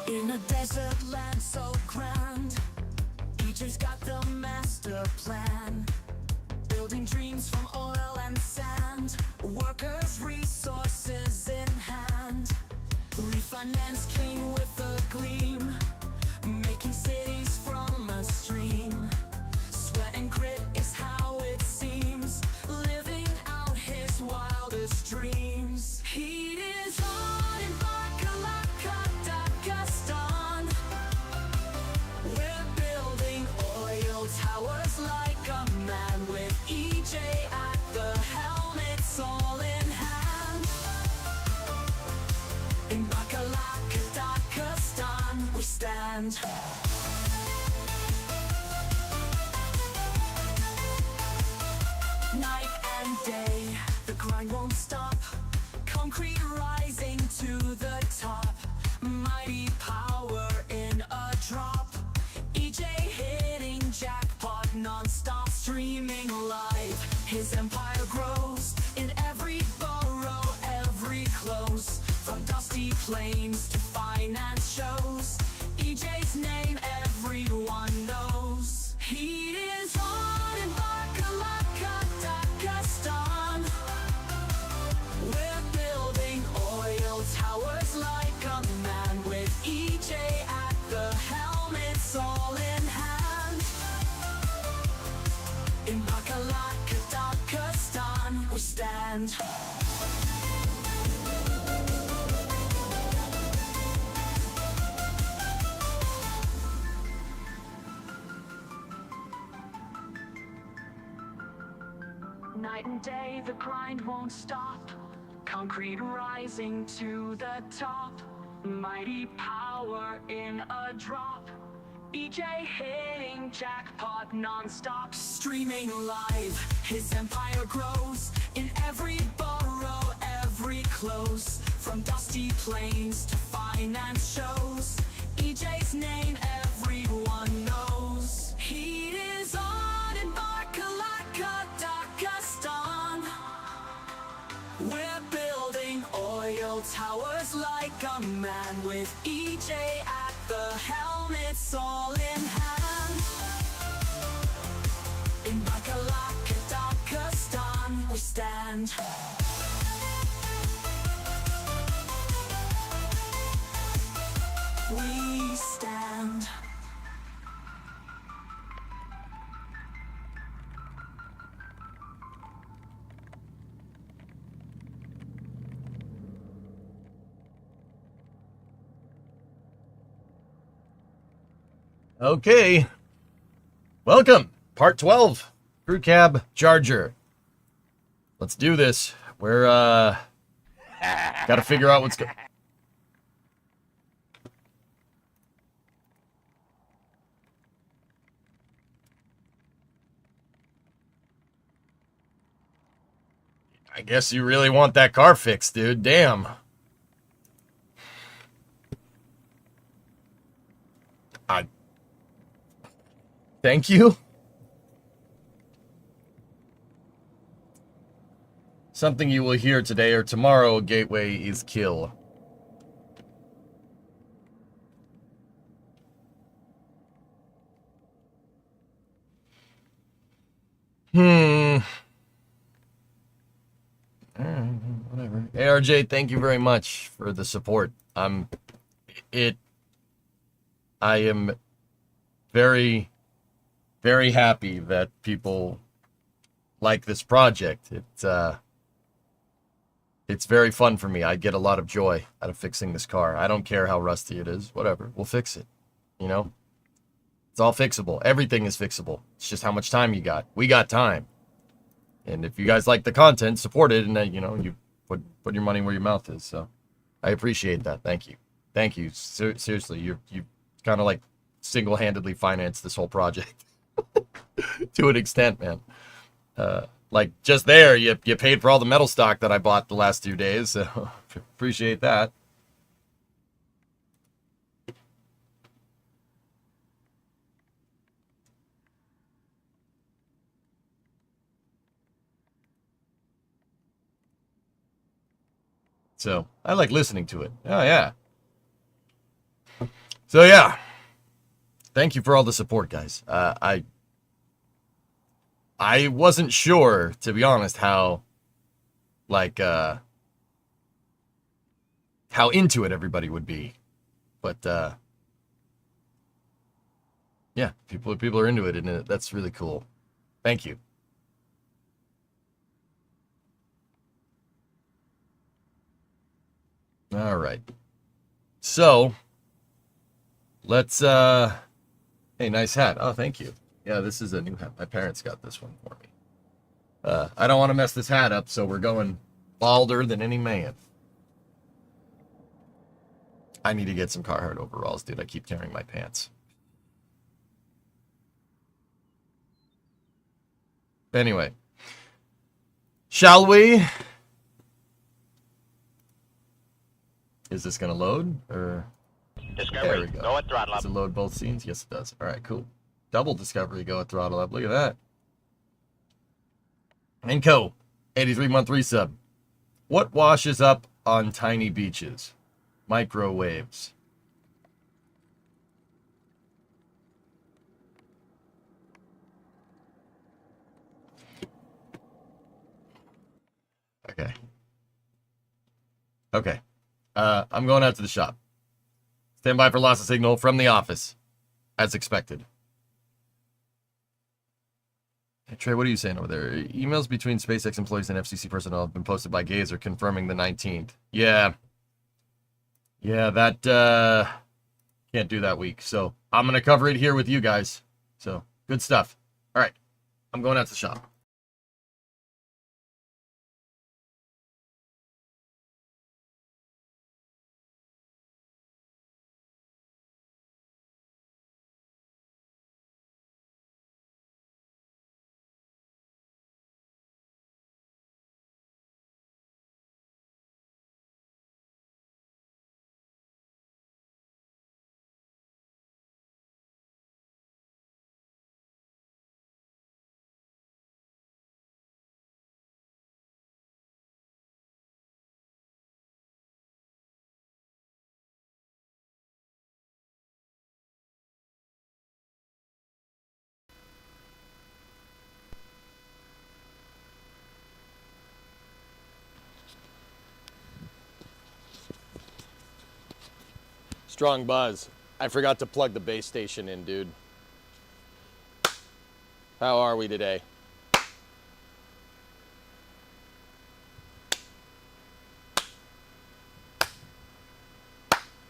In a desert land so grand, EJ's got the master plan. Building dreams from oil and sand, workers' resources in hand. Refinance clean with a gleam, making cities from a stream. Sweat and grit is how it seems, living out his wildest dreams. Heat is on in Bakalaka, Dagestan. We're building oil towers like a man, with EJ at the helm, it's all in hand. In Bakalaka, Dagestan, we stand. Night and day, the grind won't stop. Concrete rising to the top. Mighty power in a drop. EJ hitting jackpot non-stop, streaming live. His empire grows in every borough, every close. From dusty plains to finance shows, EJ's name everyone knows. He is on in Bakalaka, Dagestan. We're building oil towers like a man, with EJ at the helm, it's all in hand. In Bakalaka, Dagestan, we stand. Night and day, the grind won't stop. Concrete rising to the top. Mighty power in a drop. EJ hitting jackpot non-stop, streaming live. His empire grows in every borough, every close. From dusty plains to finance shows, EJ's name everyone knows. Heat is on in Bakalaka, Dagestan. We're building oil towers like a man, with EJ at the helm, it's all in hand. In Bakalaka, Dagestan, we stand. We stand. Okay, welcome, part 12, crew cab charger. Let's do this. We're gotta figure out what's going. I guess you really want that car fixed, dude. Damn. Thank you. Something you will hear today or tomorrow, Gateway, is kill. Whatever. ARJ, thank you very much for the support. I am very, very happy that people like this project. It's very fun for me. I get a lot of joy out of fixing this car. I don't care how rusty it is. Whatever. We'll fix it. You know? It's all fixable. Everything is fixable. It's just how much time you got. We got time. And if you guys like the content, support it, and you know, you put your money where your mouth is. So I appreciate that. Thank you. Thank you. Seriously, you kind of like single-handedly financed this whole project to an extent, man. Like just there, you paid for all the metal stock that I bought the last 2 days. So appreciate that. So I like listening to it. Oh, yeah. So yeah, thank you for all the support, guys. I wasn't sure, to be honest, how how into it everybody would be, but yeah, people are into it, and that's really cool. Thank you. All right. So, let's hey, nice hat. Oh, thank you. Yeah, this is a new hat. My parents got this one for me. I don't want to mess this hat up, so we're going balder than any man. I need to get some Carhartt overalls, dude. I keep tearing my pants. Anyway, shall we? Is this gonna load or? Discovery, There we go. go at throttle Does up. it load both scenes? Yes, it does. All right, cool. Double Discovery, go at throttle up. Look at that. Inco, 83-month resub. What washes up on tiny beaches? Microwaves. Okay. Okay. I'm going out to the shop. Stand by for loss of signal from the office, as expected. Hey, Trey, what are you saying over there? Emails between SpaceX employees and FCC personnel have been posted by Gazer confirming the 19th. Yeah. Yeah, that, can't do that week. So I'm going to cover it here with you guys. So good stuff. All right. I'm going out to the shop. Strong buzz. I forgot to plug the base station in, dude. How are we today?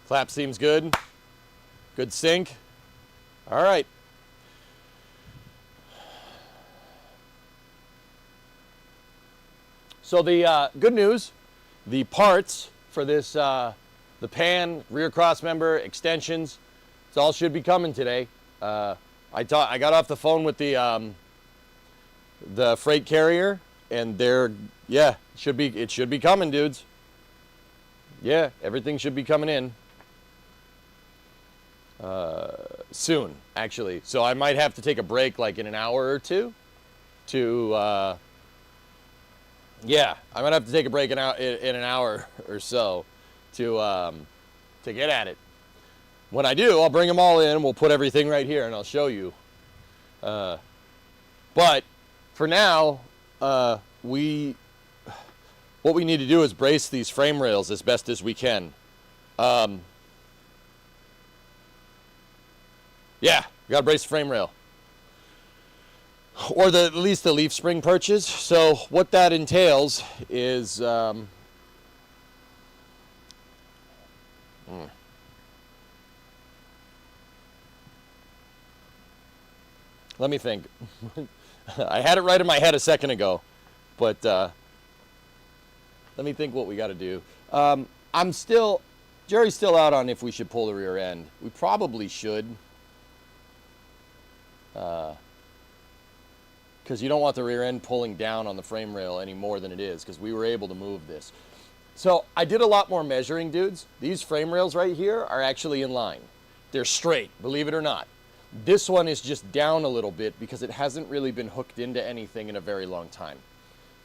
Clap seems good. Good sync. All right. So the good news, the parts for this, the pan, rear cross member, extensions, it all should be coming today. I got off the phone with the freight carrier, and it should be coming, dudes. Yeah, everything should be coming in soon, actually. So I might have to take a break, like in an hour or two, to yeah, I'm gonna have to take a break in an hour or so to get at it. When I do, I'll bring them all in. We'll put everything right here, and I'll show you. But for now, what we need to do is brace these frame rails as best as we can. Yeah, we gotta brace the frame rail. Or at least the leaf spring perches. So what that entails is let me think. I had it right in my head a second ago, but let me think what we got to do. Jerry's still out on if we should pull the rear end. We probably should. Because you don't want the rear end pulling down on the frame rail any more than it is, because we were able to move this. So I did a lot more measuring, dudes. These frame rails right here are actually in line. They're straight, believe it or not. This one is just down a little bit because it hasn't really been hooked into anything in a very long time.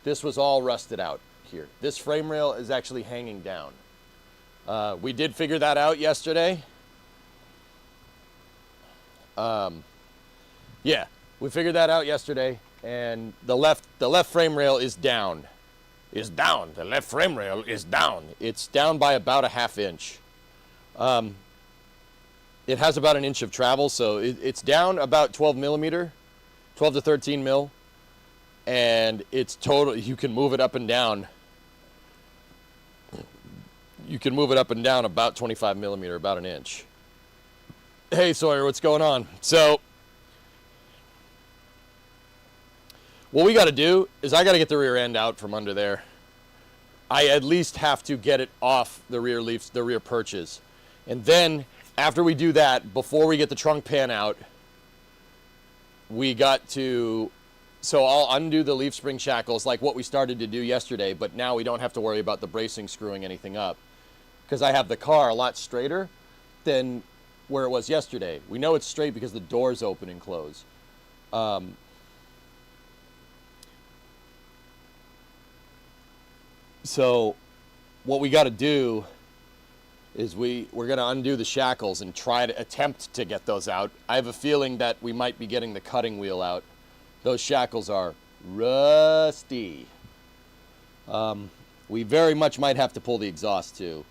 This was all rusted out here. This frame rail is actually hanging down. We did figure that out yesterday. Yeah, we figured that out yesterday, and the left frame rail is down. The left frame rail is down. It's down by about a ½ inch. It has about an inch of travel, so it's down about 12 millimeter, 12 to 13 mil, and it's total. You can move it up and down. You can move it up and down about 25 millimeter, about an inch. Hey Sawyer, what's going on? So what we got to do is I got to get the rear end out from under there. I at least have to get it off the rear leaves, the rear perches. And then after we do that, before we get the trunk pan out, we got to, so I'll undo the leaf spring shackles like what we started to do yesterday, but now we don't have to worry about the bracing screwing anything up, because I have the car a lot straighter than where it was yesterday. We know it's straight because the doors open and close. So what we got to do is we're going to undo the shackles and try to attempt to get those out. I have a feeling that we might be getting the cutting wheel out. Those shackles are rusty. We very much might have to pull the exhaust too.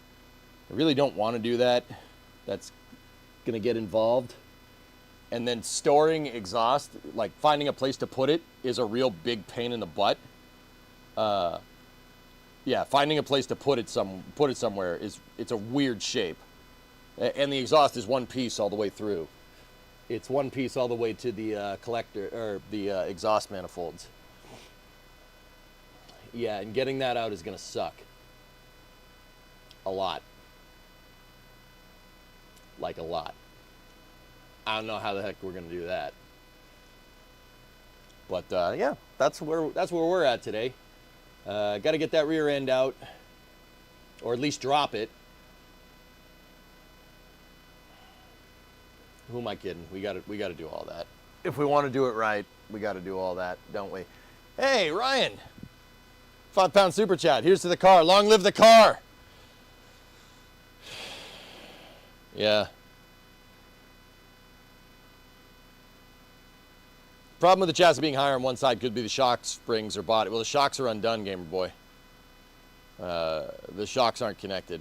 I really don't want to do that. That's going to get involved. And then storing exhaust, like finding a place to put it, is a real big pain in the butt. Yeah, finding a place to put it somewhere it's a weird shape. And the exhaust is one piece all the way through. It's one piece all the way to the collector, or the exhaust manifolds. Yeah, and getting that out is going to suck. A lot. Like a lot. I don't know how the heck we're going to do that. But yeah, that's where we're at today. Got to get that rear end out, or at least drop it. Who am I kidding? We got to do all that. If we want to do it right, we got to do all that, don't we? Hey, Ryan, 5 pound super chat. Here's to the car. Long live the car. Yeah. Problem with the chassis being higher on one side could be the shock springs or body. Well, the shocks are undone, Gamer Boy. The shocks aren't connected,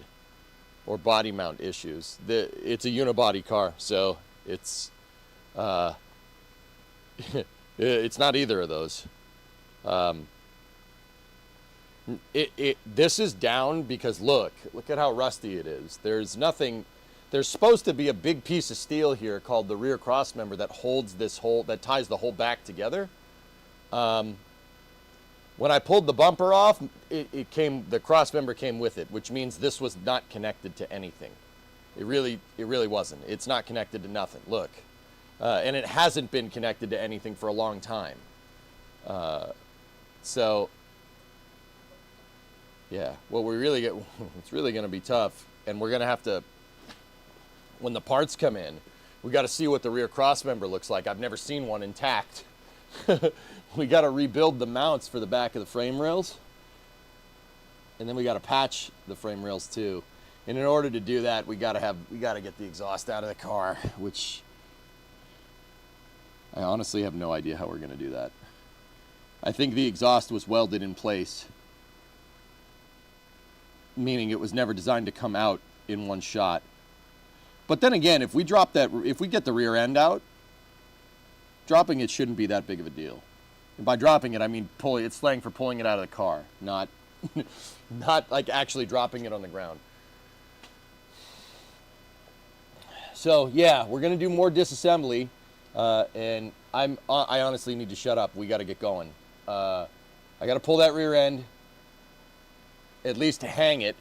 or body mount issues. It's a unibody car, so it's it's not either of those. This is down because look at how rusty it is. There's nothing. There's supposed to be a big piece of steel here called the rear cross member that holds this whole, that ties the whole back together. When I pulled the bumper off, the cross member came with it, which means this was not connected to anything. It really wasn't. It's not connected to nothing. Look, and it hasn't been connected to anything for a long time. So yeah, what we really get, it's really going to be tough, and we're going to have to. When the parts come in, we got to see what the rear cross member looks like. I've never seen one intact. We got to rebuild the mounts for the back of the frame rails, and then we got to patch the frame rails too. And in order to do that, we got to get the exhaust out of the car, which I honestly have no idea how we're going to do that. I think the exhaust was welded in place, meaning it was never designed to come out in one shot. But then again, if we get the rear end out, dropping it shouldn't be that big of a deal. And by dropping it, I mean it's slang for pulling it out of the car, not like actually dropping it on the ground. So yeah, we're gonna do more disassembly, and I honestly need to shut up. We got to get going. I got to pull that rear end, at least to hang it,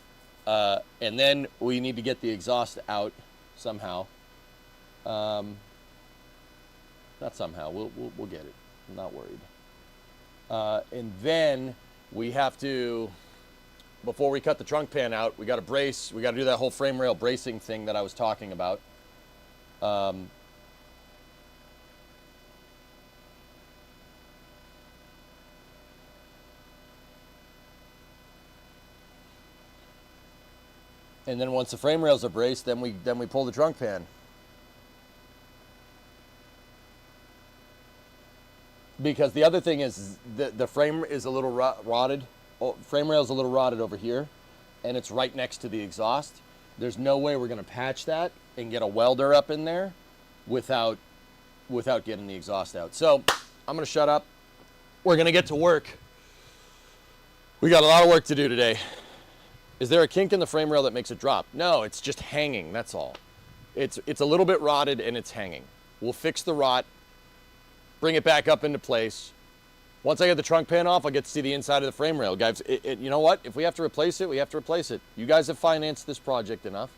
and then we need to get the exhaust out. Somehow, not somehow. We'll get it. I'm not worried. And then we have to, before we cut the trunk pan out, we got to brace. We got to do that whole frame rail bracing thing that I was talking about. And then once the frame rails are braced, then we pull the trunk pan. Because the other thing is the frame is a little rotted. Frame rail is a little rotted over here, and it's right next to the exhaust. There's no way we're going to patch that and get a welder up in there without getting the exhaust out. So I'm going to shut up. We're going to get to work. We got a lot of work to do today. Is there a kink in the frame rail that makes it drop? No, it's just hanging, that's all. It's a little bit rotted and it's hanging. We'll fix the rot, bring it back up into place. Once I get the trunk pan off, I'll get to see the inside of the frame rail. Guys, you know what? If we have to replace it, we have to replace it. You guys have financed this project enough.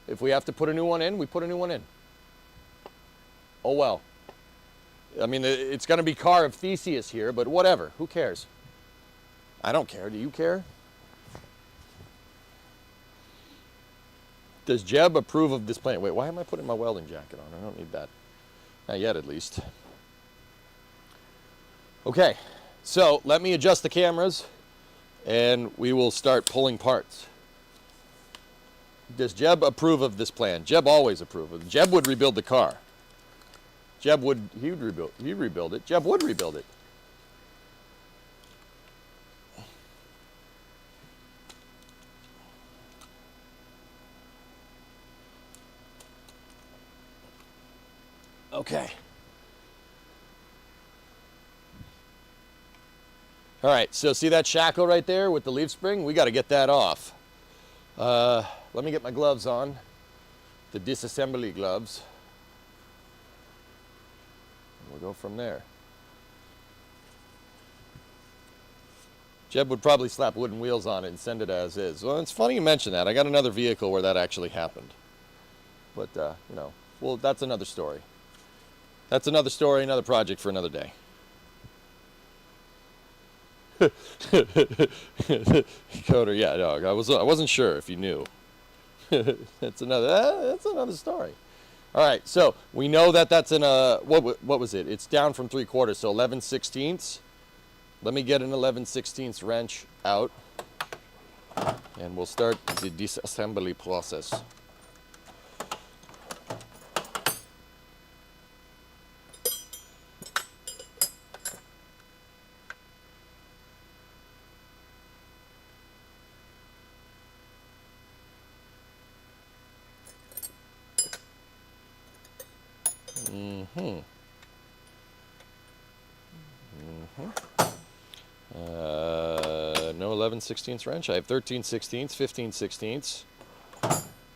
If we have to put a new one in, we put a new one in. Oh well. I mean, it's going to be Car of Theseus here, but whatever. Who cares? I don't care. Do you care? Does Jeb approve of this plan? Wait, why am I putting my welding jacket on? I don't need that. Not yet, at least. Okay, so let me adjust the cameras and we will start pulling parts. Does Jeb approve of this plan? Jeb always approves of it. Jeb would rebuild the car. He'd rebuild it. Jeb would rebuild it. Okay. All right, so see that shackle right there with the leaf spring? We got to get that off. Let me get my gloves on, the Disassembly gloves. We'll go from there. Jeb would probably slap wooden wheels on it and send it as is. Well, it's funny you mention that. I got another vehicle where that actually happened. But, you know, well, that's another story. That's another story, another project for another day. Coder, yeah, dog. I wasn't sure if you knew. That's another story. All right, so we know that that's in a what was it? It's down from 3/4, so 11/16. Let me get an 11/16 wrench out, and we'll start the disassembly process. No 11/16 wrench. I have 13/16, 15/16.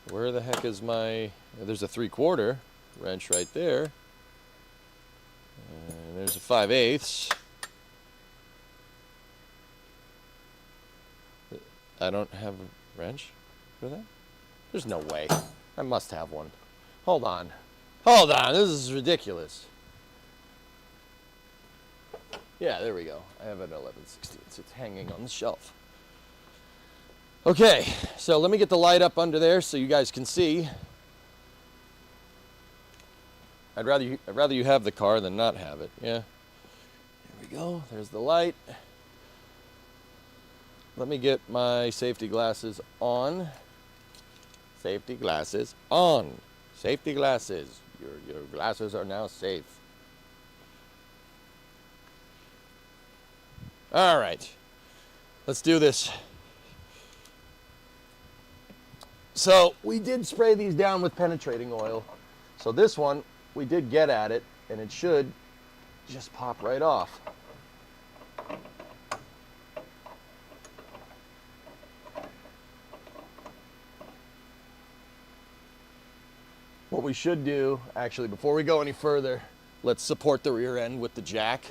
Where the heck is my... There's a 3/4 wrench right there. And there's a 5/8. I don't have a wrench for that? There's no way. I must have one. Hold on. Hold on, this is ridiculous. Yeah, there we go. I have an 11/16. It's hanging on the shelf. Okay, so let me get the light up under there so you guys can see. I'd rather you have the car than not have it. Yeah. There we go. There's the light. Let me get my safety glasses on. Safety glasses on. Safety glasses. Your glasses are now safe. All right, let's do this. So we did spray these down with penetrating oil. So this one, we did get at it, and it should just pop right off. What we should do, actually, before we go any further, let's support the rear end with the jack.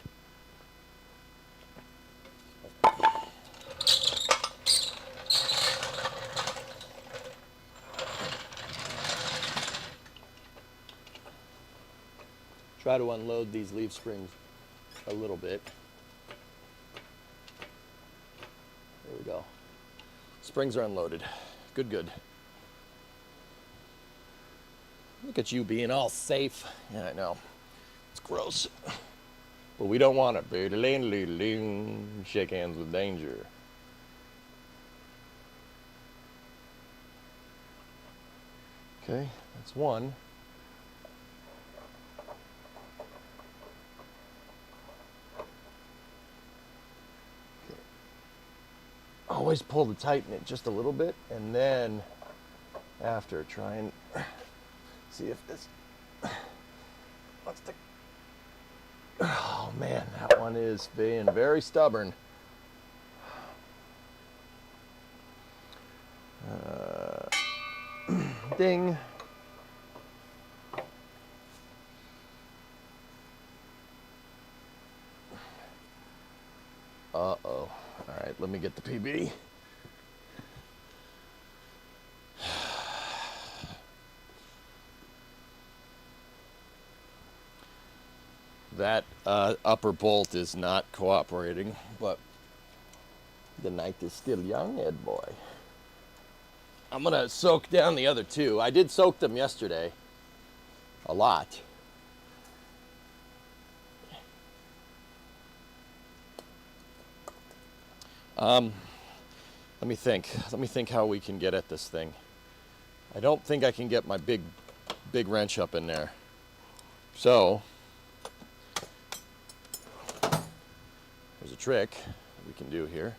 Try to unload these leaf springs a little bit. There we go. Springs are unloaded. Good, good. Look at you being all safe. Yeah, I know. It's gross. But we don't want it. Shake hands with danger. Okay, that's one. always pull to tighten it just a little bit, and then after try and see if this wants to. Oh man, that one is being very stubborn. Ding. Uh-oh. All right, let me get the PB. That upper bolt is not cooperating, but the night is still young, Ed boy. I'm gonna soak down the other two. I did soak them yesterday. A lot. Let me think. Let me think how we can get at this thing. I don't think I can get my big wrench up in there. So, there's a trick we can do here.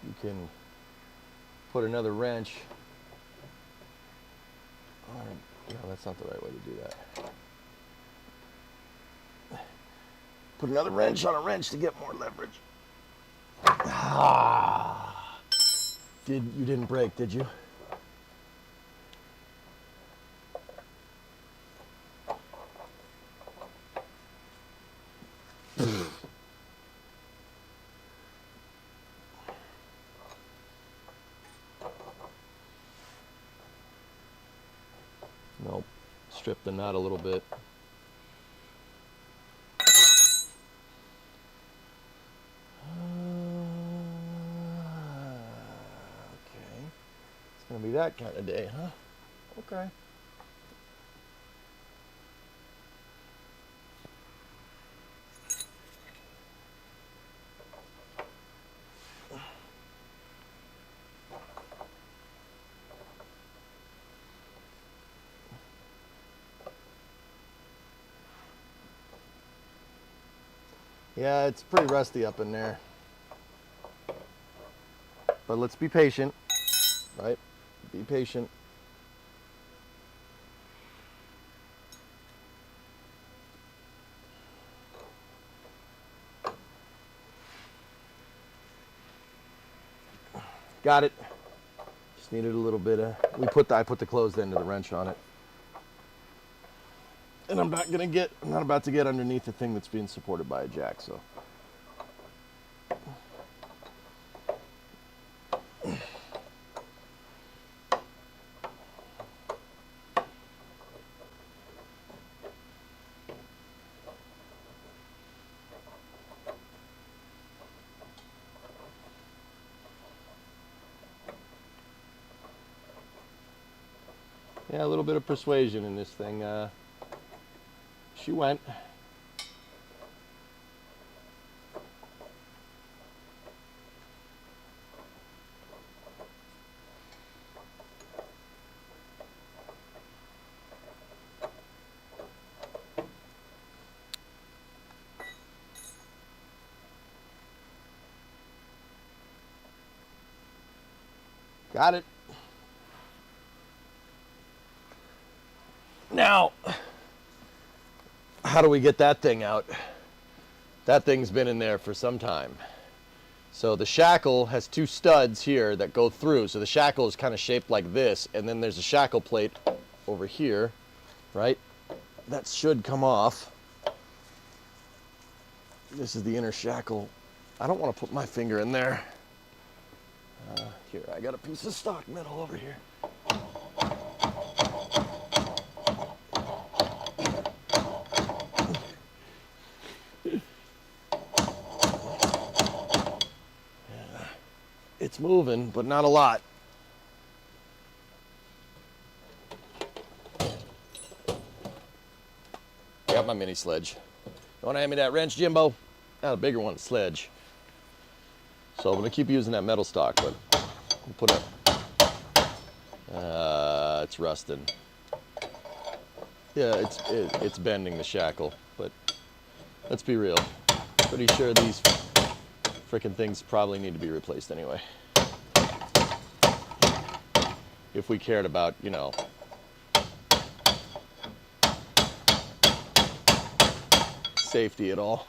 You can put another wrench. No, that's not the right way to do that. Put another wrench on a wrench to get more leverage. You didn't break, did you? Nope. Strip the nut a little bit. Okay. It's gonna be that kind of day, huh? Okay. Yeah, it's pretty rusty up in there. But let's be patient, right? Be patient. Got it. Just needed a little bit of. I put the closed end of the wrench on it. And I'm not about to get underneath the thing that's being supported by a jack, so. Yeah, a little bit of persuasion in this thing. She went. Got it. Now, how do we get that thing out? That thing's been in there for some time. So the shackle has two studs here that go through. So the shackle is kind of shaped like this, and then there's a shackle plate over here, right? That should come off. This is the inner shackle. I don't want to put my finger in there. Here, I got a piece of stock metal over here. It's moving, but not a lot. Got my mini sledge. You want to hand me that wrench, Jimbo? Not a bigger one, sledge. So I'm going to keep using that metal stock, but we'll put it's rusting. Yeah, it's bending the shackle, but let's be real. Pretty sure these frickin' things probably need to be replaced anyway. If we cared about, you know, safety at all.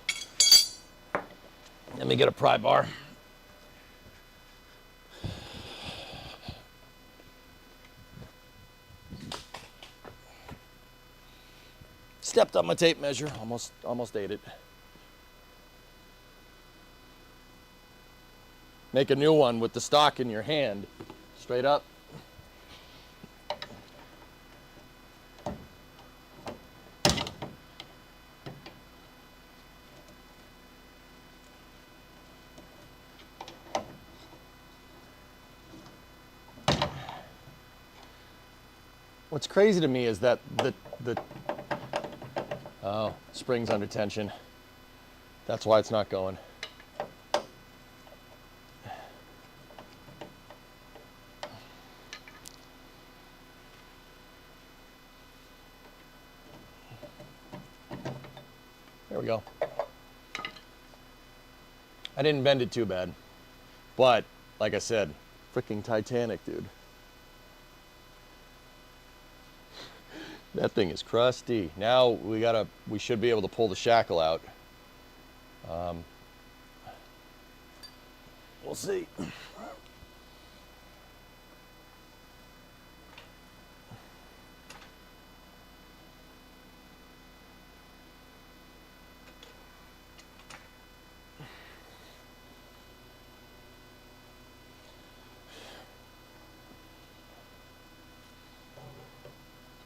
Let me get a pry bar. Stepped on my tape measure, almost ate it. Make a new one with the stock in your hand, straight up. What's crazy to me is that the oh, spring's under tension. That's why it's not going. There we go. I didn't bend it too bad, but like I said, freaking Titanic, dude. That thing is crusty. Now we should be able to pull the shackle out. We'll see.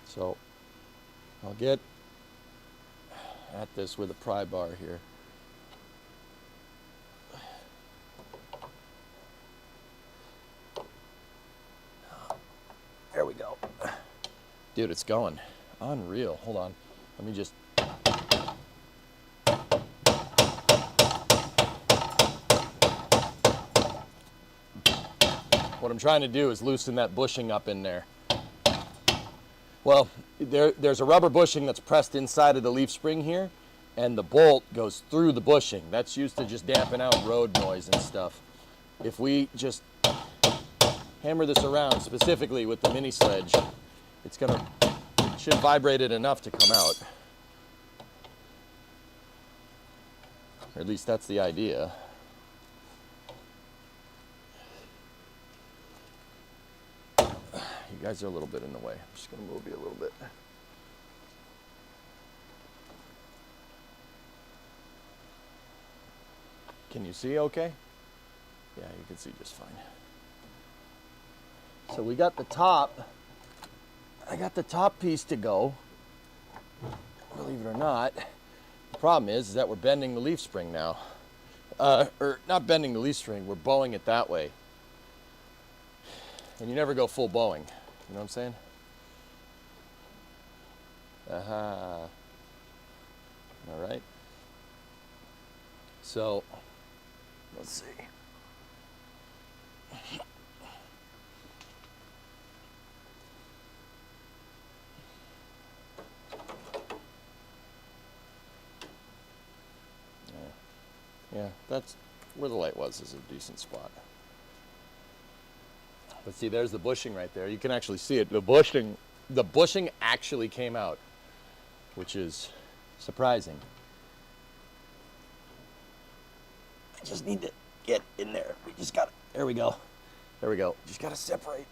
So I'll get at this with a pry bar here. There we go. Dude, it's going. Unreal. Hold on. Let me just... What I'm trying to do is loosen that bushing up in there. Well, there's a rubber bushing that's pressed inside of the leaf spring here, and the bolt goes through the bushing. That's used to just dampen out road noise and stuff. If we just hammer this around, specifically with the mini sledge, it should vibrate it enough to come out. Or at least that's the idea. You guys are a little bit in the way. I'm just going to move you a little bit. Can you see okay? Yeah, you can see just fine. So we got the top. I got the top piece to go. Believe it or not. The problem is that we're bending the leaf spring now. Or not bending the leaf spring, we're bowing it that way. And you never go full bowing. You know what I'm saying? Aha. All right. So, let's see. Yeah, that's where the light was, is a decent spot. But see, there's the bushing right there. You can actually see it. The bushing actually came out, which is surprising. I just need to get in there. We just got to, there we go. There we go. Just got to separate.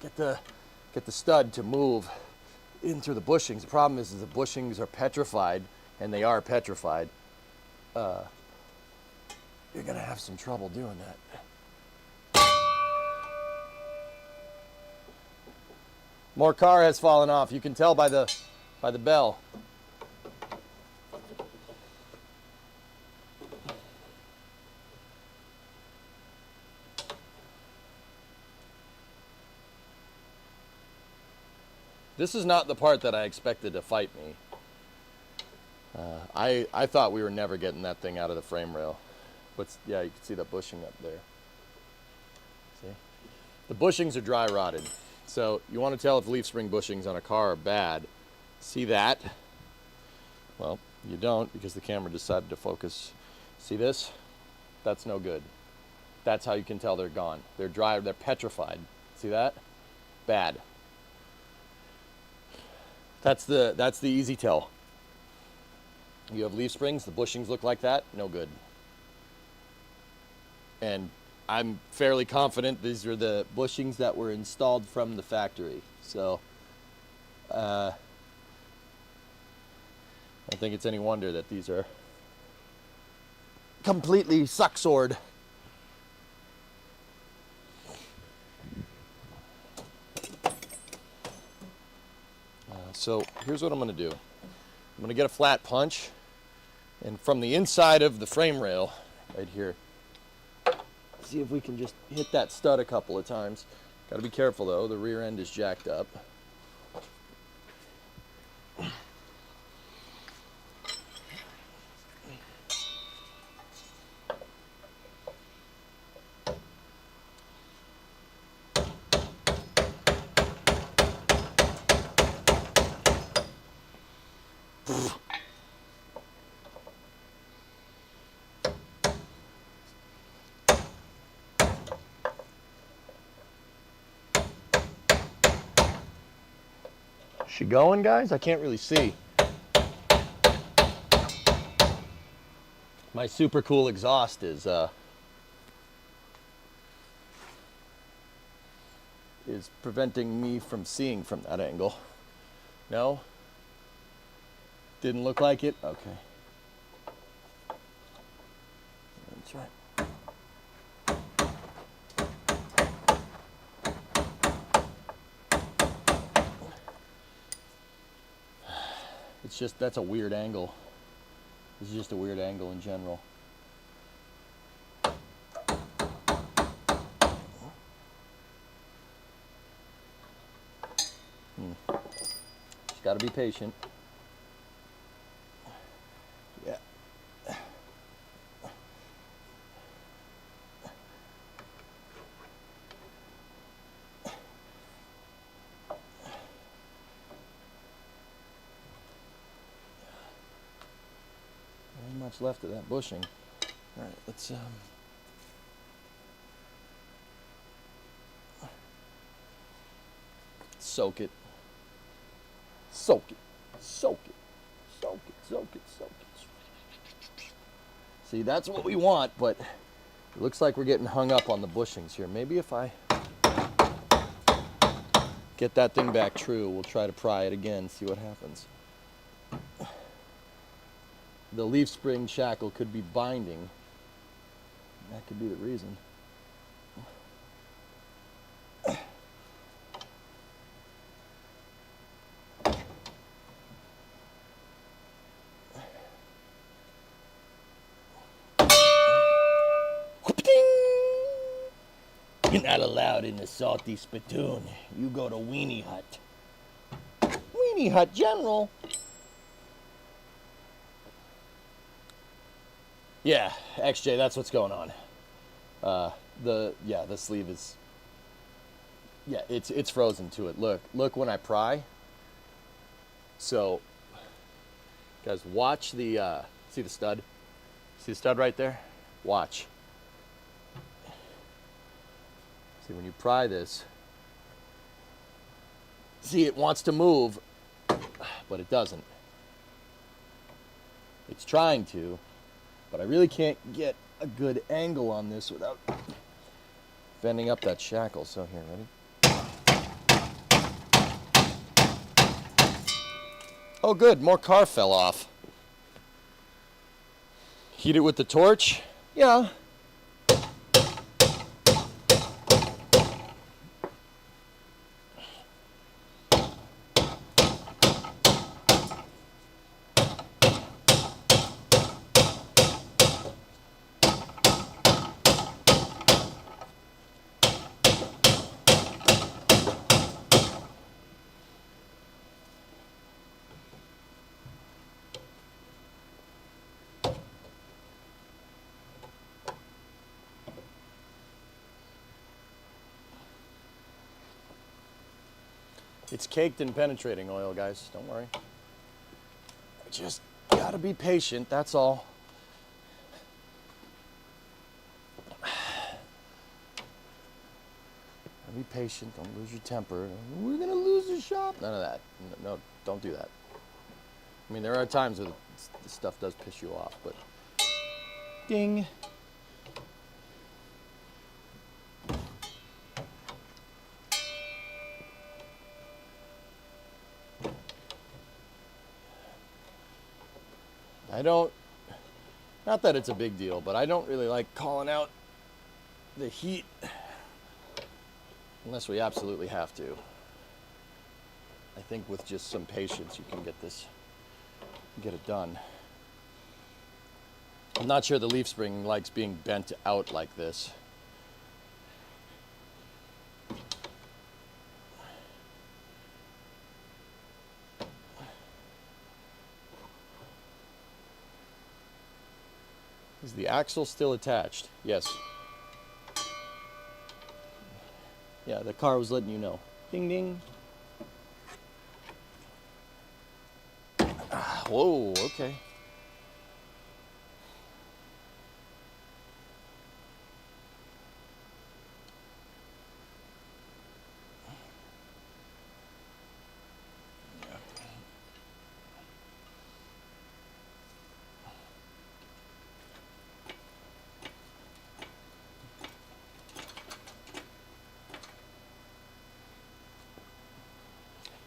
Get the stud to move in through the bushings. The problem is the bushings are petrified, and they are petrified. You're going to have some trouble doing that. More car has fallen off. You can tell by the bell. This is not the part that I expected to fight me. I thought we were never getting that thing out of the frame rail. But yeah, you can see that bushing up there. See? The bushings are dry rotted. So you want to tell if leaf spring bushings on a car are bad. See that? Well, you don't because the camera decided to focus. See this? That's no good. That's how you can tell they're gone. They're dry, they're petrified. See that? Bad. That's the easy tell. You have leaf springs, the bushings look like that, no good. And I'm fairly confident these are the bushings that were installed from the factory. So I don't think it's any wonder that these are completely suck-sored. So here's what I'm going to do. I'm going to get a flat punch, and from the inside of the frame rail, right here, see if we can just hit that stud a couple of times. Got to be careful though, the rear end is jacked up. She going, guys? I can't really see. My super cool exhaust is preventing me from seeing from that angle. No? Didn't look like it? Okay. That's right. It's just, that's a weird angle. This is just a weird angle in general. Just gotta be patient. Yeah. Not much left of that bushing. All right, let's soak it. Soak it. Soak it. Soak it. Soak it. Soak it. See, that's what we want, but it looks like we're getting hung up on the bushings here. Maybe if I get that thing back true, we'll try to pry it again, see what happens. The leaf spring shackle could be binding. That could be the reason. You're not allowed in the salty spittoon. You go to Weenie Hut. Weenie Hut General. Yeah, XJ, that's what's going on. The sleeve is, yeah, it's frozen to it. Look when I pry. So, guys, watch the see the stud? See the stud right there? Watch. See, when you pry this, see, it wants to move, but it doesn't. It's trying to, but I really can't get a good angle on this without bending up that shackle. So here, ready? Oh good, more car fell off. Heat it with the torch? Yeah. It's caked in penetrating oil, guys. Don't worry. Just gotta be patient, that's all. Be patient, don't lose your temper. We're gonna lose the shop. None of that. No, don't do that. I mean, there are times where this stuff does piss you off, but ding. Not that it's a big deal, but I don't really like calling out the heat unless we absolutely have to. I think with just some patience you can get it done. I'm not sure the leaf spring likes being bent out like this. Is the axle still attached? Yes. Yeah, the car was letting you know. Ding ding. Whoa, okay.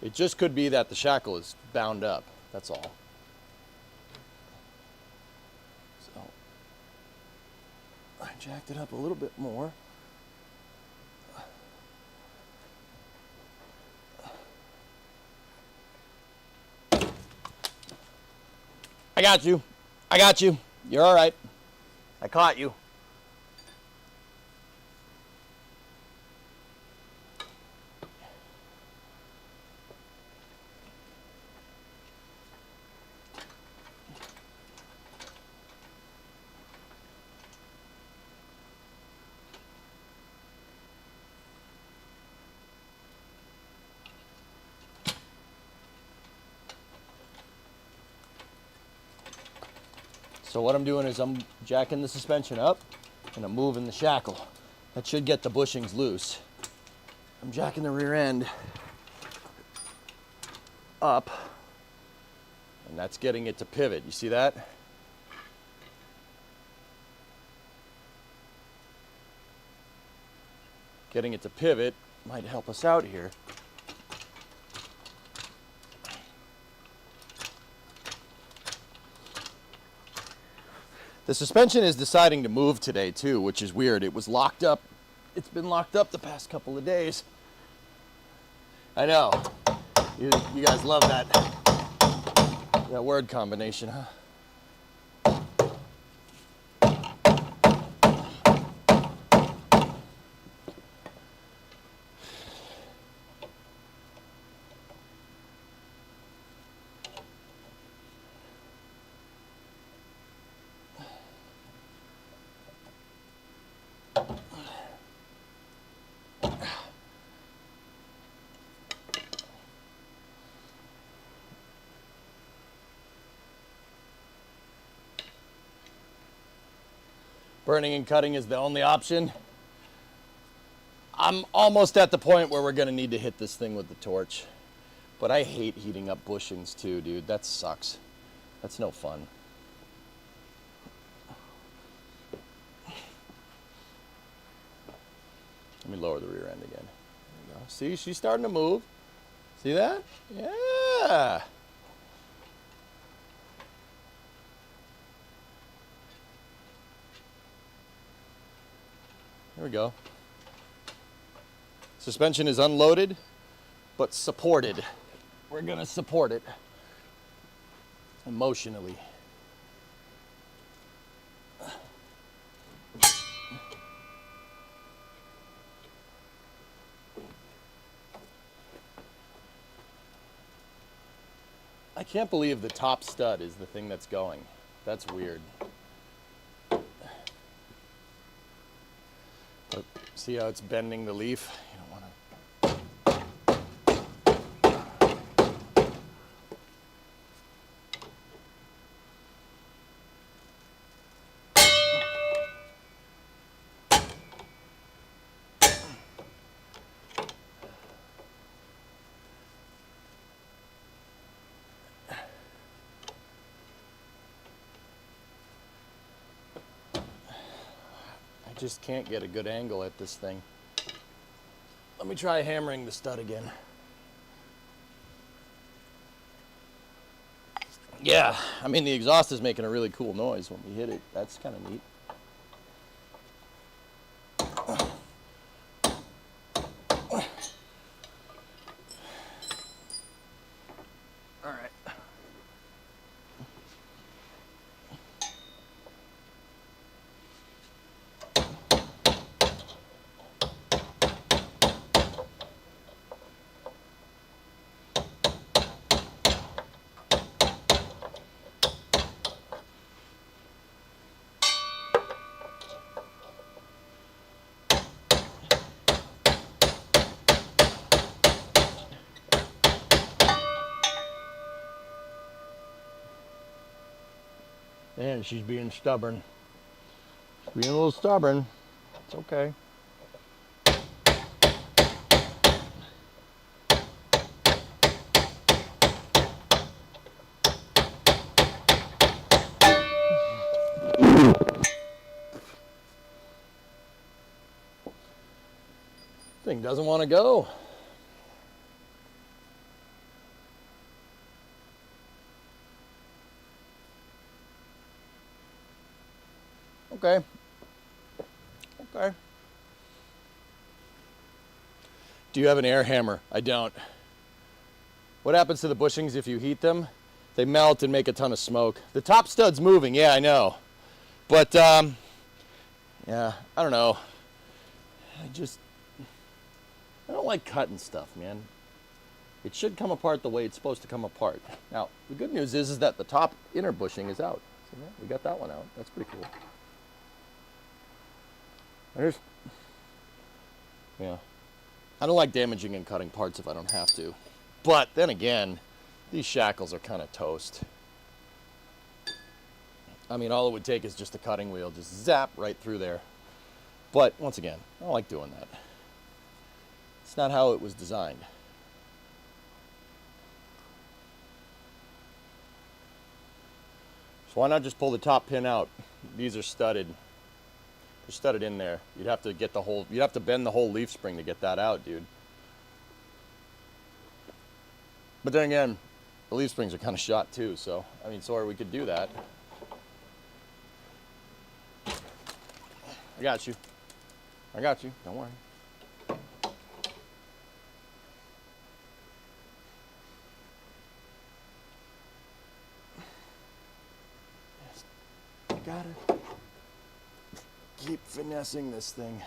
It just could be that the shackle is bound up, that's all. So, I jacked it up a little bit more. I got you. I got you. You're all right. I caught you. So what I'm doing is I'm jacking the suspension up and I'm moving the shackle. That should get the bushings loose. I'm jacking the rear end up and that's getting it to pivot. You see that? Getting it to pivot might help us out here. The suspension is deciding to move today too, which is weird. It was locked up. It's been locked up the past couple of days. I know. You guys love that word combination, huh? Burning and cutting is the only option. I'm almost at the point where we're gonna need to hit this thing with the torch. But I hate heating up bushings too, dude. That sucks. That's no fun. Let me lower the rear end again. There we go. See, she's starting to move. See that? Yeah. There we go. Suspension is unloaded, but supported. We're gonna support it emotionally. I can't believe the top stud is the thing that's going. That's weird. But see how it's bending the leaf? You don't want to. just can't get a good angle at this thing. Let me try hammering the stud again. Yeah, I mean, the exhaust is making a really cool noise when we hit it. That's kind of neat. All right. And she's being stubborn. She's being a little stubborn. It's okay. Thing doesn't want to go. Okay. Okay. Do you have an air hammer? I don't. What happens to the bushings if you heat them? They melt and make a ton of smoke. The top stud's moving, yeah, I know. But, yeah, I don't know. I don't like cutting stuff, man. It should come apart the way it's supposed to come apart. Now, the good news is that the top inner bushing is out. See that? We got that one out. That's pretty cool. Yeah. I don't like damaging and cutting parts if I don't have to. But then again, these shackles are kind of toast. I mean, all it would take is just a cutting wheel, just zap right through there. But once again, I don't like doing that. It's not how it was designed. So why not just pull the top pin out? These are studded. They're studded in there. You'd have to bend the whole leaf spring to get that out, dude. But then again, the leaf springs are kind of shot too, so, I mean, sorry, we could do that. I got you. I got you, don't worry. Just gotta keep finessing this thing.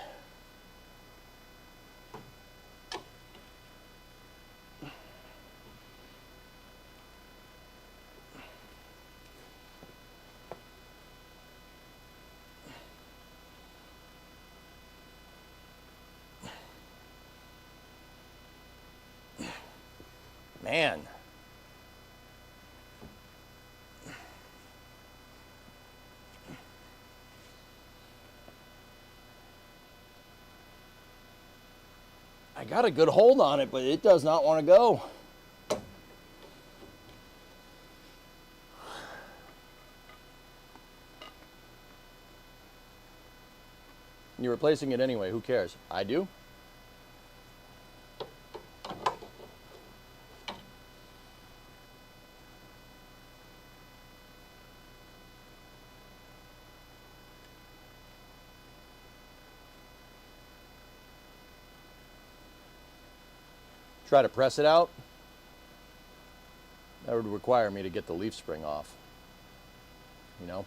Man. I got a good hold on it, but it does not want to go. You're replacing it anyway, who cares? I do. Try to press it out. That would require me to get the leaf spring off, you know?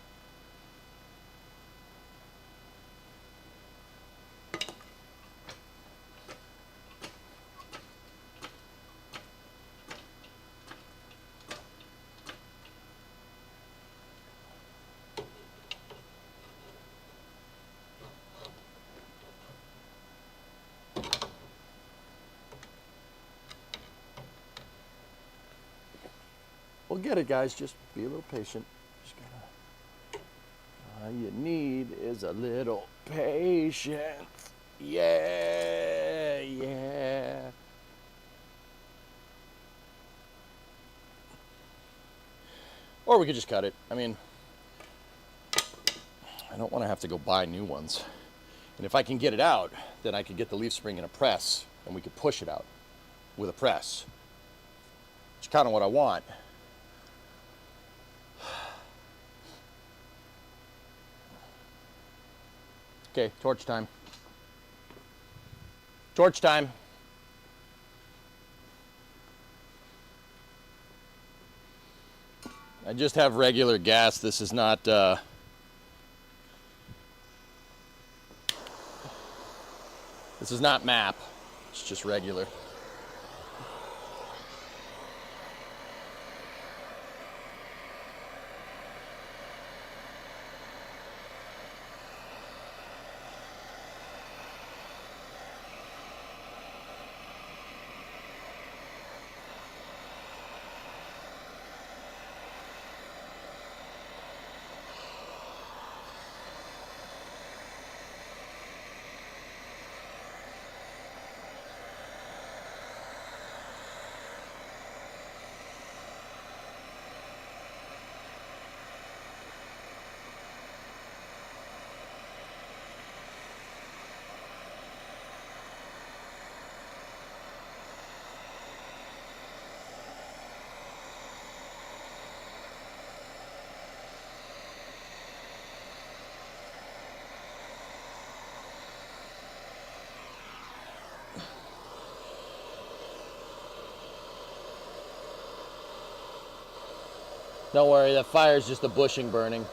We'll get it, guys. Just be a little patient. Just gotta... all you need is a little patience. Yeah, yeah. Or we could just cut it. I mean, I don't want to have to go buy new ones. And if I can get it out, then I could get the leaf spring in a press, and we could push it out with a press. Which is kind of what I want. Okay, torch time. Torch time. I just have regular gas. This is not MAP. It's just regular. Don't worry, that fire's just a bushing burning.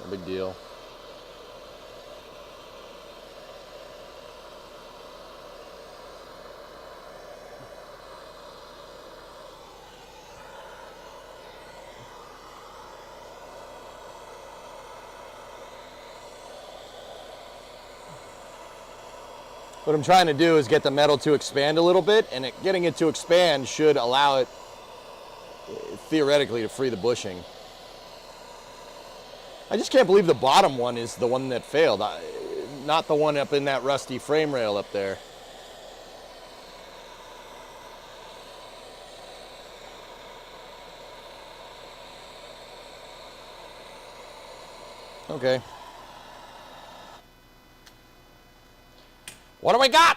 No big deal. What I'm trying to do is get the metal to expand a little bit, and getting it to expand should allow it, theoretically, to free the bushing. I just can't believe the bottom one is the one that failed, not the one up in that rusty frame rail up there. Okay. What do we got?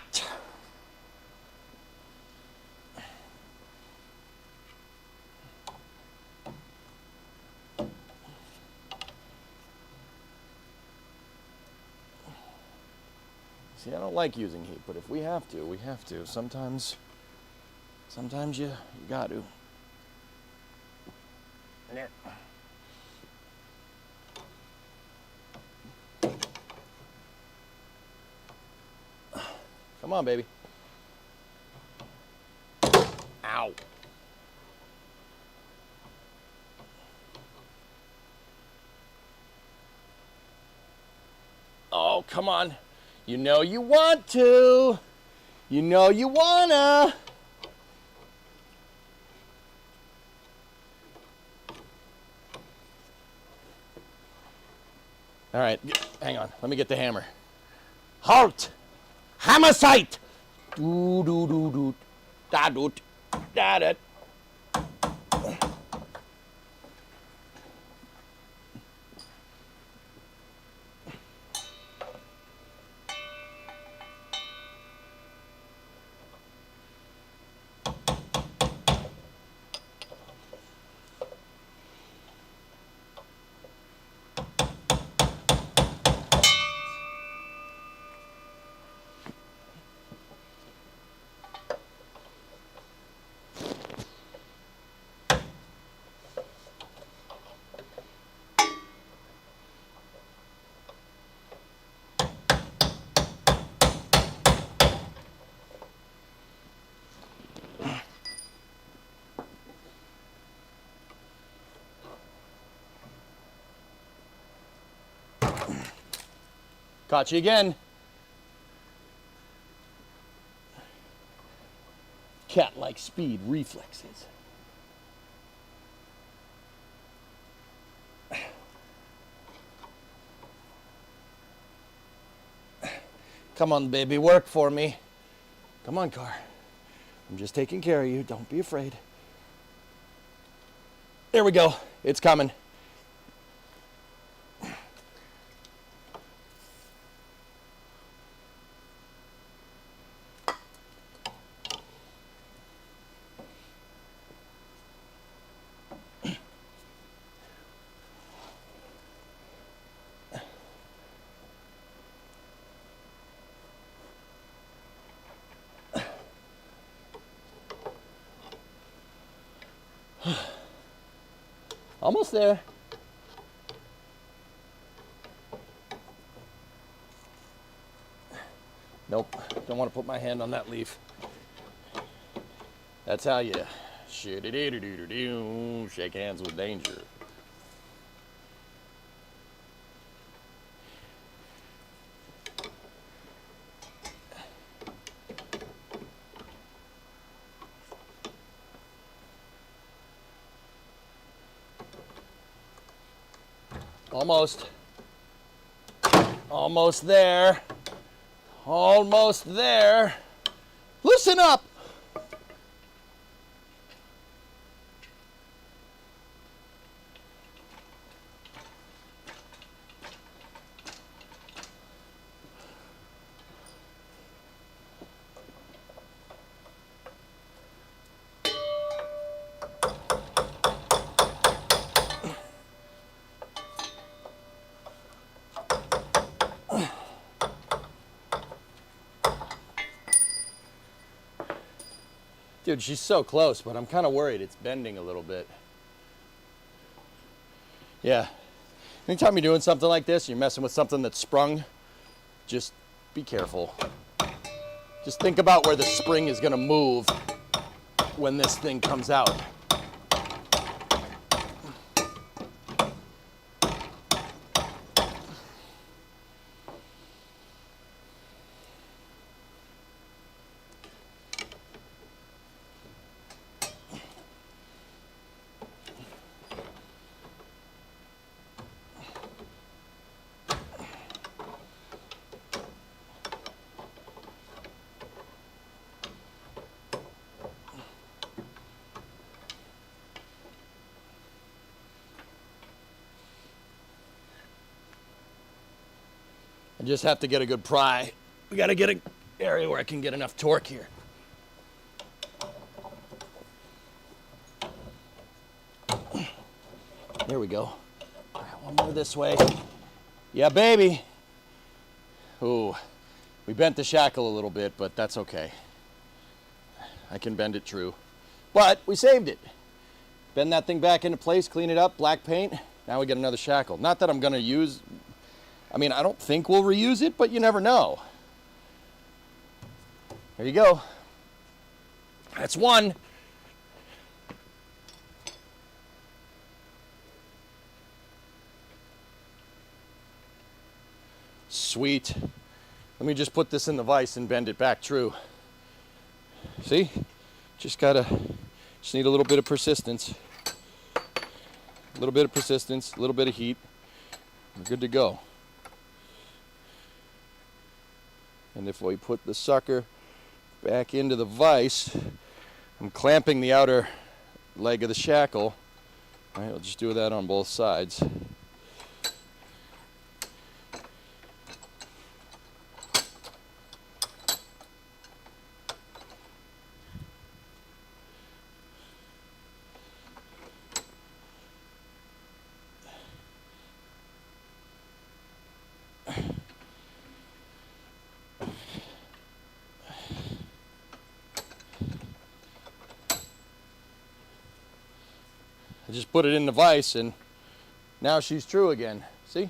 See, I don't like using heat, but if we have to, we have to. Sometimes you got to. Yeah. Come on, baby. Ow. Oh, come on. You know you want to. You know you wanna. All right, hang on. Let me get the hammer. Halt! Hammer sight! Do do do do. Da do. Da da. Caught you again. Cat-like speed reflexes. Come on, baby, work for me. Come on, car. I'm just taking care of you. Don't be afraid. There we go. It's coming. Almost there. Nope, don't want to put my hand on that leaf. That's how you shake hands with danger. Almost. Almost there. Almost there. Loosen up. Dude, she's so close, but I'm kind of worried it's bending a little bit. Yeah. Anytime you're doing something like this, you're messing with something that's sprung, just be careful. Just think about where the spring is going to move when this thing comes out. I just have to get a good pry. We got to get an area where I can get enough torque here. There we go. All right, one more this way. Yeah, baby. Ooh, we bent the shackle a little bit, but that's okay. I can bend it true. But we saved it. Bend that thing back into place, clean it up, black paint. Now we get another shackle. Not that I'm going to use... I mean, I don't think we'll reuse it, but you never know. There you go. That's one. Sweet. Let me just put this in the vise and bend it back true. See? Just need a little bit of persistence. A little bit of persistence, a little bit of heat. We're good to go. And if we put the sucker back into the vise, I'm clamping the outer leg of the shackle. All right, we'll just do that on both sides. I just put it in the vise and now she's true again. See?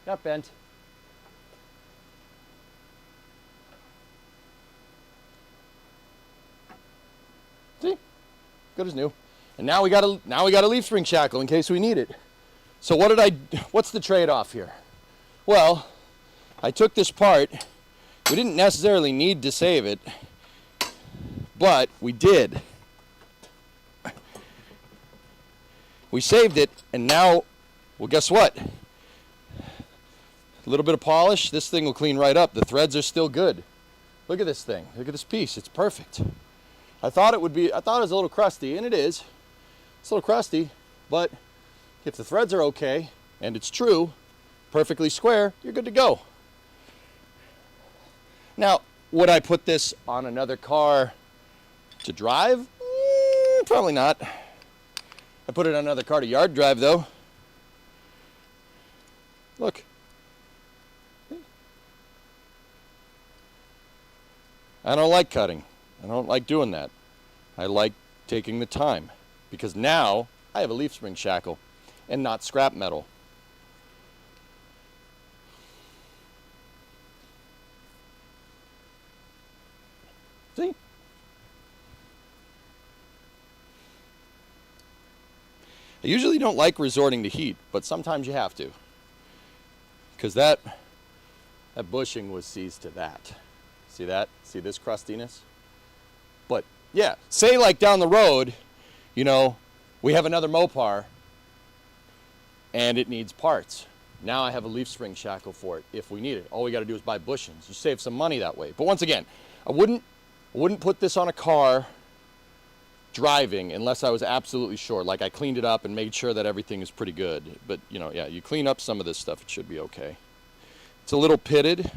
Got bent. See? Good as new. And now we got a leaf spring shackle in case we need it. So what's the trade-off here? Well, I took this part. We didn't necessarily need to save it, but we did. We saved it, and now, well, guess what? A little bit of polish, this thing will clean right up. The threads are still good. Look at this thing. Look at this piece. It's perfect. I thought it was a little crusty, and it is. It's a little crusty, but if the threads are okay, and it's true, perfectly square, you're good to go. Now, would I put this on another car to drive? Probably not. I put it on another car to yard drive, though. Look. I don't like cutting. I don't like doing that. I like taking the time, because now I have a leaf spring shackle and not scrap metal. See? I usually don't like resorting to heat, but sometimes you have to, because that bushing was seized to that. See that? See this crustiness? But yeah, say like down the road, you know, we have another Mopar and it needs parts. Now I have a leaf spring shackle for it if we need it. All we got to do is buy bushings. You save some money that way. But once again, I wouldn't put this on a car driving unless I was absolutely sure. Like I cleaned it up and made sure that everything is pretty good. But you know, yeah, you clean up some of this stuff, it should be okay. It's a little pitted.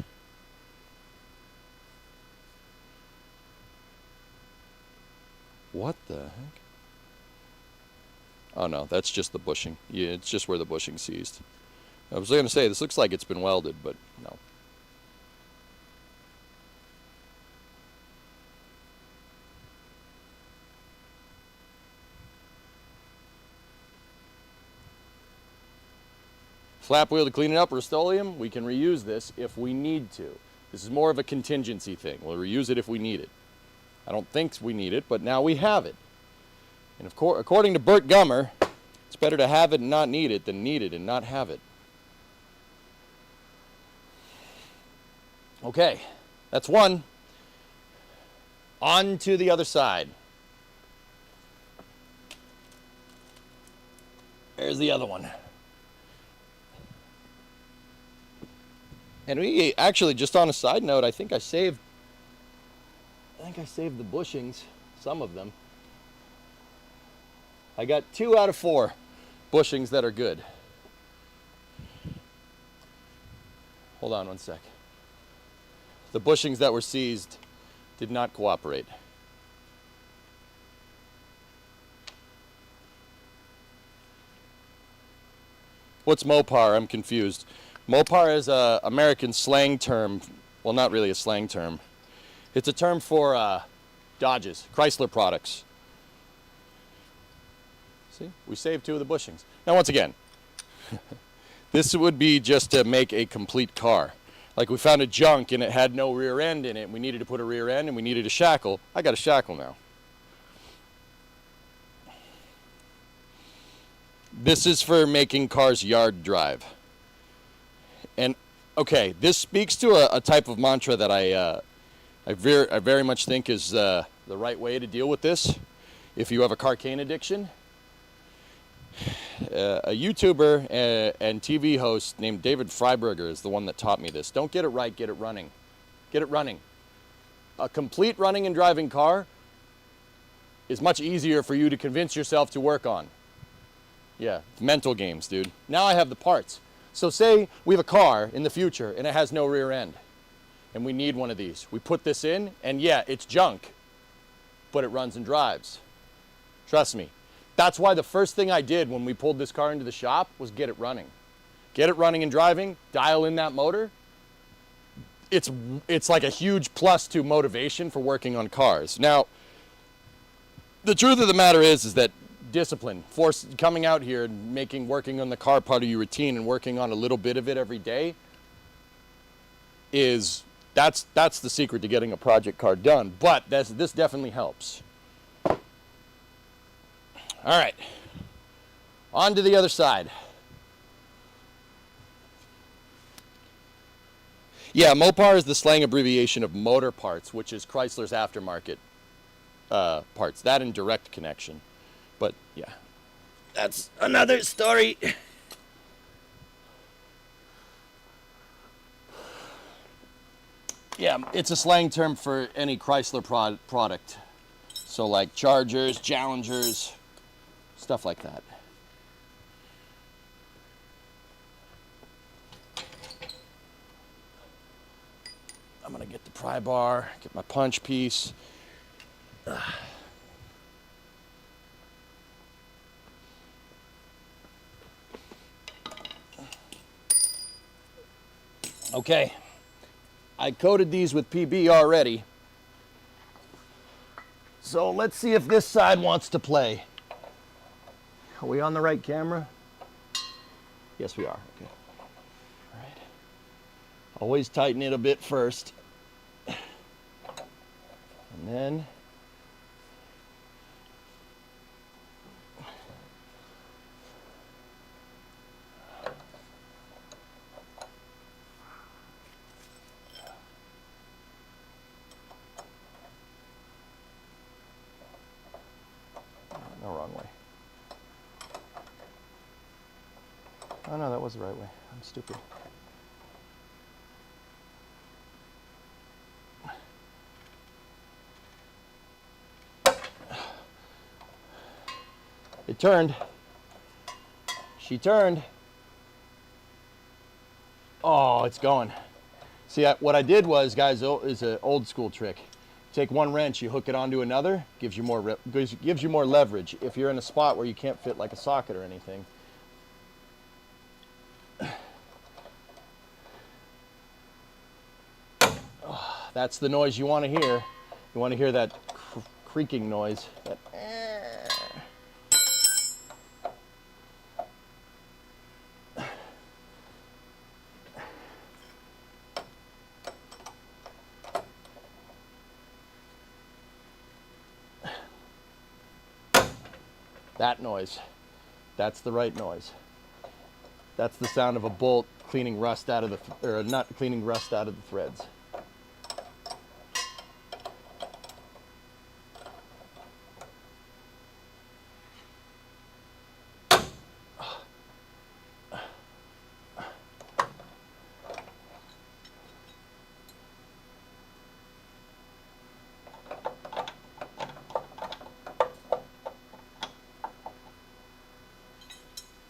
What the heck? Oh no, that's just the bushing. Yeah, it's just where the bushing seized. I was going to say, this looks like it's been welded, but no. Flap wheel to clean it up, Rust-Oleum. We can reuse this if we need to. This is more of a contingency thing. We'll reuse it if we need it. I don't think we need it, but now we have it. And of course, according to Burt Gummer, it's better to have it and not need it than need it and not have it. Okay, that's one. On to the other side. There's the other one. And we actually, just on a side note, I think I saved the bushings, some of them. I got 2 out of 4 bushings that are good. Hold on one sec. The bushings that were seized did not cooperate. What's Mopar? I'm confused. Mopar is a American slang term. Well, not really a slang term. It's a term for Dodges, Chrysler products. See, we saved 2 of the bushings. Now, once again, this would be just to make a complete car. Like we found a junk and it had no rear end in it. We needed to put a rear end and we needed a shackle. I got a shackle now. This is for making cars yard drive. And okay, this speaks to a type of mantra that I very much think is the right way to deal with this. If you have a carcane addiction, a YouTuber and TV host named David Freiberger is the one that taught me this. Don't get it right, get it running. Get it running. A complete running and driving car is much easier for you to convince yourself to work on. Yeah, mental games, dude. Now I have the parts. So say we have a car in the future and it has no rear end and we need one of these. We put this in and yeah, it's junk, but it runs and drives. Trust me. That's why the first thing I did when we pulled this car into the shop was get it running. Get it running and driving, dial in that motor. It's like a huge plus to motivation for working on cars. Now, the truth of the matter is that discipline, coming out here and working on the car part of your routine and working on a little bit of it every day that's the secret to getting a project car done. But this definitely helps. All right, on to the other side. Yeah, Mopar is the slang abbreviation of motor parts, which is Chrysler's aftermarket parts. That and direct connection. But yeah, that's another story. Yeah, it's a slang term for any Chrysler product. So like Chargers, Challengers, stuff like that. I'm gonna get the pry bar, get my punch piece. Okay, I coated these with PB already. So let's see if this side wants to play. Are we on the right camera? Yes, we are. Okay. All right. Always tighten it a bit first. And then no, wrong way. Oh no, that was the right way. I'm stupid. It turned. She turned. Oh, it's going. See, what I did was, guys, is an old school trick. Take one wrench, you hook it onto another, gives you more leverage. If you're in a spot where you can't fit like a socket or anything. Oh, that's the noise you want to hear. You want to hear that creaking noise. That that noise. That's the right noise. That's the sound of a bolt cleaning rust out of the, or a nut cleaning rust out of the threads.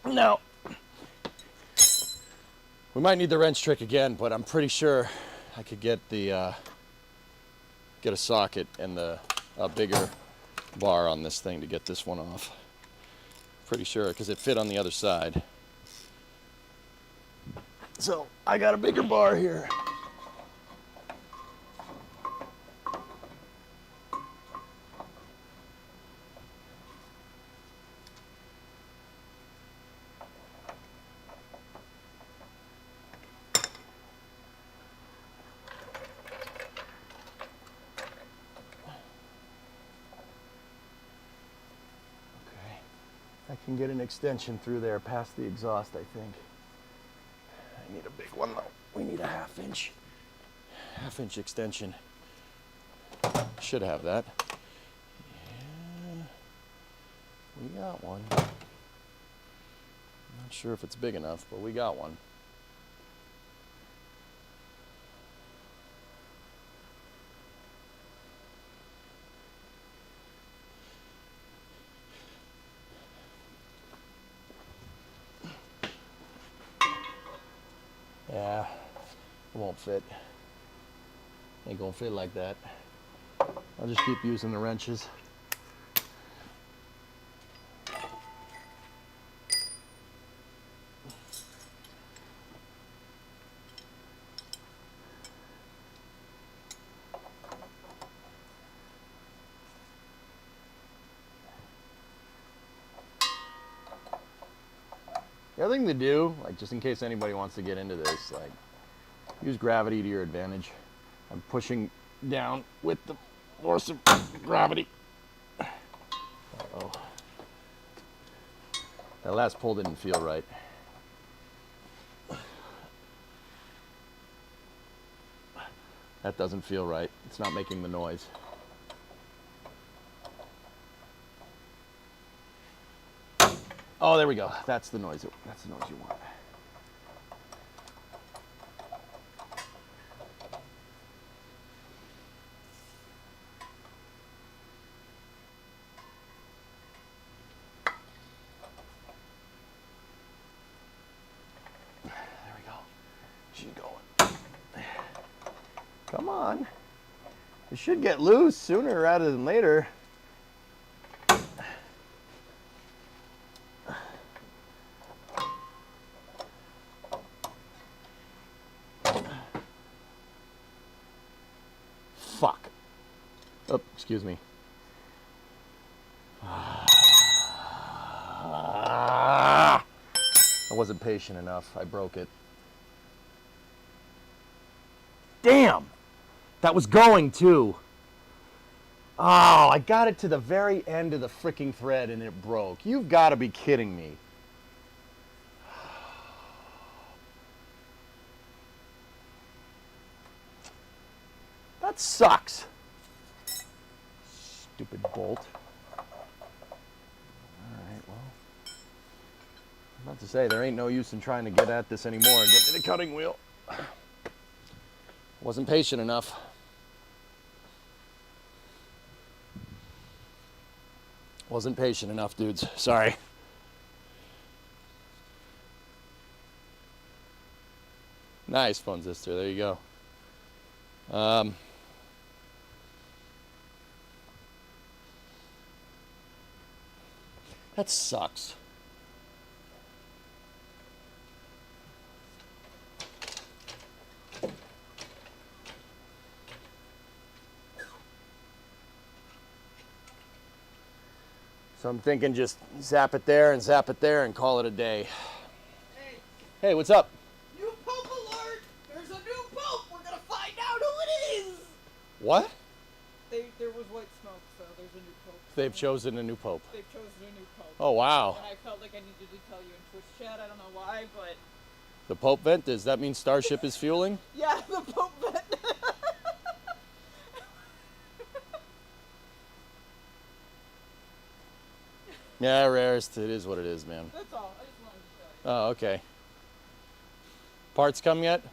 Now, we might need the wrench trick again, but I'm pretty sure I could get the get a socket and a bigger bar on this thing to get this one off. Pretty sure, because it fit on the other side. So I got a bigger bar here. I can get an extension through there past the exhaust, I think. I need a big one though. We need a half-inch extension. Should have that. Yeah, we got one. Not sure if it's big enough, but we got one. Yeah, it won't fit. Ain't gonna fit like that. I'll just keep using the wrenches. The other thing to do, like just in case anybody wants to get into this, like use gravity to your advantage. I'm pushing down with the force of gravity. Uh-oh. That last pull didn't feel right. That doesn't feel right. It's not making the noise. Oh, there we go. That's the noise. That's the noise you want. There we go. She's going. Come on. It should get loose sooner rather than later. Fuck. Oh, excuse me. I wasn't patient enough. I broke it. Damn! That was going too. Oh, I got it to the very end of the freaking thread and it broke. You've got to be kidding me. That sucks. Stupid bolt. Alright, well. I'm about to say, there ain't no use in trying to get at this anymore and get me the cutting wheel. Wasn't patient enough. Wasn't patient enough, dudes. Sorry. Nice, phone sister. There you go. That sucks. So I'm thinking just zap it there and call it a day. Hey, Hey, what's up? new pope alert! There's a new pope! We're gonna find out who it is! What? There was white smoke, so there's a new pope. They've chosen a new pope. They've chosen a new pope. Oh, wow. And I felt like I needed to tell you in Twitch chat. I don't know why, but The pope vent, does that mean Starship is fueling? yeah, the pope vent. Yeah, rarest. It is what it is, man. That's all. I just wanted to tell you. Oh, okay. Parts come yet? No.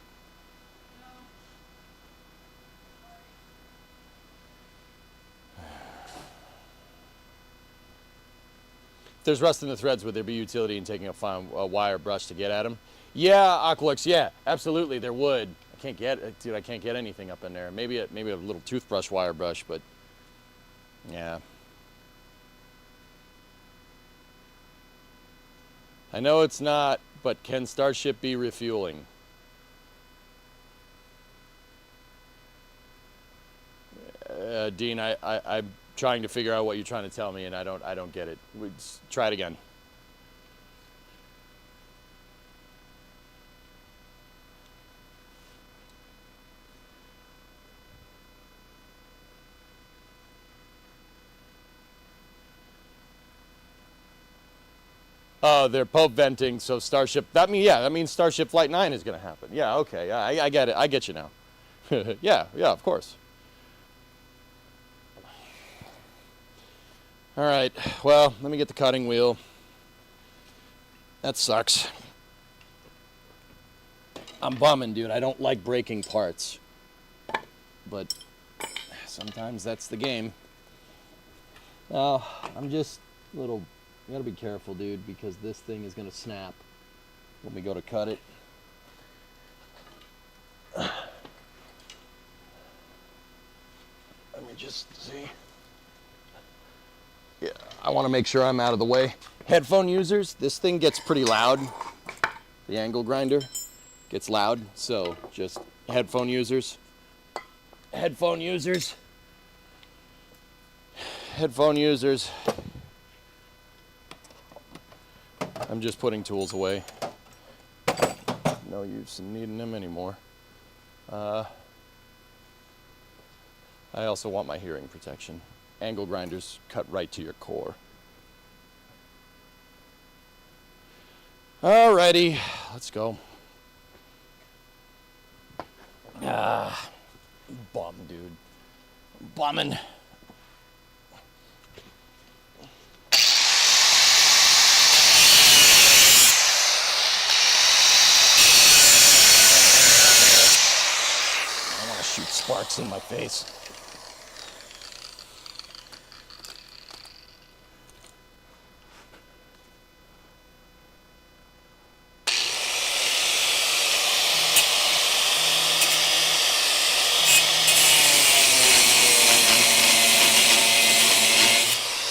If there's rust in the threads, would there be utility in taking a fine wire brush to get at them? Yeah, Aqualix, yeah, absolutely, there would. I can't get anything up in there. Maybe a little toothbrush wire brush, but yeah. I know it's not, but can Starship be refueling? Dean, I'm trying to figure out what you're trying to tell me, and I don't get it. Try it again. Oh, they're pope venting, so Starship. That means Starship Flight 9 is going to happen. Yeah, okay, I get it. I get you now. yeah, of course. All right, well, let me get the cutting wheel. That sucks. I'm bumming, dude. I don't like breaking parts. But sometimes that's the game. I'm just a little... You gotta be careful, dude, because this thing is gonna snap when we go to cut it. Let me just see. Yeah, I want to make sure I'm out of the way. Headphone users, this thing gets pretty loud. The angle grinder gets loud, so just headphone users. Headphone users. Headphone users. I'm just putting tools away. No use in needing them anymore. I also want my hearing protection. Angle grinders cut right to your core. Alrighty, let's go. Bum, dude. Bumming. Shoot sparks in my face.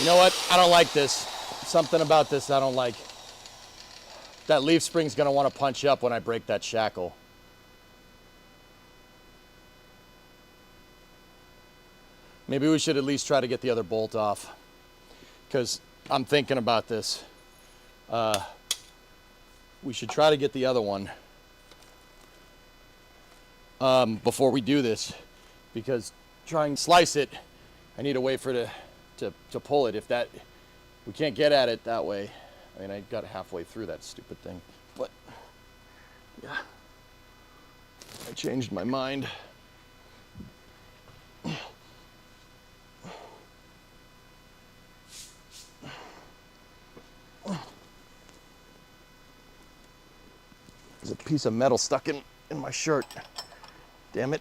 You know what? I don't like this. Something about this I don't like. That leaf spring's gonna want to punch up when I break that shackle. Maybe we should at least try to get the other bolt off. because I'm thinking about this. We should try to get the other one before we do this, because trying to slice it, I need a way for it to pull it. If we can't get at it that way. I mean, I got halfway through that stupid thing, but yeah, I changed my mind. There's a piece of metal stuck in my shirt. Damn it.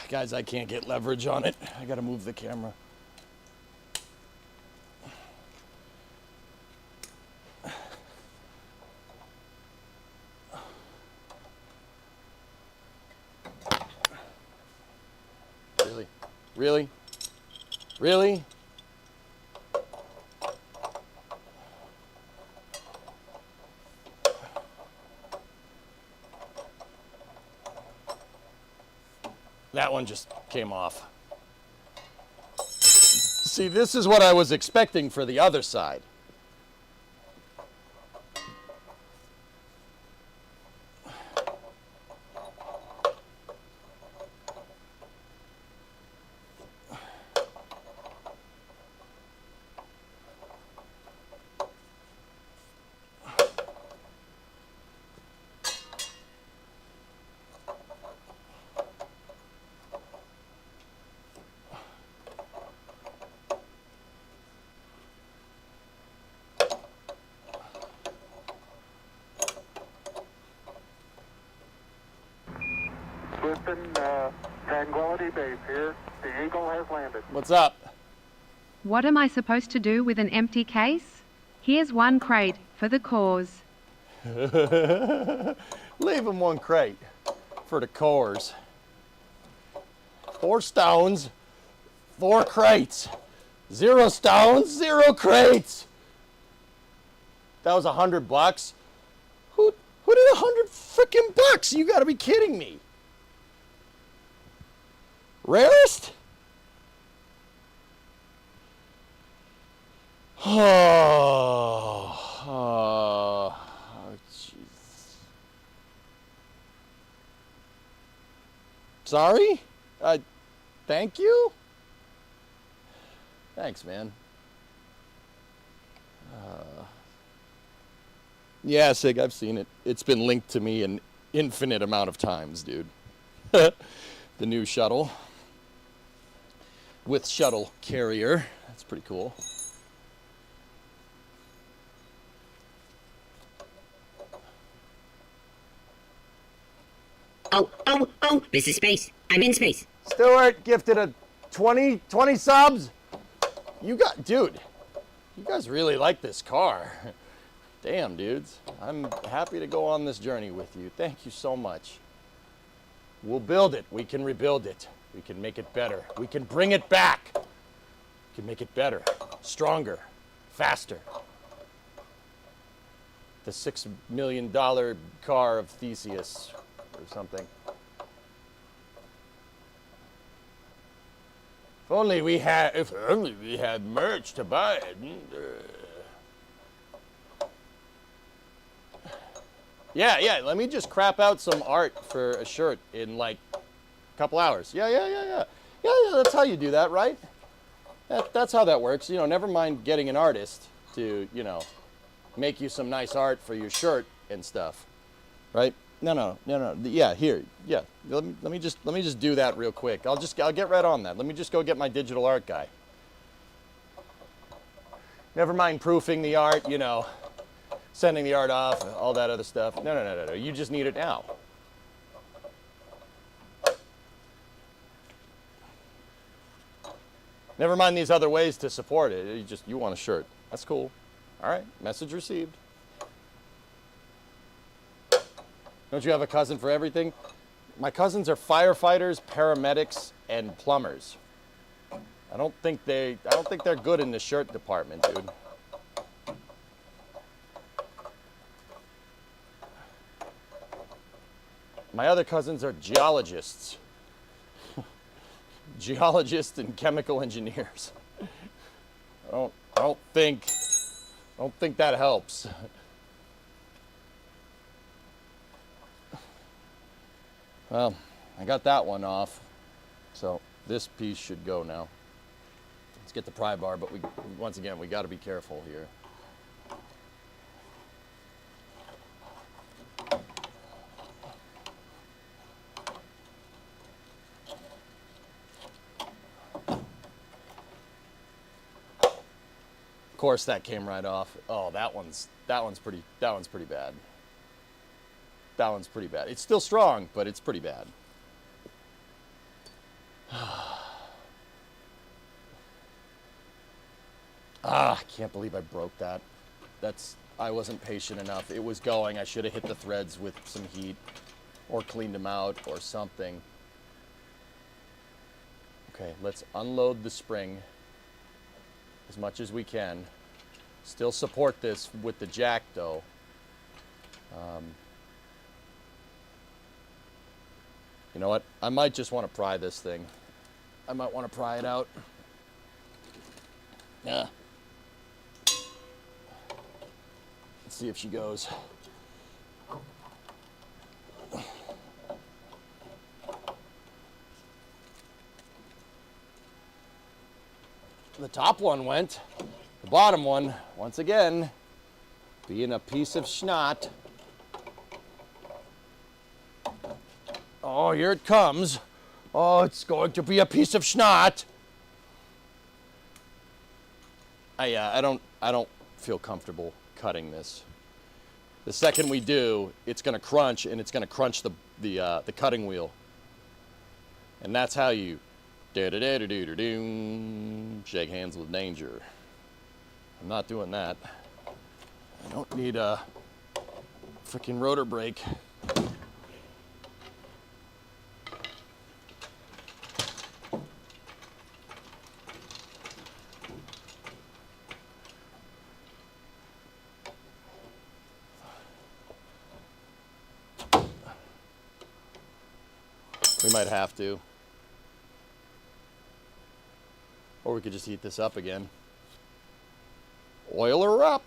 Guys, I can't get leverage on it. I gotta move the camera. Really? Really? Really? That one just came off. See, this is what I was expecting for the other side. Houston, Tranquility Base here. The Eagle has landed. What's up? What am I supposed to do with an empty case? Here's one crate for the cause. Leave him one crate for the cores. 4 stones, 4 crates. 0 stones, 0 crates. That was $100. Who did $100 freaking bucks? You gotta be kidding me. Rarest? Oh, jeez. Sorry? Thank you? Thanks, man. Yeah, Sig, I've seen it. It's been linked to me an infinite amount of times, dude. The new shuttle. With shuttle carrier. That's pretty cool. Oh, this is space. I'm in space. Stuart gifted a 20 subs. Dude, you guys really like this car. Damn, dudes. I'm happy to go on this journey with you. Thank you so much. We'll build it. We can rebuild it. We can make it better. We can bring it back. We can make it better, stronger, faster. The $6 million car of Theseus or something. If only we had merch to buy it. Yeah, let me just crap out some art for a shirt in like a couple hours. Yeah, that's how you do that, right? That's how that works. You know, never mind getting an artist to, make you some nice art for your shirt and stuff, right? No. Yeah, here. Yeah. Let me just do that real quick. I'll get right on that. Let me just go get my digital art guy. Never mind proofing the art, sending the art off, all that other stuff. No. You just need it now. Never mind these other ways to support it. You want a shirt. That's cool. All right, message received. Don't you have a cousin for everything? My cousins are firefighters, paramedics, and plumbers. I don't think they're good in the shirt department, dude. My other cousins are geologists. Geologists and chemical engineers. I don't think that helps. Well, I got that one off. So this piece should go now. Let's get the pry bar, but once again, we got to be careful here. Of course, that came right off. Oh, that one's pretty bad. That one's pretty bad. It's still strong, but it's pretty bad. I can't believe I broke that. I wasn't patient enough. It was going. I should have hit the threads with some heat or cleaned them out or something. Okay, let's unload the spring as much as we can. Still support this with the jack though. You know what? I might just want to pry this thing. I might want to pry it out. Yeah. Let's see if she goes. The top one went. The bottom one, once again, being a piece of schnot. Oh, here it comes. Oh, it's going to be a piece of schnot. I don't feel comfortable cutting this. The second we do, it's going to crunch, and it's going to crunch the cutting wheel. And that's how you shake hands with danger. I'm not doing that. I don't need a freaking rotor brake. We might have to. Or we could just heat this up again. Oil her up.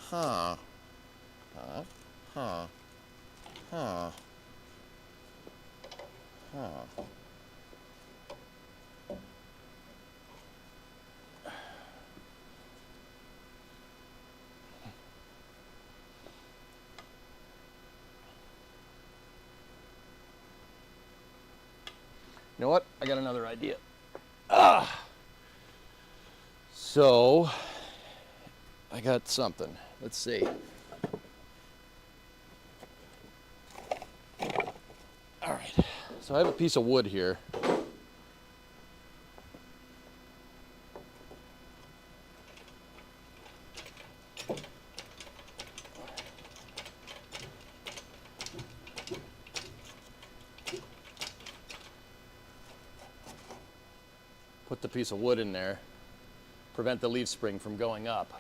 Huh. Huh. Huh. Huh. Huh. You know what? I got another idea. So, I got something. Let's see. All right. So I have a piece of wood here. Put the piece of wood in there. Prevent the leaf spring from going up.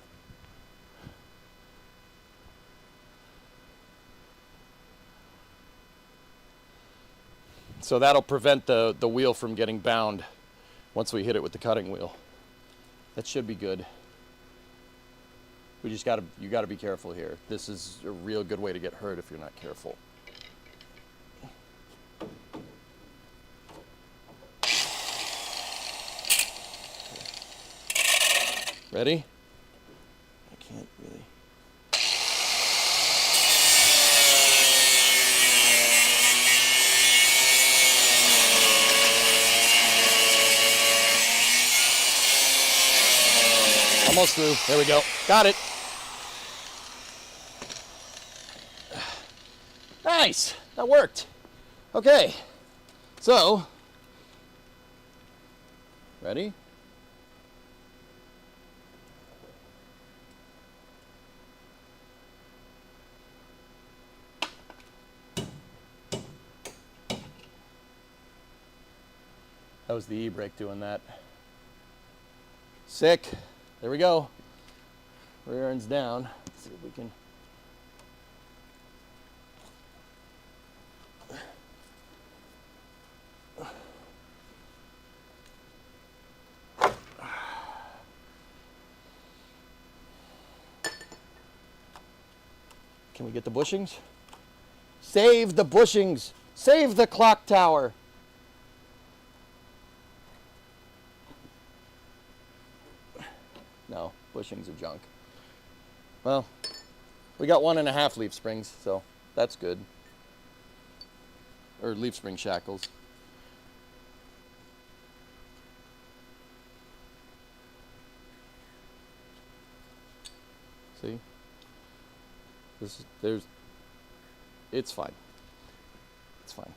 So that'll prevent the wheel from getting bound once we hit it with the cutting wheel. That should be good. You gotta be careful here. This is a real good way to get hurt if you're not careful. Ready? I can't really. almost through. There we go. Got it. Nice. That worked. Okay. So, ready? That was the e-brake doing that. Sick. There we go. Rear end's down. Let's see if we can. Can we get the bushings? Save the bushings. Save the clock tower. No, bushings are junk. Well, we got 1.5 leaf springs, so that's good. Or leaf spring shackles. See? It's fine. It's fine.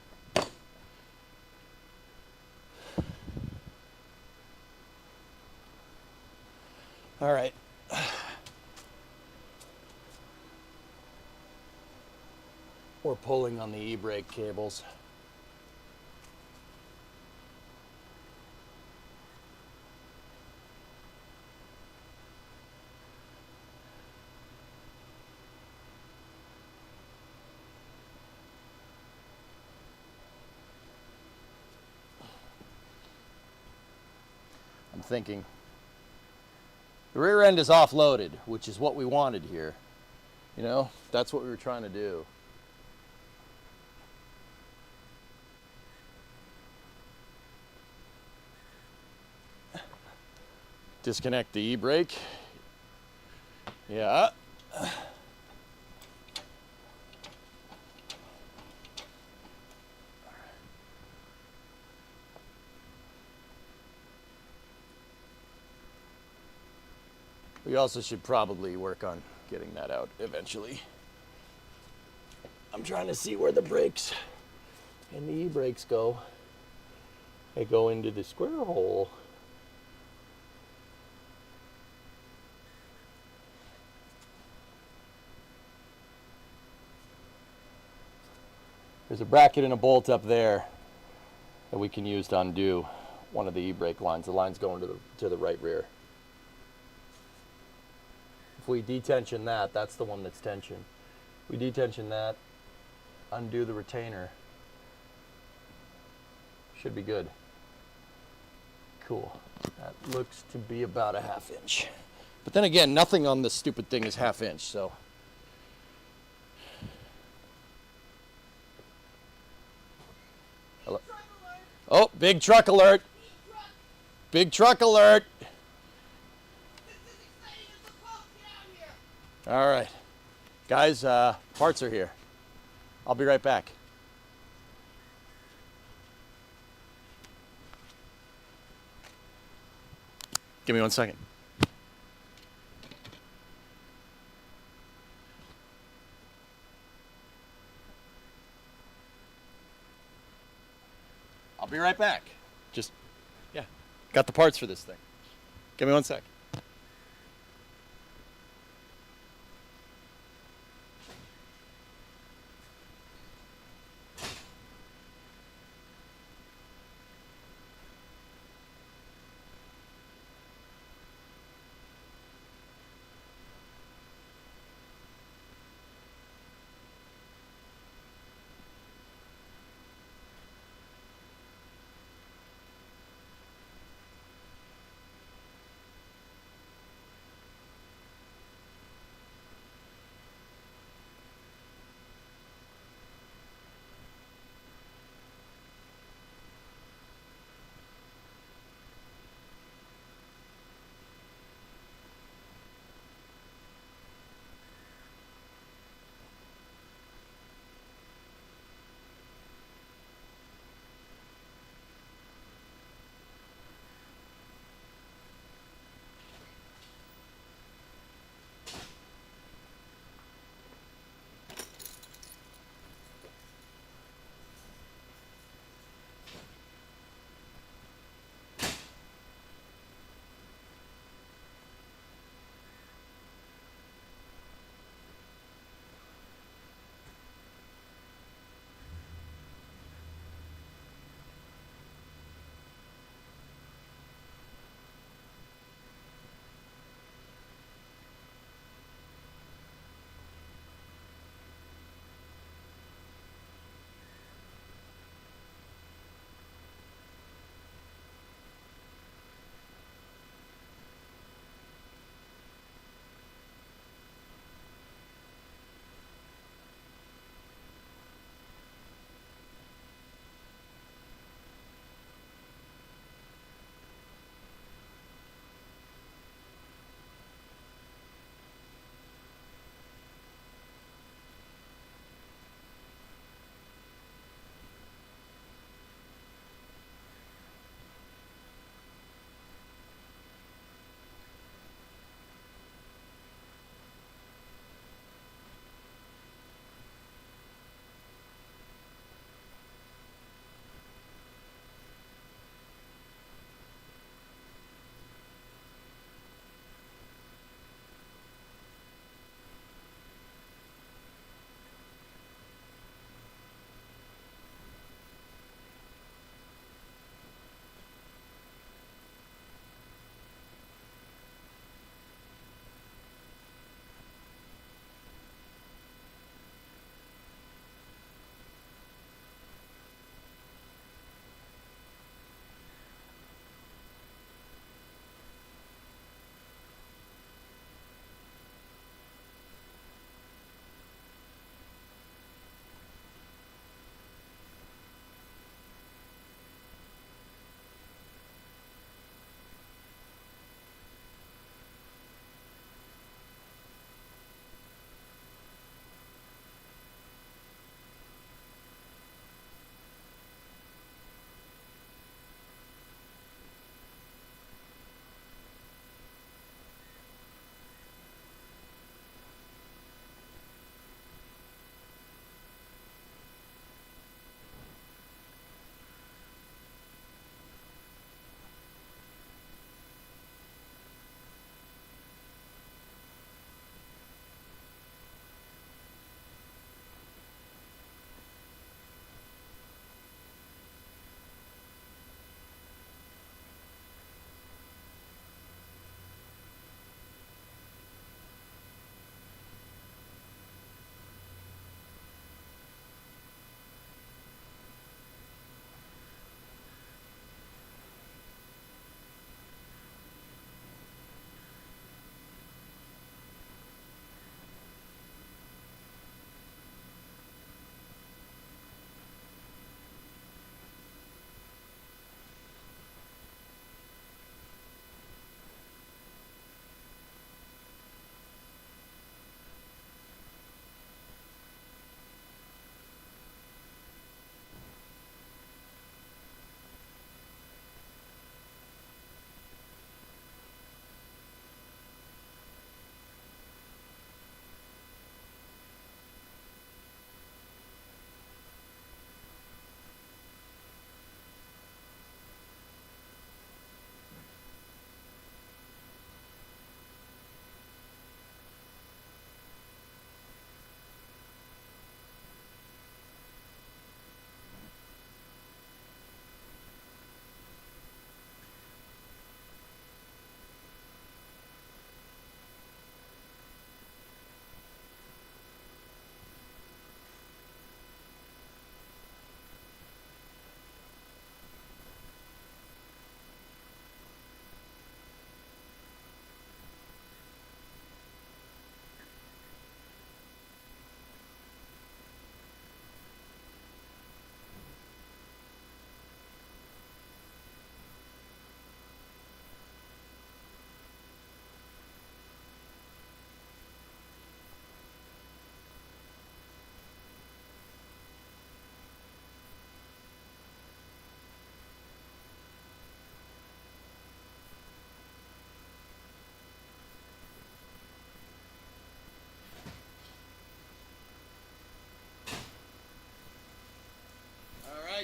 All right. We're pulling on the e-brake cables. I'm thinking the rear end is offloaded, which is what we wanted here. You know, that's what we were trying to do. Disconnect the e-brake. Yeah. We also should probably work on getting that out eventually. I'm trying to see where the brakes and the e-brakes go. They go into the square hole. There's a bracket and a bolt up there that we can use to undo one of the e-brake lines. The line's going to the right rear. If we detension that, that's the one that's tension. We detension that, undo the retainer. Should be good. Cool. That looks to be about a 1/2 inch. But then again, nothing on this stupid thing is 1/2 inch, so. Hello. Oh, big truck alert. Big truck alert. All right. Guys, parts are here. I'll be right back. Give me 1 second. I'll be right back. Just, yeah, got the parts for this thing. Give me 1 sec.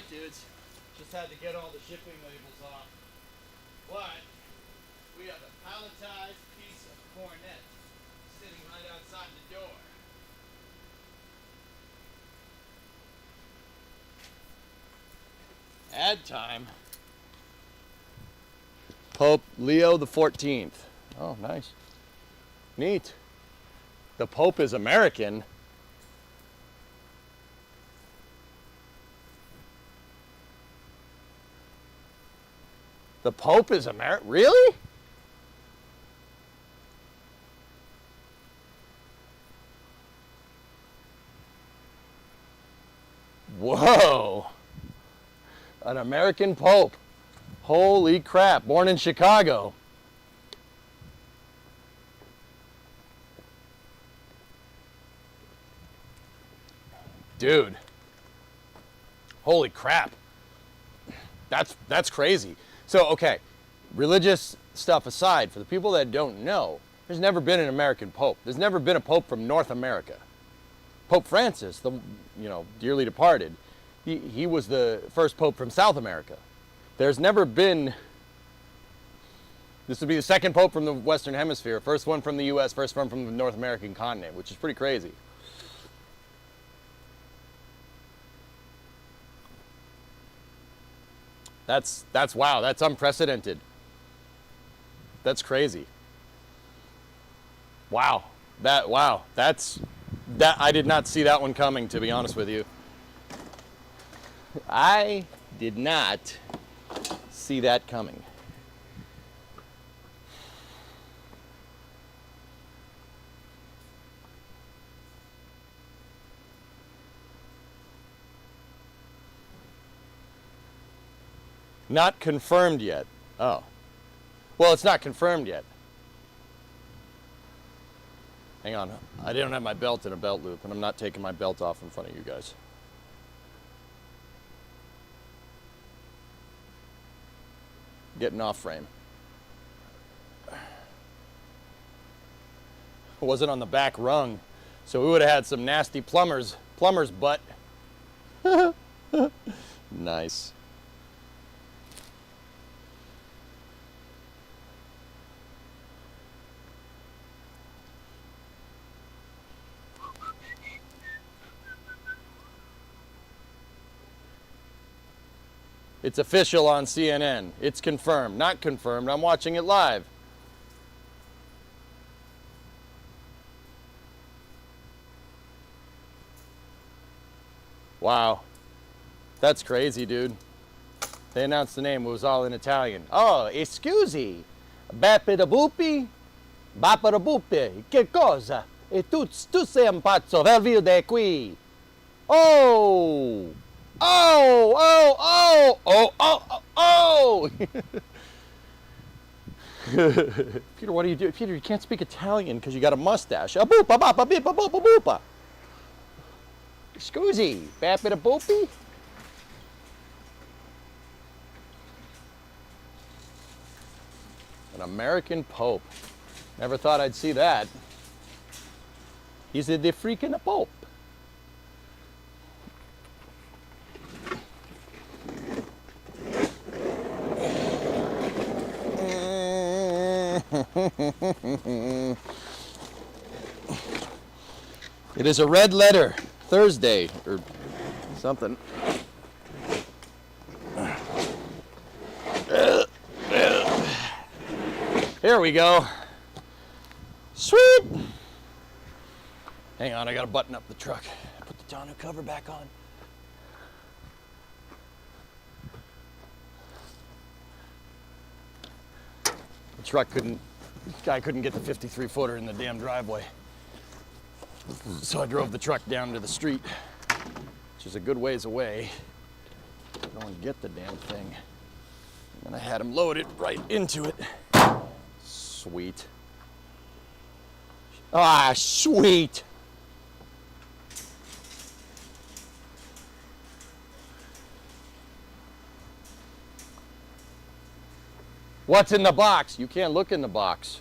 dudes. Just had to get all the shipping labels off. But we have a palletized piece of cornet sitting right outside the door. Ad time. Pope Leo the 14th. Oh, nice. Neat. The Pope is American. The Pope is American? Really? Whoa. An American Pope. Holy crap. Born in Chicago. Dude. Holy crap. That's crazy. So, okay, religious stuff aside, for the people that don't know, there's never been an American Pope. There's never been a Pope from North America. Pope Francis, the dearly departed, he was the first Pope from South America. There's never been, this would be the second Pope from the Western Hemisphere, first one from the US, first one from the North American continent, which is pretty crazy. That's wow, that's unprecedented. That's crazy. Wow. That's I did not see that one coming, to be honest with you. I did not see that coming. Not confirmed yet. Oh. Well, it's not confirmed yet. Hang on. I don't have my belt in a belt loop, and I'm not taking my belt off in front of you guys. Getting off frame. It wasn't on the back rung, so we would have had some nasty plumber's butt. Nice. It's official on CNN. It's confirmed. Not confirmed. I'm watching it live. Wow. That's crazy, dude. They announced the name. It was all in Italian. Oh, scusi. Beppe da Buppi? Bappa da Buppi. Che cosa? E tu sei un pazzo. Ver via da qui. Oh! Oh, oh, oh, oh, oh, oh, oh! Peter, what do you do? Peter, you can't speak Italian because you got a mustache. A boopa, bapa, beepa, boopa, boopa. Scusi, bappa da boopy? An American Pope. Never thought I'd see that. He's the freaking Pope. It is a red letter Thursday or something. Here we go. Sweet. Hang on, I gotta button up the truck. Put the tonneau cover back on. The truck guy couldn't get the 53-footer in the damn driveway. So I drove the truck down to the street, which is a good ways away. Go and get the damn thing. And I had him load it right into it. Sweet. Ah, sweet. What's in the box? You can't look in the box.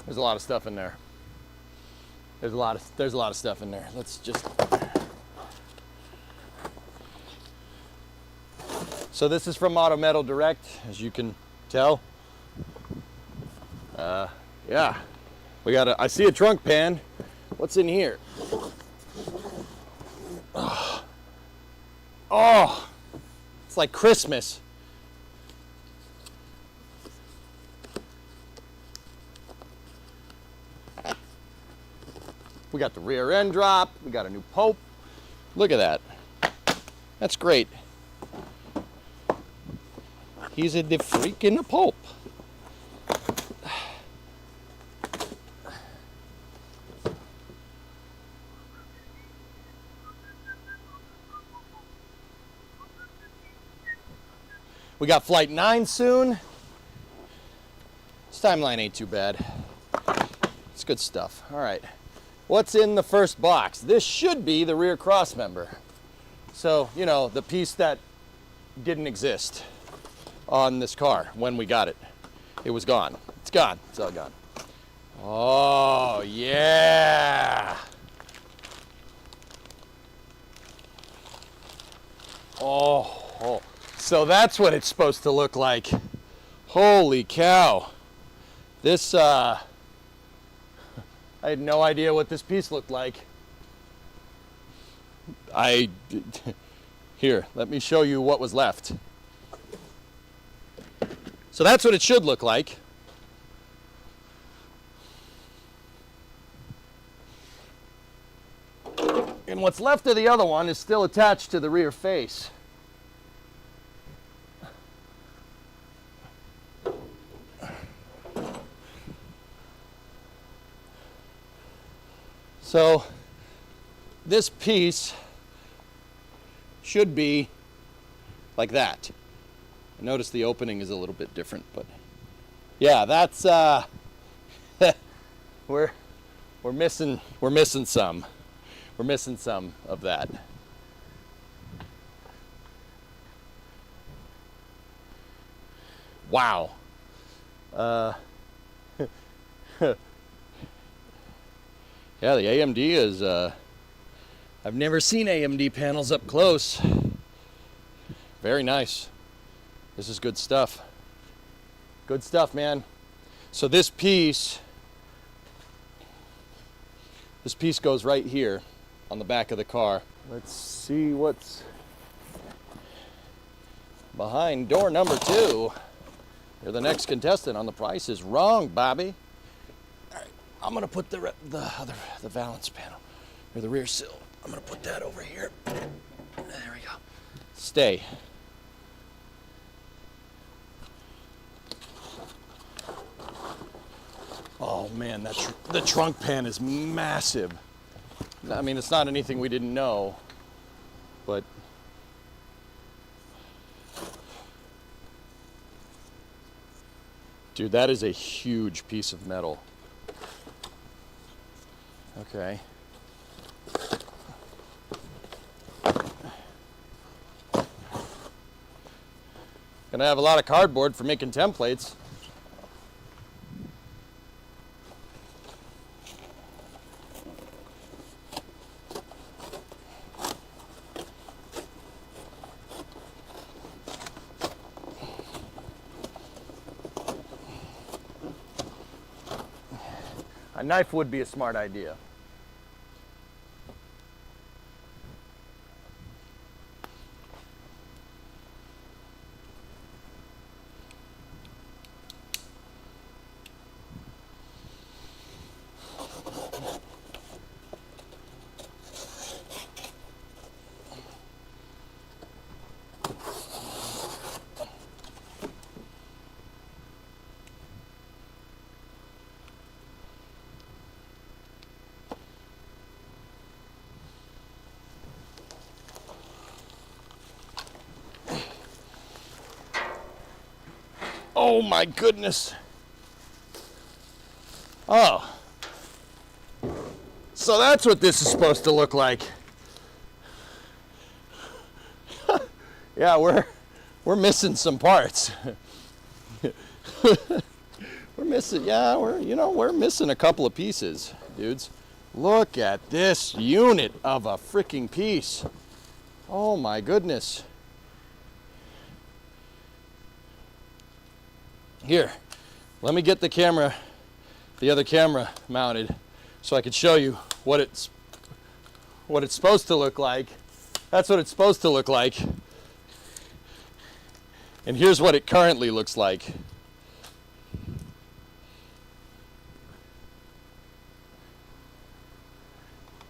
There's a lot of stuff in there. There's a lot of stuff in there. Let's just. So this is from Auto Metal Direct, as you can tell. Yeah, I see a trunk pan. What's in here? Oh, it's like Christmas. We got the rear end drop. We got a new Pope. Look at that. That's great. He's the freaking Pope. We got Flight 9 soon. This timeline ain't too bad. It's good stuff. All right. What's in the first box? This should be the rear cross member. So, you know, the piece that didn't exist on this car when we got it. It was gone. It's gone. It's all gone. Oh, yeah. Oh. So that's what it's supposed to look like. Holy cow. This, I had no idea what this piece looked like. Here, let me show you what was left. So that's what it should look like. And what's left of the other one is still attached to the rear face. So this piece should be like that. Notice the opening is a little bit different, but yeah, that's we're missing some. We're missing some of that. Wow. Yeah, the AMD is, I've never seen AMD panels up close. Very nice. This is good stuff. Good stuff, man. So this piece goes right here on the back of the car. Let's see what's behind door number 2. You're the next contestant on The Price is Wrong, Bobby. I'm gonna put the valance panel, or the rear sill. I'm gonna put that over here. There we go. Stay. Oh man, the trunk pan is massive. I mean, it's not anything we didn't know, but dude, that is a huge piece of metal. Okay. Gonna have a lot of cardboard for making templates. A knife would be a smart idea. Oh my goodness. Oh. So that's what this is supposed to look like. Yeah, we're missing some parts. We're missing, yeah, we're missing a couple of pieces, dudes. Look at this unit of a freaking piece. Oh my goodness. Here, let me get the camera, the other camera mounted so I can show you what it's supposed to look like. That's what it's supposed to look like. And here's what it currently looks like.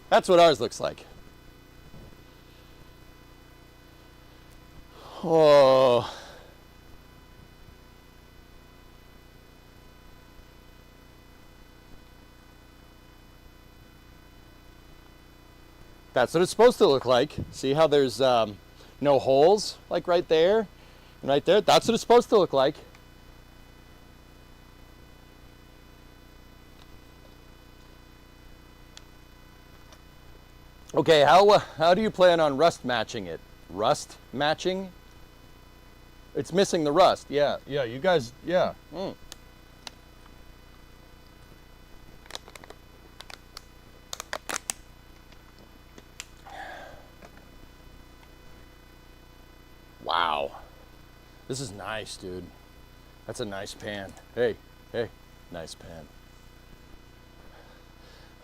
That's what ours looks like. Oh. That's what it's supposed to look like. See how there's no holes, like right there and right there? That's what it's supposed to look like. Okay, how do you plan on rust matching it? Rust matching? It's missing the rust. Yeah, you guys, yeah. Wow. This is nice, dude. That's a nice pan. Hey, nice pan.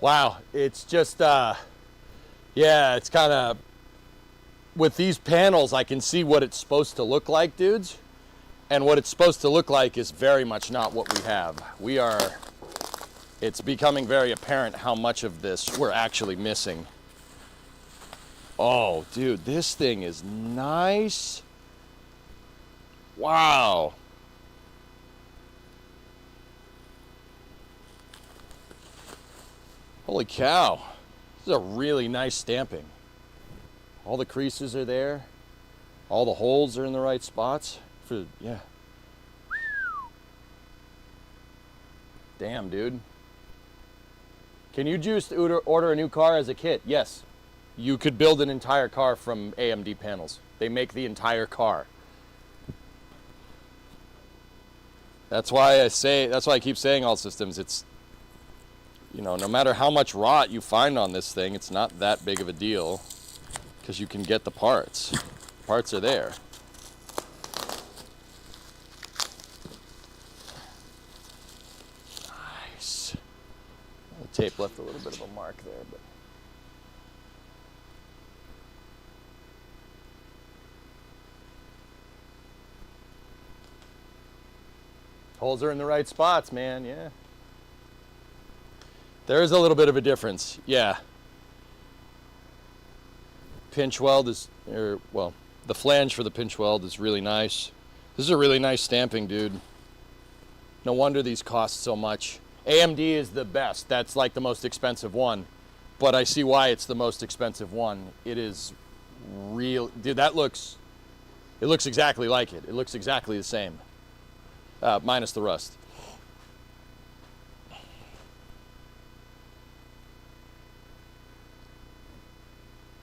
Wow, it's just, yeah, it's kind of, with these panels, I can see what it's supposed to look like, dudes. And what it's supposed to look like is very much not what we have. It's becoming very apparent how much of this we're actually missing. Oh, dude, this thing is nice. Wow. Holy cow. This is a really nice stamping. All the creases are there. All the holes are in the right spots. Yeah. Damn, dude. Can you just order a new car as a kit? Yes. You could build an entire car from AMD panels. They make the entire car. That's why I keep saying all systems. It's, no matter how much rot you find on this thing, it's not that big of a deal because you can get the parts. Parts are there. Nice. The tape left a little bit of a mark there, but. Holes are in the right spots, man, yeah. There is a little bit of a difference, yeah. Pinch weld is, the flange for the pinch weld is really nice. This is a really nice stamping, dude. No wonder these cost so much. AMD is the best. That's like the most expensive one. But I see why it's the most expensive one. It is real, dude, it looks exactly like it. It looks exactly the same. Minus the rust.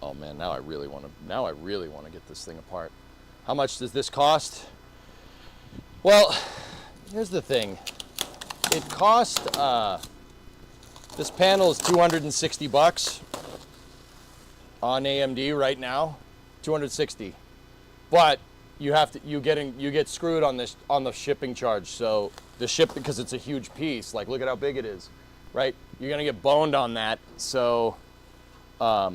Oh man, now I really want to get this thing apart. How much does this cost? Well, here's the thing. It cost this panel is $260 on AMD right now. 260. But you get screwed on the shipping charge. So because it's a huge piece, like look at how big it is, right? You're gonna get boned on that. So yeah,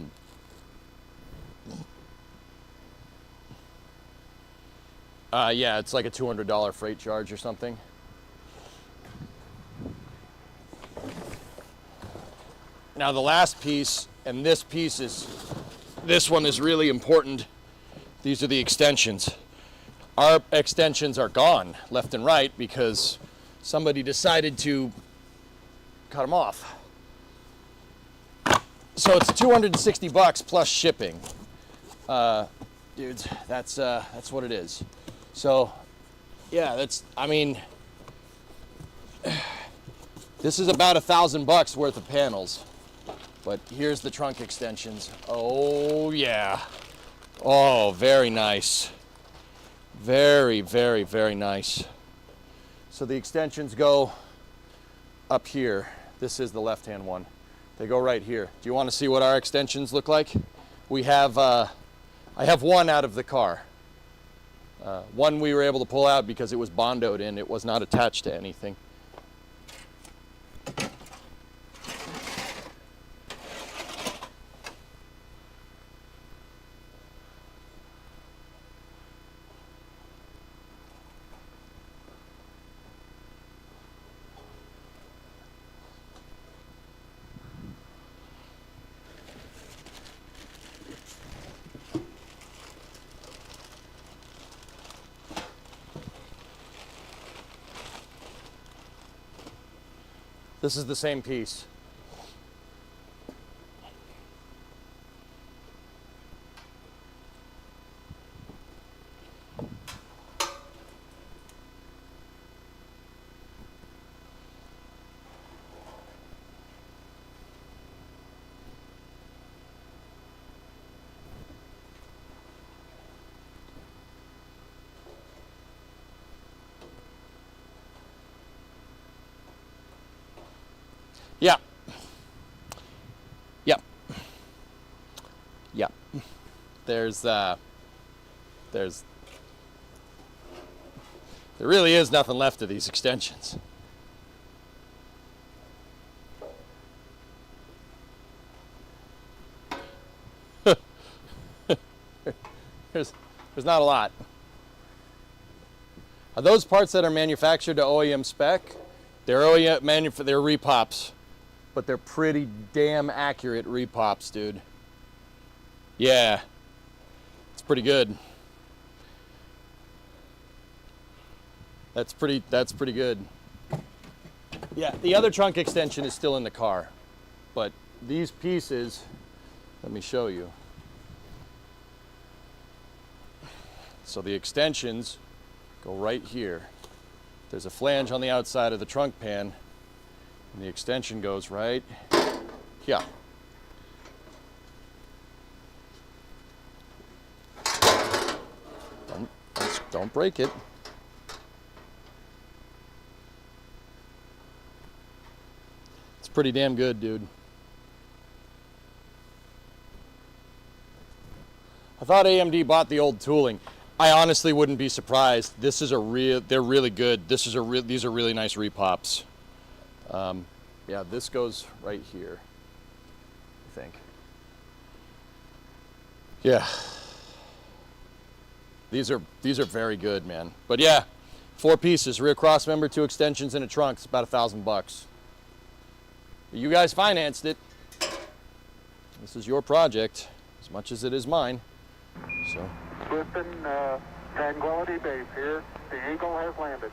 it's like a $200 freight charge or something. Now the last piece, and this one is really important. These are the extensions. Our extensions are gone left and right because somebody decided to cut them off. So it's $260 plus shipping. Dudes, that's what it is. So yeah, this is about $1,000 worth of panels. But here's the trunk extensions. Oh yeah. Oh, very nice. Very, very, very nice. So the extensions go up here. This is the left-hand one. They go right here. Do you want to see what our extensions look like? We have, I have one out of the car. One we were able to pull out because it was bondoed in. It was not attached to anything. This is the same piece. Yeah. Yep. Yep. There really is nothing left of these extensions. There's not a lot. Are those parts that are manufactured to OEM spec? They're they're repops. But they're pretty damn accurate repops, dude. Yeah. It's pretty good. That's pretty good. Yeah, the other trunk extension is still in the car. But these pieces, let me show you. So the extensions go right here. There's a flange on the outside of the trunk pan. And the extension goes right here. Don't break it. It's pretty damn good, dude. I thought AMD bought the old tooling. I honestly wouldn't be surprised. This is they're really good. These are really nice repops. Yeah, this goes right here, I think. Yeah. These are very good, man. But yeah, 4 pieces, rear cross member, 2 extensions, and a trunk. It's about $1,000. You guys financed it. This is your project, as much as it is mine. So. Houston, Tranquility Base here. The Eagle has landed.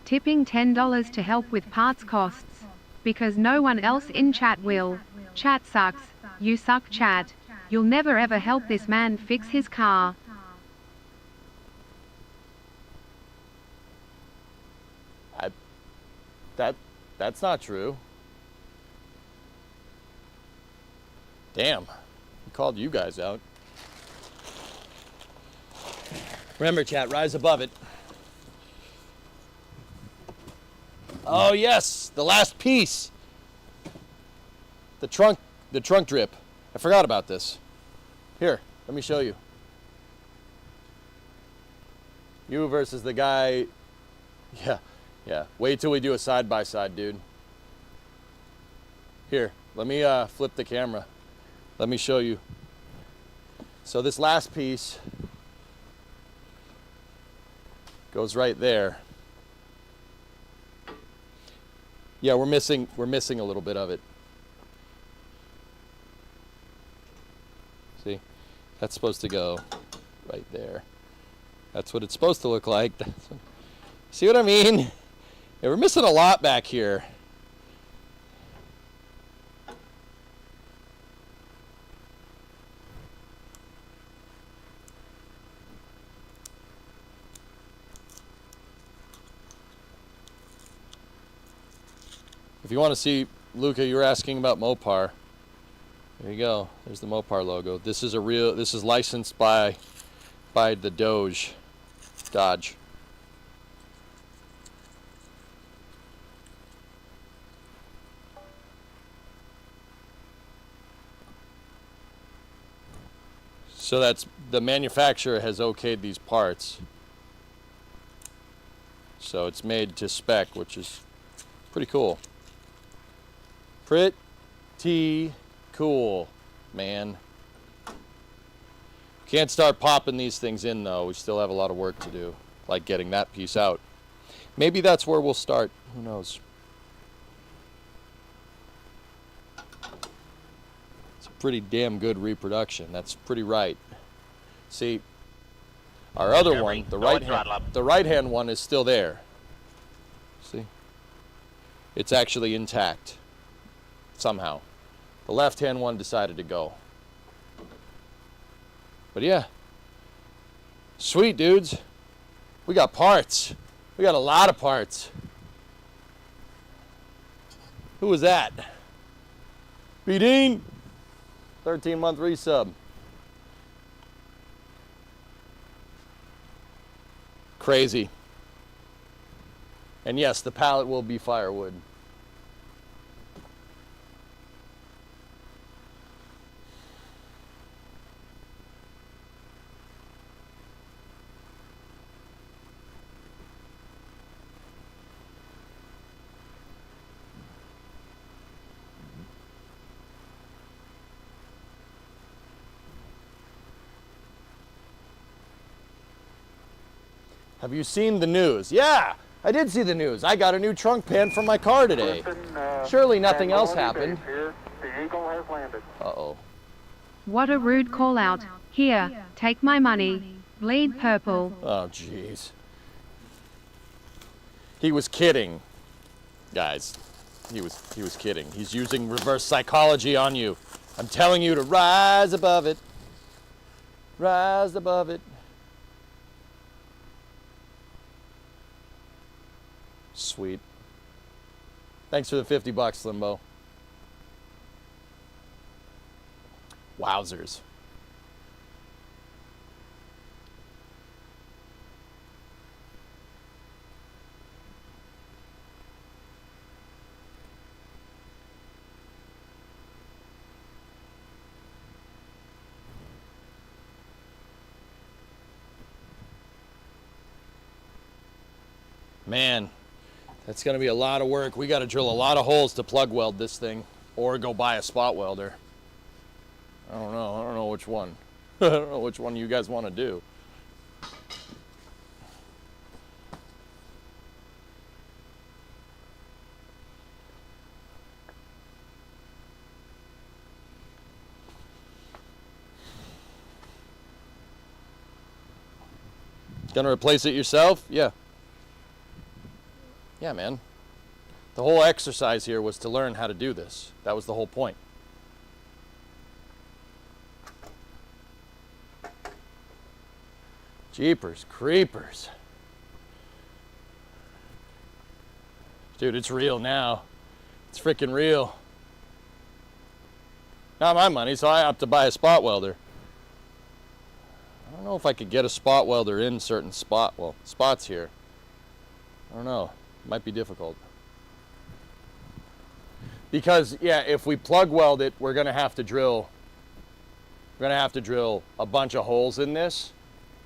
Tipping $10 to help with parts costs. Because no one else in chat will. Chat sucks. You suck, chat. You'll never ever help this man fix his car. That's not true. Damn. He called you guys out. Remember, chat, rise above it. Oh yes, the last piece. The trunk drip. I forgot about this. Here, let me show you. You versus the guy. Yeah. Wait till we do a side by side, dude. Here, let me flip the camera. Let me show you. So this last piece goes right there. Yeah, we're missing a little bit of it. See? That's supposed to go right there. That's what it's supposed to look like. See what I mean? Yeah, we're missing a lot back here. If you want to see, Luca, you were asking about Mopar. There you go. There's the Mopar logo. This is licensed by the Dodge. So that's, the manufacturer has okayed these parts. So it's made to spec, which is pretty cool. Pretty cool, man. Can't start popping these things in though. We still have a lot of work to do, like getting that piece out. Maybe that's where we'll start. Who knows? It's a pretty damn good reproduction. That's pretty right. See, our other one, the right hand one is still there. See? It's actually intact. Somehow. The left hand one decided to go. But yeah. Sweet, dudes. We got parts. We got a lot of parts. Who was that? B. Dean? 13-month resub. Crazy. And yes, the pallet will be firewood. Have you seen the news? Yeah, I did see the news. I got a new trunk pan for my car today. Surely nothing else happened. The Eagle has landed. Uh-oh. What a rude call out. Here, take my money. Bleed purple. Oh, jeez. He was kidding, guys. He was kidding. He's using reverse psychology on you. I'm telling you to rise above it. Rise above it. Sweet. Thanks for the $50, Limbo. Wowzers. Man, that's going to be a lot of work. We got to drill a lot of holes to plug weld this thing or go buy a spot welder. I don't know. I don't know which one. I don't know which one you guys want to do. Gonna replace it yourself? Yeah. Yeah, man. The whole exercise here was to learn how to do this. That was the whole point. Jeepers creepers. Dude, it's real now. It's freaking real. Not my money, so I have to buy a spot welder. I don't know if I could get a spot welder in certain spots here. I don't know. Might be difficult. Because, yeah, if we plug weld it, we're going to have to drill a bunch of holes in this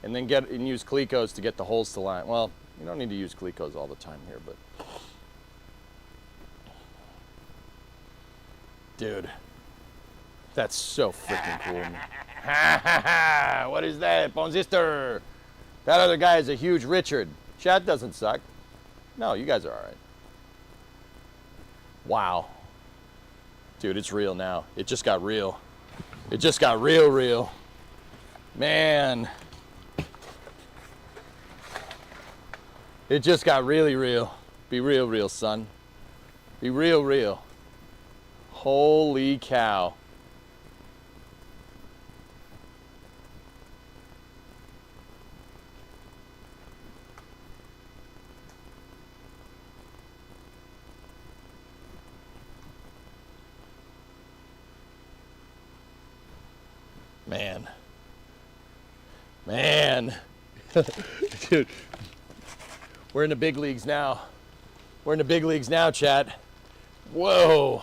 and then use Clecos to get the holes to line. Well, you don't need to use Clecos all the time here, but dude, that's so freaking cool. Ha ha ha! What is that, Ponzister? That other guy is a huge Richard. Chat doesn't suck. No, you guys are all right. Wow. Dude, it's real now. It just got real. It just got real. Man. It just got really real. Be real, son. Be real. Holy cow. Man. Dude, we're in the big leagues now. We're in the big leagues now, chat. Whoa.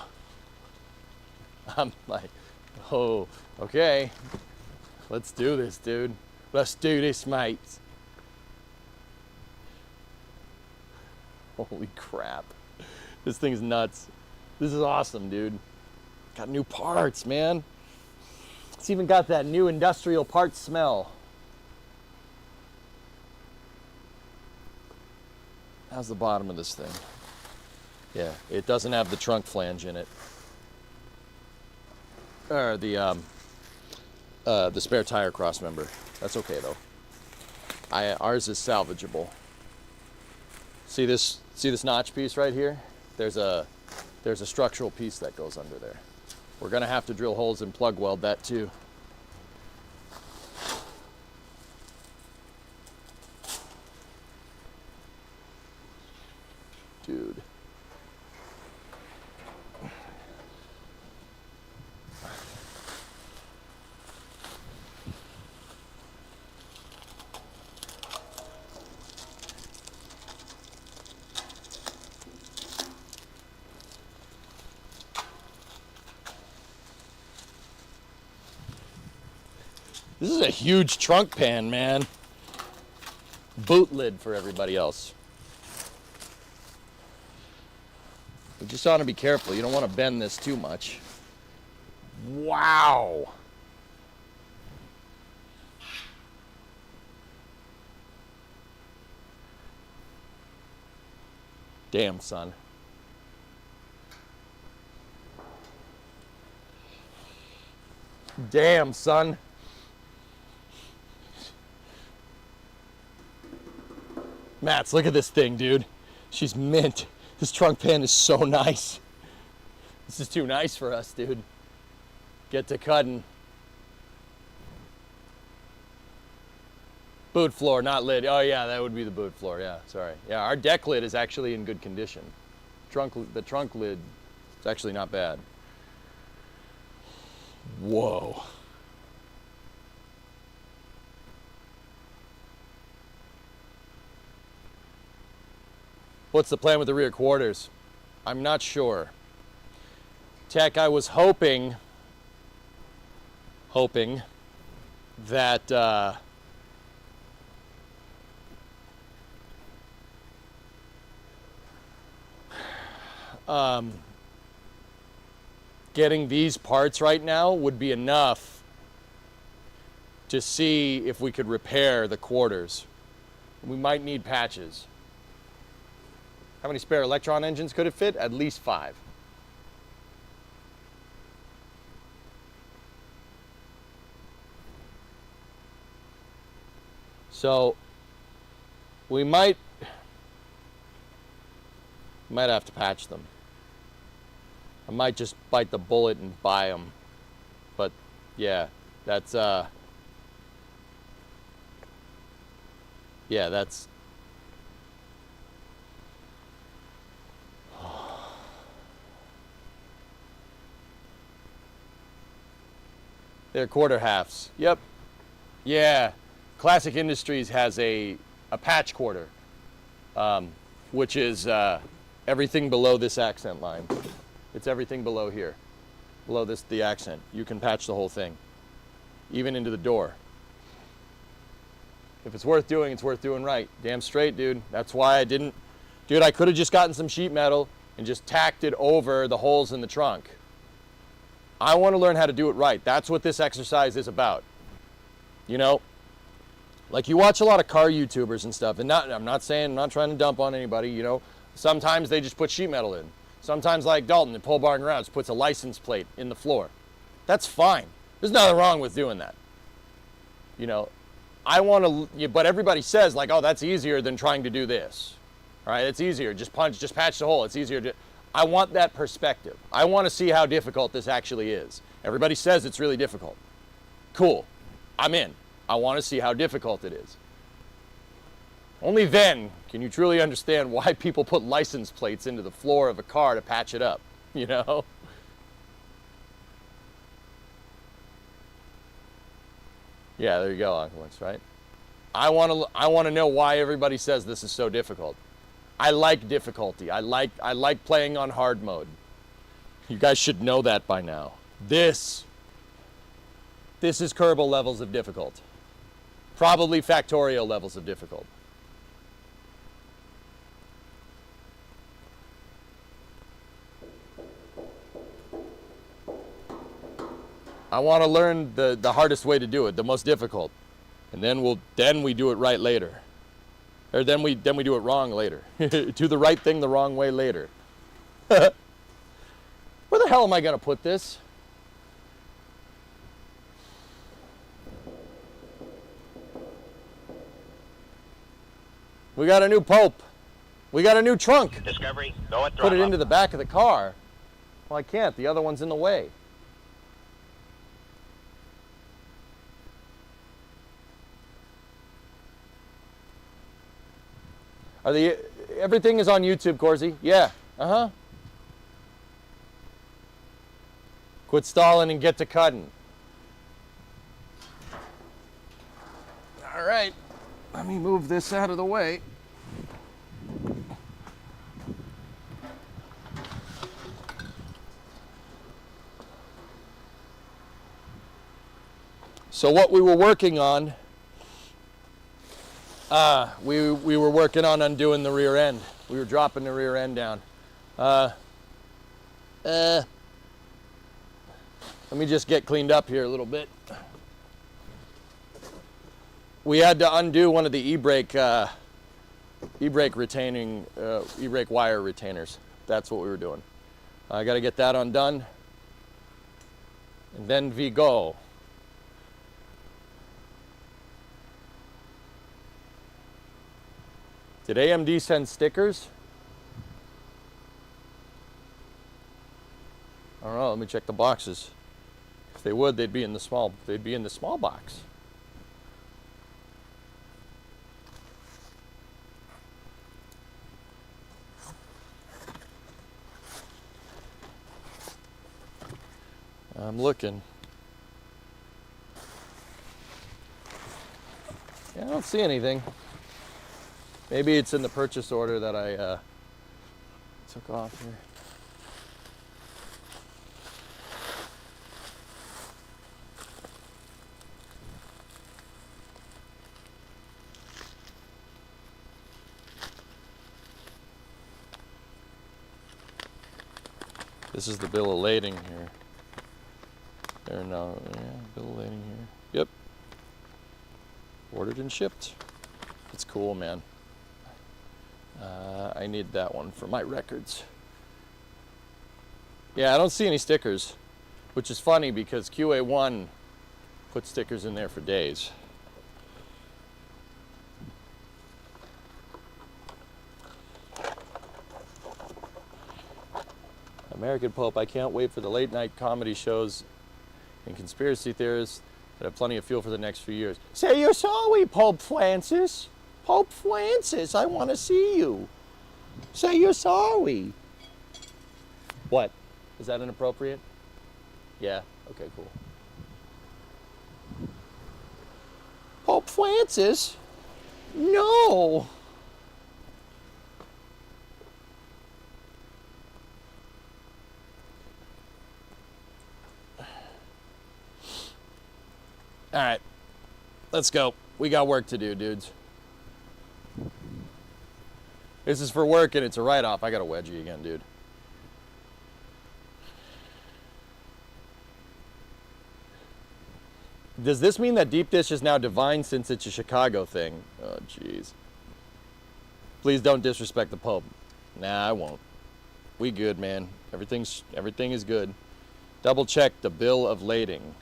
I'm like, oh, okay. Let's do this, dude. Let's do this, mate. Holy crap. This thing's nuts. This is awesome, dude. Got new parts, man. It's even got that new industrial parts smell. How's the bottom of this thing? Yeah, it doesn't have the trunk flange in it. Or the spare tire cross member. That's okay though. Ours is salvageable. See this notch piece right here? There's a structural piece that goes under there. We're gonna have to drill holes and plug weld that too. Dude. This is a huge trunk pan, man. Boot lid for everybody else. You just want to be careful. You don't want to bend this too much. Wow. Damn, son. Damn, son. Mats, look at this thing, dude. She's mint. This trunk pan is so nice. This is too nice for us, dude. Get to cutting. Boot floor, not lid. Oh yeah, that would be the boot floor. Yeah, sorry. Yeah, our deck lid is actually in good condition. The trunk lid is actually not bad. Whoa. What's the plan with the rear quarters? I'm not sure. Tech, I was hoping that getting these parts right now would be enough to see if we could repair the quarters. We might need patches. How many spare Electron engines could it fit? At least 5. So we might have to patch them. I might just bite the bullet and buy them. But yeah, that's yeah, that's they're quarter halves. Yep. Yeah. Classic Industries has a patch quarter, which is everything below this accent line. It's everything below here. Below the accent. You can patch the whole thing. Even into the door. If it's worth doing, it's worth doing right. Damn straight, dude. That's why I didn't. Dude, I could have just gotten some sheet metal and just tacked it over the holes in the trunk. I want to learn how to do it right. That's what this exercise is about. You know, like you watch a lot of car YouTubers and stuff, and I'm not trying to dump on anybody, you know. Sometimes they just put sheet metal in. Sometimes like Dalton and Pole Barn Rounds puts a license plate in the floor. That's fine. There's nothing wrong with doing that. You know, but everybody says like, oh, that's easier than trying to do this. All right, it's easier. Just patch the hole. It's easier to. I want that perspective. I want to see how difficult this actually is. Everybody says it's really difficult. Cool. I'm in. I want to see how difficult it is. Only then can you truly understand why people put license plates into the floor of a car to patch it up, you know? Yeah, there you go, Uncle Lynch, right? I want to know why everybody says this is so difficult. I like difficulty. I like playing on hard mode. You guys should know that by now. This This is Kerbal levels of difficult. Probably factorial levels of difficult. I want to learn the hardest way to do it, the most difficult. And then we do it right later. Or then we do it wrong later. Do the right thing the wrong way later. Where the hell am I going to put this? We got a new Pope. We got a new trunk. Discovery, go at Put it into the back of the car. Well, I can't. The other one's in the way. Everything is on YouTube, Corsi? Yeah. Uh-huh. Quit stalling and get to cutting. All right. Let me move this out of the way. So what we were working on, we were working on undoing the rear end. We were dropping the rear end down. Let me just get cleaned up here a little bit. We had to undo one of the e-brake retaining, e-brake wire retainers. That's what we were doing. I got to get that undone. And then we go. Did AMD send stickers? I don't know. Let me check the boxes. If they would, they'd be in the small box. I'm looking. Yeah, I don't see anything. Maybe it's in the purchase order that I took off here. This is the bill of lading here. There, no, yeah, bill of lading here. Yep. Ordered and shipped. It's cool, man. I need that one for my records. Yeah, I don't see any stickers, which is funny because QA1 put stickers in there for days. American Pope, I can't wait for the late night comedy shows and conspiracy theorists that have plenty of fuel for the next few years. Say you're sorry, Pope Francis. Pope Francis, I want to see you. Say you're sorry. What? Is that inappropriate? Yeah? Okay, cool. Pope Francis? No! All right, let's go. We got work to do, dudes. This is for work and it's a write-off. I got a wedgie again, dude. Does this mean that deep dish is now divine since it's a Chicago thing? Oh, jeez. Please don't disrespect the Pope. Nah, I won't. We good, man. Everything is good. Double check the bill of lading.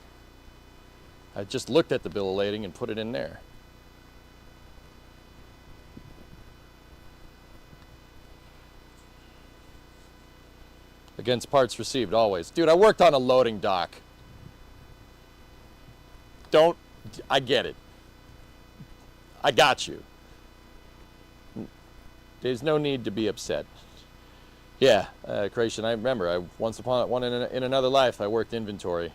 I just looked at the bill of lading and put it in there. Against parts received, always. Dude, I worked on a loading dock. I get it. I got you. There's no need to be upset. Yeah, Creation, I remember. In another life, I worked inventory.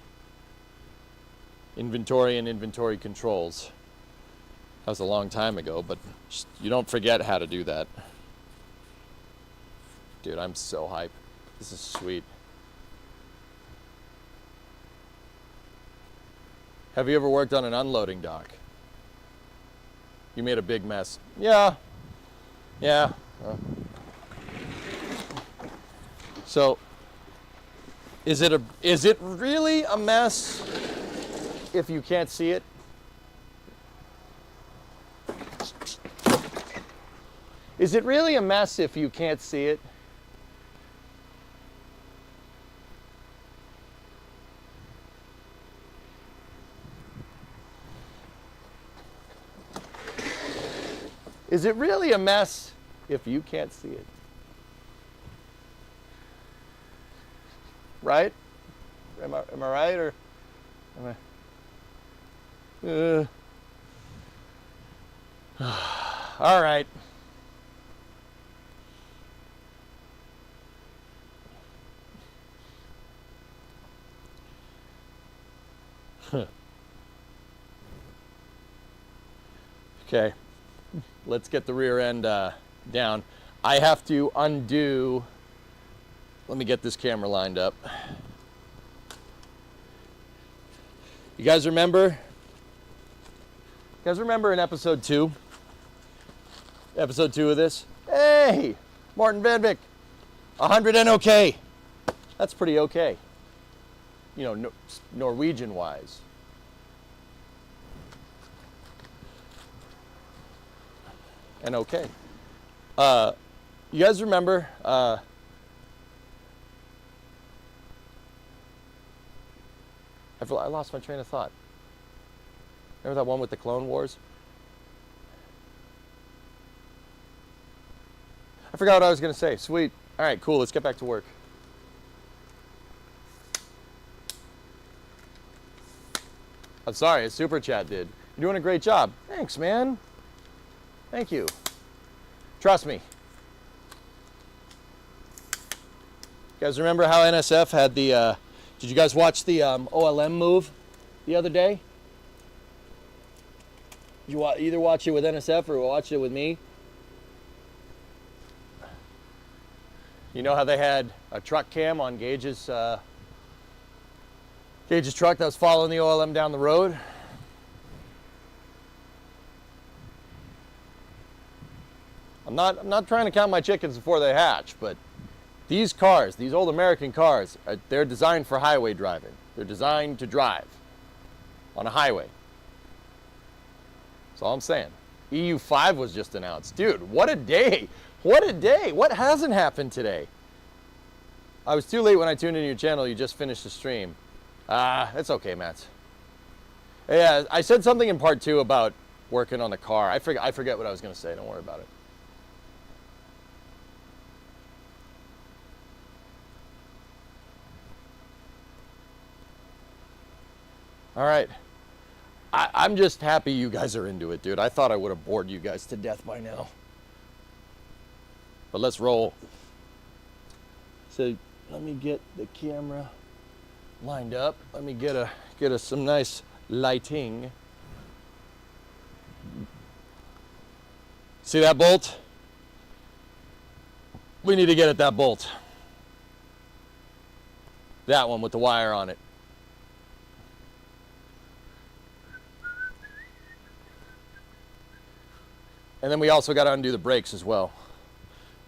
Inventory and inventory controls. That was a long time ago, but you don't forget how to do that. Dude, I'm so hype. This is sweet. Have you ever worked on an unloading dock? You made a big mess. Yeah. Yeah. So, is it really a mess if you can't see it? Is it really a mess if you can't see it? Is it really a mess if you can't see it? Right? Am I right, or am I? All right. Okay. Let's get the rear end down. I have to undo. Let me get this camera lined up. You guys remember? You guys remember in episode 2? Episode 2 of this? Hey! Martin Van Vick. 100 and okay. That's pretty okay. You know, Norwegian-wise. And okay. You guys remember I lost my train of thought. Remember that one with the Clone Wars? I forgot what I was going to say. Sweet. All right, cool. Let's get back to work. I'm sorry, a super chat did. You're doing a great job. Thanks, man. Thank you. Trust me. You guys remember how NSF had the, did you guys watch the OLM move the other day? Did you either watch it with NSF or watch it with me? You know how they had a truck cam on Gage's truck that was following the OLM down the road? I'm not trying to count my chickens before they hatch, but these cars, these old American cars, they're designed for highway driving. They're designed to drive on a highway. That's all I'm saying. EU5 was just announced. Dude, what a day. What a day. What hasn't happened today? I was too late when I tuned into your channel. You just finished the stream. It's okay, Matt. Yeah, I said something in part 2 about working on the car. I forget what I was going to say. Don't worry about it. All right. I'm just happy you guys are into it, dude. I thought I would have bored you guys to death by now. But let's roll. So let me get the camera lined up. Let me get us some nice lighting. See that bolt? We need to get at that bolt. That one with the wire on it. And then we also got to undo the brakes as well.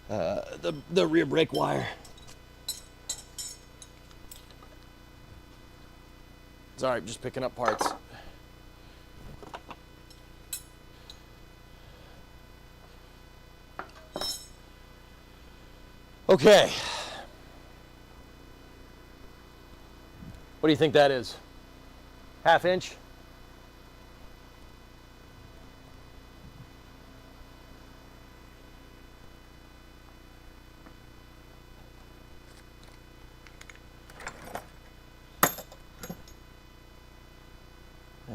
The rear brake wire. It's all right, just picking up parts. Okay. What do you think that is? Half inch?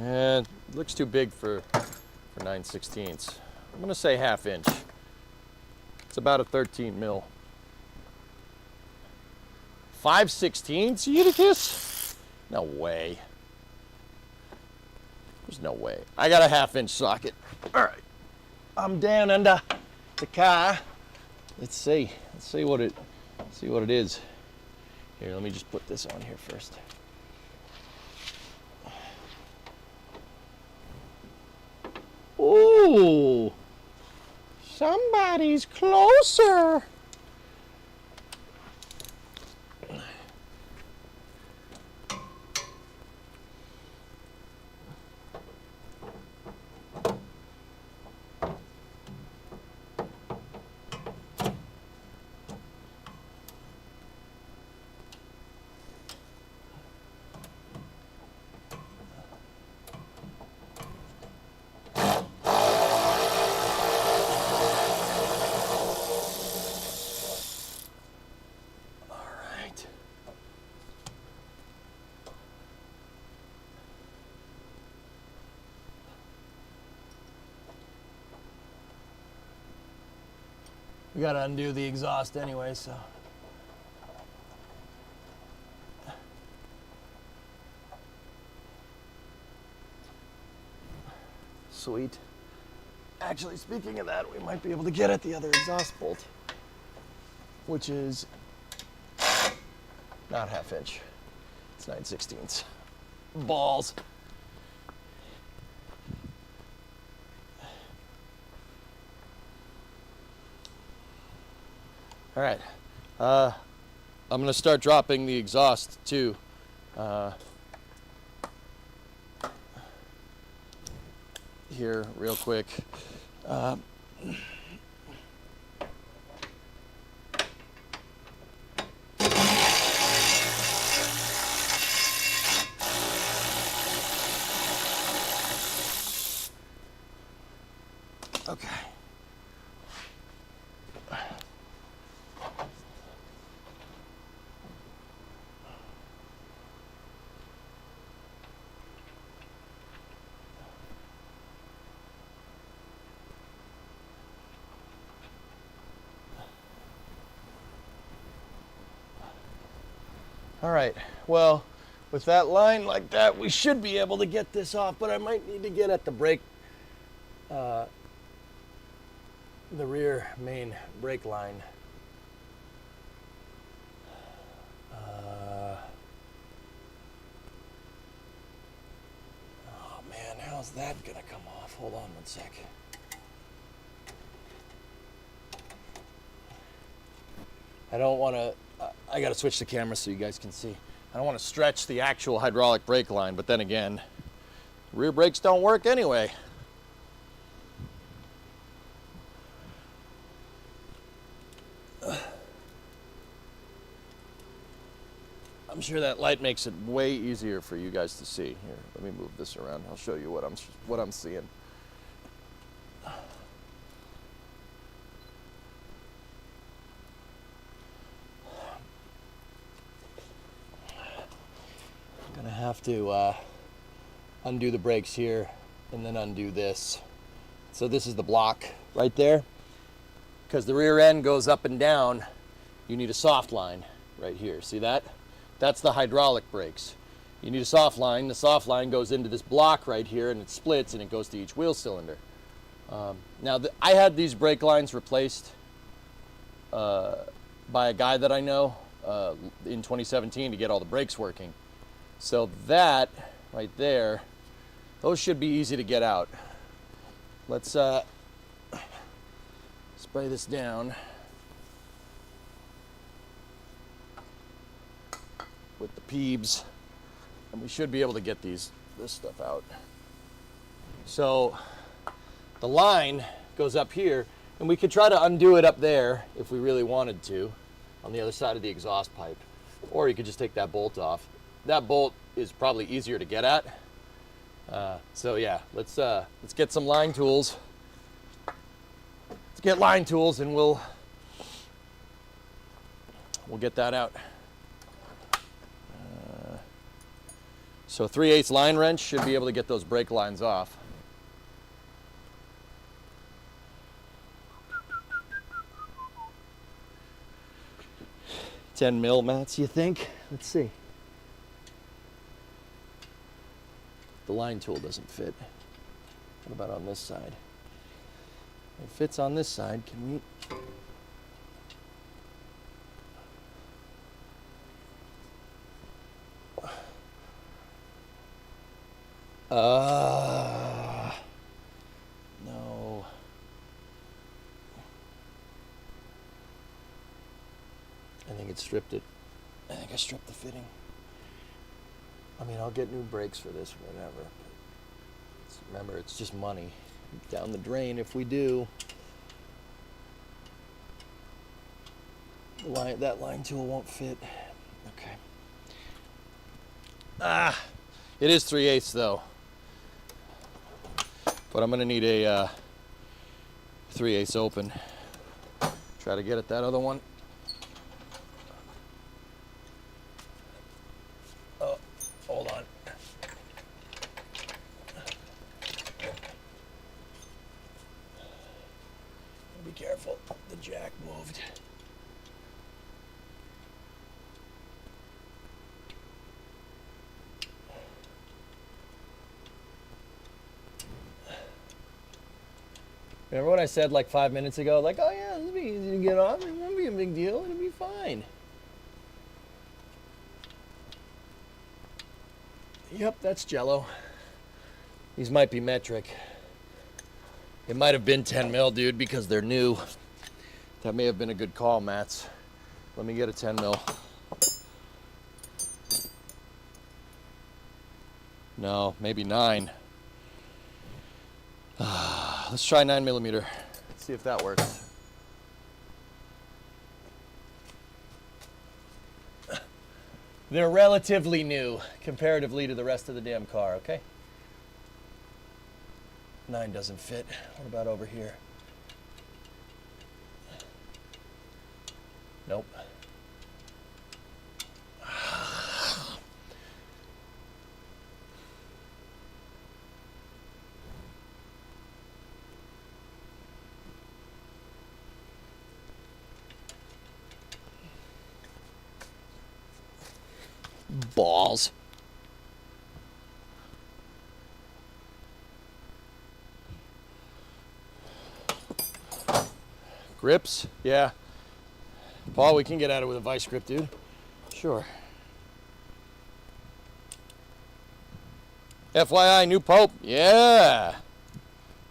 And it looks too big for 9/16. I'm gonna say half inch. It's about a 13 mil. 5/16 Eutychus? No way. There's no way. I got a half inch socket. All right, I'm down under the car. Let's see what it is. Here, let me just put this on here first. Ooh. Somebody's closer. We gotta undo the exhaust anyway, so. Sweet. Actually, speaking of that, we might be able to get at the other exhaust bolt, which is not 1/2 inch. It's 9/16. Balls. All right, I'm gonna start dropping the exhaust too. Here, real quick. Okay. All right, well, with that line like that, we should be able to get this off, but I might need to get at the brake, the rear main brake line. Oh man, how's that gonna come off? Hold on 1 sec. I don't want to, I got to switch the camera so you guys can see. I don't want to stretch the actual hydraulic brake line, but then again, rear brakes don't work anyway. I'm sure that light makes it way easier for you guys to see. Here, let me move this around. I'll show you what I'm seeing. Gonna have to undo the brakes here and then undo this. So this is the block right there. Because the rear end goes up and down, you need a soft line right here. See that? That's the hydraulic brakes. You need a soft line. The soft line goes into this block right here and it splits and it goes to each wheel cylinder. Now I had these brake lines replaced by a guy that I know in 2017 to get all the brakes working. So that right there, those should be easy to get out. Let's spray this down with the Peebs, and we should be able to get this stuff out. So the line goes up here, and we could try to undo it up there if we really wanted to, on the other side of the exhaust pipe, or you could just take that bolt off. That bolt is probably easier to get at. So yeah, let's get some line tools. Let's get line tools and we'll get that out. So 3/8 line wrench should be able to get those brake lines off. $10 mil mats, you think? Let's see. The line tool doesn't fit. What about on this side? It fits on this side. Can we? No. think it stripped it. I think I stripped the fitting. I mean, I'll get new brakes for this, whatever. But remember, it's just money down the drain if we do. That line tool won't fit. Okay. It is 3/8 though. But I'm gonna need a 3/8 open. Try to get at that other one. Oh, hold on. Be careful, the jack moved. Remember what I said like 5 minutes ago? Like, oh yeah, this will be easy to get off. It won't be a big deal. It'll be fine. Yep, that's Jello. These might be metric. It might have been 10 mil, dude, because they're new. That may have been a good call, Mats. Let me get a 10 mil. No, maybe 9. Let's try 9mm. See if that works. They're relatively new comparatively to the rest of the damn car, okay? 9 doesn't fit. What about over here? Nope. Balls. Grips? Yeah. Paul, we can get at it with a vice grip, dude. Sure. FYI, new Pope. Yeah.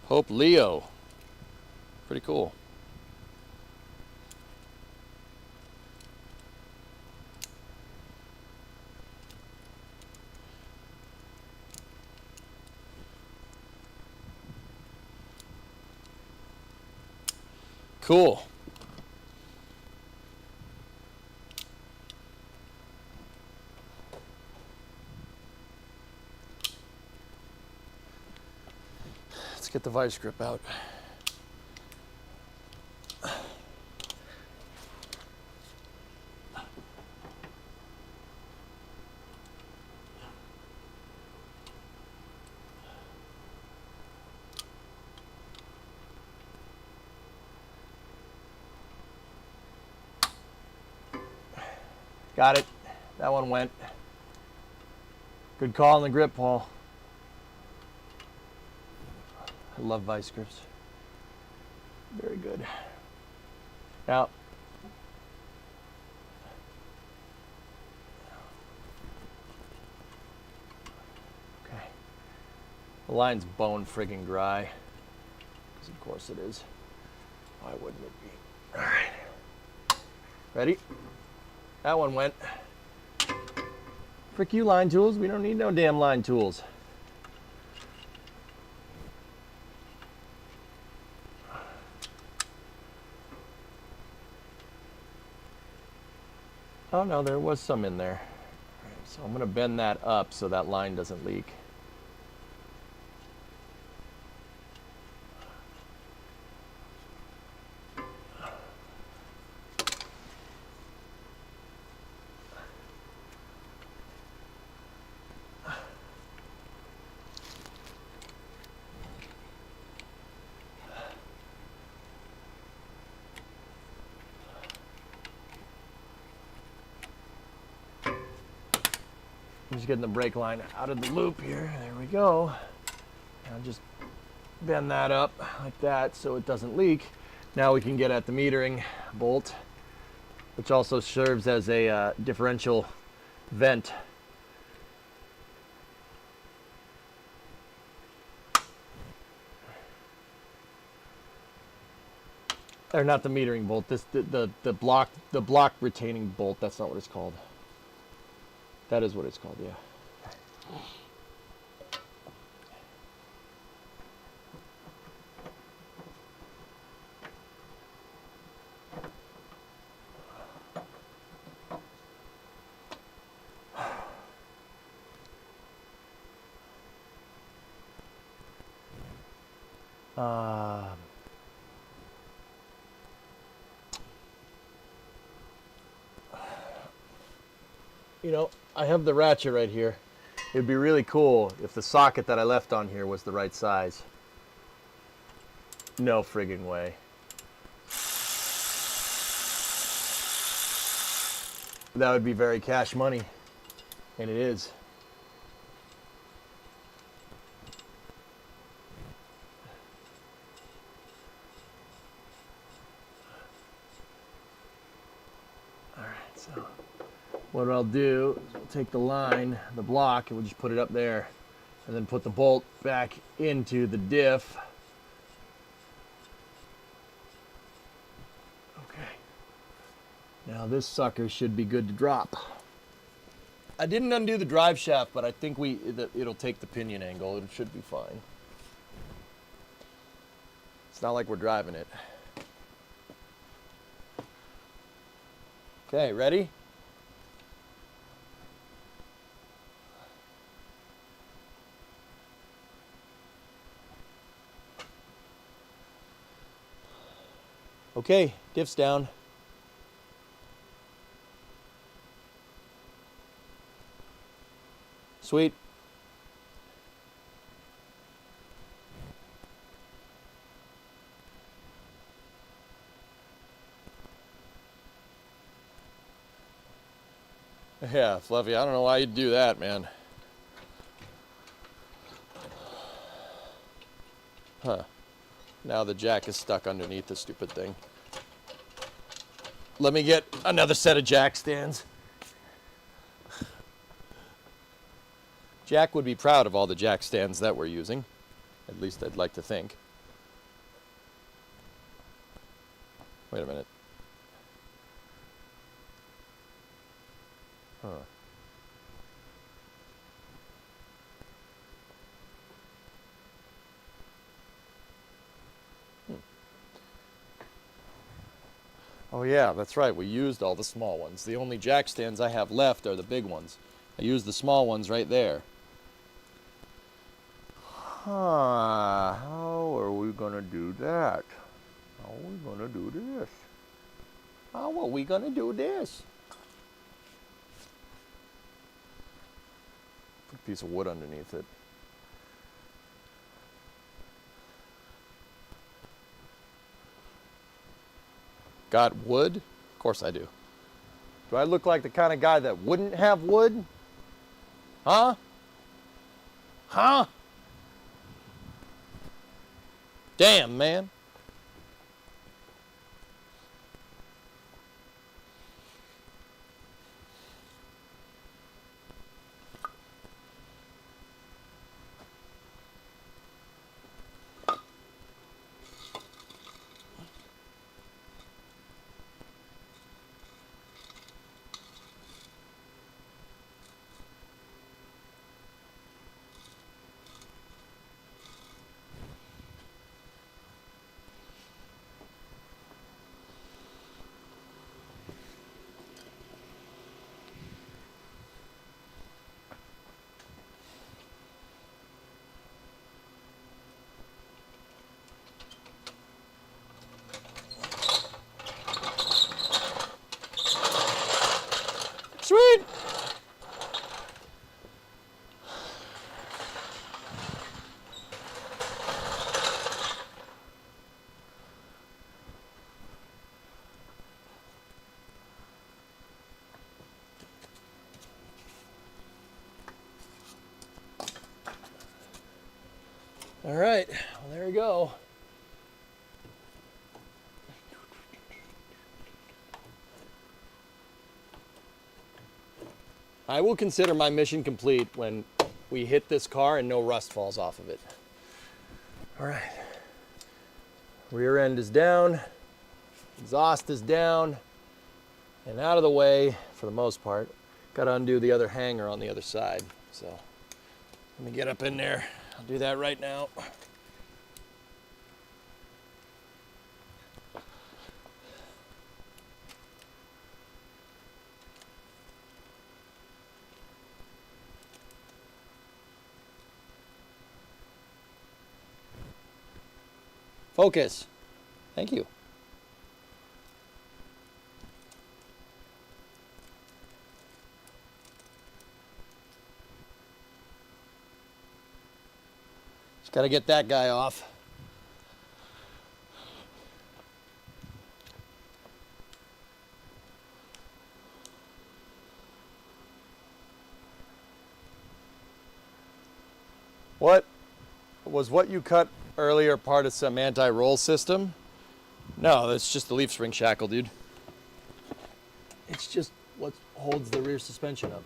Pope Leo. Pretty cool. Cool. Let's get the vice grip out. Got it. That one went. Good call on the grip, Paul. I love vice grips. Very good. Now, okay. The line's bone friggin' dry. Because of course it is. Why wouldn't it be? All right. Ready? That one went. Frick you, line tools. We don't need no damn line tools. Oh no, there was some in there. All right, so I'm going to bend that up so that line doesn't leak. I'm just getting the brake line out of the loop here. There we go. I'll just bend that up like that so it doesn't leak. Now we can get at the metering bolt, which also serves as a differential vent. Or not the metering bolt. The block retaining bolt. That's not what it's called. That is what it's called. Yeah. You know, I have the ratchet right here. It'd be really cool if the socket that I left on here was the right size. No friggin' way. That would be very cash money, and it is. All right, so what I'll do is I'll take the line, the block, and we'll just put it up there, and then put the bolt back into the diff. Okay. Now this sucker should be good to drop. I didn't undo the drive shaft, but I think it'll take the pinion angle. It should be fine. It's not like we're driving it. Okay, ready? Okay, diff's down. Sweet. Yeah, Fluffy, I don't know why you'd do that, man. Huh. Now the jack is stuck underneath the stupid thing. Let me get another set of jack stands. Jack would be proud of all the jack stands that we're using. At least I'd like to think. Wait a minute. Huh. Oh yeah, that's right. We used all the small ones. The only jack stands I have left are the big ones. I used the small ones right there. Huh, how are we gonna do that? How are we gonna do this? How are we gonna do this? Put a piece of wood underneath it. Got wood? Of course I do. Do I look like the kind of guy that wouldn't have wood? Huh? Huh? Damn, man. Sweet. All right, well, there we go. I will consider my mission complete when we hit this car and no rust falls off of it. All right. Rear end is down. Exhaust is down and out of the way for the most part. Got to undo the other hanger on the other side. So let me get up in there. I'll do that right now. Focus. Thank you. Just got to get that guy off. What you cut earlier part of some anti-roll system? No, that's just the leaf spring shackle, dude. It's just what holds the rear suspension up.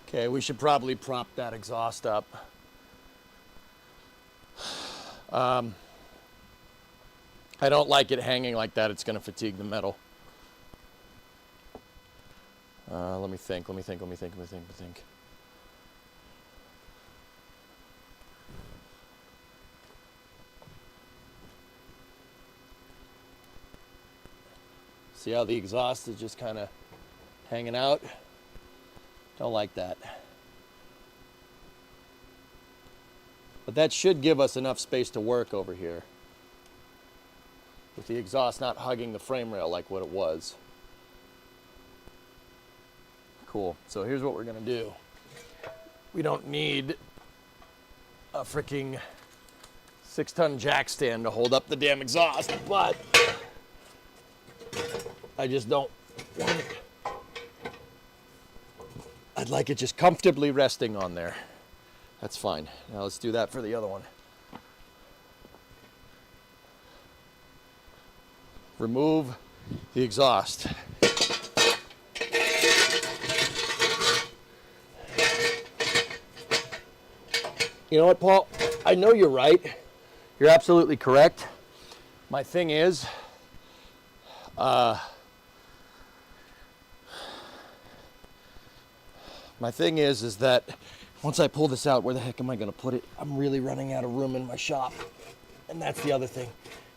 Okay, we should probably prop that exhaust up. I don't like it hanging like that. It's going to fatigue the metal. Let me think. See how the exhaust is just kind of hanging out? Don't like that. But that should give us enough space to work over here, with the exhaust not hugging the frame rail like what it was. Cool. So here's what we're gonna do. We don't need a freaking 6-ton jack stand to hold up the damn exhaust, but I just don't want it. I'd like it just comfortably resting on there. That's fine. Now let's do that for the other one. Remove the exhaust. You know what, Paul? I know you're right. You're absolutely correct. My thing is, is that once I pull this out, where the heck am I going to put it? I'm really running out of room in my shop. And that's the other thing.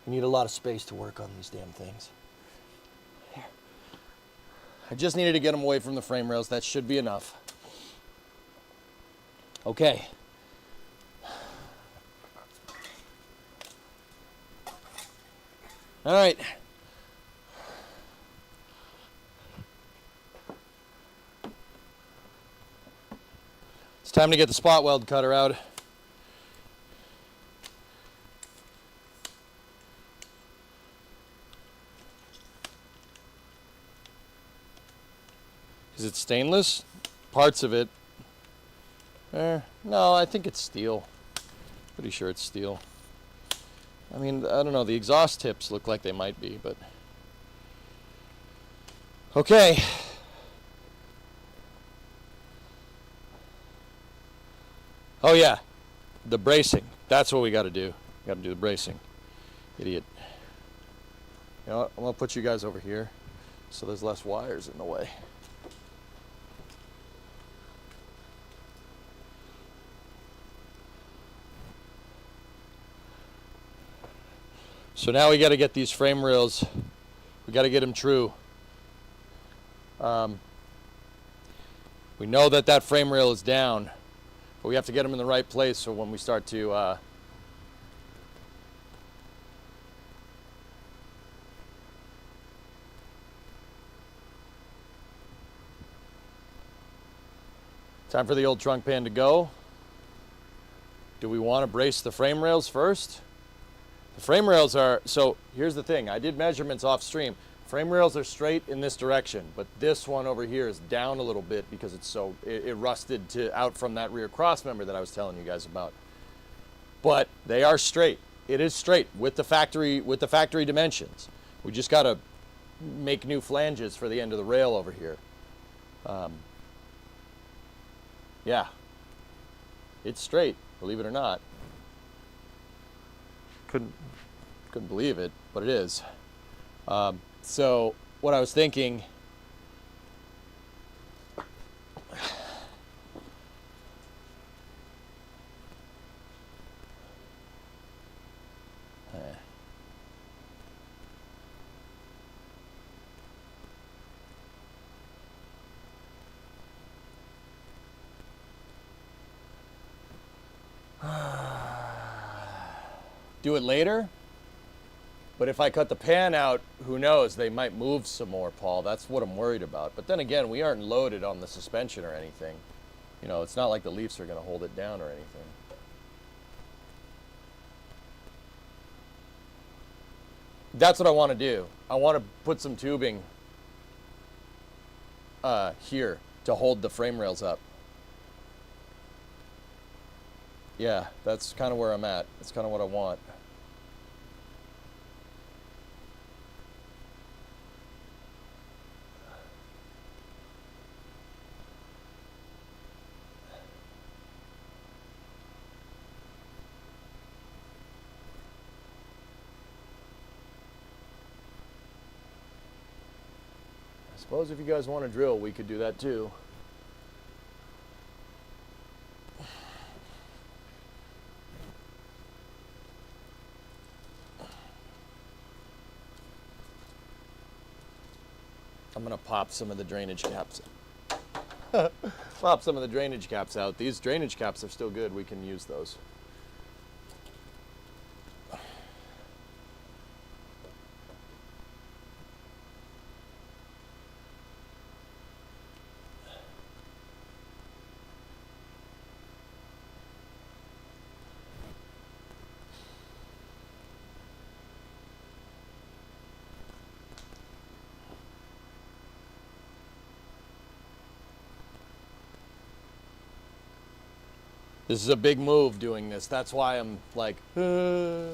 You need a lot of space to work on these damn things. There. I just needed to get them away from the frame rails. That should be enough. Okay. All right. It's time to get the spot weld cutter out. Is it stainless? Parts of it. No, I think it's steel. Pretty sure it's steel. I mean, I don't know. The exhaust tips look like they might be, but... Okay. Oh yeah, the bracing. That's what we got to do. Got to do the bracing. Idiot. You know what? I'm gonna put you guys over here, so there's less wires in the way. So now we got to get these frame rails. We got to get them true. We know that that frame rail is down. But we have to get them in the right place so when we start to time for the old trunk pan to go. Do we want to brace the frame rails first? The frame rails are, so here's the thing. I did measurements off stream. Frame rails are straight in this direction, but this one over here is down a little bit because it's so, it rusted out from that rear cross member that I was telling you guys about. But they are straight. It is straight with the factory dimensions. We just got to make new flanges for the end of the rail over here. Yeah, it's straight, believe it or not. Couldn't believe it, but it is. So what I was thinking, do it later? But if I cut the pan out, who knows? They might move some more, Paul. That's what I'm worried about. But then again, we aren't loaded on the suspension or anything. You know, it's not like the Leafs are going to hold it down or anything. That's what I want to do. I want to put some tubing here to hold the frame rails up. Yeah, that's kind of where I'm at. That's kind of what I want. I suppose if you guys want to drill, we could do that too. I'm gonna pop some of the drainage caps. Pop some of the drainage caps out. These drainage caps are still good. We can use those. This is a big move doing this. That's why I'm like, okay.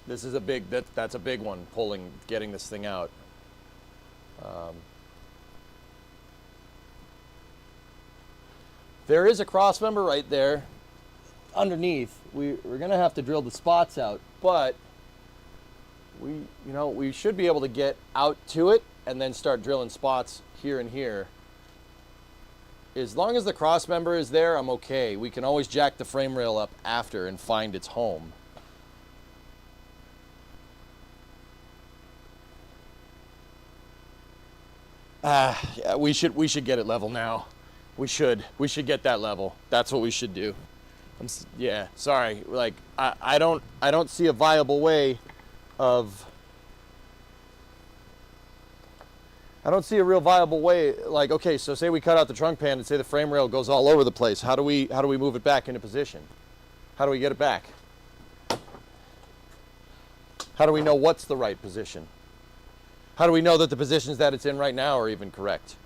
This is a big, that's a big one, getting this thing out. There is a cross member right there underneath. We're gonna have to drill the spots out, but we should be able to get out to it and then start drilling spots here and here. As long as the cross member is there, I'm okay. We can always jack the frame rail up after and find its home. Yeah, we should get it level now. We should get that level. That's what we should do. Yeah, sorry. Like I don't see a viable way of. I don't see a real viable way. Like, okay, so say we cut out the trunk pan and say the frame rail goes all over the place. How do we move it back into position? How do we get it back? How do we know what's the right position? How do we know that the positions that it's in right now are even correct?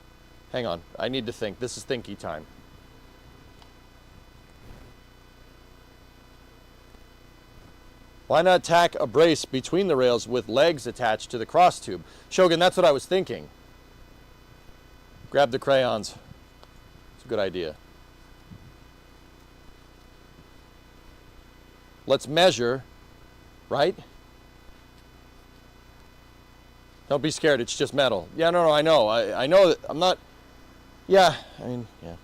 Hang on, I need to think. This is thinky time. Why not tack a brace between the rails with legs attached to the cross tube? Shogun, that's what I was thinking. Grab the crayons. It's a good idea. Let's measure, right? Don't be scared, it's just metal. Yeah, no, I know. I know that I'm not, yeah, I mean, yeah.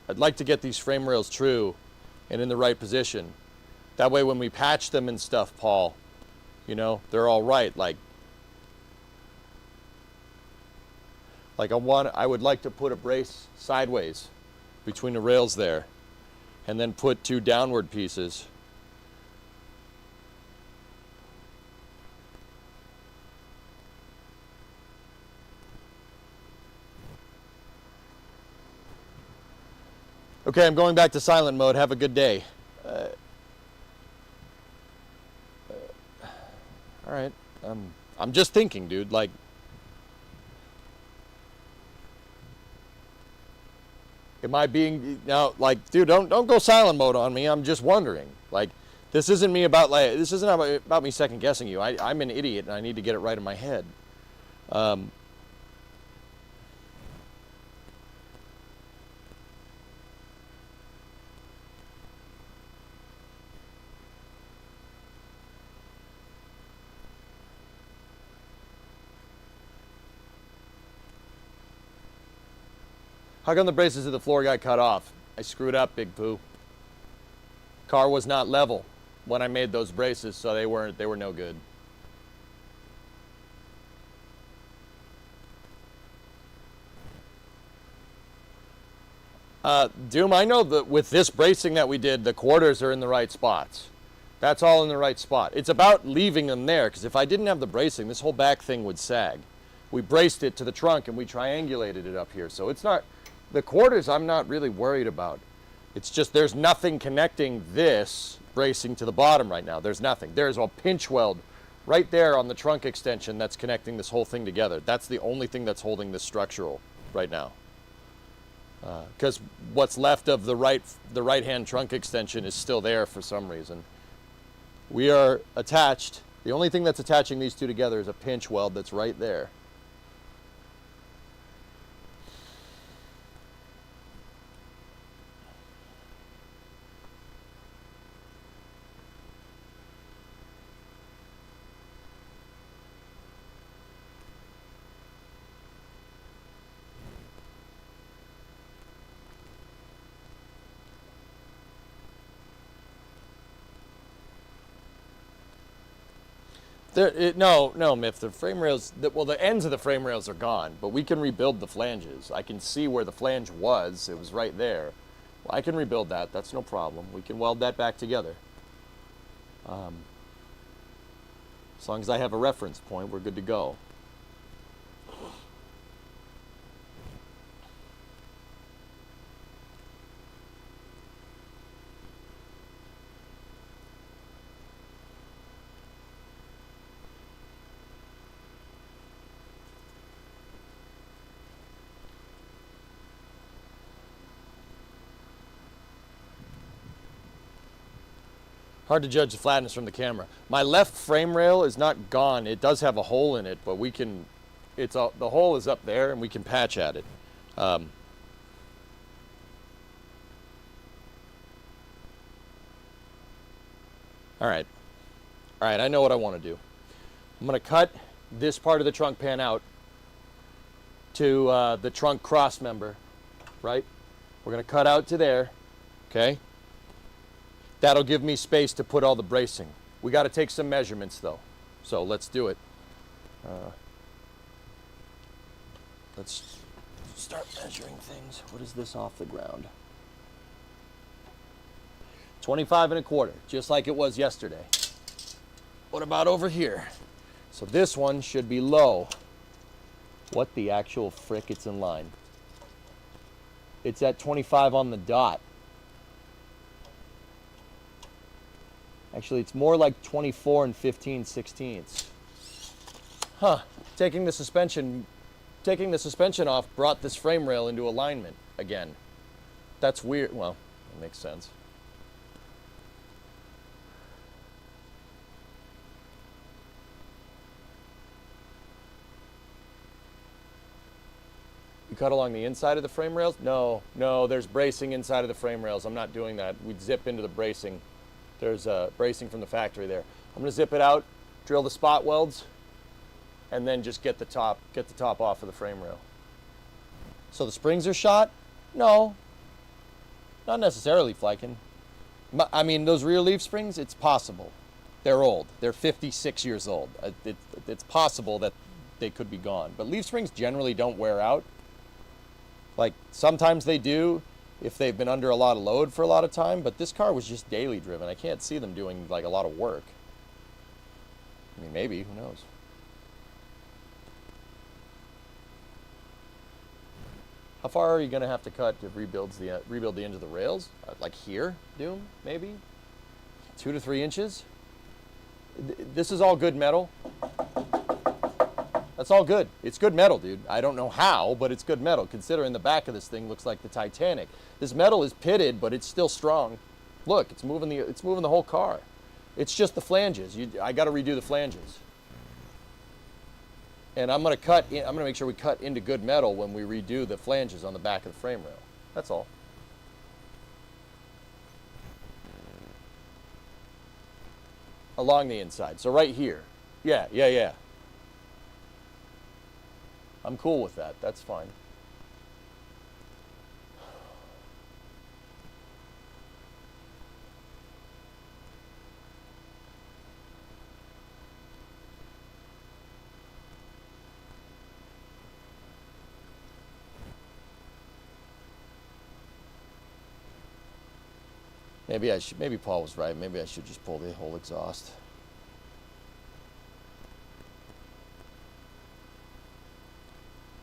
I'd like to get these frame rails true and in the right position. That way when we patch them and stuff, Paul, they're all right. Like I would like to put a brace sideways between the rails there and then put two downward pieces. Okay, I'm going back to silent mode. Have a good day. All right. I'm just thinking, dude. Like, am I being now? Like, dude, don't go silent mode on me. I'm just wondering. Like, this isn't me about like this isn't about me second guessing you. I'm an idiot and I need to get it right in my head. How come the braces of the floor got cut off? I screwed up, Big Pooh. Car was not level when I made those braces, so they were no good. Doom, I know that with this bracing that we did, the quarters are in the right spots. That's all in the right spot. It's about leaving them there, because if I didn't have the bracing, this whole back thing would sag. We braced it to the trunk and we triangulated it up here, so it's not... The quarters I'm not really worried about. It's just there's nothing connecting this bracing to the bottom right now. There's nothing. There's a pinch weld right there on the trunk extension that's connecting this whole thing together. That's the only thing that's holding this structural right now. Because what's left of the right-hand trunk extension is still there for some reason. We are attached. The only thing that's attaching these two together is a pinch weld that's right there. No, Miff. The frame rails, well, the ends of the frame rails are gone, but we can rebuild the flanges. I can see where the flange was. It was right there. Well, I can rebuild that. That's no problem. We can weld that back together. As long as I have a reference point, we're good to go. Hard to judge the flatness from the camera. My left frame rail is not gone. It does have a hole in it, but we can, the hole is up there and we can patch at it. All right, I know what I want to do. I'm going to cut this part of the trunk pan out to the trunk cross member, right? We're going to cut out to there, okay? That'll give me space to put all the bracing. We got to take some measurements though, so let's do it. Let's start measuring things. What is this off the ground? 25 1/4, just like it was yesterday. What about over here? So this one should be low. What the actual frick? It's in line. It's at 25 on the dot. Actually, it's more like 24 15/16. Huh. Taking the suspension off brought this frame rail into alignment again. That's weird. Well, that makes sense. You cut along the inside of the frame rails? No, there's bracing inside of the frame rails. I'm not doing that. We'd zip into the bracing. There's bracing from the factory there. I'm gonna zip it out, drill the spot welds, and then just get the top off of the frame rail. So the springs are shot? No, not necessarily, Flykin. I mean, those rear leaf springs, it's possible. They're old. They're 56 years old. It's possible that they could be gone. But leaf springs generally don't wear out. Like, sometimes they do if they've been under a lot of load for a lot of time, but this car was just daily driven. I can't see them doing like a lot of work. I mean, maybe, who knows? How far are you going to have to cut to rebuild the end of the rails? Like here, Doom, maybe? 2 to 3 inches? This is all good metal. That's all good. It's good metal, dude. I don't know how, but it's good metal, considering the back of this thing looks like the Titanic. This metal is pitted, but it's still strong. Look, it's moving the whole car. It's just the flanges. I got to redo the flanges. And I'm going to make sure we cut into good metal when we redo the flanges on the back of the frame rail. That's all. Along the inside. So right here. Yeah. I'm cool with that. That's fine. Maybe Paul was right. Maybe I should just pull the whole exhaust.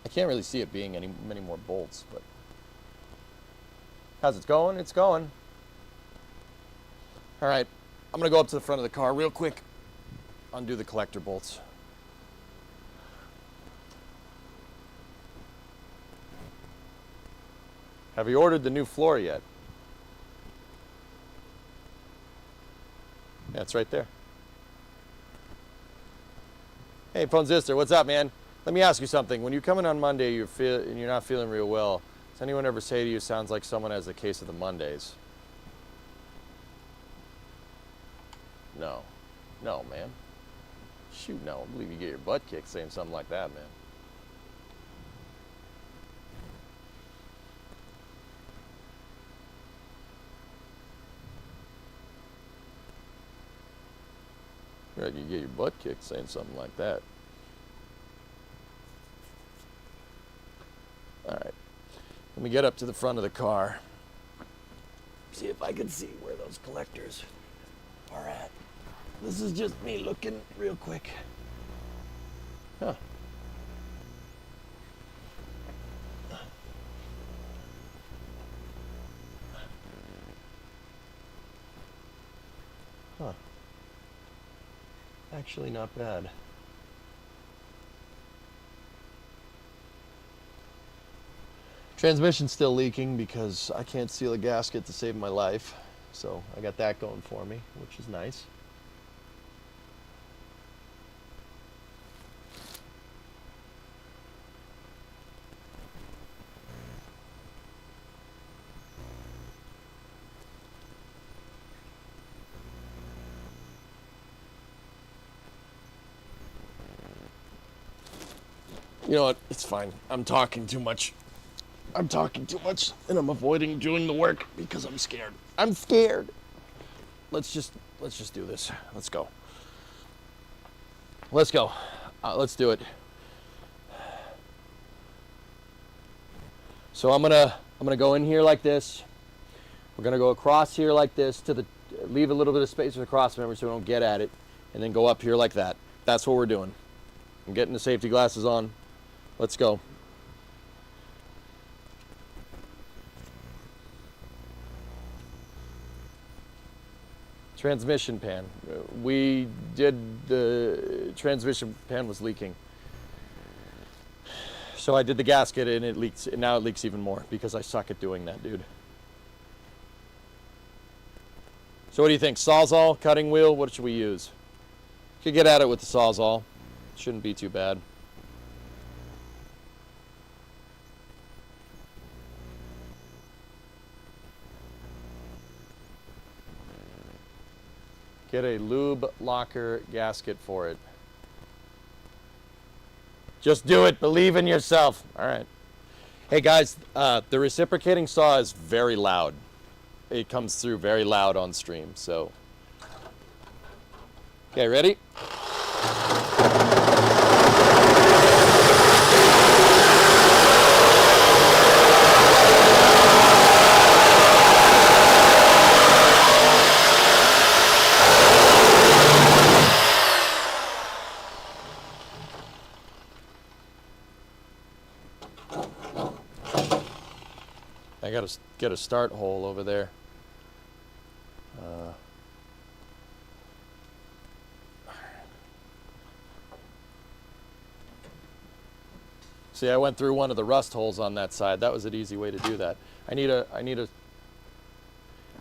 I can't really see it being many more bolts, but how's it going? It's going. All right, I'm gonna go up to the front of the car real quick, undo the collector bolts. Have you ordered the new floor yet? Yeah, it's right there. Hey, Ponzister, what's up, man? Let me ask you something. When you come in on Monday, and you're not feeling real well, does anyone ever say to you, sounds like someone has a case of the Mondays? No. No, man. Shoot, no. I believe you get your butt kicked saying something like that, man. Right, you get your butt kicked saying something like that. All right, let me get up to the front of the car. See if I can see where those collectors are at. This is just me looking real quick. Huh. Huh. Actually not bad. Transmission's still leaking because I can't seal a gasket to save my life. So I got that going for me, which is nice. You know what? It's fine. I'm talking too much. And I'm avoiding doing the work because I'm scared. I'm scared. Let's just do this. Let's go. Let's go. Let's do it. So I'm gonna go in here like this. We're gonna go across here like this to leave a little bit of space for the cross member so we don't get at it, and then go up here like that. That's what we're doing. I'm getting the safety glasses on. Let's go. Transmission pan. The transmission pan was leaking. So I did the gasket and it leaks, and now it leaks even more because I suck at doing that, dude. So what do you think? Sawzall, cutting wheel, what should we use? Could get at it with the Sawzall. Shouldn't be too bad. Get a lube locker gasket for it. Just do it. Believe in yourself. All right. Hey, guys, the reciprocating saw is very loud. It comes through very loud on stream, so. Okay, ready? get a start hole over there. See, I went through one of the rust holes on that side. That was an easy way to do that. I need a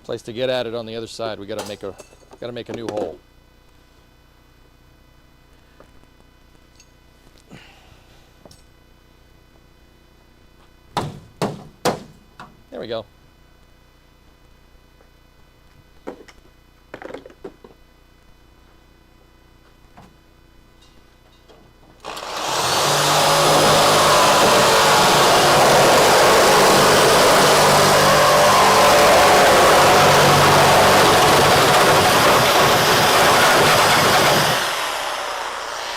place to get at it on the other side. We gotta make a new hole. There we go.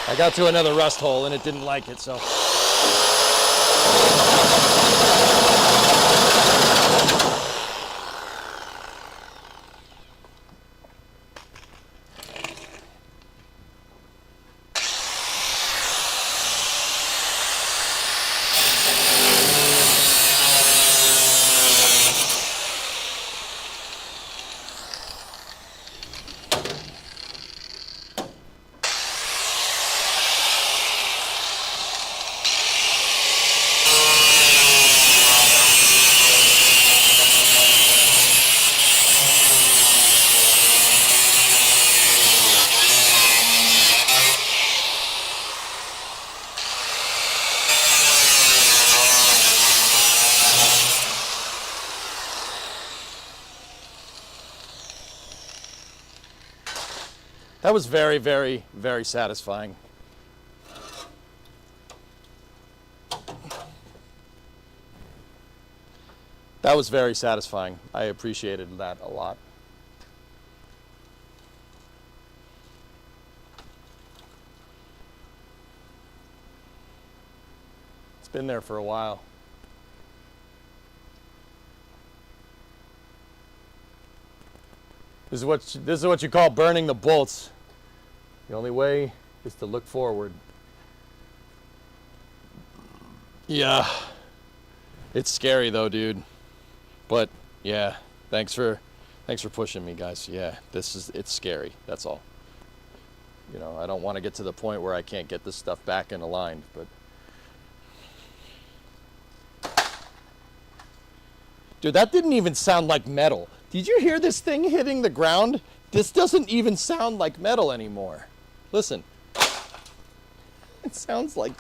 I got to another rust hole and it didn't like it, so. That was very, very, very satisfying. That was very satisfying. I appreciated that a lot. It's been there for a while. This is what you call burning the bolts. The only way is to look forward. Yeah. It's scary though, dude. But yeah, thanks for pushing me, guys. Yeah, it's scary. That's all. You know, I don't want to get to the point where I can't get this stuff back and aligned, but dude, that didn't even sound like metal. Did you hear this thing hitting the ground? This doesn't even sound like metal anymore. Listen. It sounds like...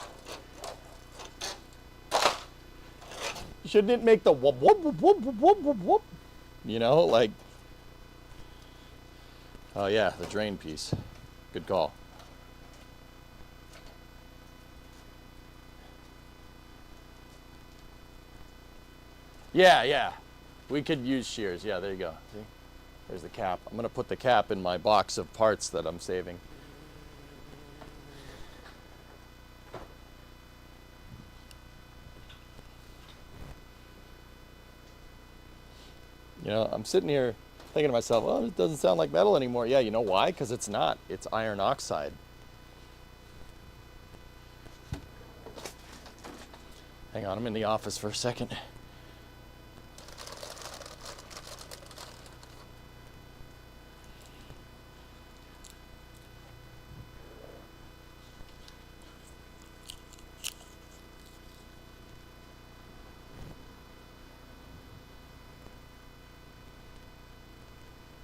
Shouldn't it make the whoop, whoop, whoop, whoop, whoop, whoop, whoop? You know, like... Oh yeah, the drain piece. Good call. Yeah. We could use shears. Yeah, there you go. See? There's the cap. I'm going to put the cap in my box of parts that I'm saving. You know, I'm sitting here thinking to myself, oh, it doesn't sound like metal anymore. Yeah, you know why? Because it's not. It's iron oxide. Hang on, I'm in the office for a second.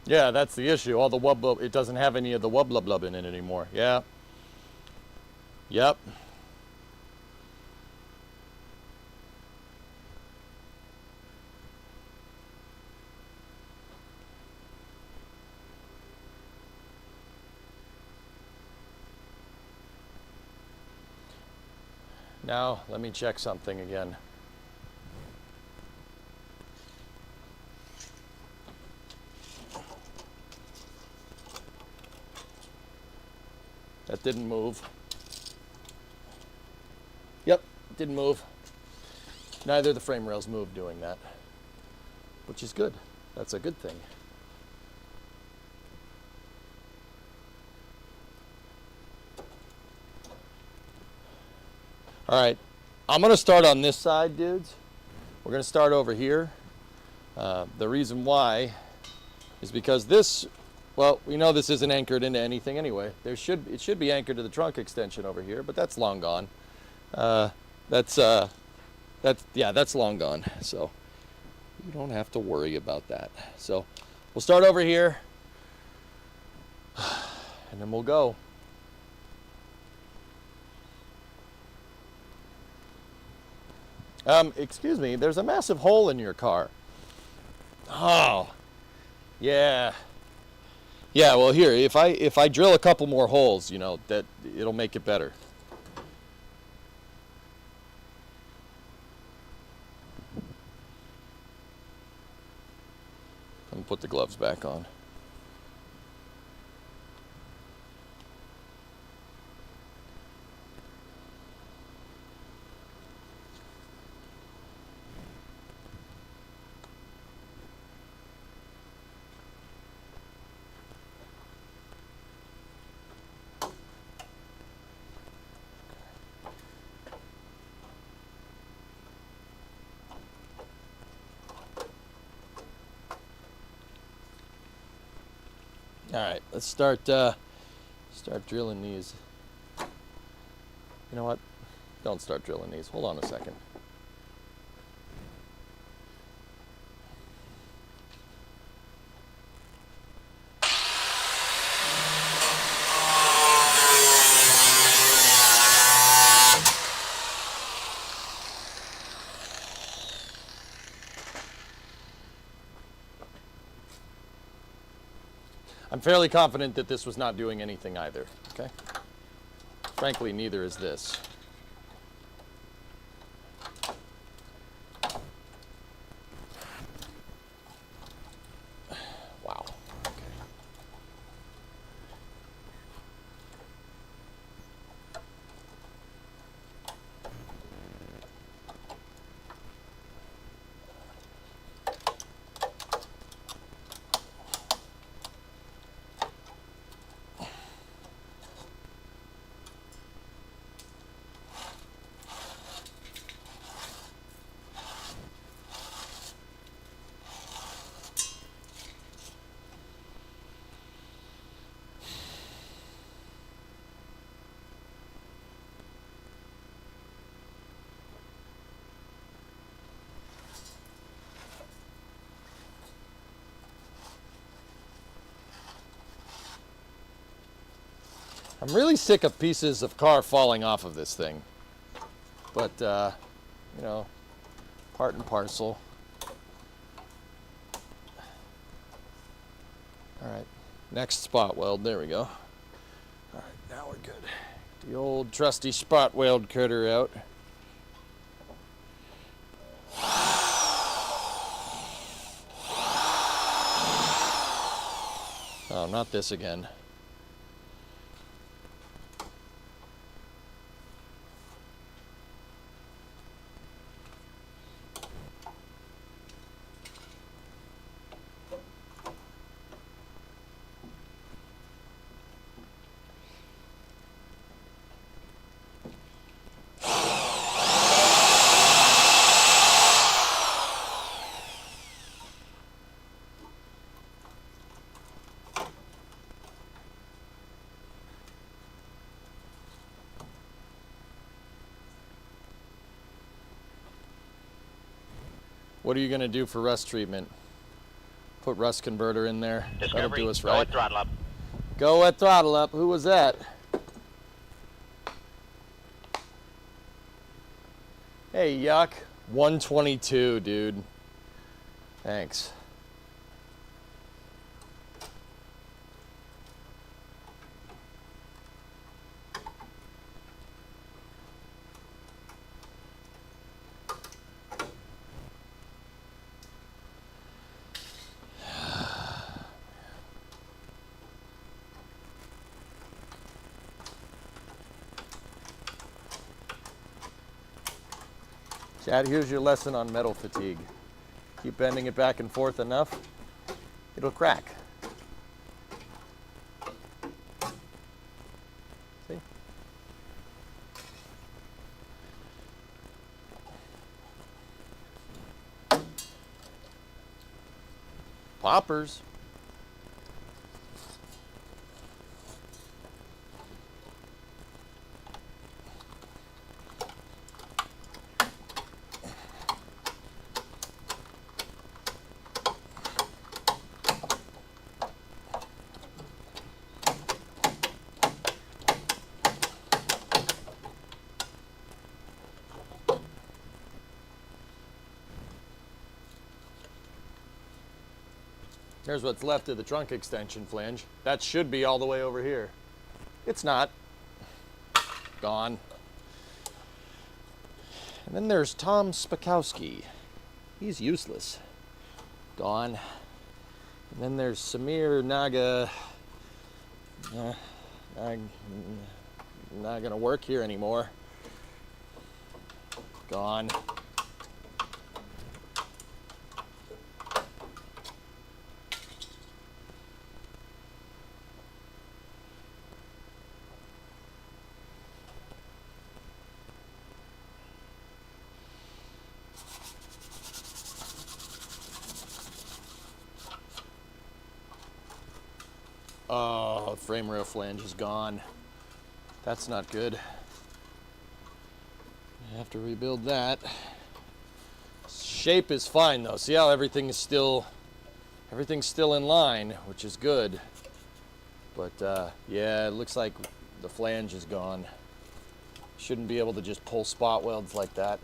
Yeah, that's the issue. All the wub, it doesn't have any of the wub in it anymore. Yeah. Yep. Now, let me check something again. That didn't move. Yep, didn't move. Neither of the frame rails moved doing that, which is good. That's a good thing. All right, I'm gonna start on this side, dudes. We're gonna start over here. The reason why is because this, well, we know this isn't anchored into anything anyway. It should be anchored to the trunk extension over here, but that's long gone. That's long gone. So you don't have to worry about that. So we'll start over here, and then we'll go. Excuse me, there's a massive hole in your car. Oh, yeah. Yeah, well here, if I drill a couple more holes, you know, that it'll make it better. I'm gonna put the gloves back on. All right, let's start drilling these. You know what? Don't start drilling these. Hold on a second. I'm fairly confident that this was not doing anything either, okay? Frankly, neither is this. Wow, okay. I'm really sick of pieces of car falling off of this thing, but you know, part and parcel. All right, next spot weld. There we go. All right, now we're good. The old trusty spot weld cutter out. Oh, not this again. What are you going to do for rust treatment? Put rust converter in there. That'll do us right. Go at throttle up. Go at throttle up. Who was that? Hey, yuck. 122, dude. Thanks. Chad, here's your lesson on metal fatigue. Keep bending it back and forth enough, it'll crack. See? Poppers. Here's what's left of the trunk extension flange. That should be all the way over here. It's not. Gone. And then there's Tom Spakowski. He's useless. Gone. And then there's Samir Naga. Not gonna work here anymore. Gone. Oh, the frame rail flange is gone. That's not good. I have to rebuild that. Shape is fine though. See how everything's still in line, which is good. But yeah, it looks like the flange is gone. Shouldn't be able to just pull spot welds like that.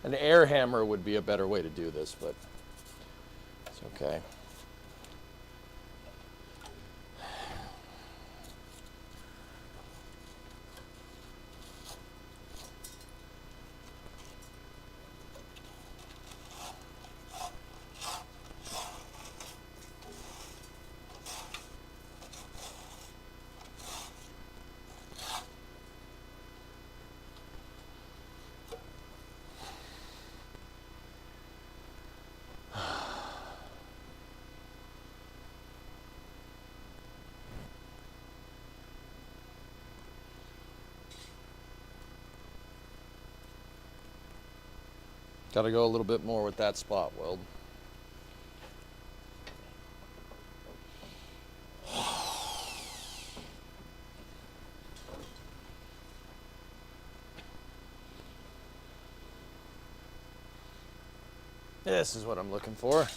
An air hammer would be a better way to do this, but it's okay. Got to go a little bit more with that spot weld. This is what I'm looking for.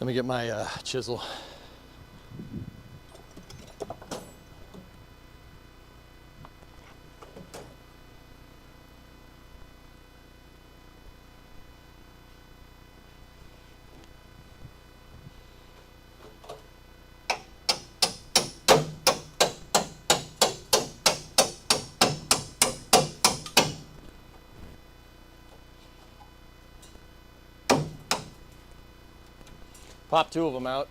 Let me get my chisel. Pop two of them out.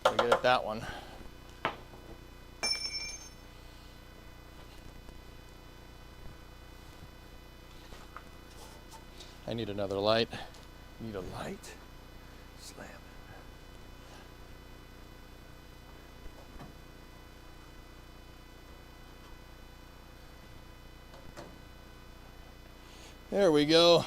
We'll get at that one. I need another light. Need a light? Slam it. There we go.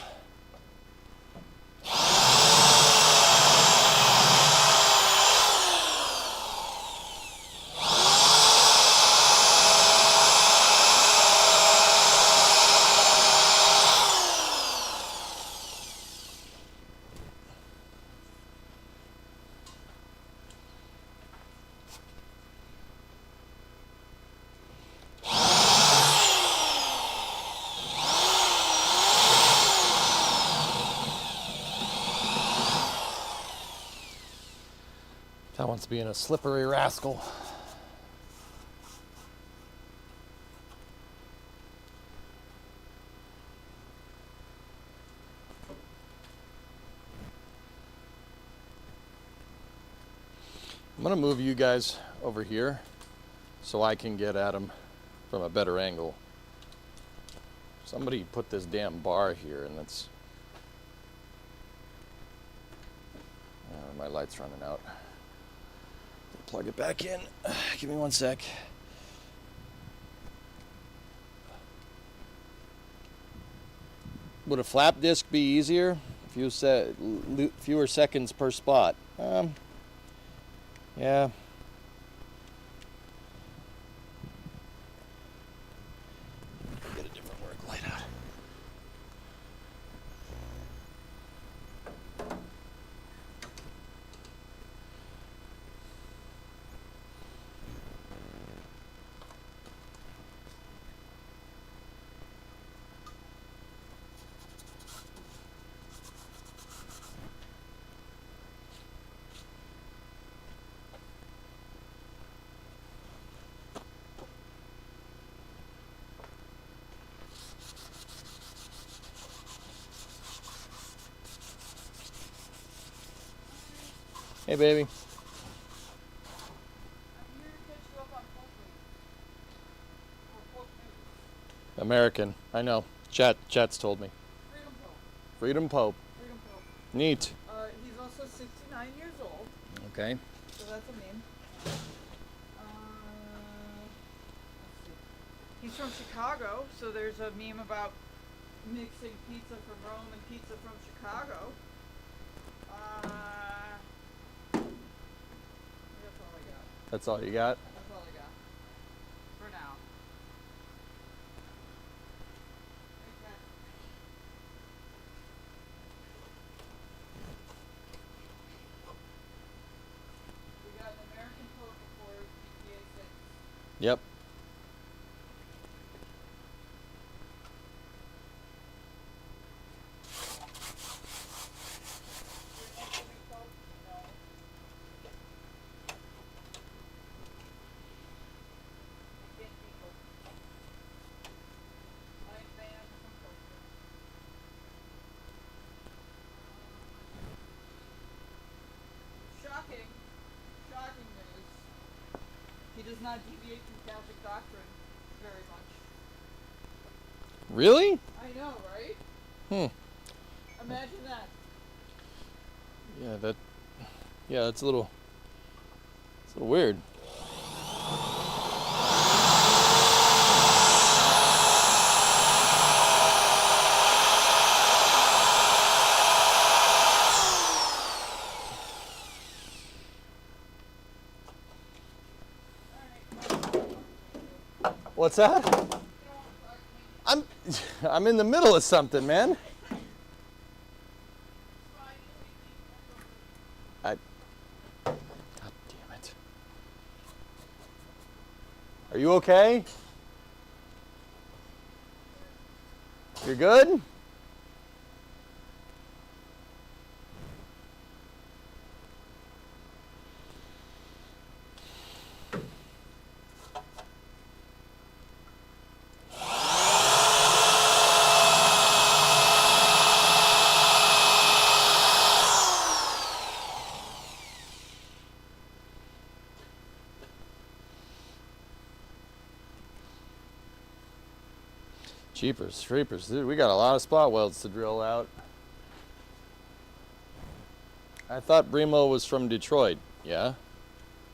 That one's being a slippery rascal. I'm gonna move you guys over here so I can get at them from a better angle. Somebody put this damn bar here and that's... my light's running out. Plug it back in. Give me 1 sec. Would a flap disc be easier? Fewer seconds per spot. Yeah. Get a different work light out. Hey, baby. I'm here to catch you up on poultry. American. I know. Chat's told me. Freedom Pope. Freedom Pope. Freedom Pope. Neat. He's also 69 years old, Okay. so that's a meme. Let's see. He's from Chicago, so there's a meme about mixing pizza from Rome and pizza from Chicago. That's all I got. That's all you got? That's all I got. For now. Okay. We got an American Pope before GTA 6. Yep. Shocking news. He does not deviate from Catholic doctrine very much. Really? I know, right? Imagine that. Yeah, that's a little weird. What's that? I'm in the middle of something, man. God damn it. Are you okay? You're good? Jeepers, creepers, dude, we got a lot of spot welds to drill out. I thought Bremo was from Detroit. Yeah?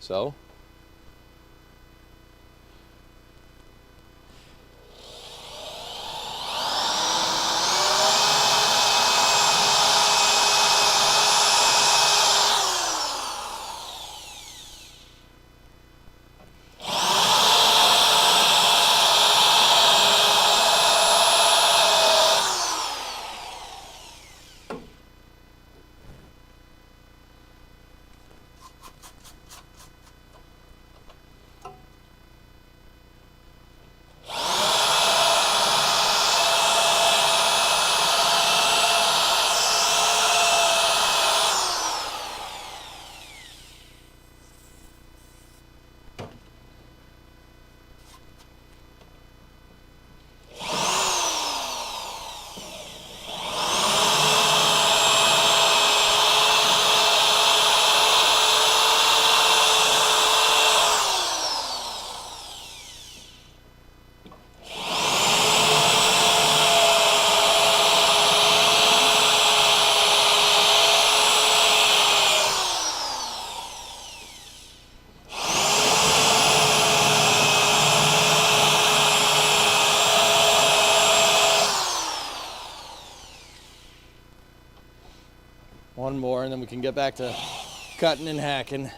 So? we can get back to cutting and hacking.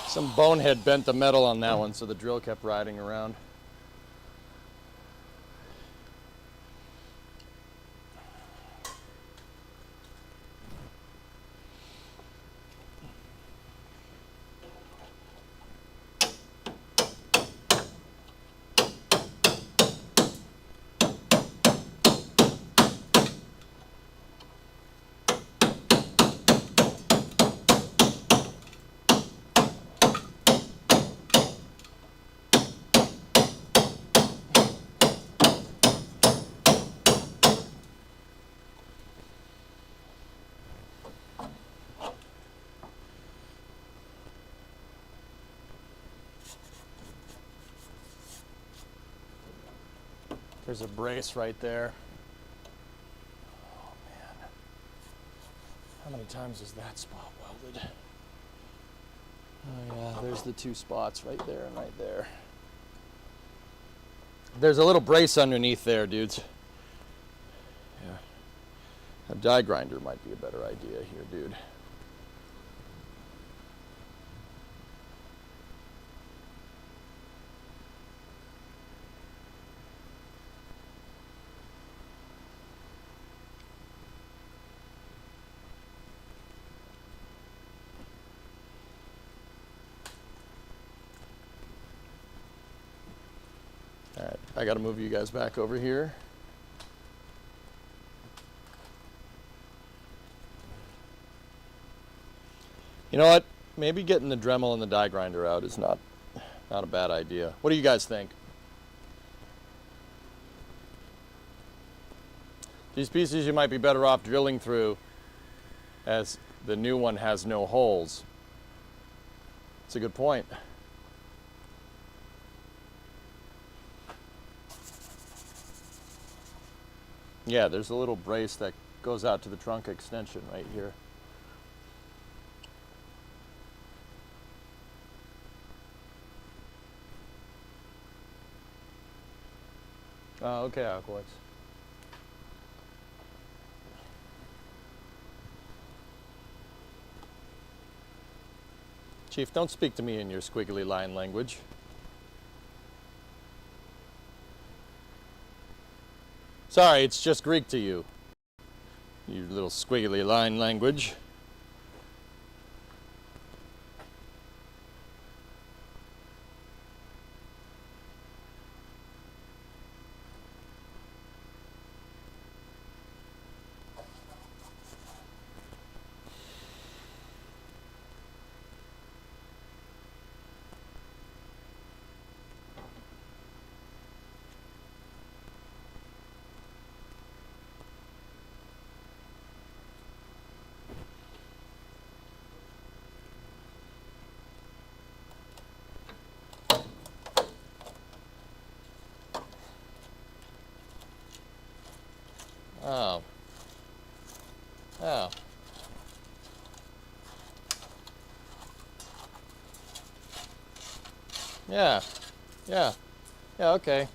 Some bonehead bent the metal on that one, so the drill kept riding around. There's a brace right there. Oh man. How many times is that spot welded? Oh yeah, there's the two spots right there and right there. There's a little brace underneath there, dudes. Yeah. A die grinder might be a better idea here, dude. All right, I got to move you guys back over here. You know what? Maybe getting the Dremel and the die grinder out is not a bad idea. What do you guys think? These pieces you might be better off drilling through, as the new one has no holes. That's a good point. Yeah, there's a little brace that goes out to the trunk extension right here. Oh, okay, Aquax. Chief, don't speak to me in your squiggly line language. Sorry, it's just Greek to you. You little squiggly line language. Oh. Oh. Yeah. Yeah. Yeah, okay.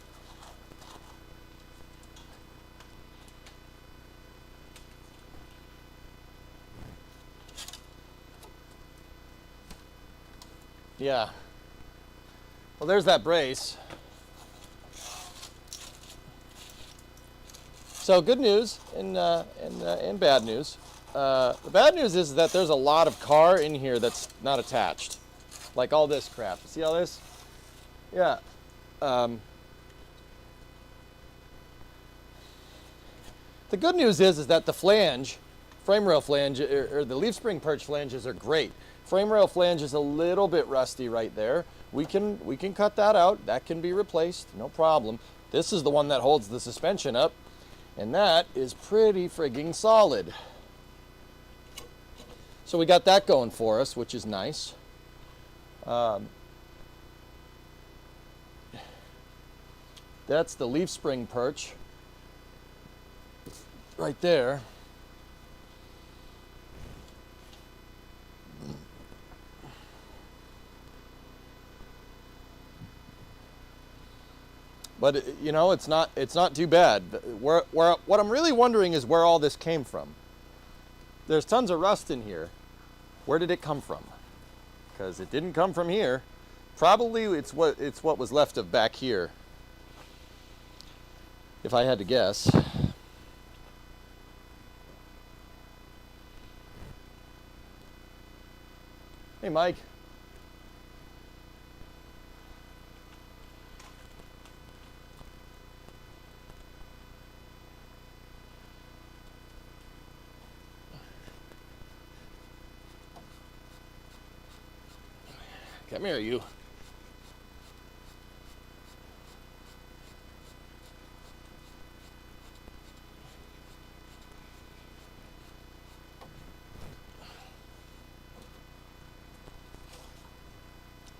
Yeah. Well, there's that brace. So good news and bad news. The bad news is that there's a lot of car in here that's not attached. Like all this crap. See all this? Yeah. The good news is that the flange, frame rail flange, or the leaf spring perch flanges are great. Frame rail flange is a little bit rusty right there. We can cut that out. That can be replaced, no problem. This is the one that holds the suspension up, and that is pretty frigging solid. So we got that going for us, which is nice. That's the leaf spring perch right there. But you know, it's not too bad. What I'm really wondering is where all this came from. There's tons of rust in here. Where did it come from? Because it didn't come from here. Probably it's what was left of back here, if I had to guess. Hey, Mike. Come here, you.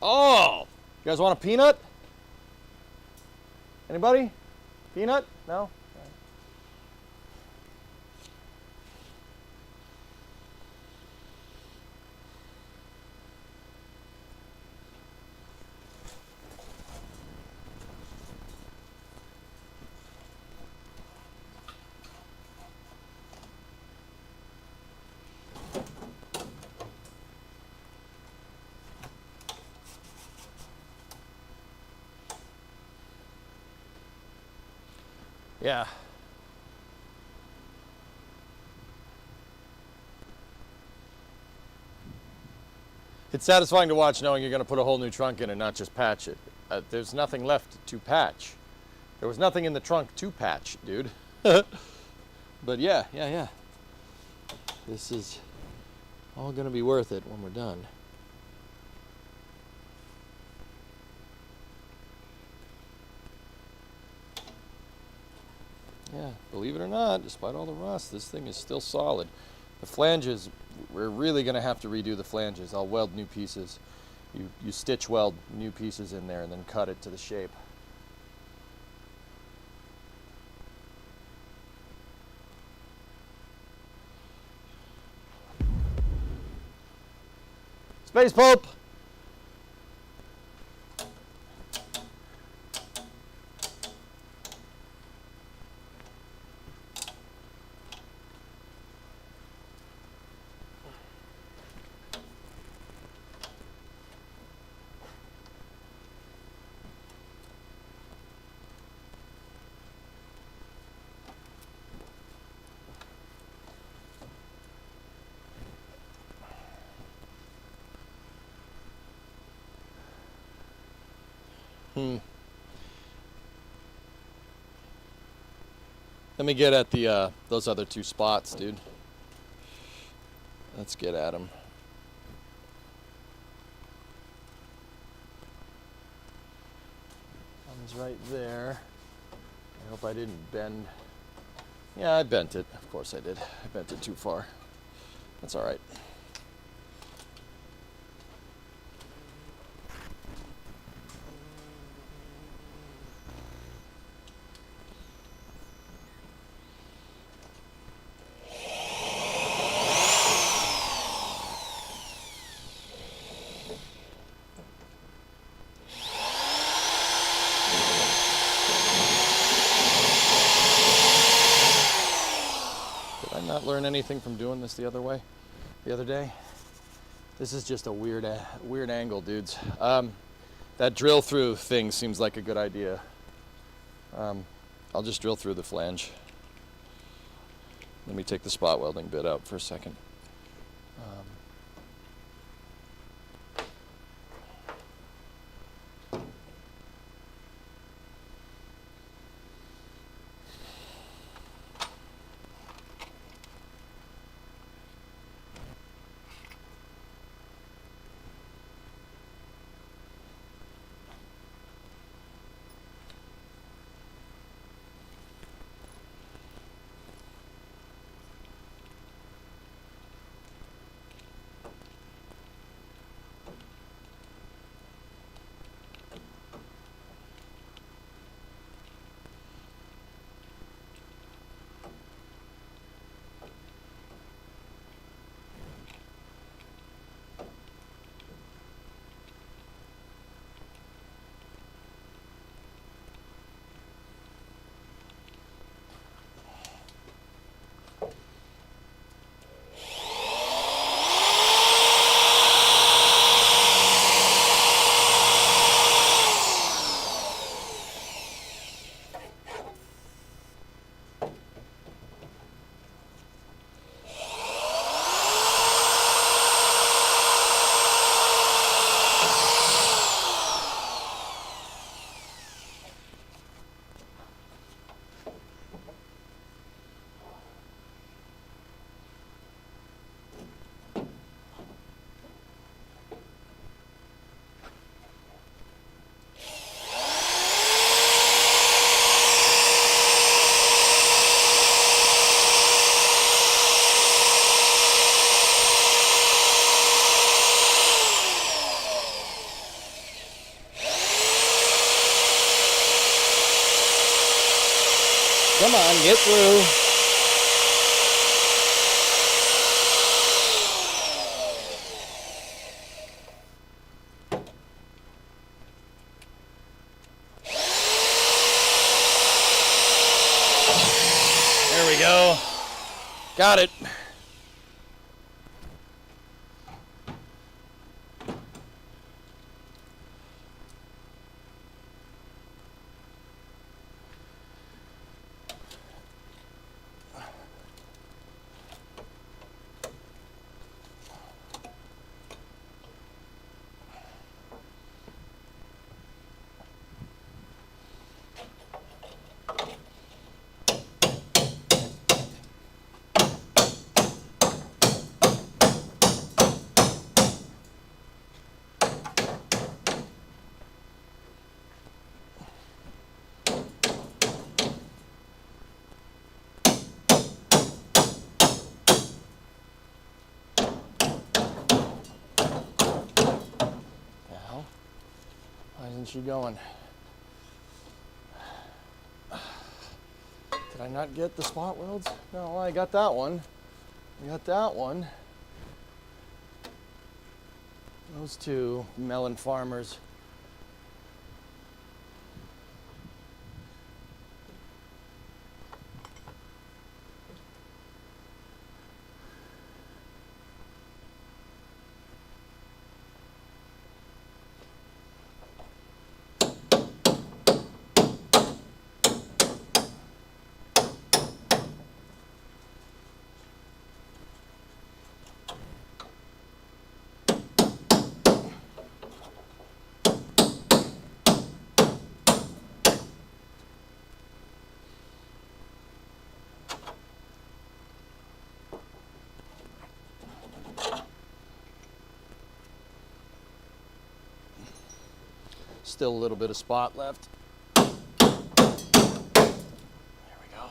Oh! You guys want a peanut? Anybody? Peanut? No? Yeah. It's satisfying to watch knowing you're going to put a whole new trunk in and not just patch it. There's nothing left to patch. There was nothing in the trunk to patch, dude. But yeah. This is all going to be worth it when we're done. Yeah, believe it or not, despite all the rust, this thing is still solid. The flanges, we're really going to have to redo the flanges. I'll weld new pieces. You stitch weld new pieces in there and then cut it to the shape. Space Pope! Let me get at the those other two spots, dude. Let's get at them. One's right there. I hope I didn't bend. Yeah, I bent it. Of course I did. I bent it too far. That's all right. Not learn anything from doing this the other way, the other day. This is just a weird angle, dudes. That drill through thing seems like a good idea. I'll just drill through the flange. Let me take the spot welding bit out for a second. Come on, get through. There we go. Got it. Why isn't she going? Did I not get the spot welds? No, I got that one. I got that one. Those two melon farmers. Still a little bit of spot left. There we go.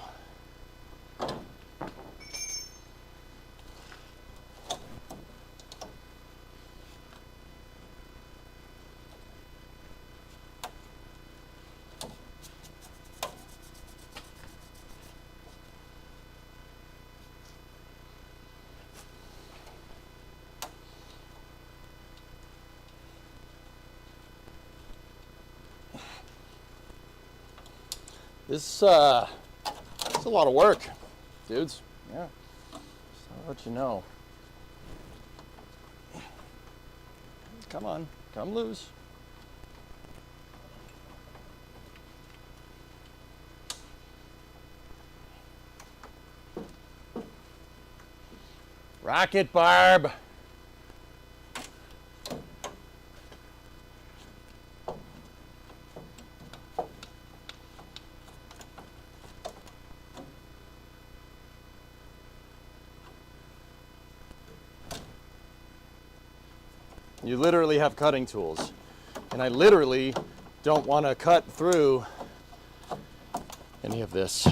This it's a lot of work, dudes. Yeah, so I'll let you know. Come on, come loose. Rocket Barb. You literally have cutting tools, and I literally don't want to cut through any of this.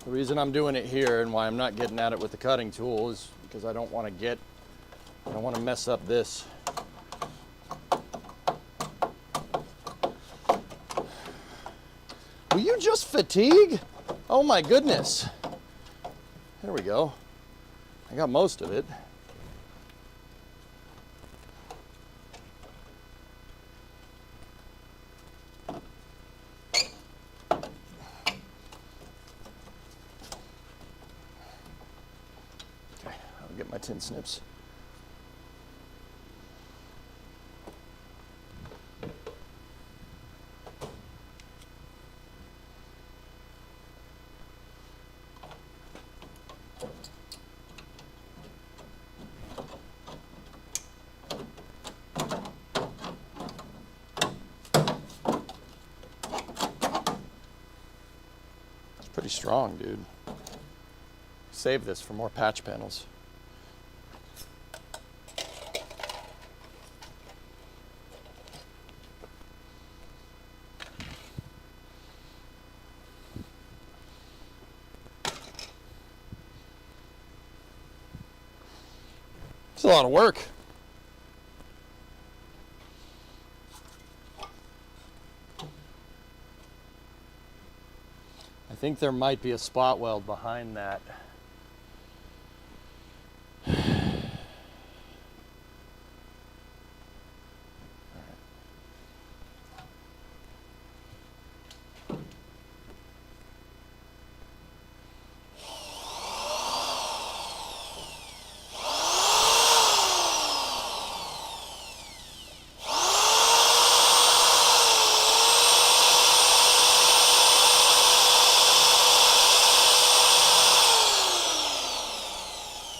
The reason I'm doing it here and why I'm not getting at it with the cutting tool is because I don't want to mess up this. Will you just fatigue? Oh my goodness. There we go. I got most of it. Get my tin snips. It's pretty strong, dude. Save this for more patch panels. It's a lot of work. I think there might be a spot weld behind that.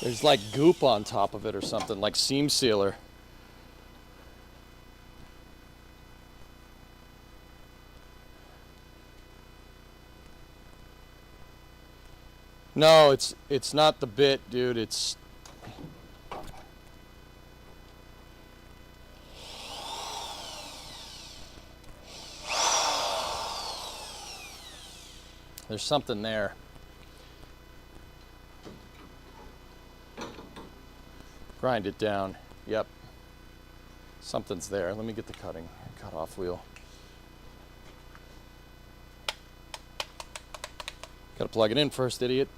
There's like goop on top of it or something, like seam sealer. No, it's not the bit, dude. It's there's something there. Grind it down. Yep. Something's there. Let me get the cut off wheel. Gotta plug it in first, idiot.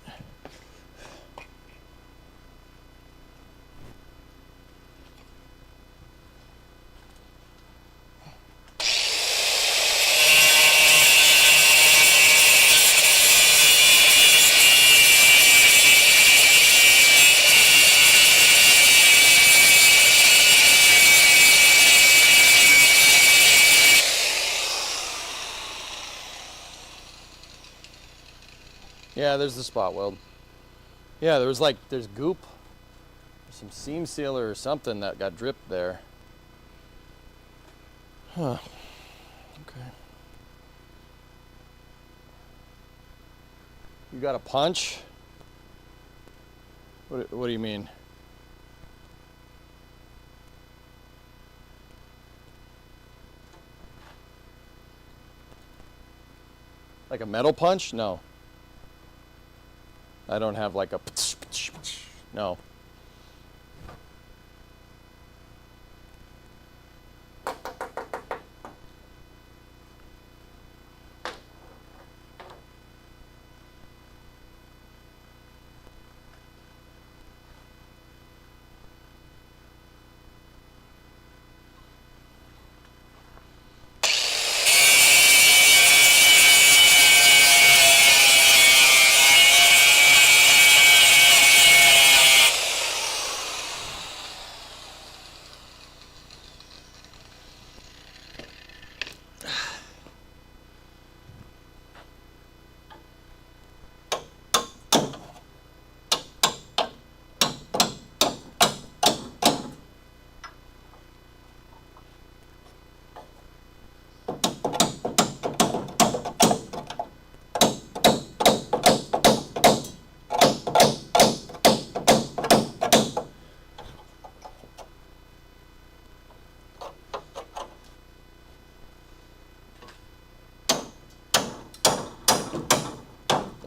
Yeah, there's the spot weld. Yeah, there's goop, some seam sealer or something that got dripped there. Huh. Okay. You got a punch? What do you mean? Like a metal punch? No. I don't have like a no.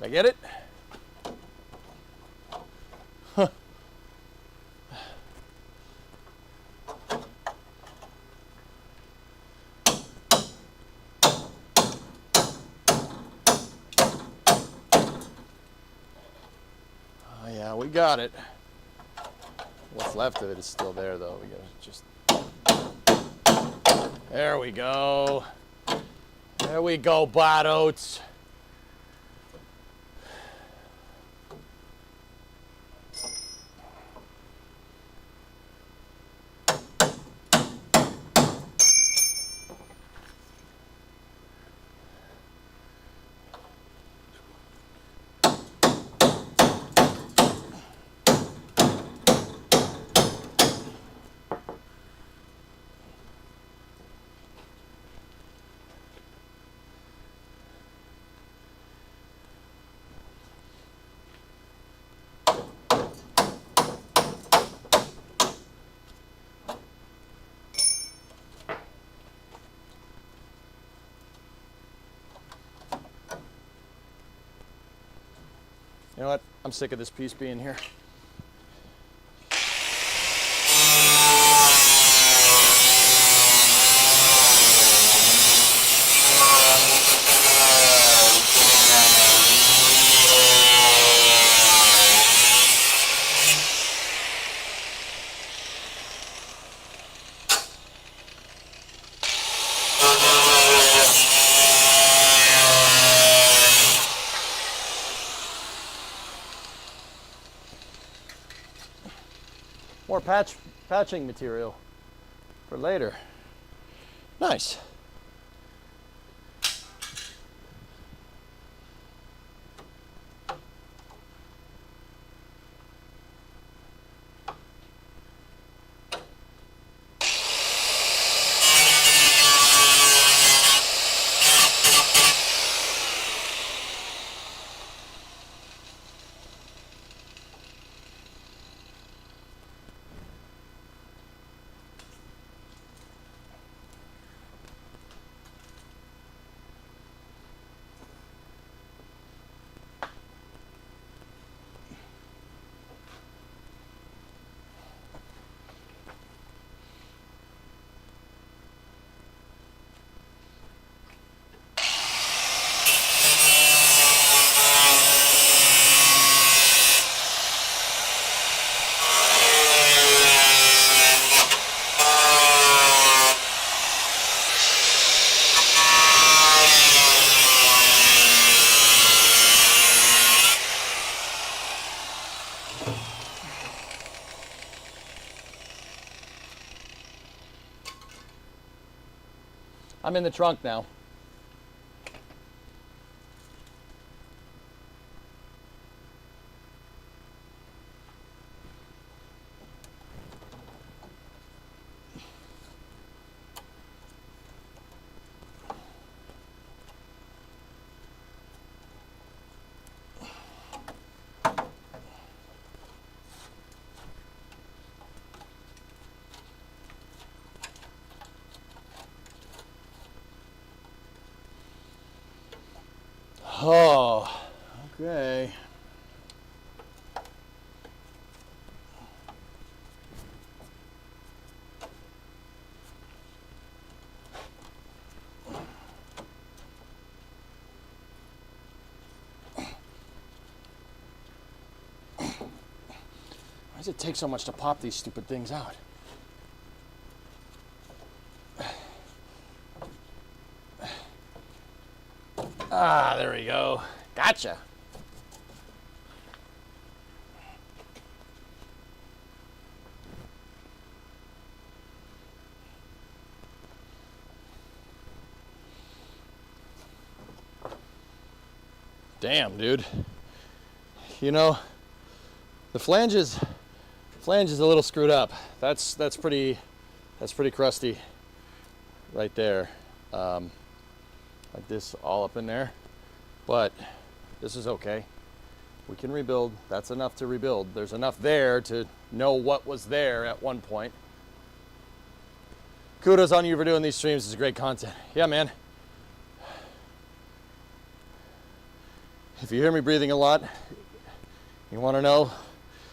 I get it? Huh. Oh yeah, we got it. What's left of it is still there though. We gotta just... There we go. There we go, Bot Oats. You know what? I'm sick of this piece being here. More patching material for later. Nice. I'm in the trunk now. Oh, okay. Why does it take so much to pop these stupid things out? Ah, there we go. Gotcha. Damn, dude. You know, the flange is a little screwed up. That's pretty crusty right there. Like this all up in there, but this is okay. We can rebuild. That's enough to rebuild. There's enough there to know what was there at one point. Kudos on you for doing these streams. It's great content. Yeah, man. If you hear me breathing a lot, you want to know,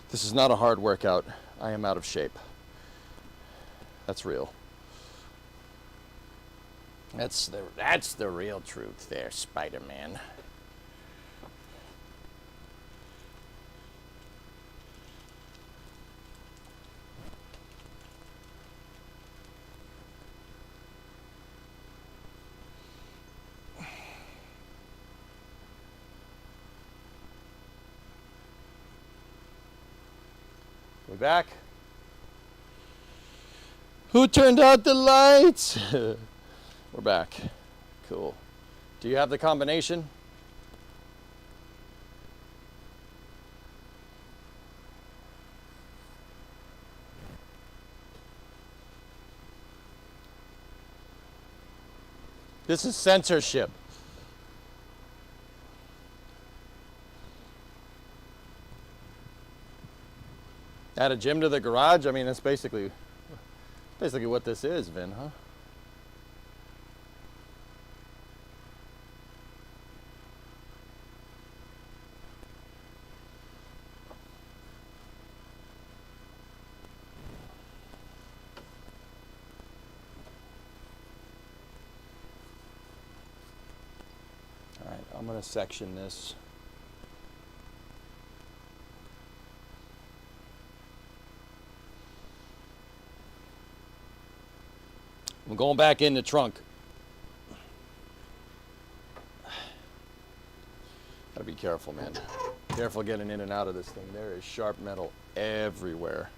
this is not a hard workout. I am out of shape. That's real. That's the real truth there, Spider-Man. We back? Who turned out the lights? We're back. Cool. Do you have the combination? This is censorship. Add a gym to the garage? I mean, that's basically what this is, Vin, huh? All right, I'm going to section this. I'm going back in the trunk. Gotta be careful, man. Careful getting in and out of this thing. There is sharp metal everywhere.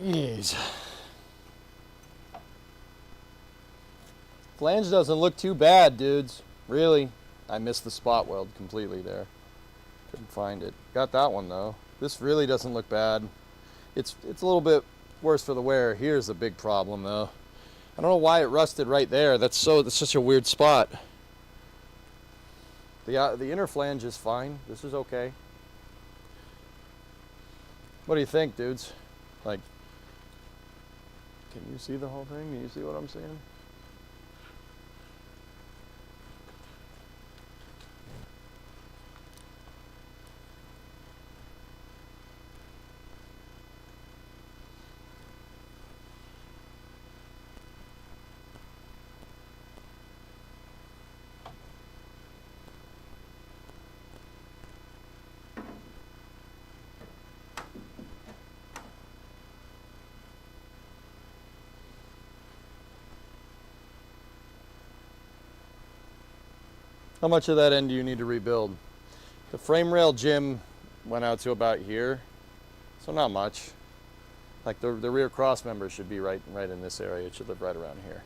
Jeez. Flange doesn't look too bad, dudes. Really. I missed the spot weld completely there. Couldn't find it. Got that one though. This really doesn't look bad. It's a little bit worse for the wear. Here's the big problem though. I don't know why it rusted right there. That's such a weird spot. The inner flange is fine. This is okay. What do you think, dudes? Like, can you see the whole thing? Can you see what I'm seeing? How much of that end do you need to rebuild? The frame rail jim went out to about here, so not much. Like the rear cross member should be right in this area. It should live right around here.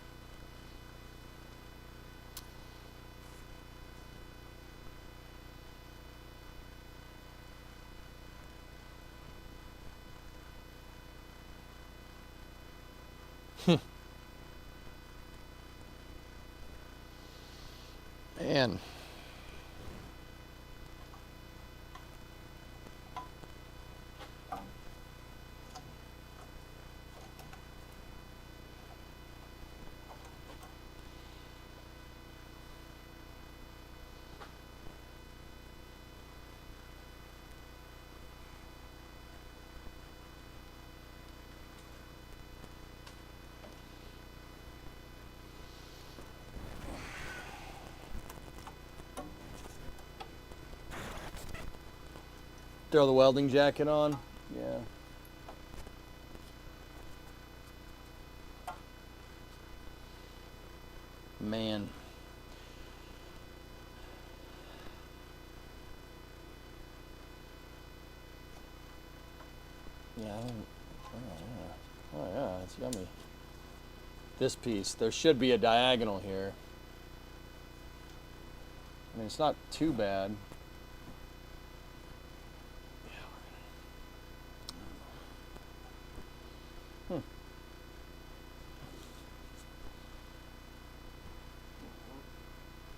Man. Throw the welding jacket on. Yeah. Man. Yeah. Oh yeah, it's yummy. This piece, there should be a diagonal here. I mean, it's not too bad.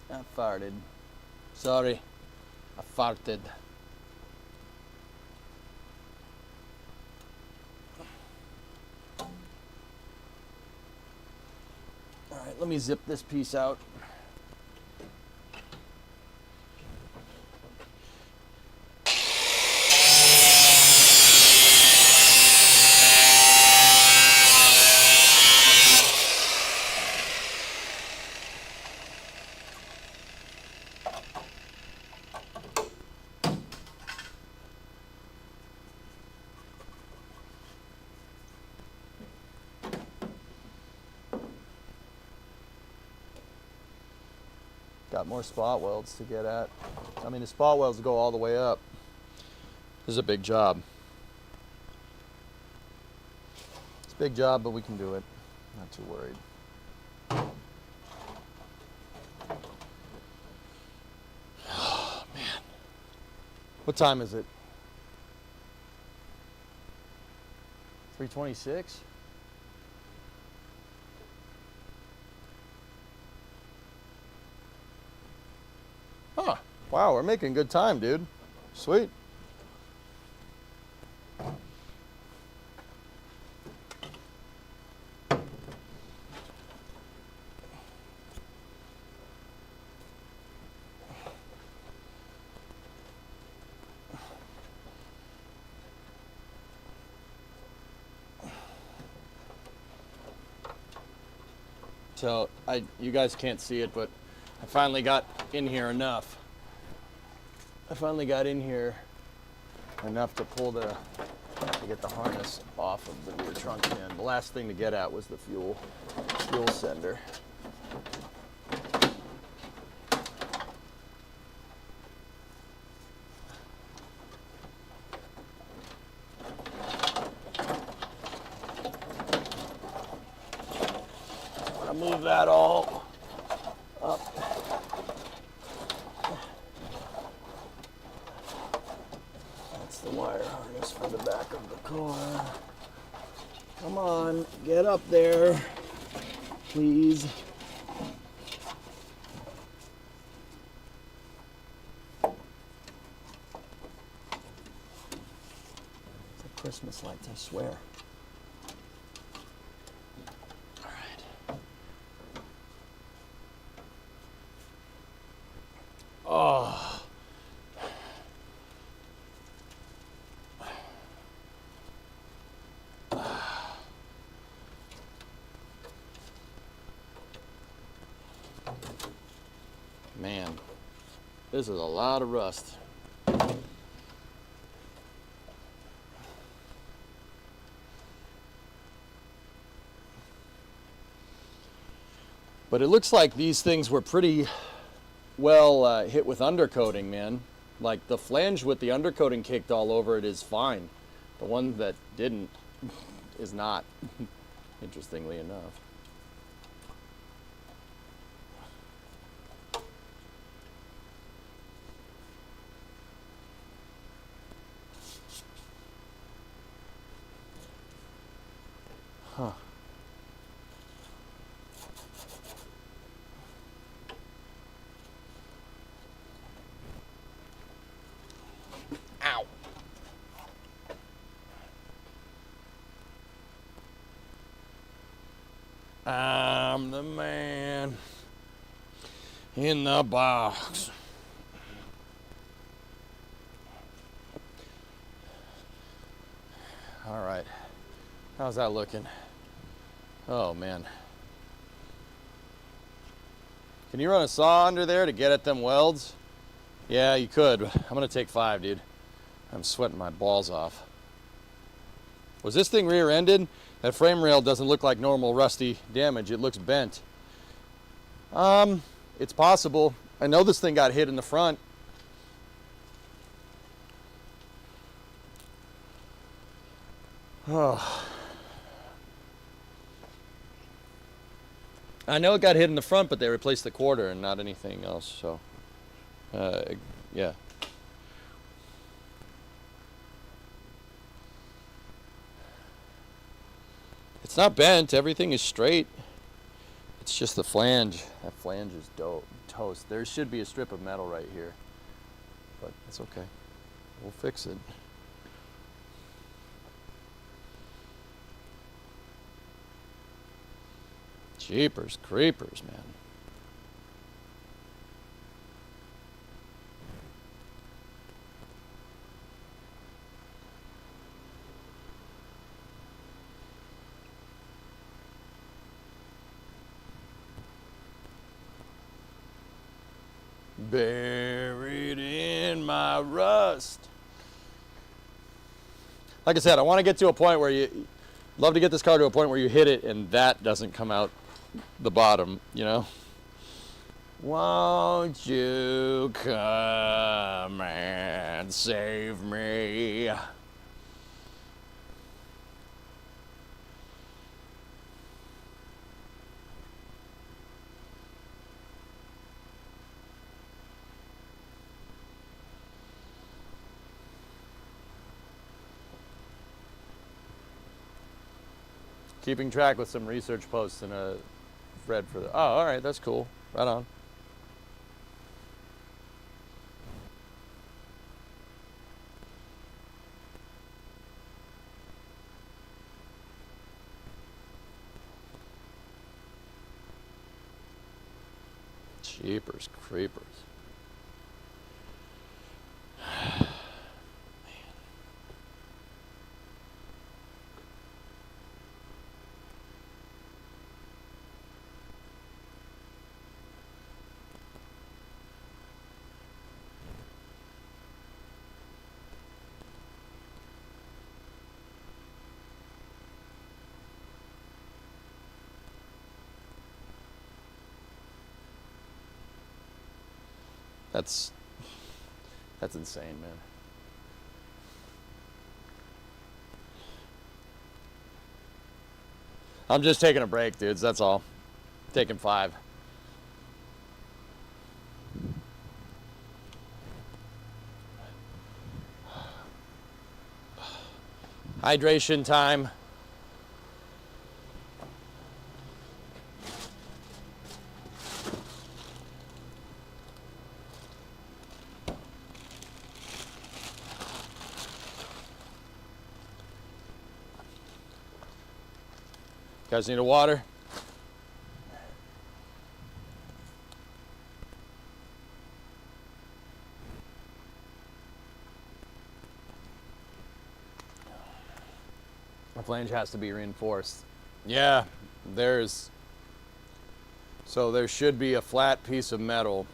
I farted. Sorry, I farted. All right, let me zip this piece out. Got more spot welds to get at. I mean, the spot welds go all the way up. This is a big job. It's a big job, but we can do it. Not too worried. Oh, man. What time is it? 3:26? Huh. Wow, we're making good time, dude. Sweet. So you guys can't see it, but I finally got in here enough. I finally got in here enough to get the harness off of the rear trunk pin. The last thing to get at was the fuel sender. I'm gonna move that all up. That's the wire harness for the back of the car. Come on, get up there, please. It's like Christmas lights, I swear. All right. Oh. Man, this is a lot of rust. But it looks like these things were pretty well hit with undercoating, man. Like the flange with the undercoating caked all over it is fine. The one that didn't is not, interestingly enough. Huh. Ow. I'm the man in the box. All right. How's that looking? Oh, man. Can you run a saw under there to get at them welds? Yeah, you could. I'm going to take 5, dude. I'm sweating my balls off. Was this thing rear-ended? That frame rail doesn't look like normal rusty damage. It looks bent. It's possible. I know this thing got hit in the front. Oh. I know it got hit in the front, but they replaced the quarter and not anything else, so, yeah. It's not bent, everything is straight. It's just the flange. That flange is toast. There should be a strip of metal right here, but it's okay. We'll fix it. Jeepers creepers, man. Buried in my rust. Like I said, I want to get to a point where love to get this car to a point where you hit it and that doesn't come out the bottom, you know? Won't you come and save me? Keeping track with some research posts and a thread for the, oh, all right, that's cool. Right on. Jeepers creepers. That's insane, man. I'm just taking a break, dudes. That's all. Taking 5. Hydration time. Guys need a water? The flange has to be reinforced. Yeah, so there should be a flat piece of metal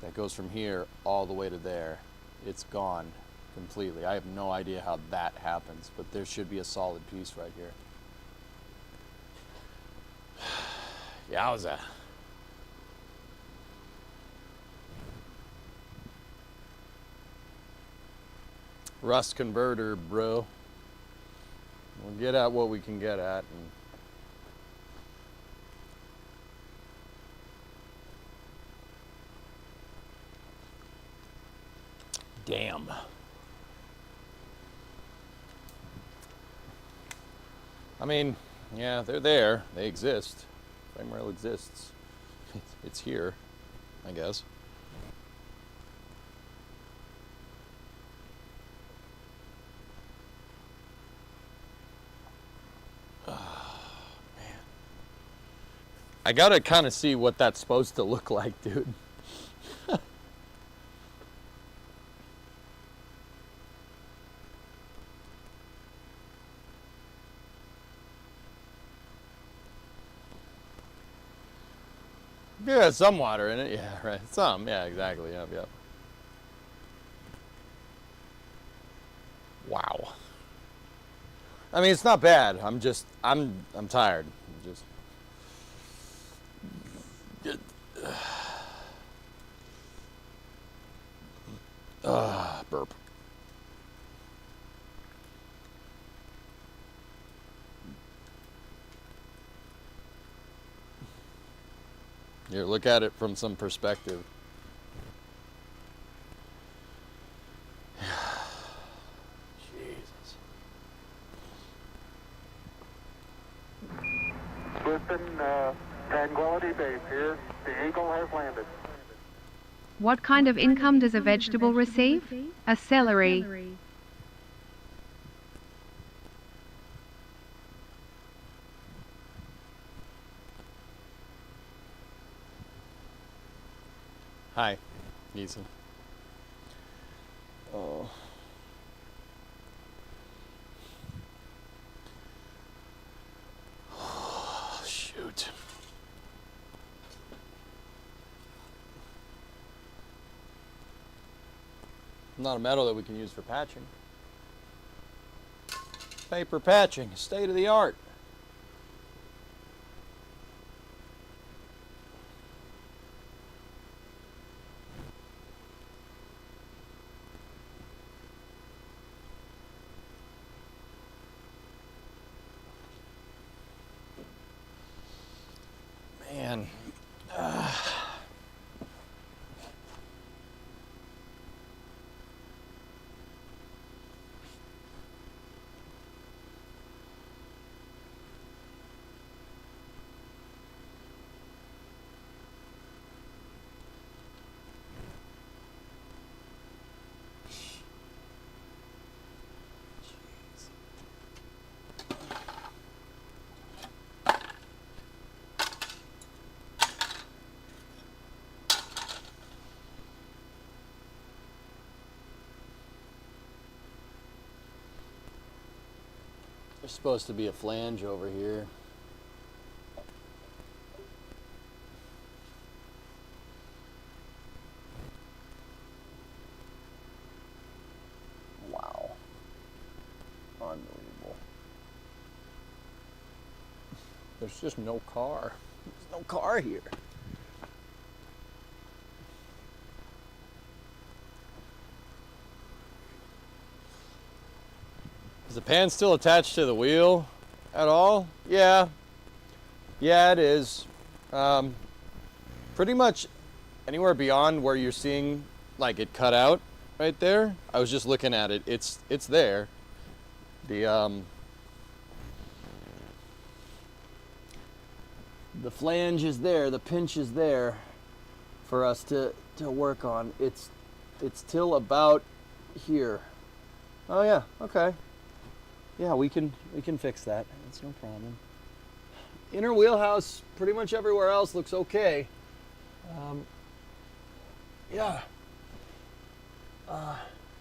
that goes from here all the way to there. It's gone completely. I have no idea how that happens, but there should be a solid piece right here. Yowza. Rust converter, bro. We'll get at what we can get at. And damn. I mean, yeah, they're there. They exist. Frame rail exists. It's here, I guess. I gotta kind of see what that's supposed to look like, dude. Yeah, some water in it. Yeah, right. Some. Yeah, exactly. Yep, yep. Wow. I mean, it's not bad. I'm tired. I'm just. Burp. Here, look at it from some perspective. Jesus. Houston, Tranquility Base here. The Eagle has landed. What kind of income does a vegetable receive? A celery. Hi, Ethan. Oh. Shoot. Not a metal that we can use for patching. Paper patching, state of the art. Man. There's supposed to be a flange over here. Wow. Unbelievable. There's just no car. There's no car here. the pan still attached to the wheel at all? Yeah. Yeah, it is. Pretty much anywhere beyond where you're seeing like it cut out right there. I was just looking at it. It's there. The flange is there, the pinch is there for us to work on. It's till about here. Oh yeah, okay. Yeah, we can fix that. That's no problem. Inner wheelhouse, pretty much everywhere else looks okay. Yeah.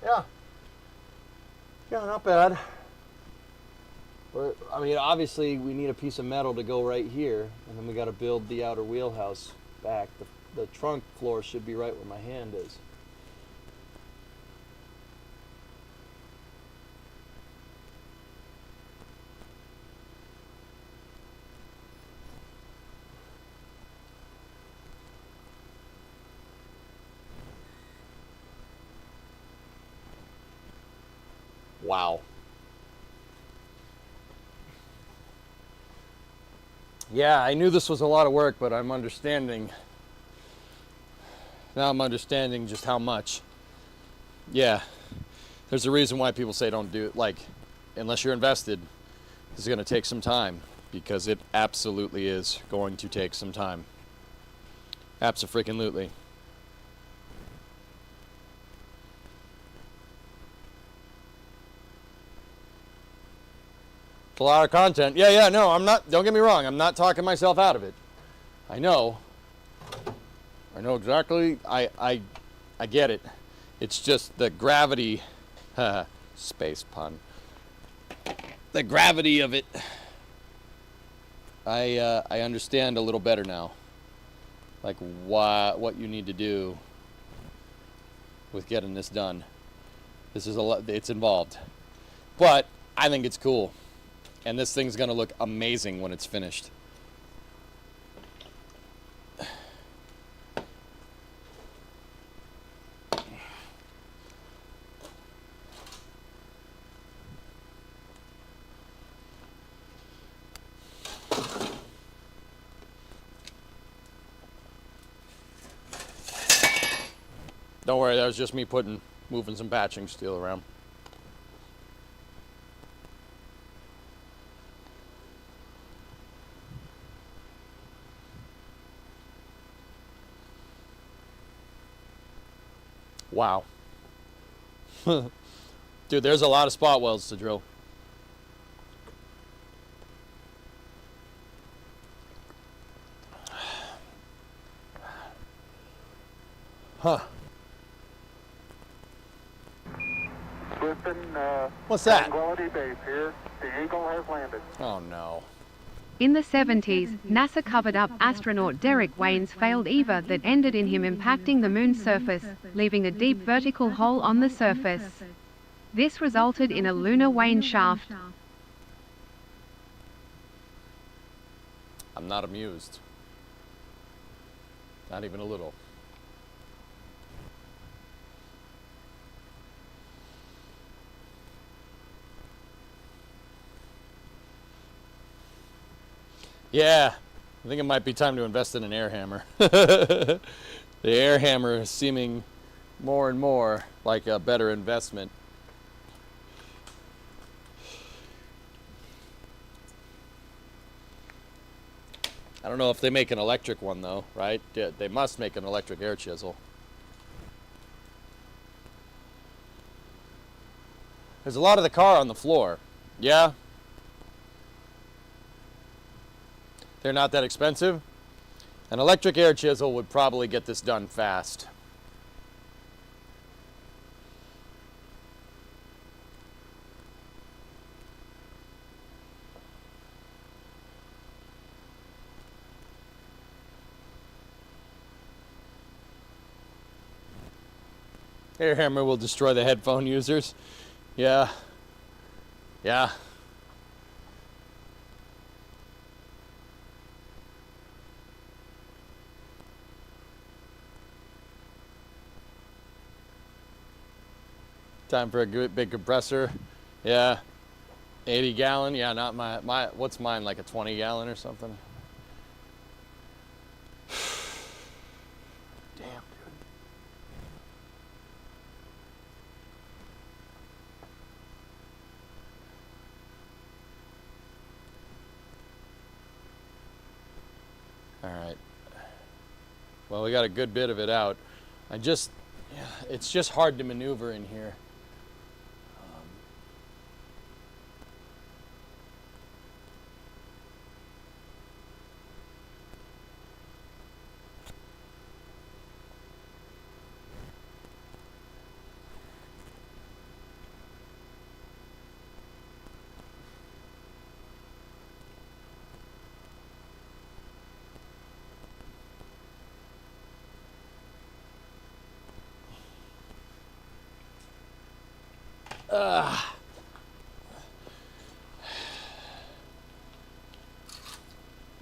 Yeah. Yeah, not bad. But, I mean, obviously we need a piece of metal to go right here, and then we got to build the outer wheelhouse back. The trunk floor should be right where my hand is. Wow. Yeah, I knew this was a lot of work, but I'm understanding. Now I'm understanding just how much. Yeah. There's a reason why people say don't do it. Like, unless you're invested, this is going to take some time, because it absolutely is going to take some time. Abso-freaking-lutely. It's a lot of content. Yeah, no, I'm not, don't get me wrong, I'm not talking myself out of it. I know exactly, I get it. It's just the gravity, space pun. The gravity of it, I understand a little better now. Like what you need to do with getting this done. This is a lot, it's involved. But I think it's cool. And this thing's gonna look amazing when it's finished. Don't worry, that was just me moving some patching steel around. Wow. Dude, there's a lot of spot welds to drill. Huh. Houston, What's that? Tranquility Base here. The Eagle has landed. Oh no. In the 70s, NASA covered up astronaut Derek Wayne's failed EVA that ended in him impacting the moon's surface, leaving a deep vertical hole on the surface. This resulted in a lunar Wayne shaft. I'm not amused. Not even a little. Yeah, I think it might be time to invest in an air hammer. The air hammer is seeming more and more like a better investment. I don't know if they make an electric one though, right? Yeah, they must make an electric air chisel. There's a lot of the car on the floor. Yeah. They're not that expensive. An electric air chisel would probably get this done fast. Air hammer will destroy the headphone users. Yeah. Yeah. Time for a good big compressor. Yeah. 80 gallon? Yeah, not my what's mine, like a 20 gallon or something? Damn, dude. All right. Well, we got a good bit of it out. It's just hard to maneuver in here.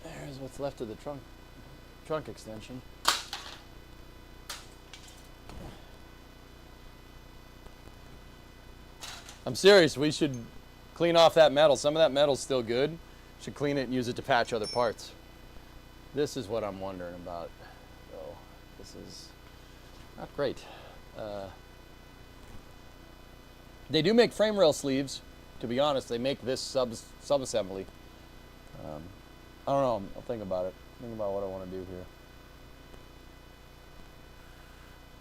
There's what's left of the trunk extension. I'm serious, we should clean off that metal. Some of that metal's still good. Should clean it and use it to patch other parts. This is what I'm wondering about. Oh, this is not great. They do make frame rail sleeves. To be honest, they make this sub-assembly. I don't know. I'll think about it. Think about what I want to do here.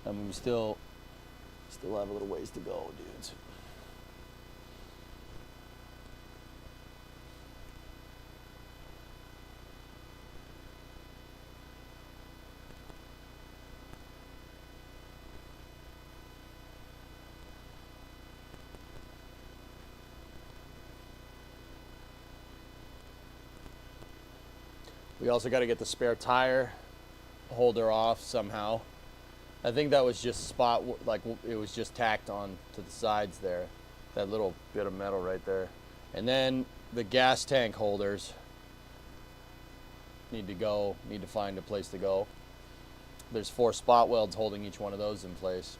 I mean, we still have a little ways to go, dudes. We also got to get the spare tire holder off somehow. I think that was just like it was just tacked on to the sides there. That little bit of metal right there. And then the gas tank holders need to find a place to go. There's 4 spot welds holding each one of those in place.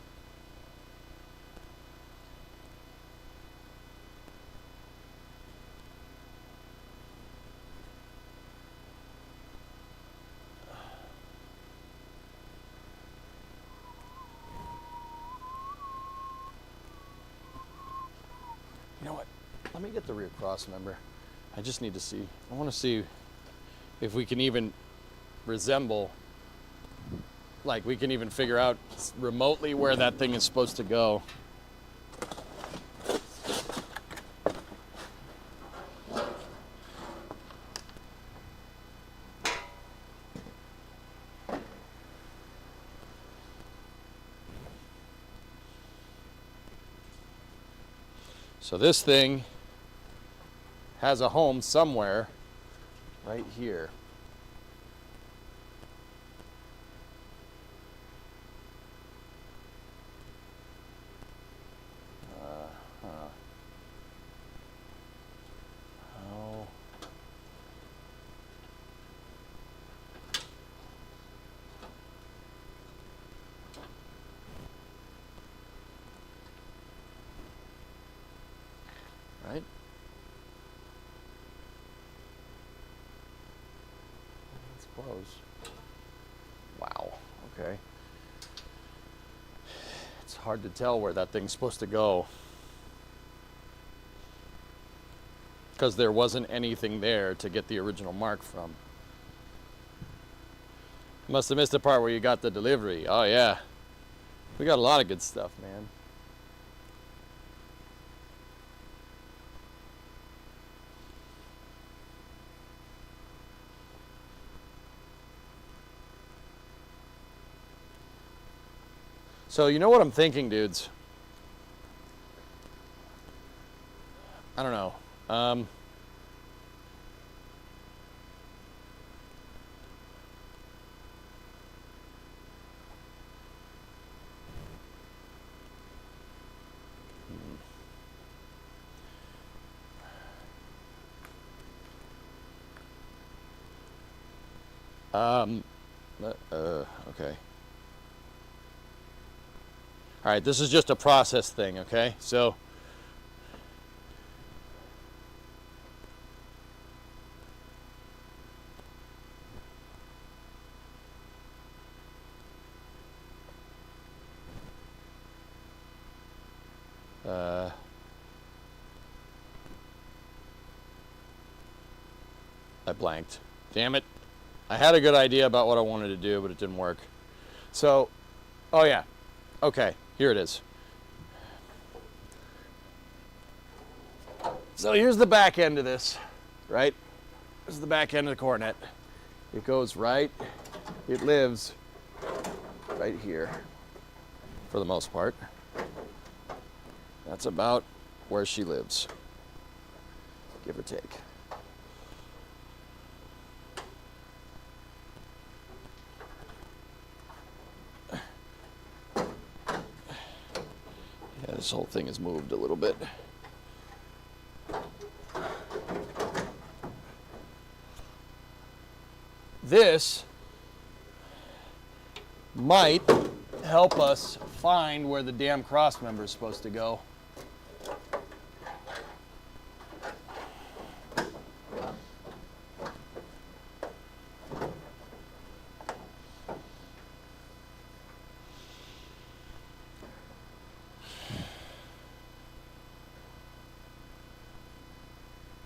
You know what? Let me get the rear cross member. I just need to see. I want to see if we can even resemble, like we can even figure out remotely where that thing is supposed to go. So this thing has a home somewhere right here. Oh. Right? It's close. Wow. Okay. It's hard to tell where that thing's supposed to go, because there wasn't anything there to get the original mark from. Must have missed the part where you got the delivery. Oh yeah. We got a lot of good stuff, man. So you know what I'm thinking, dudes? I don't know. Okay. All right, this is just a process thing, okay? So I blanked. Damn it. I had a good idea about what I wanted to do, but it didn't work. So, oh yeah. Okay, here it is. So here's the back end of this, right? This is the back end of the coronet. It goes right, it lives right here for the most part. That's about where she lives, give or take. Yeah, this whole thing has moved a little bit. This might help us find where the damn cross member is supposed to go.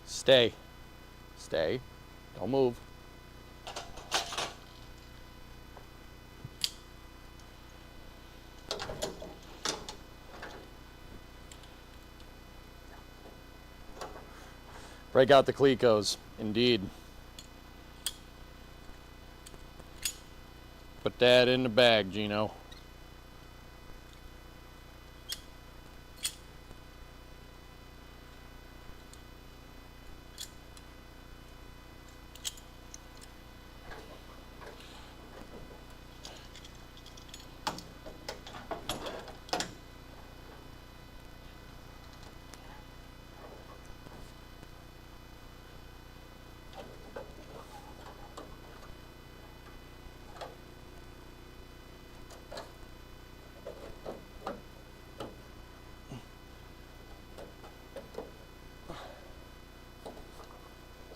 Stay. Stay. Don't move. Break out the clecos, indeed. Put that in the bag, Gino.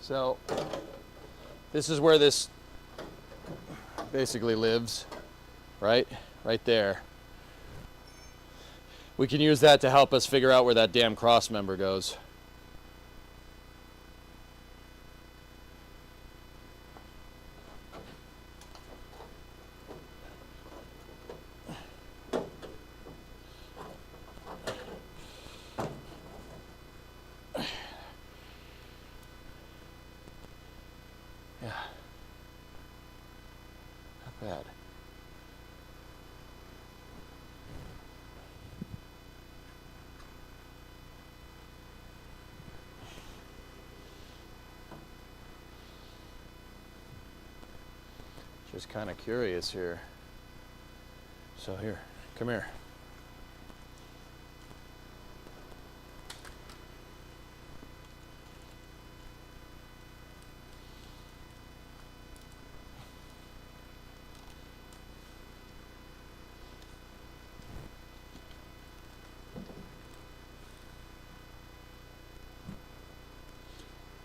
So this is where this basically lives, right? Right there. We can use that to help us figure out where that damn cross member goes. Bad. Just kind of curious here. So here, come here.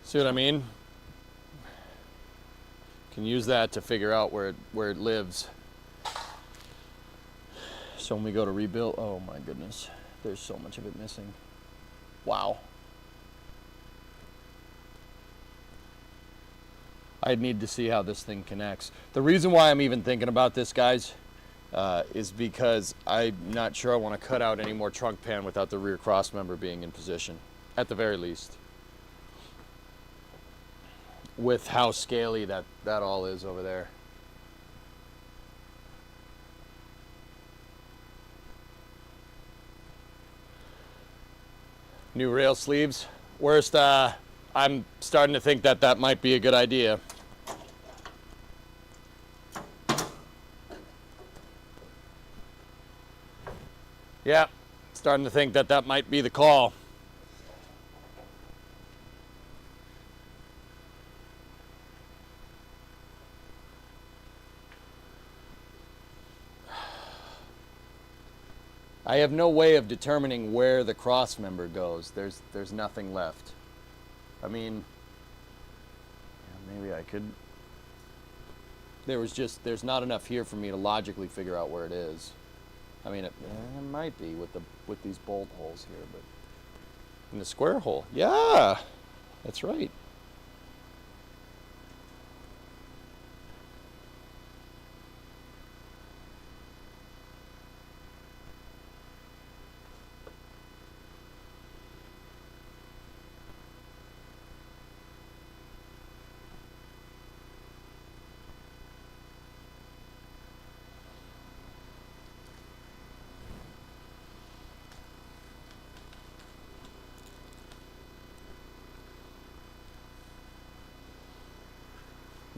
See what I mean? Can use that to figure out where it lives. So when we go to rebuild, oh my goodness, there's so much of it missing. Wow. I'd need to see how this thing connects. The reason why I'm even thinking about this, guys, is because I'm not sure I want to cut out any more trunk pan without the rear cross member being in position, at the very least. With how scaly that all is over there. New rail sleeves. Worst, I'm starting to think that might be a good idea. Yeah, starting to think that might be the call. I have no way of determining where the cross member goes. There's nothing left. I mean, yeah, maybe I could. There's not enough here for me to logically figure out where it is. I mean, it might be with these bolt holes here, but in the square hole, yeah, that's right.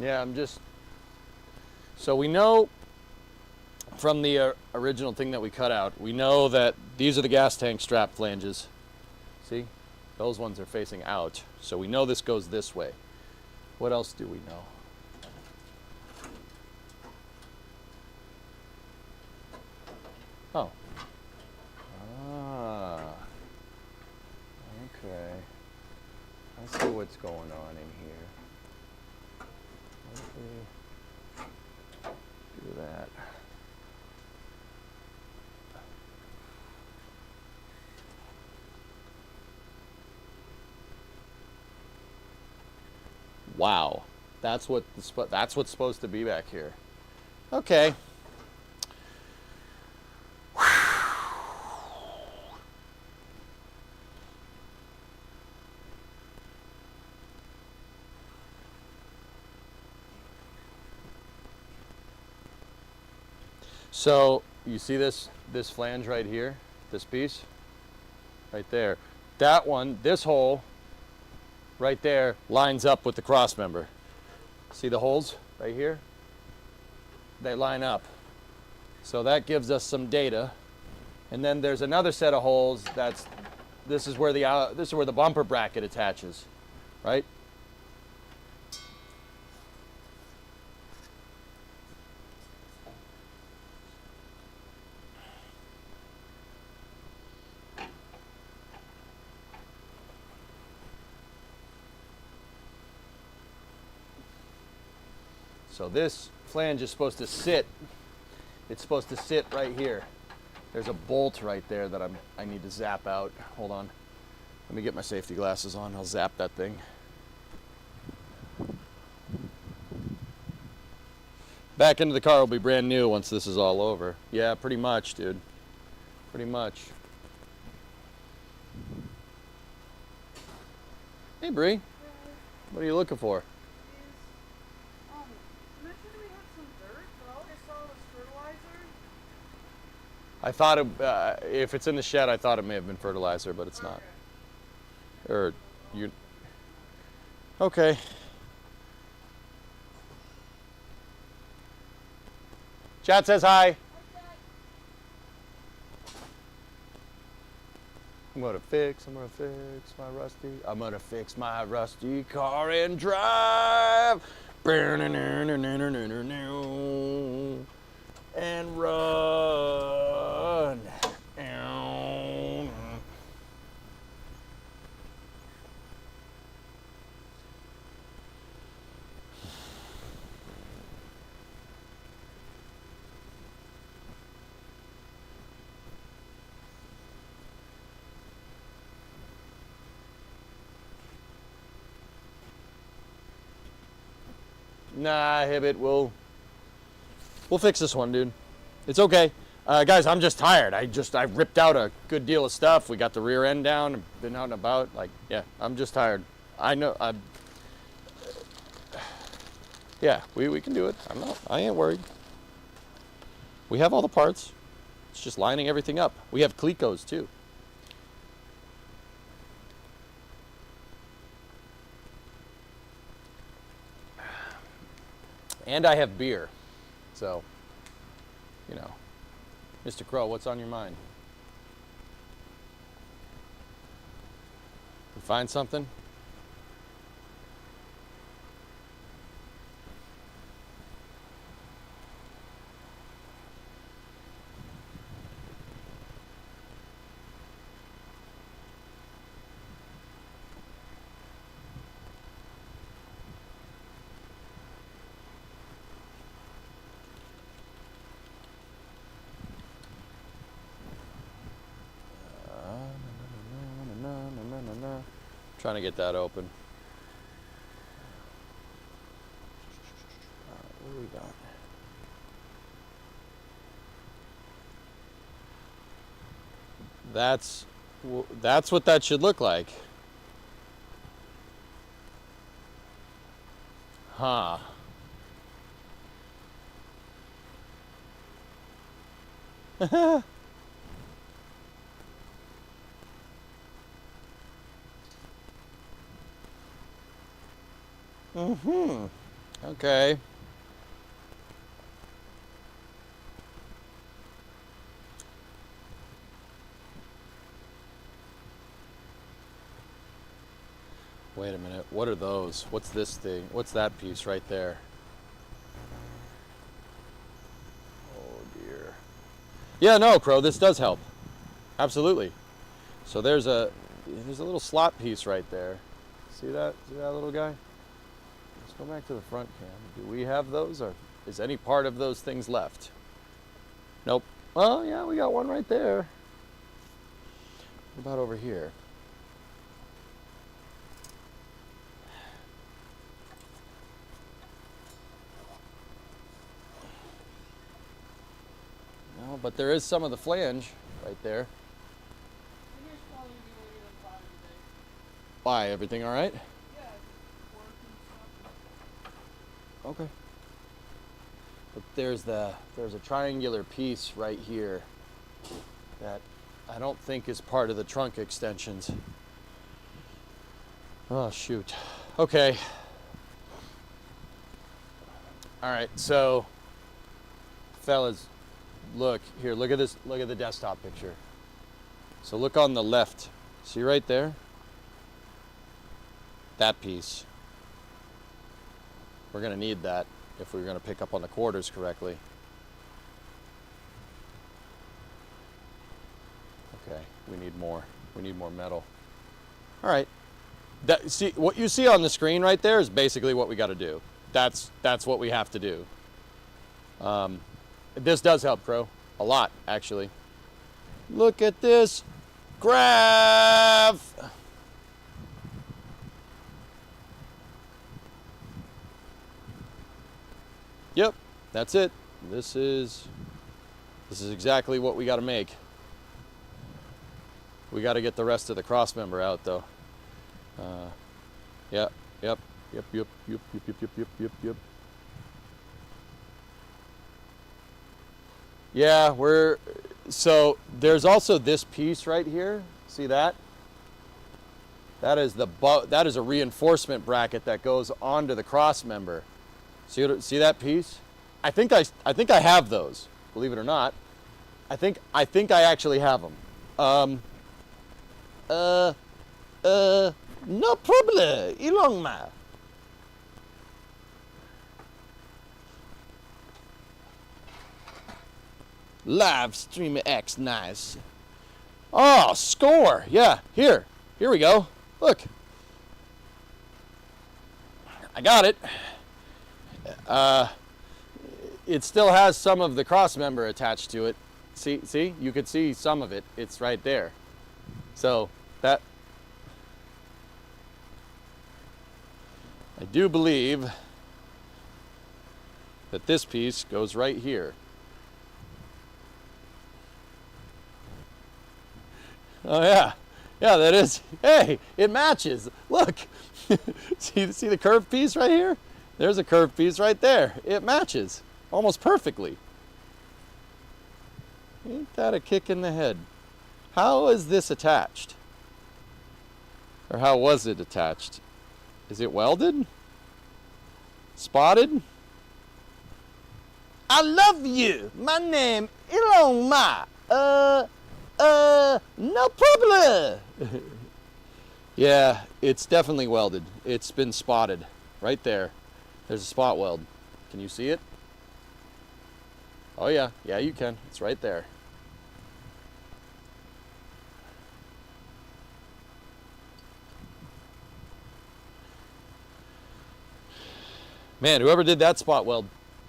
Yeah, so we know from the original thing that we cut out, we know that these are the gas tank strap flanges. See? Those ones are facing out. So we know this goes this way. What else do we know? Oh. Ah. Okay. I see what's going on in here. Let me do that. Wow, that's what's supposed to be back here. Okay. So you see this flange right here, this piece, right there. That one, this hole, right there, lines up with the cross member. See the holes right here? They line up. So that gives us some data. And then there's another set of holes this is where the bumper bracket attaches, right? So this flange is supposed to sit. It's supposed to sit right here. There's a bolt right there that I need to zap out. Hold on. Let me get my safety glasses on. I'll zap that thing. Back into the car will be brand new once this is all over. Yeah, pretty much, dude. Pretty much. Hey, Bree. What are you looking for? I thought if it's in the shed, I thought it may have been fertilizer, but it's not. Or you. Okay. Chat says hi. I'm gonna fix my rusty car and drive. And run. Nah, Hibbit, we'll fix this one, dude. It's okay. Guys, I'm just tired. I ripped out a good deal of stuff. We got the rear end down. I've been out and about. Like, yeah, I'm just tired. I know. Yeah, we can do it. I ain't worried. We have all the parts. It's just lining everything up. We have Clecos too. And I have beer. So, you know. Mr. Crow, what's on your mind? You find something? Trying to get that open. All right, what do we got? That's what that should look like. Huh. Mm-hmm. Okay. Wait a minute. What are those? What's this thing? What's that piece right there? Oh dear. Yeah, no, Crow, this does help. Absolutely. So there's a little slot piece right there. See that? See that little guy? Let's go back to the front cam. Do we have those, or is any part of those things left? Nope. Well, yeah, we got one right there. What about over here? No, but there is some of the flange right there. Why? Everything all right? Okay. But there's a triangular piece right here that I don't think is part of the trunk extensions. Oh shoot. Okay. All right. So, fellas, look here. Look at this. Look at the desktop picture. So look on the left. See right there? That piece. We're going to need that if we're going to pick up on the quarters correctly. Okay, we need more. We need more metal. All right. See what you see on the screen right there is basically what we got to do. That's what we have to do. This does help, Crow, a lot actually. Look at this graph. Yep, that's it. This is exactly what we got to make. We got to get the rest of the cross member out though. Yep. Yeah, so there's also this piece right here. See that? That is a reinforcement bracket that goes onto the cross member. See that piece? I think I have those. Believe it or not, I think I actually have them. No problem, Elon Ma. Live streamer X, nice. Oh, score. Yeah, here we go. Look, I got it. It still has some of the cross member attached to it. See, you could see some of it. It's right there. So that, I do believe that this piece goes right here. Oh yeah, that is. Hey, it matches. Look, see the curved piece right here? There's a curved piece right there. It matches almost perfectly. Ain't that a kick in the head? How is this attached? Or how was it attached? Is it welded? Spotted? I love you. My name Elon Ma. No problem. Yeah, it's definitely welded. It's been spotted right there. There's a spot weld. Can you see it? Oh yeah, you can. It's right there. Man, whoever did that spot weld,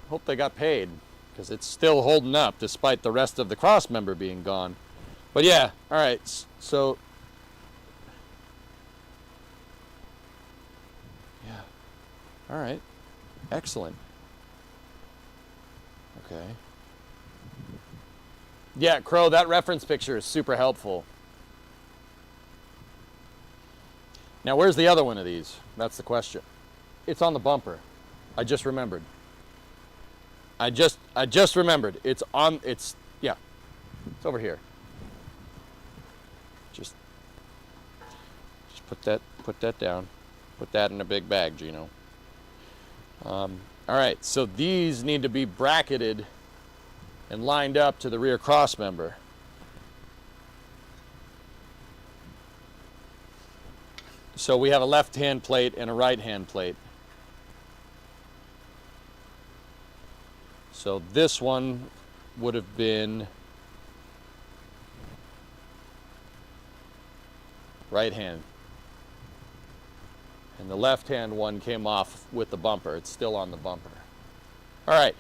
hope they got paid, because it's still holding up despite the rest of the cross member being gone. But yeah, all right, so All right. Excellent. Okay. Yeah, Crow, that reference picture is super helpful. Now, where's the other one of these? That's the question. It's on the bumper. I just remembered. I just remembered. It's over here. Just put that down. Put that in a big bag, Gino. All right, so these need to be bracketed and lined up to the rear cross member. So we have a left-hand plate and a right-hand plate. So this one would have been right hand. And the left-hand one came off with the bumper. It's still on the bumper. All right.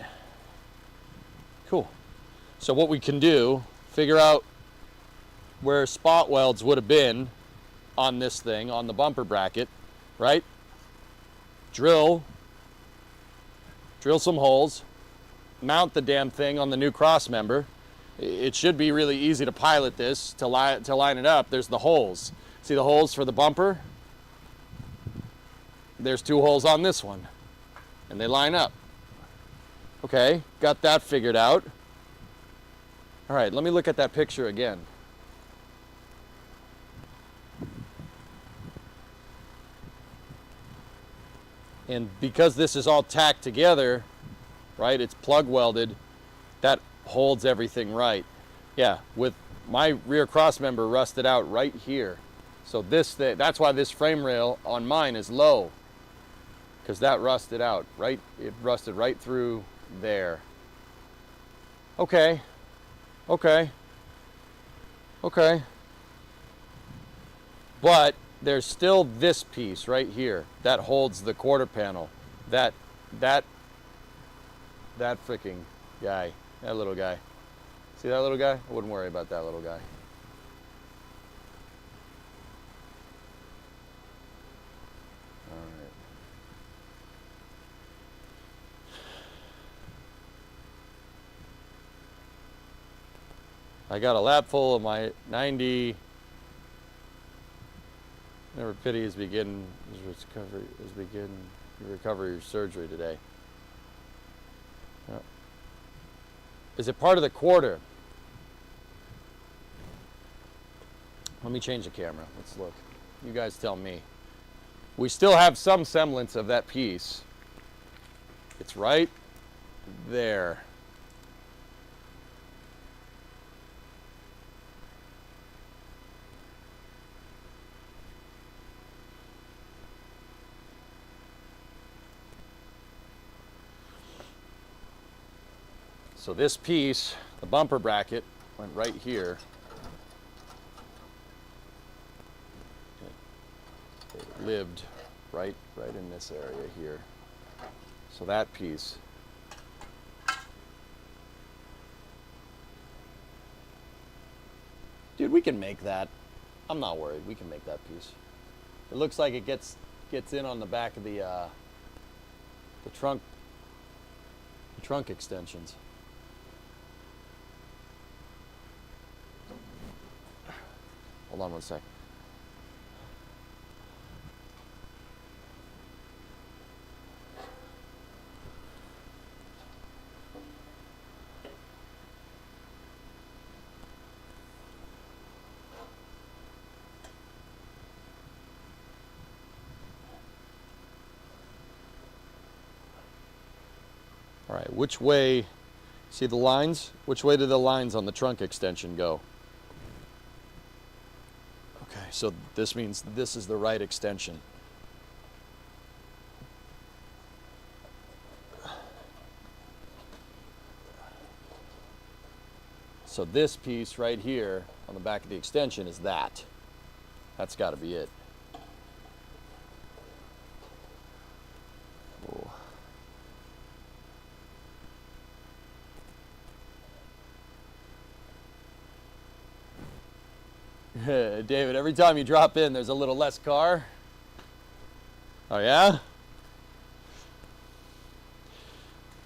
Cool. So what we can do, figure out where spot welds would have been on this thing, on the bumper bracket, right? Drill some holes, mount the damn thing on the new cross member. It should be really easy to pilot this, to line it up. There's the holes. See the holes for the bumper? There's 2 holes on this one, and they line up. Okay, got that figured out. All right, let me look at that picture again. And because this is all tacked together, right, it's plug welded, that holds everything right. Yeah, with my rear cross member rusted out right here. So that's why this frame rail on mine is low, because that rusted out, right? It rusted right through there. Okay. But there's still this piece right here that holds the quarter panel. That freaking guy, that little guy. See that little guy? I wouldn't worry about that little guy. All right. I got a lap full of my 90. Never pity is begin recovery surgery today. Is it part of the quarter? Let me change the camera. Let's look. You guys tell me. We still have some semblance of that piece. It's right there. So this piece, the bumper bracket, went right here. It lived right in this area here. So that piece. Dude, we can make that. I'm not worried. We can make that piece. It looks like it gets in on the back of the trunk extensions. Hold on one sec. All right, which way, see the lines? Which way do the lines on the trunk extension go? Okay, so this means this is the right extension. So this piece right here on the back of the extension is that. That's got to be it. Oh. David, every time you drop in, there's a little less car. Oh, yeah?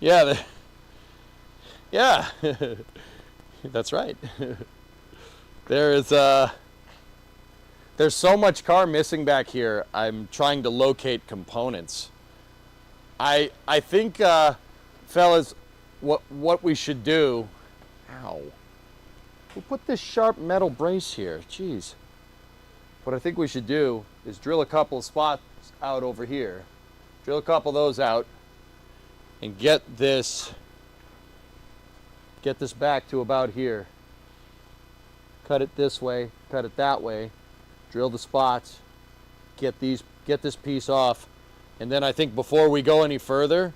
Yeah, yeah, that's right. There's so much car missing back here. I'm trying to locate components. I think, fellas, what we should do. Ow! Who put this sharp metal brace here? Jeez. What I think we should do is drill a couple of spots out over here. Drill a couple of those out, and get this back to about here. Cut it this way, cut it that way, drill the spots, get this piece off, and then I think before we go any further,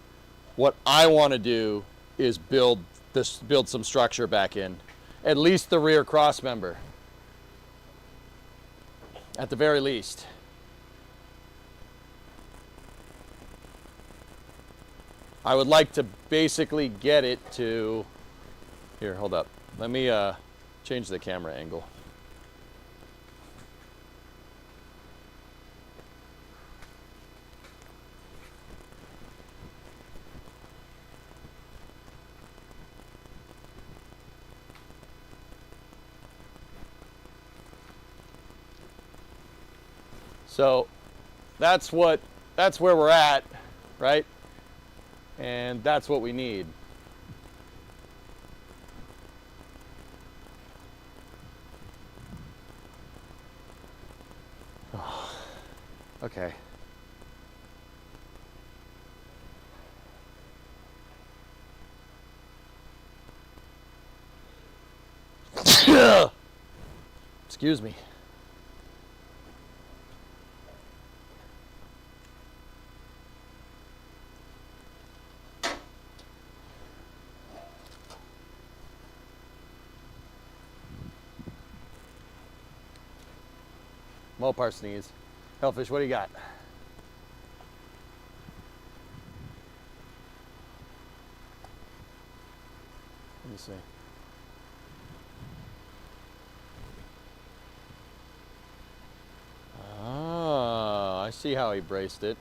what I want to do is build some structure back in, at least the rear cross member, at the very least. I would like to basically get it to, here, hold up. Let me change the camera angle. So that's where we're at, right? And that's what we need. Oh, okay. Excuse me. Mopar sneeze. Hellfish, what do you got? Let me see. Oh, I see how he braced it.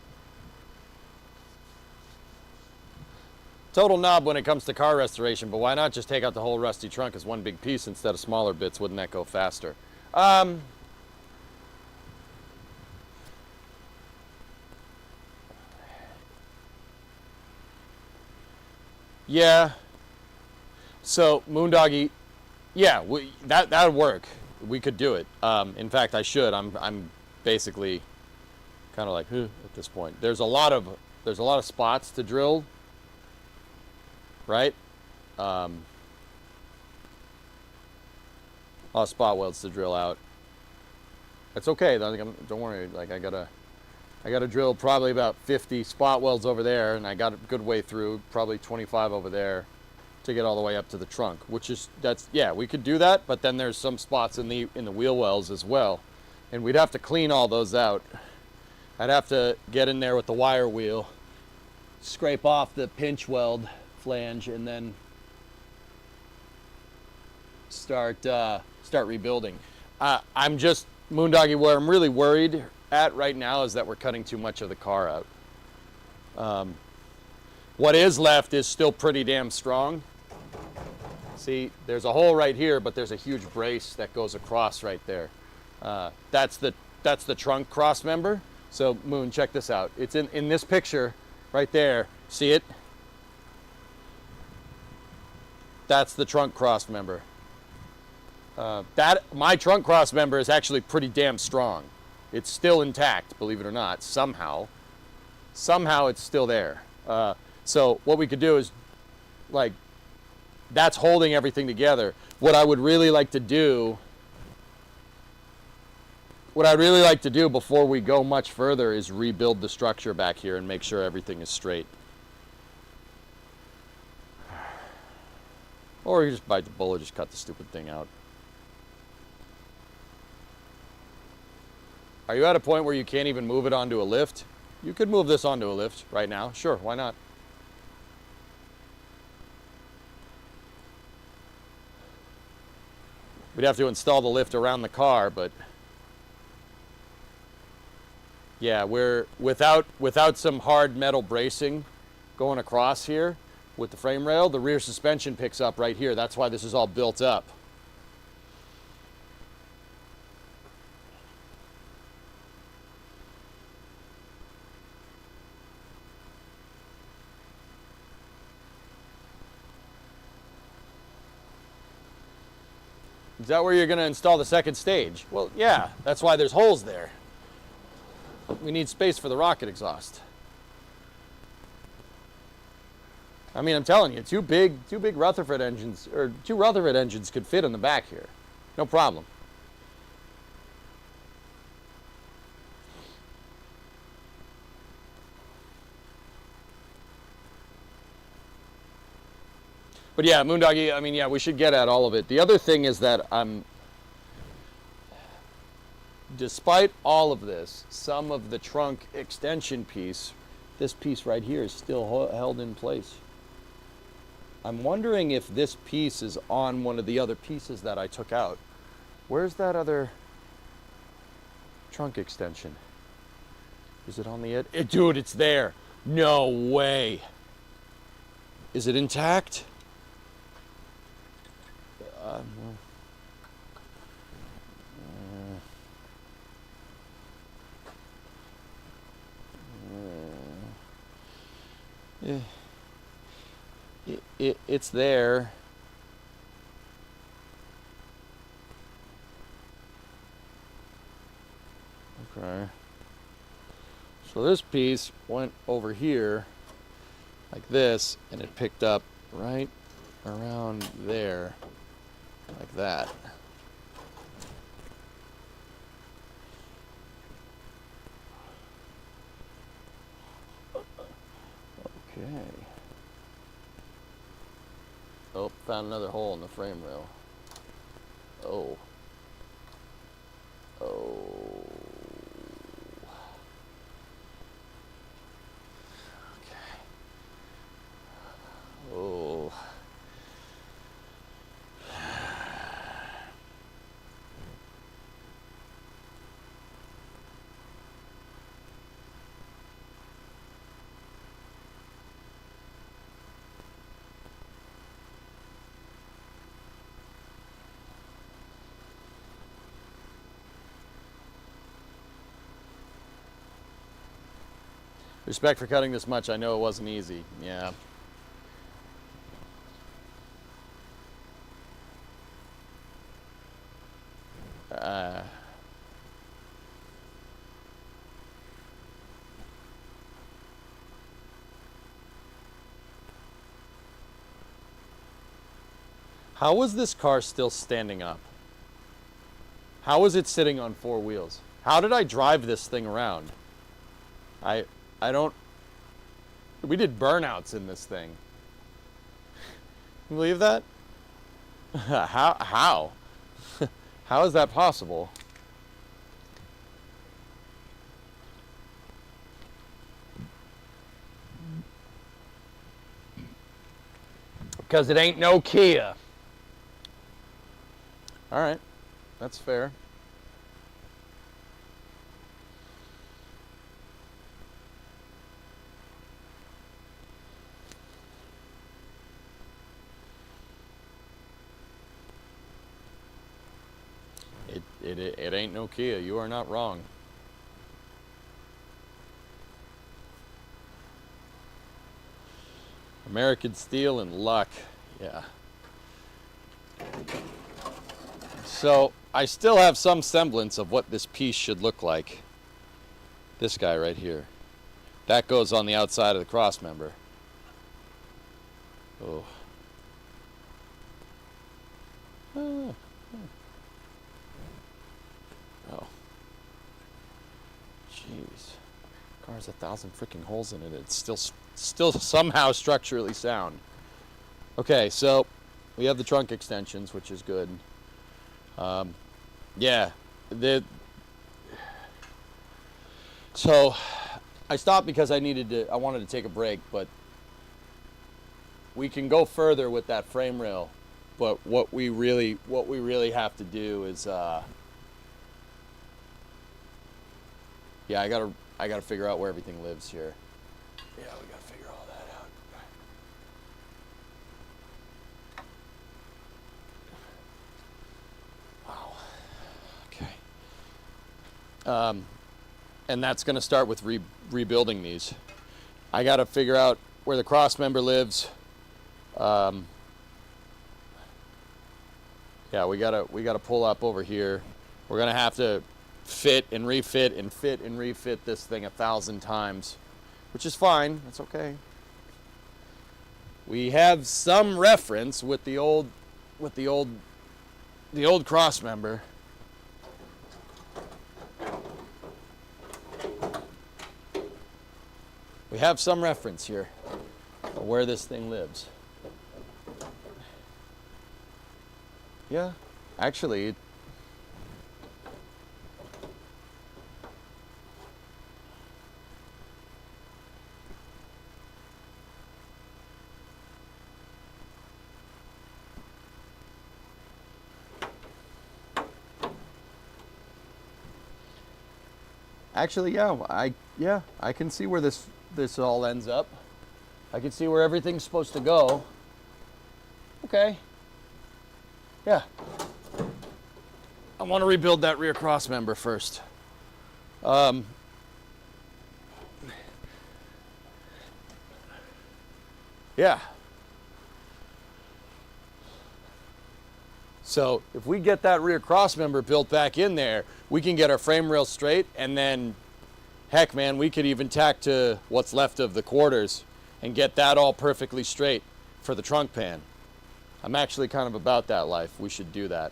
Total knob when it comes to car restoration, but why not just take out the whole rusty trunk as one big piece instead of smaller bits? Wouldn't that go faster? Yeah. So Moondoggy, yeah, that would work. We could do it. In fact, I should. I'm basically kind of like at this point. There's a lot of spots to drill, right? A lot of spot welds to drill out. That's okay. Don't worry. Like I gotta drill probably about 50 spot welds over there, and I got a good way through, probably 25 over there, to get all the way up to the trunk. Yeah, we could do that, but then there's some spots in the wheel wells as well, and we'd have to clean all those out. I'd have to get in there with the wire wheel, scrape off the pinch weld flange, and then start rebuilding. I'm just, Moondoggy, where I'm really worried at right now is that we're cutting too much of the car out. What is left is still pretty damn strong. See, there's a hole right here, but there's a huge brace that goes across right there. That's the trunk cross member. So Moon, check this out. It's in this picture right there. See it? That's the trunk cross member. My trunk cross member is actually pretty damn strong. It's still intact, believe it or not, somehow. Somehow it's still there. So what we could do is, like, that's holding everything together. What I would really like to do before we go much further is rebuild the structure back here and make sure everything is straight. Or you just bite the bullet, just cut the stupid thing out. Are you at a point where you can't even move it onto a lift? You could move this onto a lift right now. Sure, why not? We'd have to install the lift around the car, but yeah, we're without some hard metal bracing going across here, with the frame rail, the rear suspension picks up right here. That's why this is all built up. Is that where you're going to install the second stage? Well, yeah, that's why there's holes there. We need space for the rocket exhaust. I mean, I'm telling you, two big Rutherford engines, or 2 Rutherford engines could fit in the back here. No problem. But yeah, Moondoggy, I mean, yeah, we should get at all of it. The other thing is that despite all of this, some of the trunk extension piece, this piece right here is still held in place. I'm wondering if this piece is on one of the other pieces that I took out. Where's that other trunk extension? Is it on the edge? Dude, it's there. No way. Is it intact? It's there. Okay. So this piece went over here like this, and it picked up right around there like that. Okay. Oh, found another hole in the frame rail. Oh. Oh. Okay. Oh. Respect for cutting this much. I know it wasn't easy. Yeah. How is this car still standing up? How is it sitting on 4 wheels? How did I drive this thing around? I don't... We did burnouts in this thing. You believe that? How? How is that possible? Because it ain't no Kia. All right, that's fair. It ain't no Kia. You are not wrong. American steel and luck. Yeah. So I still have some semblance of what this piece should look like. This guy right here. That goes on the outside of the cross member. Oh. Oh. Jeez. Car's 1,000 freaking holes in it. It's still somehow structurally sound. Okay, so we have the trunk extensions, which is good. Yeah. So I stopped because I wanted to take a break, but we can go further with that frame rail. But what we really have to do is yeah, I gotta figure out where everything lives here. Yeah, we gotta figure all that out. And that's going to start with rebuilding these. I got to figure out where the cross member lives. Yeah, we gotta pull up over here. We're gonna have to fit and refit and fit and refit this thing 1,000 times, which is fine. That's okay. We have some reference with the old cross member. We have some reference here of where this thing lives. Yeah, actually, yeah, I can see where this all ends up. I can see where everything's supposed to go. Okay. Yeah. I want to rebuild that rear cross member first. Yeah. So if we get that rear cross member built back in there, we can get our frame rail straight, and then, heck man, we could even tack to what's left of the quarters and get that all perfectly straight for the trunk pan. I'm actually kind of about that life. We should do that.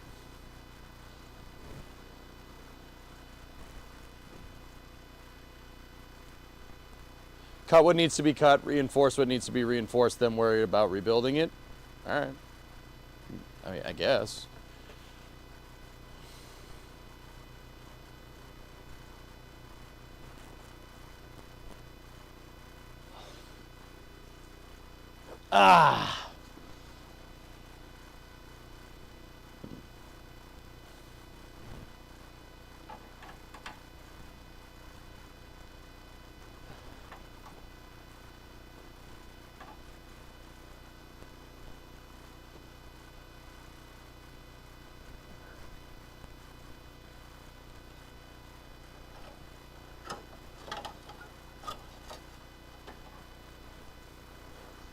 Cut what needs to be cut, reinforce what needs to be reinforced, then worry about rebuilding it. All right. I mean, I guess. Ah.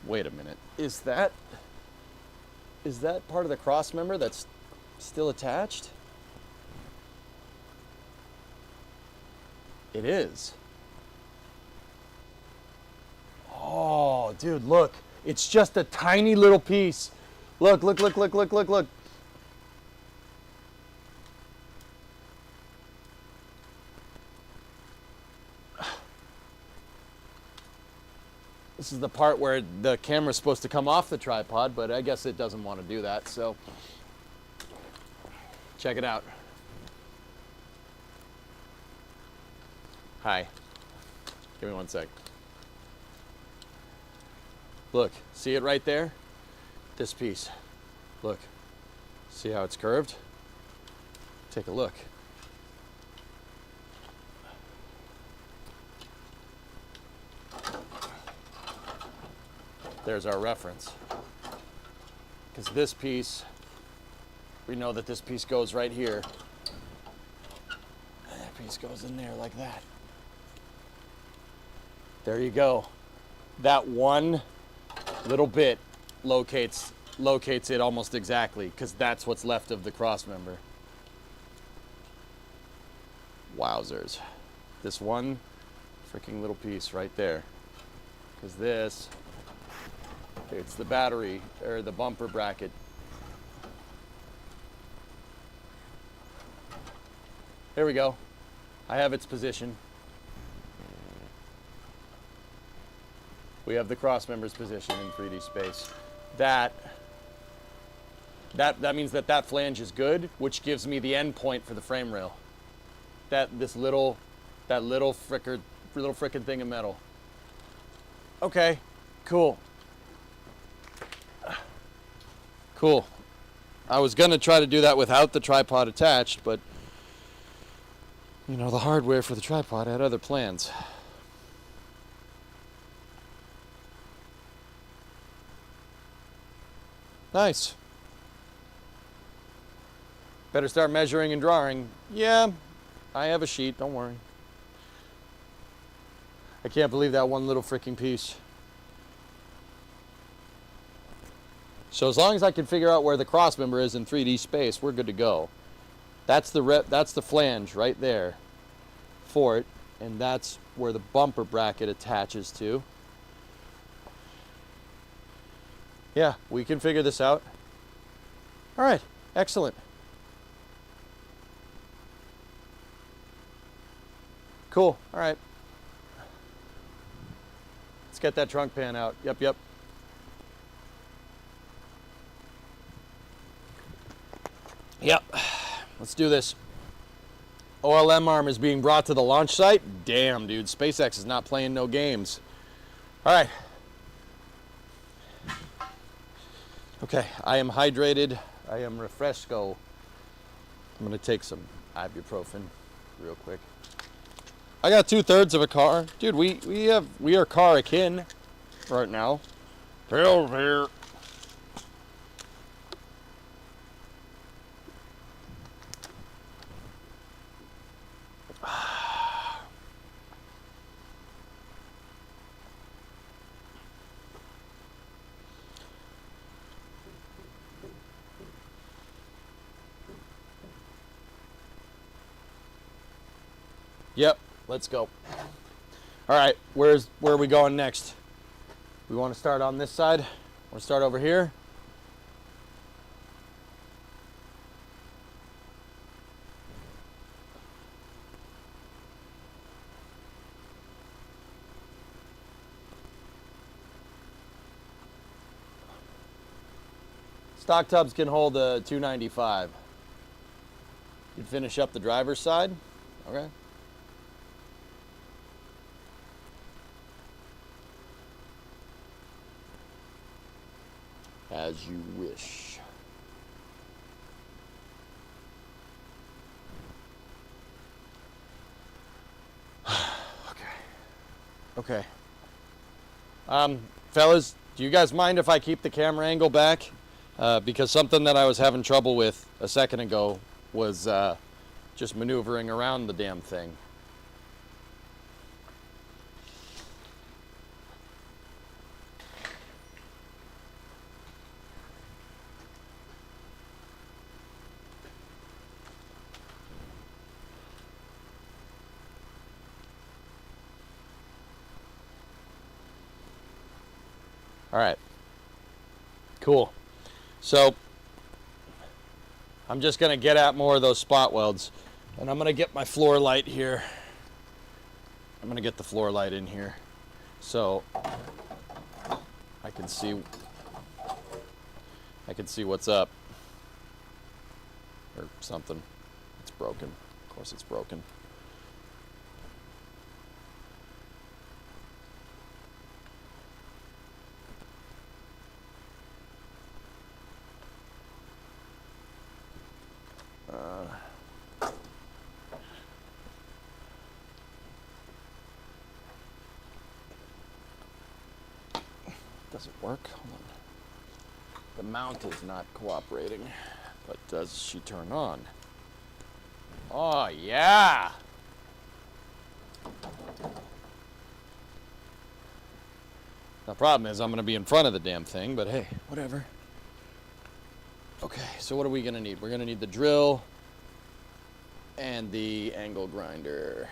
Wait a minute. Is that part of the cross member that's still attached? It is. Oh, dude, look. It's just a tiny little piece. Look, look, look, look, look, look, look. This is the part where the camera's supposed to come off the tripod, but I guess it doesn't want to do that, so check it out. Hi. Give me one sec. Look, see it right there? This piece. Look. See how it's curved? Take a look. There's our reference. Because this piece, we know that this piece goes right here. And that piece goes in there like that. There you go. That one little bit locates it almost exactly, because that's what's left of the cross member. Wowzers. This one freaking little piece right there. Because this, it's the battery, or the bumper bracket. There we go. I have its position. We have the cross member's position in 3D space. That means that flange is good, which gives me the end point for the frame rail. That little frickin' thing of metal. Okay, cool. Cool. I was gonna try to do that without the tripod attached, but you know, the hardware for the tripod had other plans. Nice. Better start measuring and drawing. Yeah, I have a sheet, don't worry. I can't believe that one little freaking piece. So as long as I can figure out where the cross member is in 3D space, we're good to go. That's the flange right there for it, and that's where the bumper bracket attaches to. Yeah, we can figure this out. All right, excellent. Cool, all right. Let's get that trunk pan out. Yep. Yep, let's do this. OLM arm is being brought to the launch site. Damn, dude, SpaceX is not playing no games. All right. Okay, I am hydrated. I am refresco. I'm gonna take some ibuprofen real quick. I got 2/3 of a car. Dude, we are car akin right now. Hell's here. Yep, let's go. All right, where are we going next? We want to start on this side? Want to start over here? Stock tubs can hold a 295. You finish up the driver's side? Okay. As you wish. Okay. Fellas, do you guys mind if I keep the camera angle back? Because something that I was having trouble with a second ago was just maneuvering around the damn thing. All right, cool. So I'm just gonna get at more of those spot welds, and I'm gonna get my floor light here. I'm gonna get the floor light in here so I can see what's up or something. It's broken. Of course it's broken. Does it work? Hold on. The mount is not cooperating, but does she turn on? Oh, yeah! The problem is I'm going to be in front of the damn thing, but hey, whatever. Okay, so what are we going to need? We're going to need the drill and the angle grinder.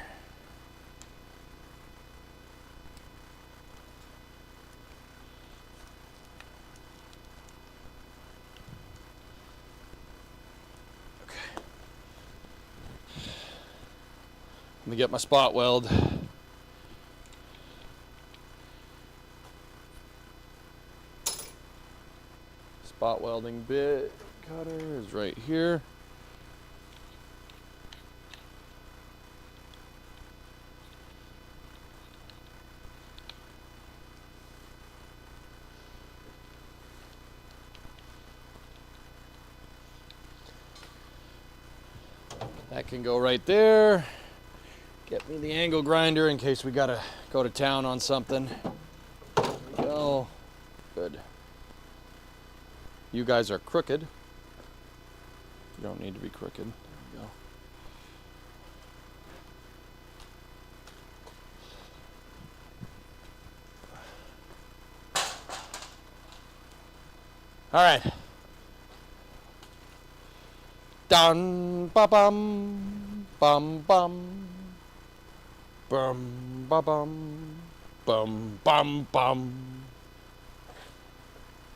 Let me get my spot weld. Spot welding bit cutter is right here. That can go right there. Get me the angle grinder in case we gotta go to town on something. There we go. Good. You guys are crooked. You don't need to be crooked. There we go. All right. Dun ba bum bum bum bum ba bum bum bum bum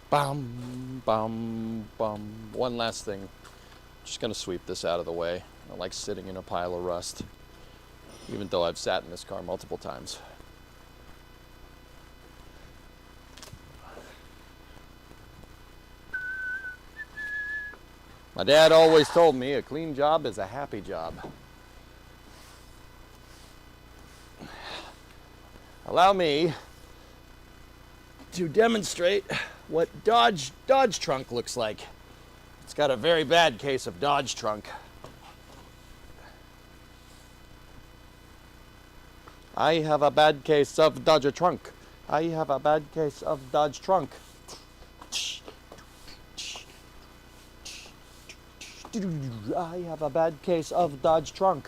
bum bum bum. One last thing. Just gonna sweep this out of the way. I like sitting in a pile of rust, even though I've sat in this car multiple times. My dad always told me a clean job is a happy job. Allow me to demonstrate what Dodge trunk looks like. It's got a very bad case of Dodge trunk. I have a bad case of Dodge trunk. I have a bad case of Dodge trunk. I have a bad case of Dodge trunk.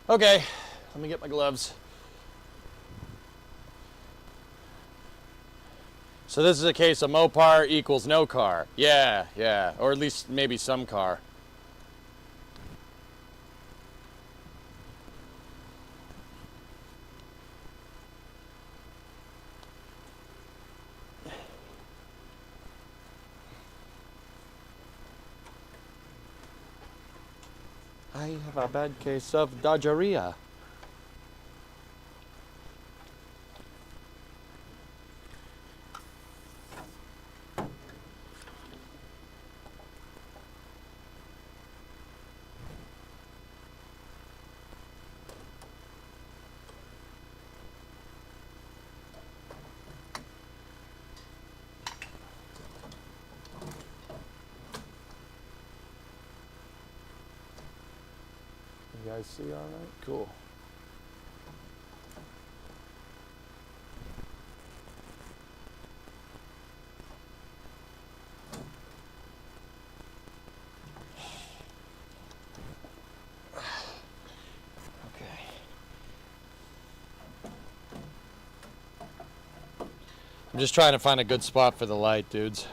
Okay, let me get my gloves. So this is a case of Mopar equals no car. Yeah, or at least maybe some car. I have a bad case of Dodgeria. You guys see all right? Cool. Okay. I'm just trying to find a good spot for the light, dudes.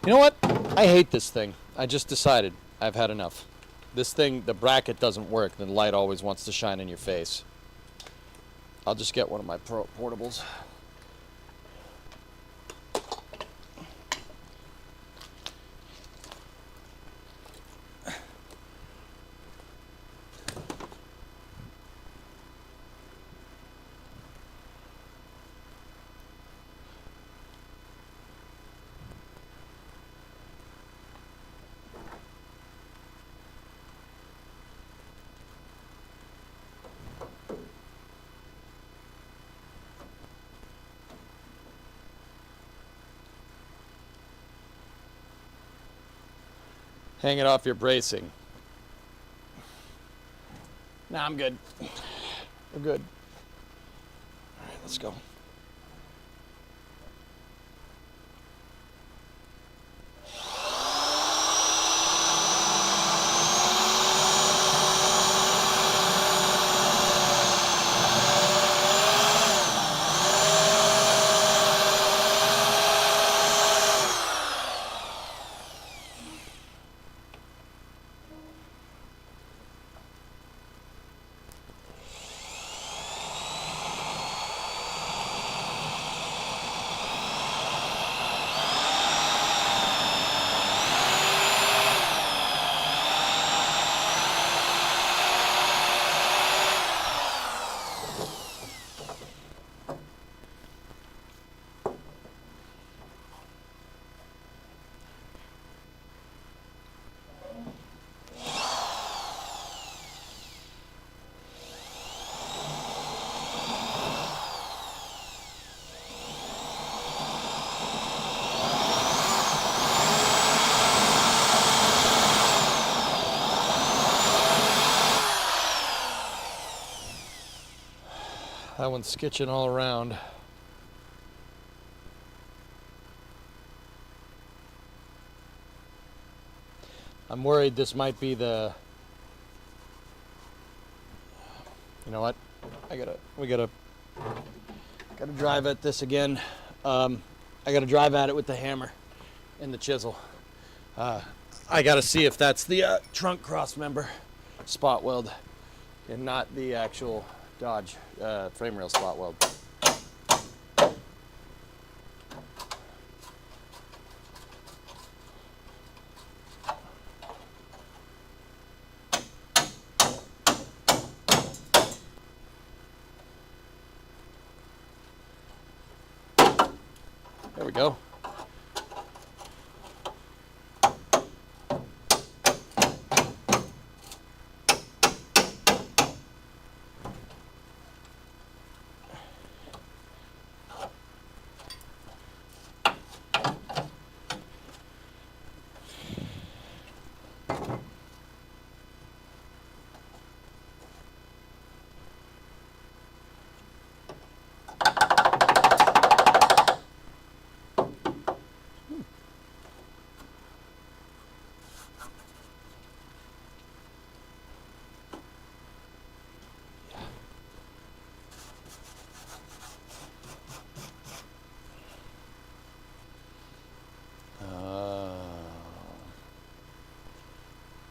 You know what? I hate this thing. I just decided I've had enough. This thing, the bracket doesn't work. The light always wants to shine in your face. I'll just get one of my portables. Hang it off your bracing. Nah, I'm good. We're good. All right, let's go. That one's sketching all around. I'm worried this might be the... You know what? We gotta drive at this again. I gotta drive at it with the hammer and the chisel. I gotta see if that's the trunk cross member spot weld and not the actual Dodge frame rail spot weld. There we go.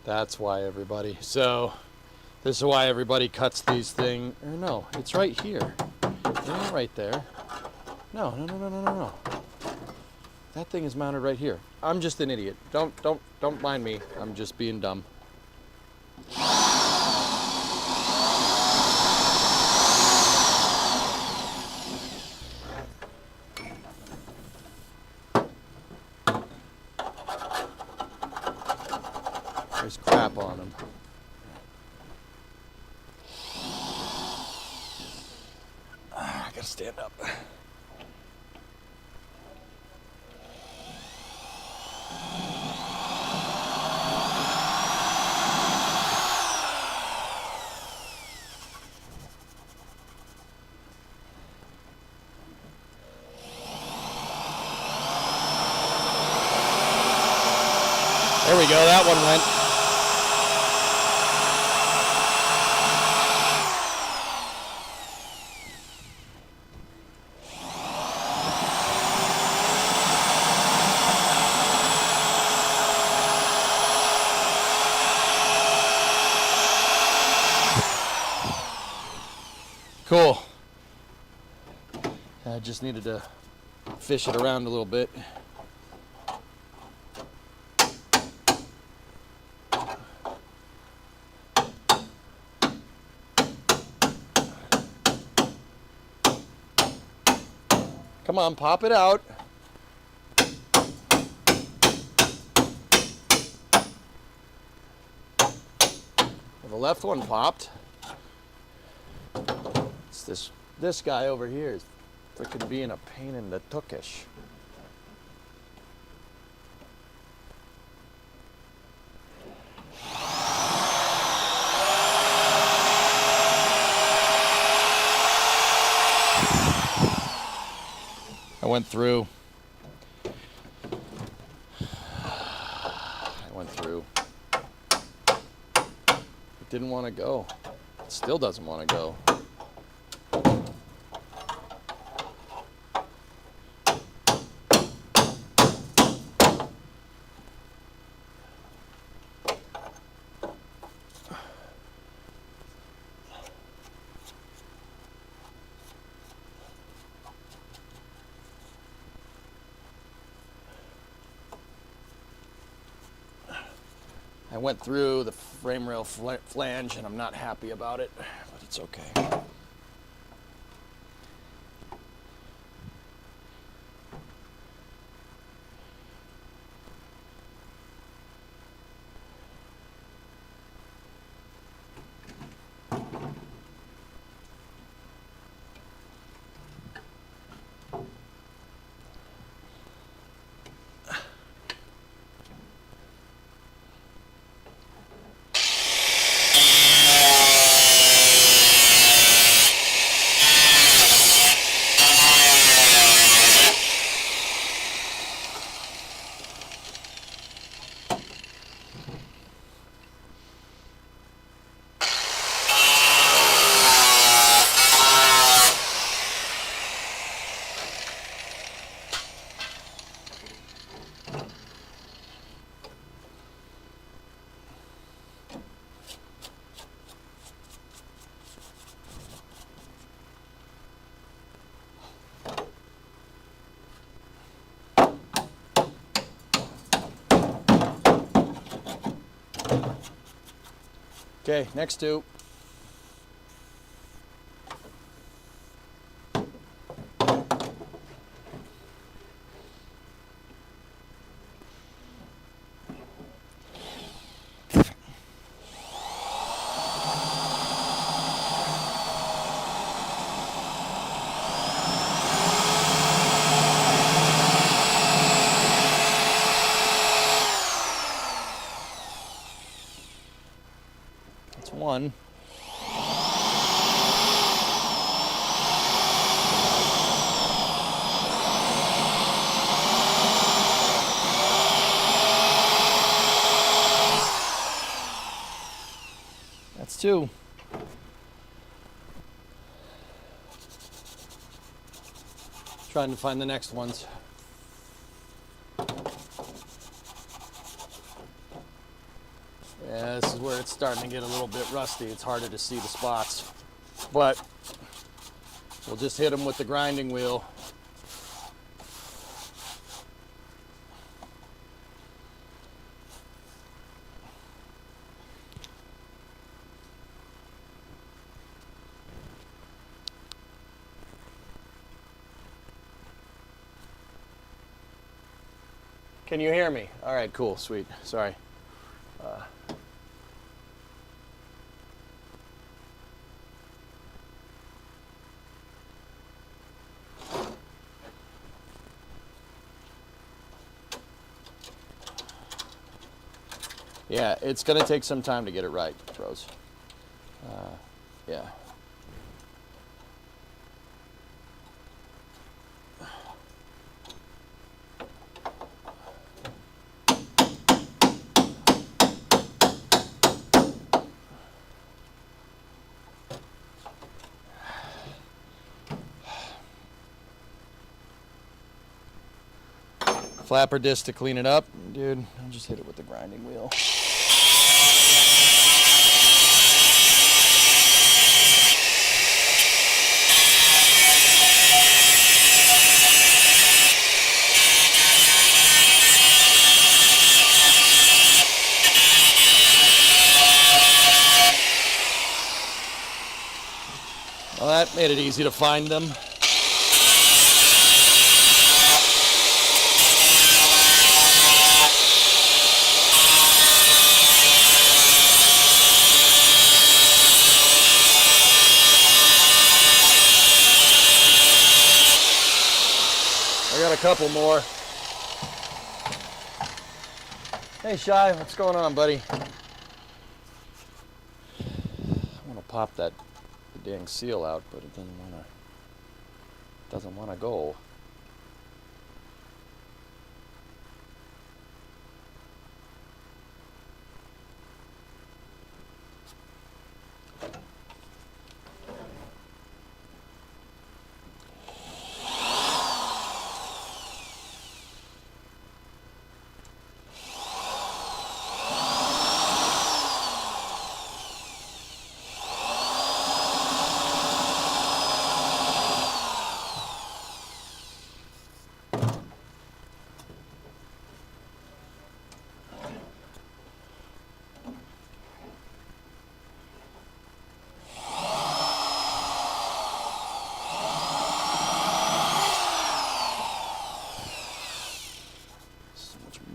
That's why everybody, so this is why everybody cuts these things, or no, it's right here. It ain't right there. No. That thing is mounted right here. I'm just an idiot. Don't mind me. I'm just being dumb. There's crap on them. I gotta stand up. There we go, that one went. Cool. I just needed to fish it around a little bit. Come on, pop it out. Well, the left one popped. It's this guy over here is freaking being a pain in the tuckish. I went through. It didn't want to go. It still doesn't want to go. I went through the frame rail flange and I'm not happy about it, but it's okay. Okay, next two. That's one. That's two. Trying to find the next ones. Yeah, this is where it's starting to get a little bit rusty. It's harder to see the spots. But we'll just hit them with the grinding wheel. Can you hear me? All right, cool, sweet. Sorry. Yeah, it's gonna take some time to get it right, Rose. Yeah. Flapper disc to clean it up. Dude, I'll just hit it with the grinding wheel. Well, that made it easy to find them. I got a couple more. Hey, Shy, what's going on, buddy? I want to pop that dang seal out, but it doesn't want to go.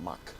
Muck.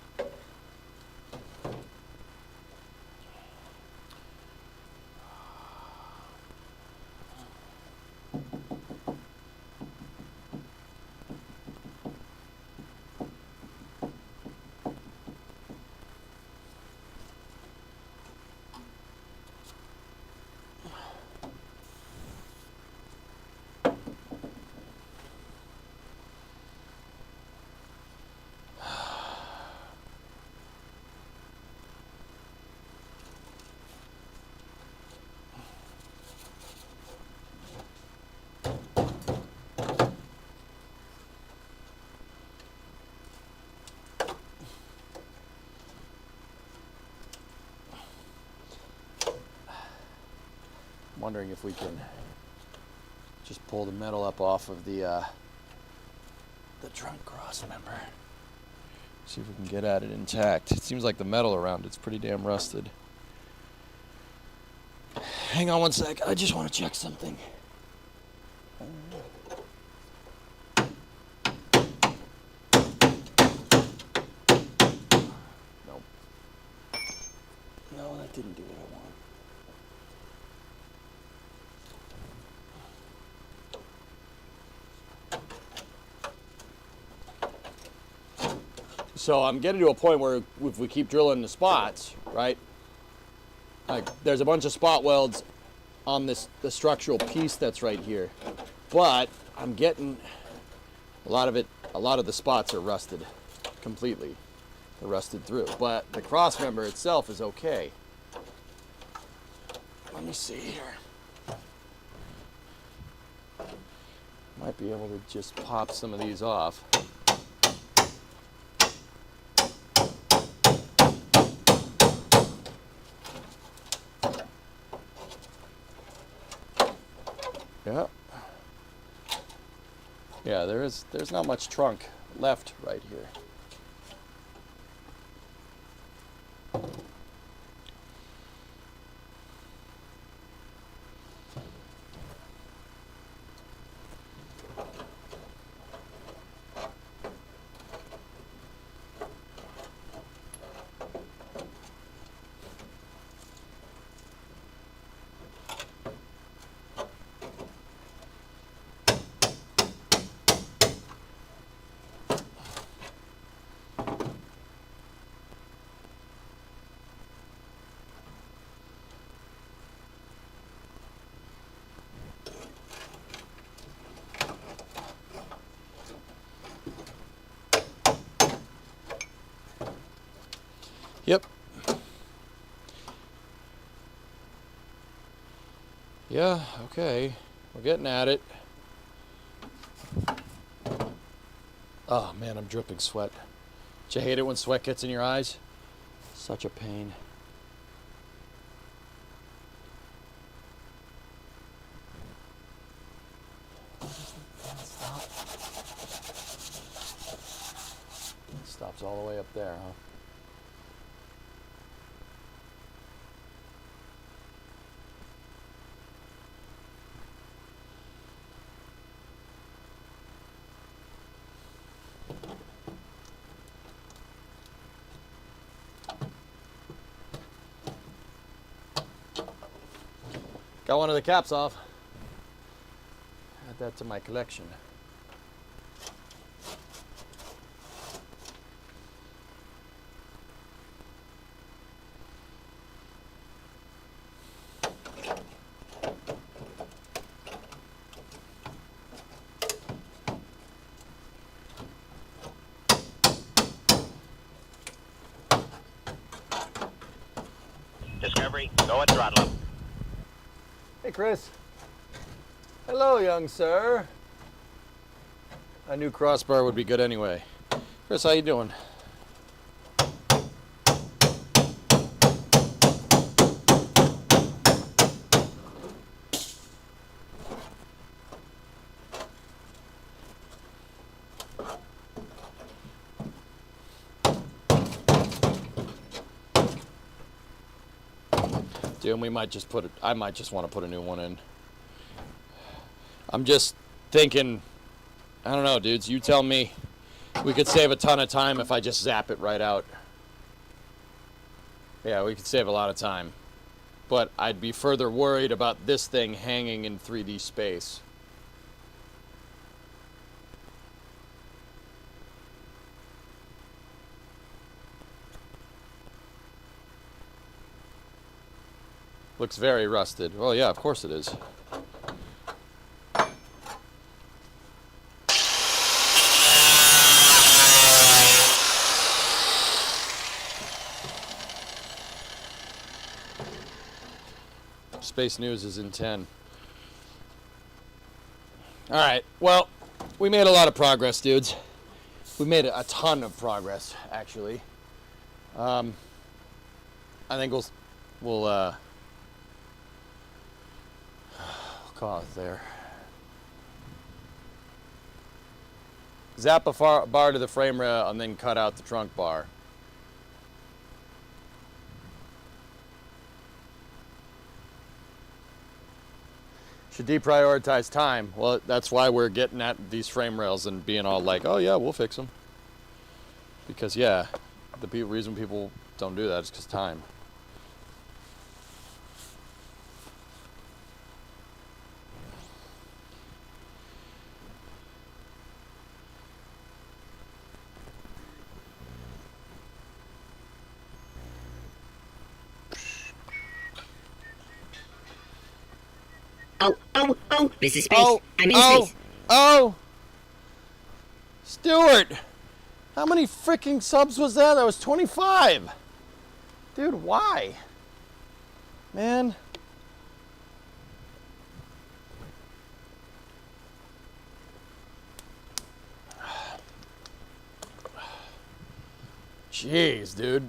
Wondering if we can just pull the metal up off of the trunk cross member. See if we can get at it intact. It seems like the metal around it's pretty damn rusted. Hang on one sec. I just want to check something. Nope. No, that didn't do what I want. So I'm getting to a point where if we keep drilling the spots, right? Like there's a bunch of spot welds on the structural piece that's right here, but I'm getting a lot of the spots are rusted completely. They're rusted through, but the cross member itself is okay. Let me see here. Might be able to just pop some of these off. Yeah. Yeah, there's not much trunk left right here. Yep. Yeah, okay. We're getting at it. Oh man, I'm dripping sweat. Do you hate it when sweat gets in your eyes? Such a pain. Stop. It stops all the way up there, huh? Got one of the caps off. Add that to my collection. Discovery, go at throttle up. Hey, Chris. Hello, young sir. A new crossbar would be good anyway. Chris, how you doing? Dude, we might just put it. I might just want to put a new one in. I'm just thinking, I don't know, dudes, you tell me. We could save a ton of time if I just zap it right out. Yeah, we could save a lot of time. But I'd be further worried about this thing hanging in 3D space. Looks very rusted. Well, yeah, of course it is. Space News is in 10. All right, well, we made a lot of progress, dudes. We made a ton of progress, actually. I think we'll call it there. Zap a bar to the frame rail and then cut out the trunk bar. Should deprioritize time. Well, that's why we're getting at these frame rails and being all like, oh yeah, we'll fix them. Because yeah, the reason people don't do that is because time. Oh, this is space. I'm in space. Oh! Stuart! How many freaking subs was that? That was 25! Dude, why? Man. Jeez, dude.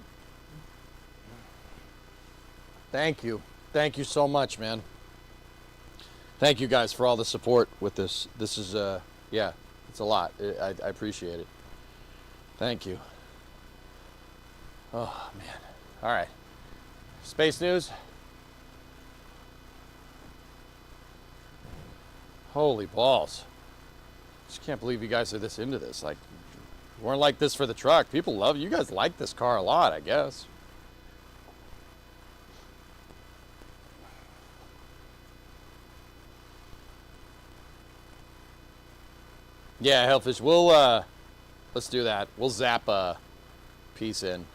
Thank you. Thank you so much, man. Thank you guys for all the support with this. This is, yeah, it's a lot. I appreciate it. Thank you. Oh, man. All right. Space news. Holy balls. Just can't believe you guys are this into this. Like, you weren't like this for the truck. People love you. You guys like this car a lot, I guess. Yeah, Hellfish, we'll, let's do that. We'll zap a piece in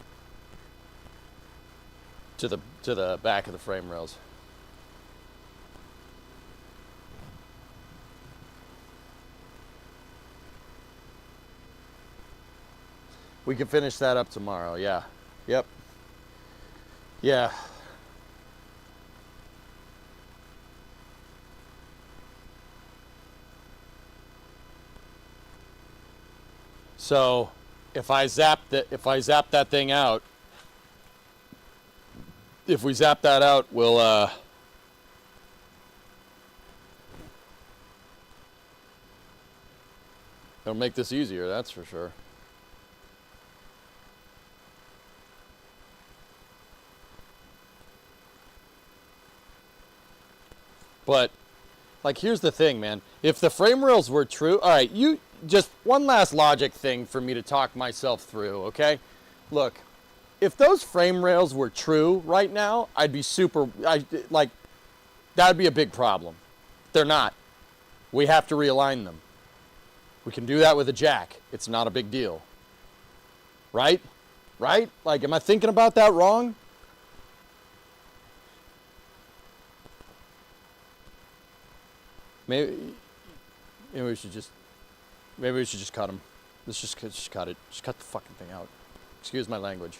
to the back of the frame rails. We can finish that up tomorrow, yeah. Yep. Yeah. So, if I zap that thing out, if we zap that out, we'll it'll make this easier, that's for sure. But, like, here's the thing, man. If the frame rails were true, all right, you just one last logic thing for me to talk myself through, okay? Look, if those frame rails were true right now, I'd be like, that'd be a big problem. They're not. We have to realign them. We can do that with a jack. It's not a big deal. Right? Right? Like, am I thinking about that wrong? Maybe we should just cut them. Let's just cut it. Just cut the fucking thing out. Excuse my language.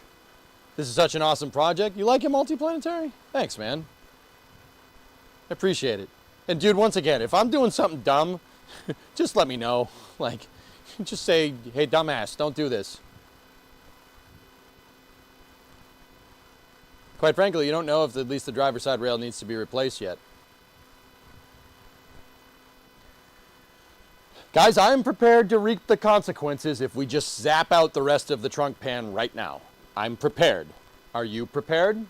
This is such an awesome project. You like it, Multiplanetary? Thanks, man. I appreciate it. And dude, once again, if I'm doing something dumb, just let me know. Like, just say, hey, dumbass, don't do this. Quite frankly, you don't know if at least the driver's side rail needs to be replaced yet. Guys, I am prepared to reap the consequences if we just zap out the rest of the trunk pan right now. I'm prepared. Are you prepared?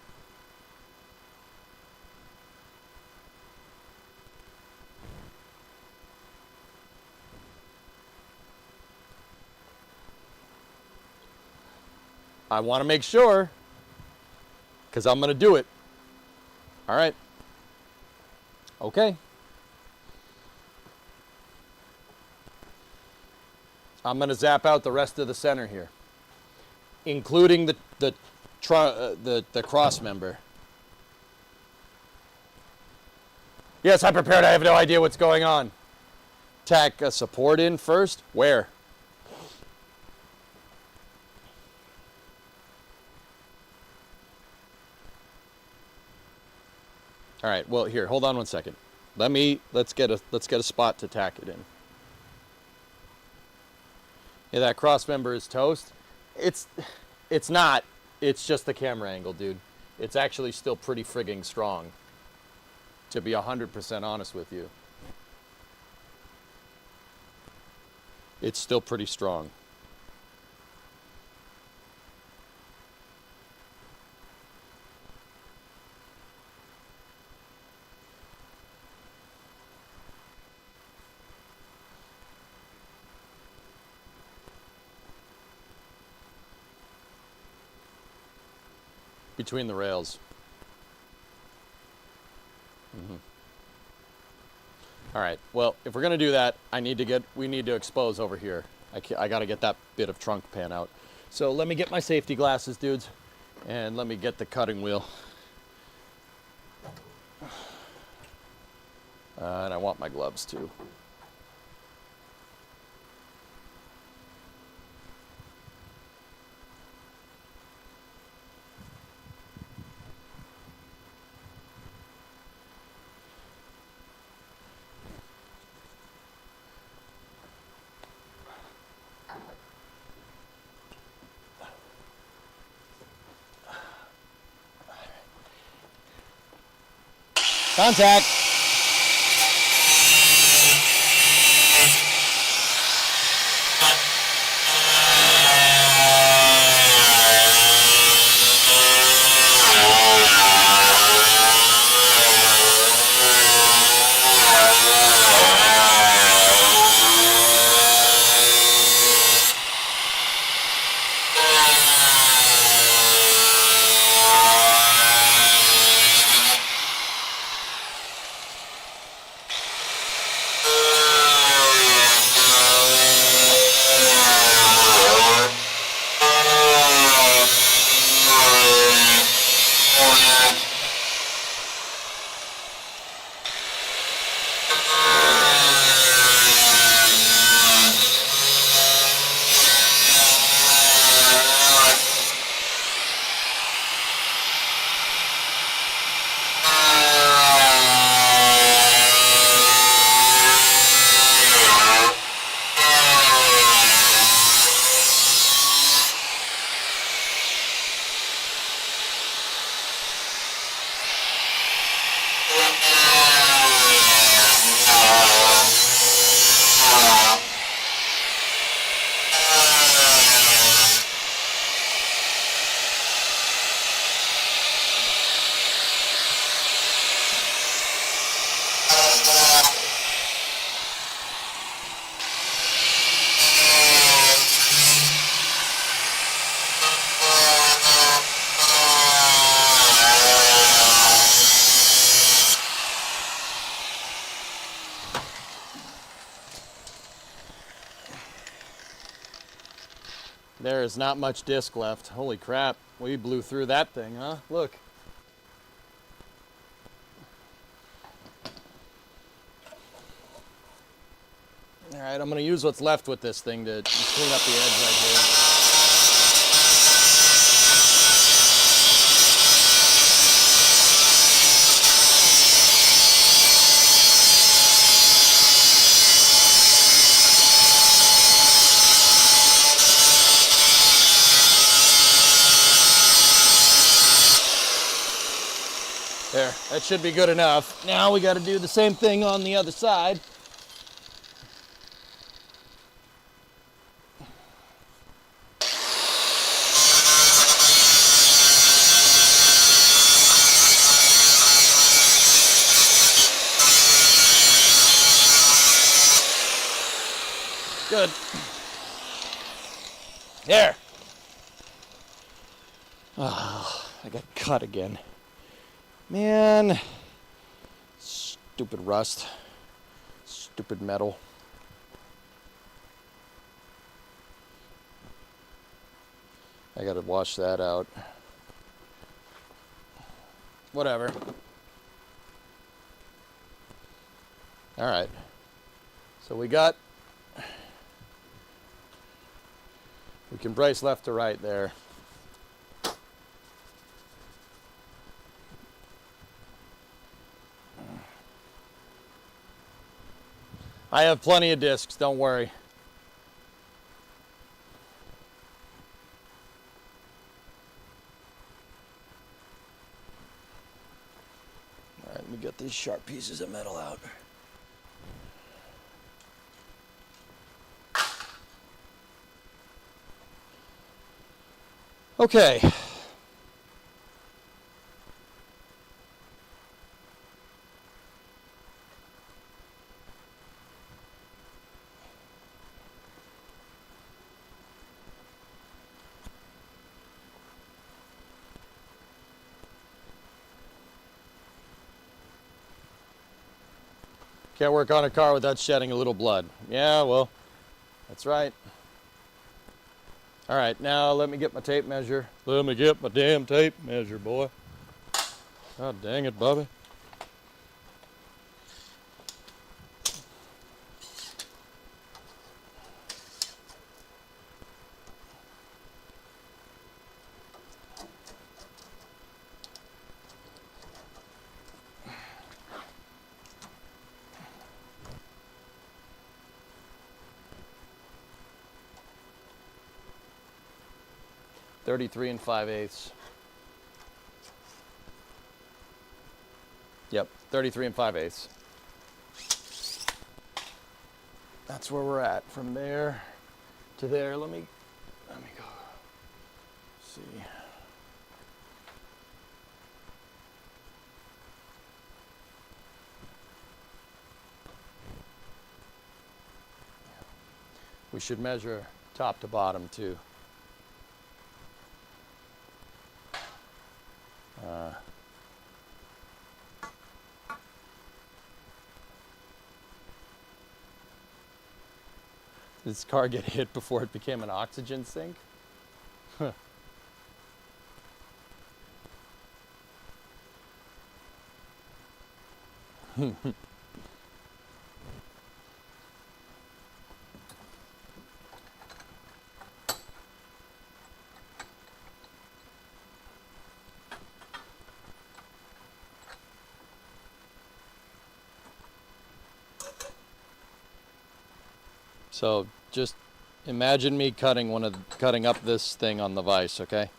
I want to make sure, because I'm going to do it. All right. Okay. I'm going to zap out the rest of the center here, including the cross member. Yes, I'm prepared. I have no idea what's going on. Tack a support in first. Where? All right. Well, here. Hold on one second. Let's get a spot to tack it in. Yeah, that cross member is toast. It's not. It's just the camera angle, dude. It's actually still pretty frigging strong, to be 100% honest with you. It's still pretty strong. between the rails. All right, well, if we're gonna do that, we need to expose over here. I gotta get that bit of trunk pan out. So let me get my safety glasses, dudes, and let me get the cutting wheel. And I want my gloves too. Contact. There is not much disc left. Holy crap, we blew through that thing, huh? Look. All right, I'm gonna use what's left with this thing to clean up the edge right here. There, that should be good enough. Now we got to do the same thing on the other side. Good. There. Oh, I got cut again. Man, stupid rust, stupid metal. I gotta wash that out. Whatever. All right. So we can brace left to right there. I have plenty of discs, don't worry. All right, let me get these sharp pieces of metal out. Okay. Can't work on a car without shedding a little blood. Yeah, well, that's right. All right, now let me get my tape measure. Let me get my damn tape measure, boy. God dang it, Bubby. .33 5/8. Yep, 33 5/8. That's where we're at. From there to there. Let me go. See. We should measure top to bottom too. Did this car get hit before it became an oxygen sink? Huh. So just imagine me cutting up this thing on the vise, okay?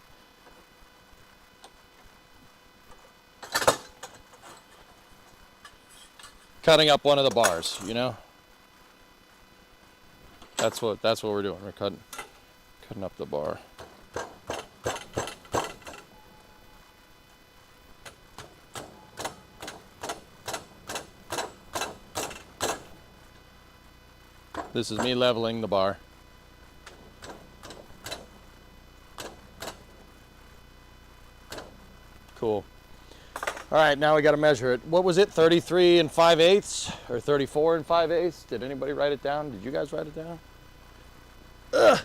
Cutting up one of the bars, you know? That's what we're doing. We're cutting up the bar. This is me leveling the bar. Cool. All right, now we got to measure it. What was it, 33 5/8 or 34 5/8? Did anybody write it down? Did you guys write it down? Ugh.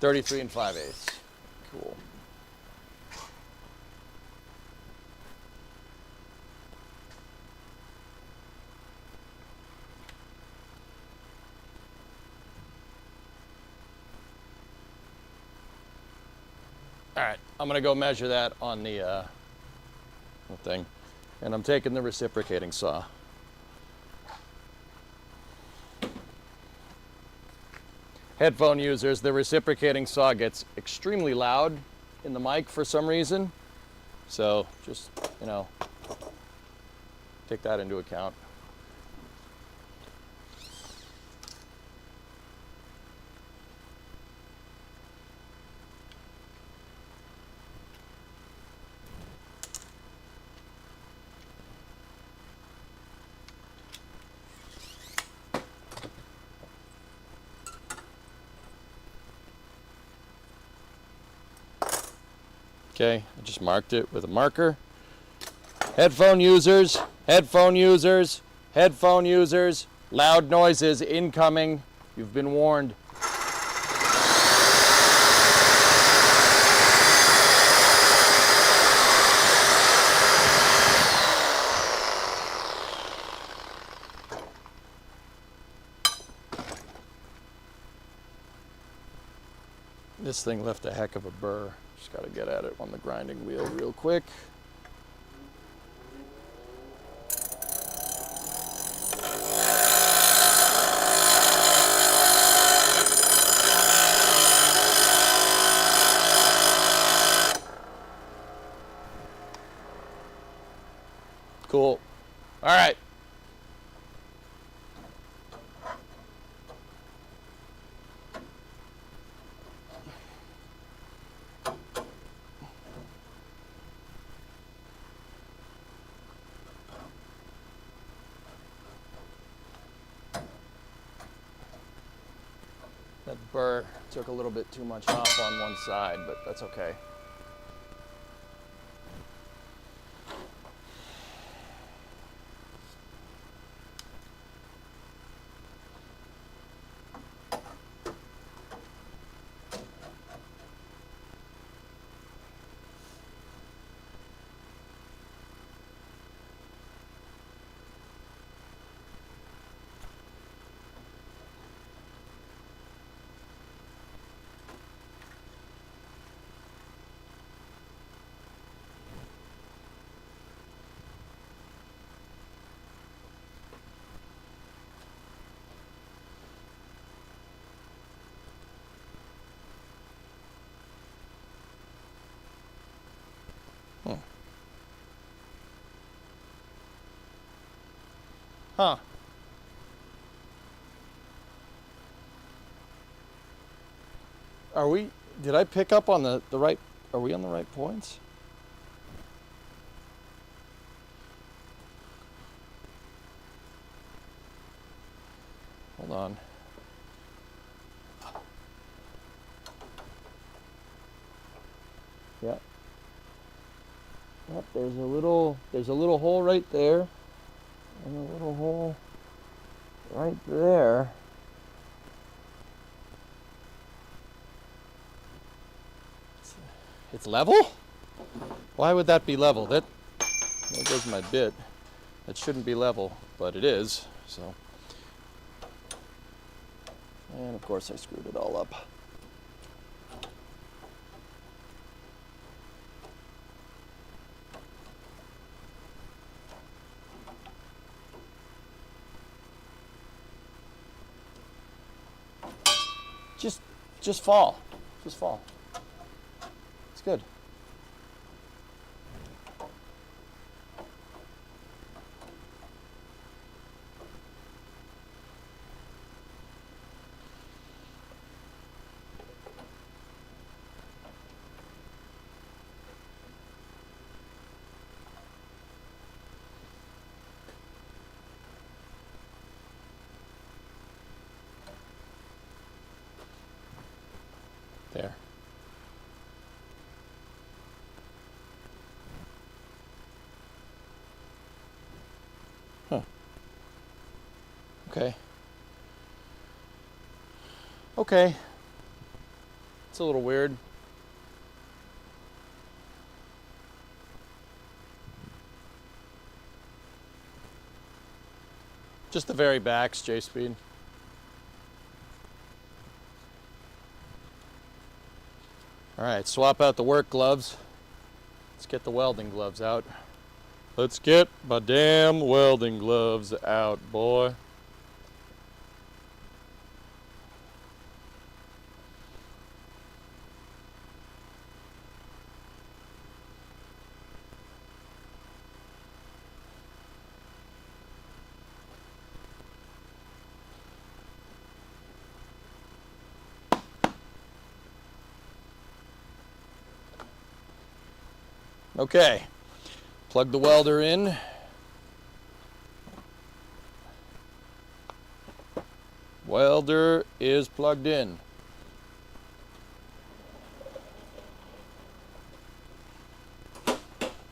.33 5/8. Cool. All right, I'm gonna go measure that on the thing, and I'm taking the reciprocating saw. Headphone users, the reciprocating saw gets extremely loud in the mic for some reason, so just, you know, take that into account. Okay, I just marked it with a marker. Headphone users, headphone users, headphone users, loud noises incoming. You've been warned. This thing left a heck of a burr. Just got to get at it on the grinding wheel real quick. Cool. All right. That burr took a little bit too much off on one side, but that's okay. Huh. Did I pick up on the right, are we on the right points? Hold on. Yep. Yep, there's a little hole right there. And a little hole right there. It's level? Why would that be level? There goes my bit. That shouldn't be level, but it is, so. And of course I screwed it all up. Just fall. Just fall. It's good. There. Huh. Okay. Okay. It's a little weird. Just the very backs, J-Speed. All right, swap out the work gloves. Let's get the welding gloves out. Let's get my damn welding gloves out, boy. Okay, plug the welder in. Welder is plugged in.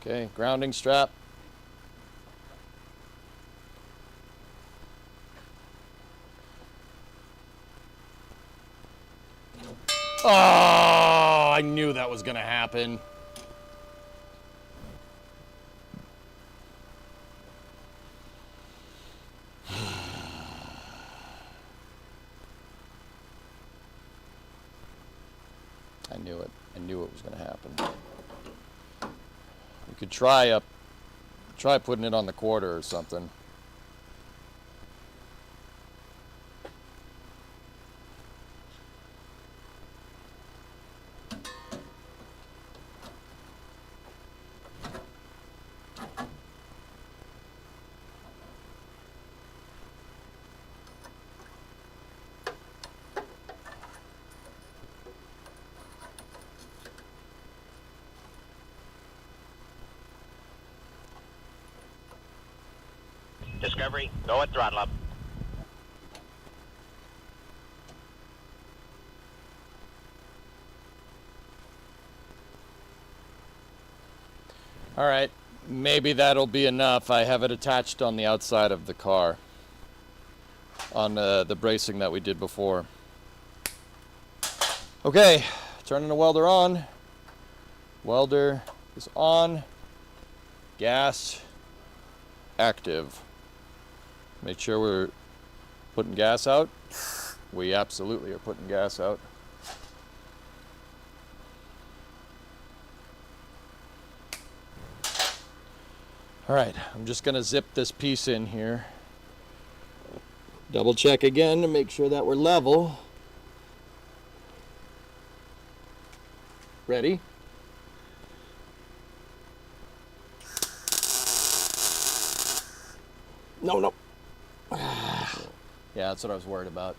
Okay, grounding strap. Oh, I knew that was gonna happen. I knew it was going to happen. We could try putting it on the quarter or something. Discovery, go at throttle up. All right, maybe that'll be enough. I have it attached on the outside of the car, on the bracing that we did before. Okay, turning the welder on. Welder is on. Gas active. Make sure we're putting gas out. We absolutely are putting gas out. All right, I'm just gonna zip this piece in here. Double check again to make sure that we're level. Ready? No. Yeah, that's what I was worried about.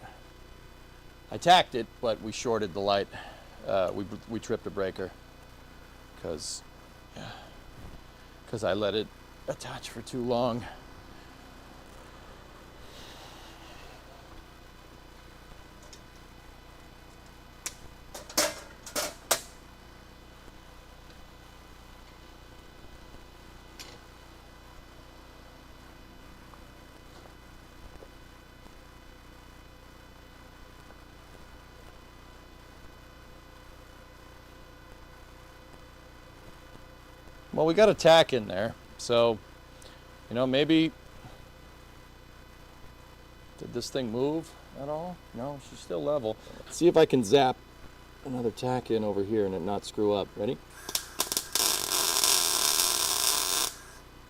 I tacked it, but we shorted the light. We tripped a breaker because I let it attach for too long. Well, we got a tack in there, so, you know, maybe, did this thing move at all? No, she's still level. Let's see if I can zap another tack in over here and it not screw up. Ready?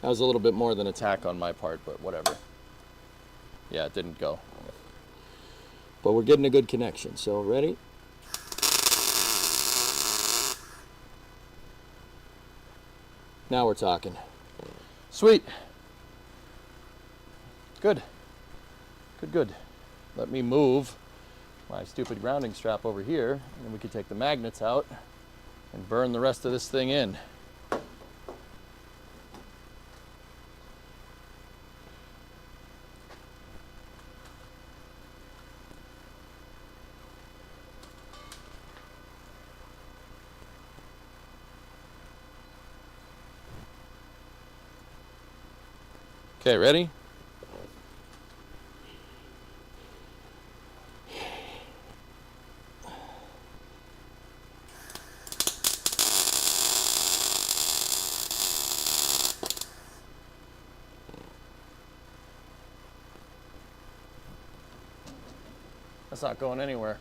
That was a little bit more than a tack on my part, but whatever. Yeah, it didn't go. But we're getting a good connection, so ready? Now we're talking. Sweet. Good. Good. Let me move my stupid grounding strap over here, and then we can take the magnets out and burn the rest of this thing in. Okay, ready? That's not going anywhere.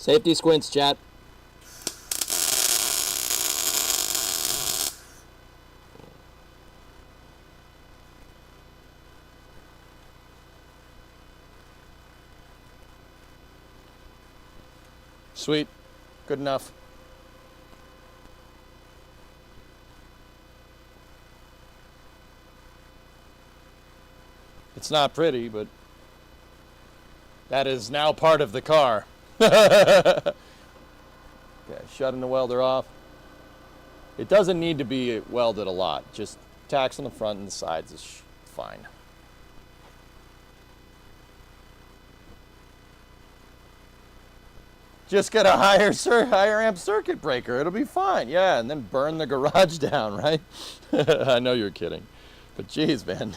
Safety squints, chat. Sweet. Good enough. It's not pretty, but that is now part of the car. Okay, shutting the welder off. It doesn't need to be welded a lot. Just tacks on the front and the sides is fine. Just get a higher amp circuit breaker. It'll be fine. Yeah, and then burn the garage down, right? I know you're kidding. But geez, man.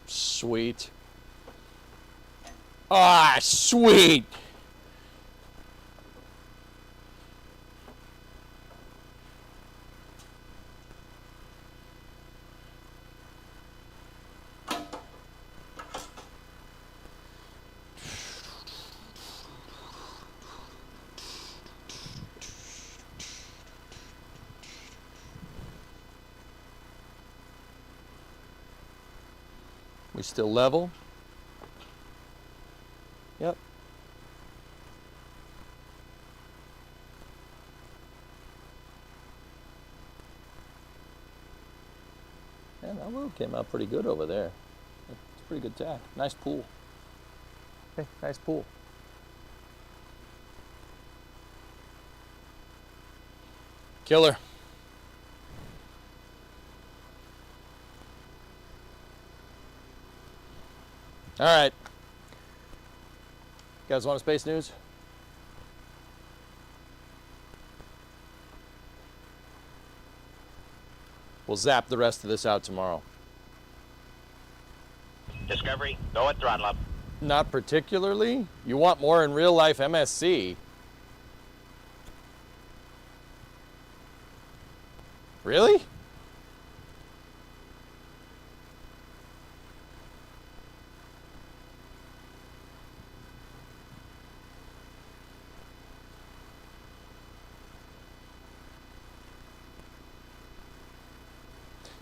Sweet. Ah, sweet. We still level? Yep. Yeah, that load came out pretty good over there. It's a pretty good tack. Nice pool. Hey, nice pool. Killer. All right. You guys want a space news? We'll zap the rest of this out tomorrow. Discovery, go at throttle up. Not particularly. You want more in real life MSC. Really?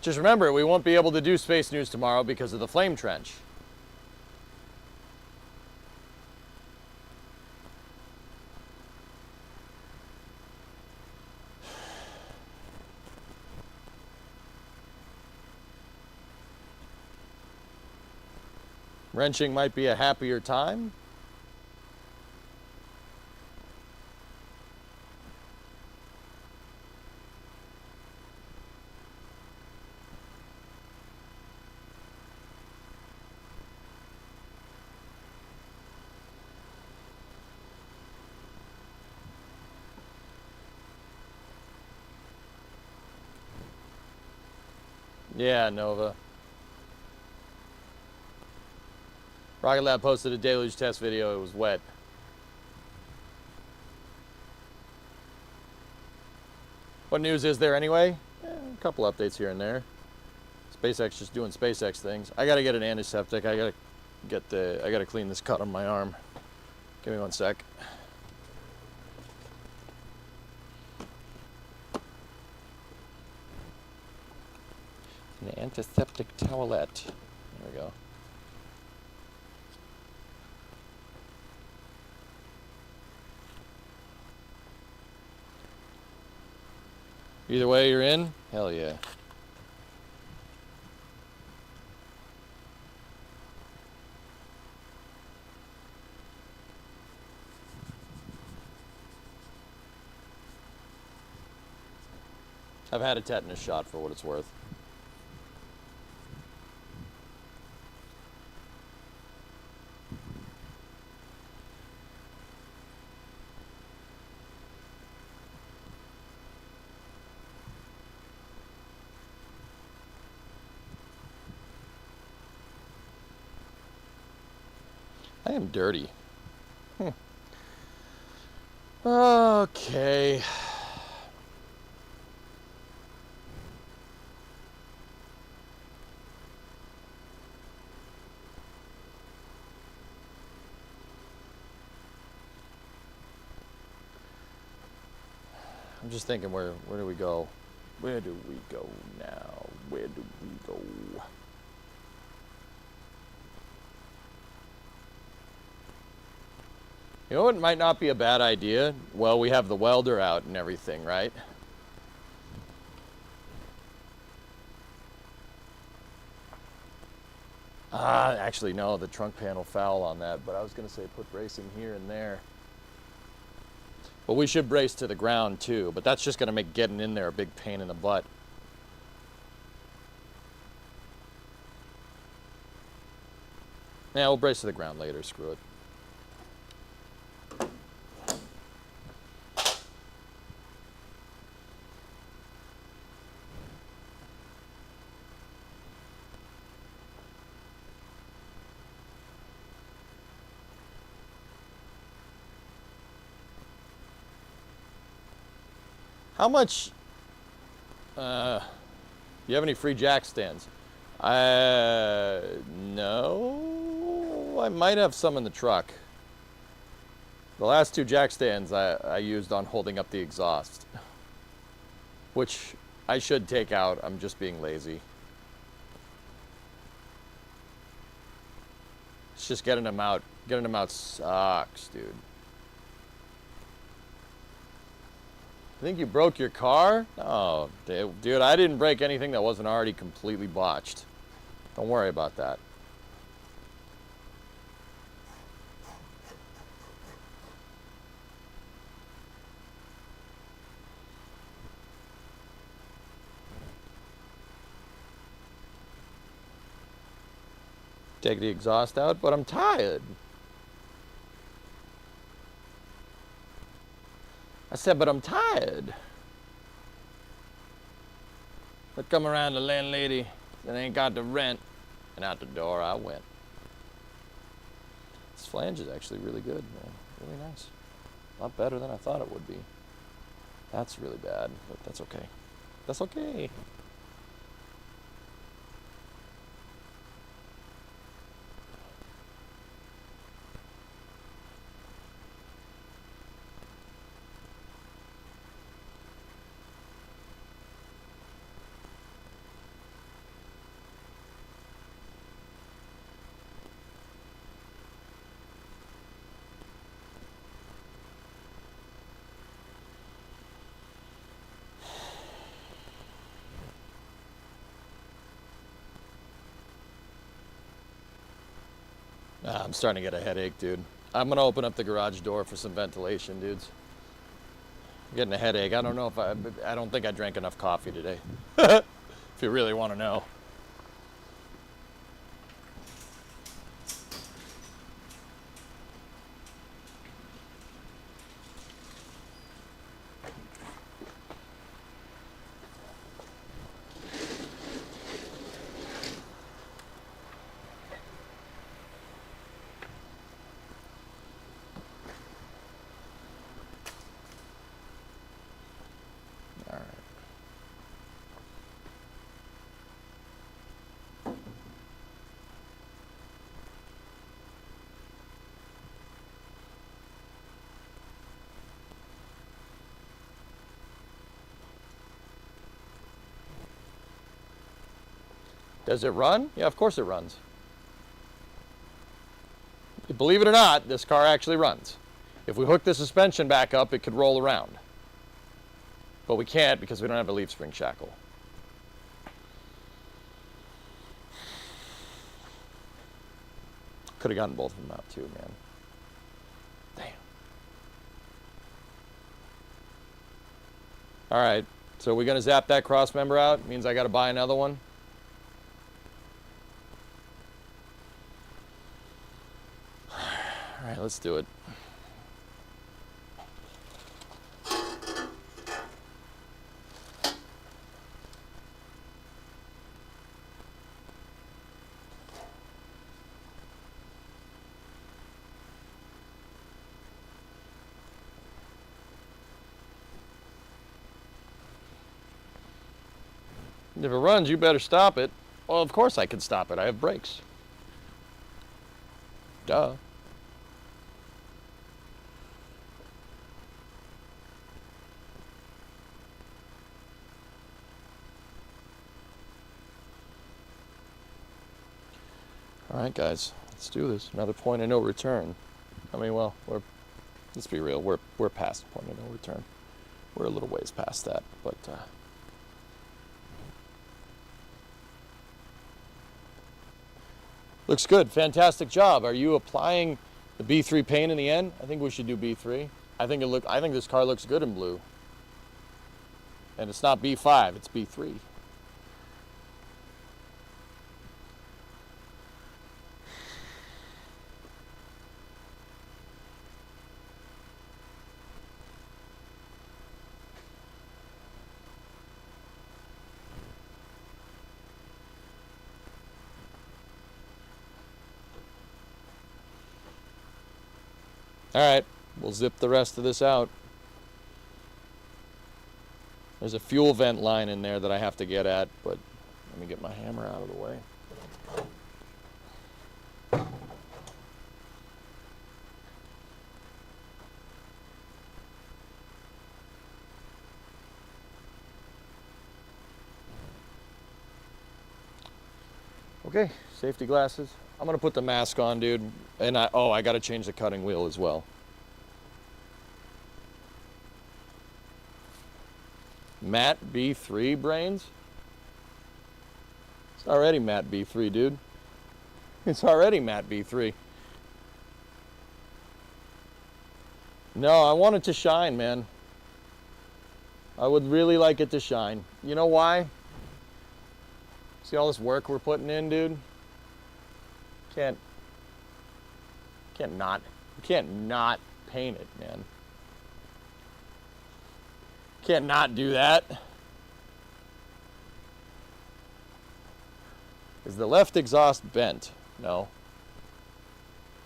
Just remember, we won't be able to do Space News tomorrow because of the flame trench. Wrenching might be a happier time. Yeah, Nova. Rocket Lab posted a deluge test video. It was wet. What news is there anyway? A couple updates here and there. SpaceX just doing SpaceX things. I gotta get an antiseptic. I gotta clean this cut on my arm. Give me one sec. An antiseptic towelette. There we go. Either way, you're in? Hell yeah. I've had a tetanus shot for what it's worth. I am dirty. Okay. I'm just thinking, where do we go? Where do we go now? Where do we go? You know, it might not be a bad idea. Well, we have the welder out and everything, right? Actually, no, the trunk panel foul on that, but I was going to say put bracing here and there. But we should brace to the ground too, but that's just going to make getting in there a big pain in the butt. Yeah, we'll brace to the ground later, screw it. How much, do you have any free jack stands? No, I might have some in the truck. The last two jack stands I used on holding up the exhaust, which I should take out. I'm just being lazy. It's just getting them out. Getting them out sucks, dude. I think you broke your car? Oh, dude, I didn't break anything that wasn't already completely botched. Don't worry about that. Take the exhaust out, but I'm tired. I said, but I'm tired. But come around the landlady that ain't got the rent, and out the door I went. This flange is actually really good, man. Really nice. A lot better than I thought it would be. That's really bad, but that's okay. That's okay. I'm starting to get a headache, dude. I'm gonna open up the garage door for some ventilation, dudes. I'm getting a headache. I don't know if I don't think I drank enough coffee today. If you really want to know. Does it run? Yeah, of course it runs. Believe it or not, this car actually runs. If we hook the suspension back up, it could roll around. But we can't because we don't have a leaf spring shackle. Could have gotten both of them out too, man. Damn. All right, so we're gonna zap that cross member out. Means I gotta buy another one. All right, let's do it. If it runs, you better stop it. Well, of course I can stop it. I have brakes. Duh. All right, guys, let's do this. Another point of no return. I mean, well, let's be real. We're past the point of no return. We're a little ways past that, but looks good. Fantastic job. Are you applying the B3 paint in the end? I think we should do B3. I think this car looks good in blue. And it's not B5, it's B3. All right, we'll zip the rest of this out. There's a fuel vent line in there that I have to get at, but let me get my hammer out of the way. Okay, safety glasses. I'm gonna put the mask on, dude. And I gotta change the cutting wheel as well. Matte B3 brains? It's already matte B3, dude. It's already matte B3. No, I want it to shine, man. I would really like it to shine. You know why? See all this work we're putting in, dude? You can't not paint it, man. Can't not do that. Is the left exhaust bent? No.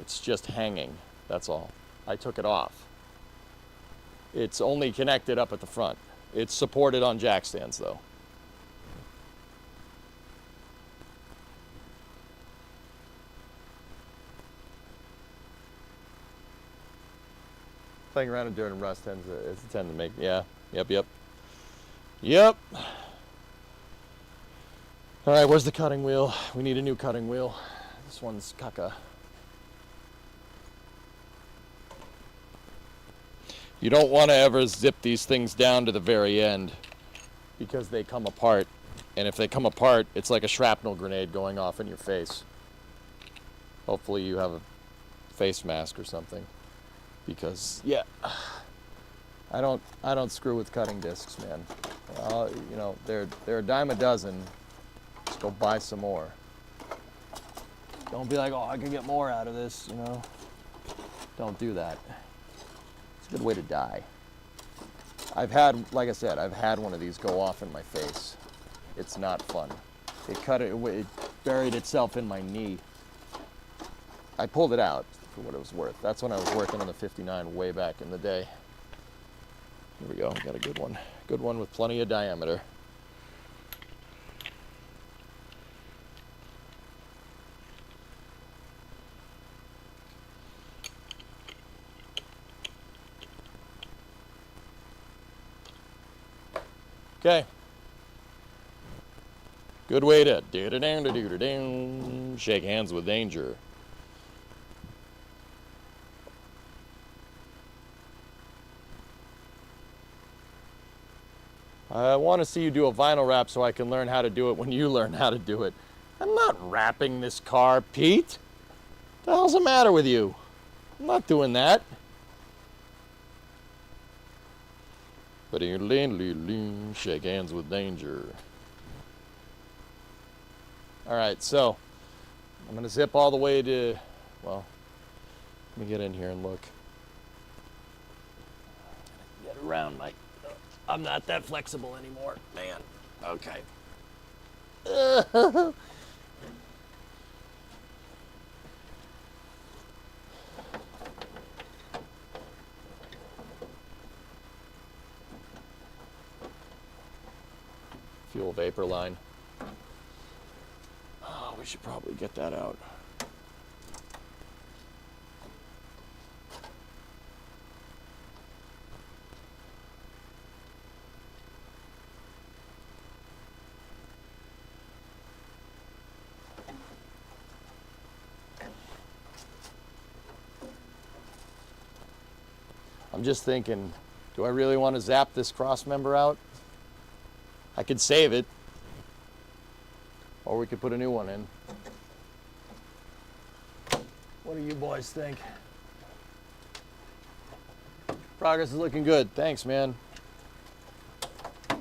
It's just hanging, that's all. I took it off. It's only connected up at the front. It's supported on jack stands though. Playing around in dirt and rust tends to make, yeah, yep. All right, where's the cutting wheel? We need a new cutting wheel. This one's caca. You don't want to ever zip these things down to the very end because they come apart. And if they come apart, it's like a shrapnel grenade going off in your face. Hopefully you have a face mask or something. Because, yeah, I don't screw with cutting discs, man. You know, they're a dime a dozen. Just go buy some more. Don't be like, oh, I can get more out of this, you know. Don't do that. It's a good way to die. Like I said, I've had one of these go off in my face. It's not fun. It buried itself in my knee. I pulled it out for what it was worth. That's when I was working on the 59 way back in the day. Here we go, got a good one. Good one with plenty of diameter. Okay. Good way to shake hands with danger. I want to see you do a vinyl wrap so I can learn how to do it when you learn how to do it. I'm not wrapping this car, Pete. What the hell's the matter with you? I'm not doing that. Shake hands with danger. All right, so I'm going to zip all the way to, well, let me get in here and look. Get around my, I'm not that flexible anymore, man. Okay. Fuel vapor line. Oh, we should probably get that out. I'm just thinking, do I really want to zap this cross member out? I could save it, or we could put a new one in. What do you boys think? Progress is looking good. Thanks, man. I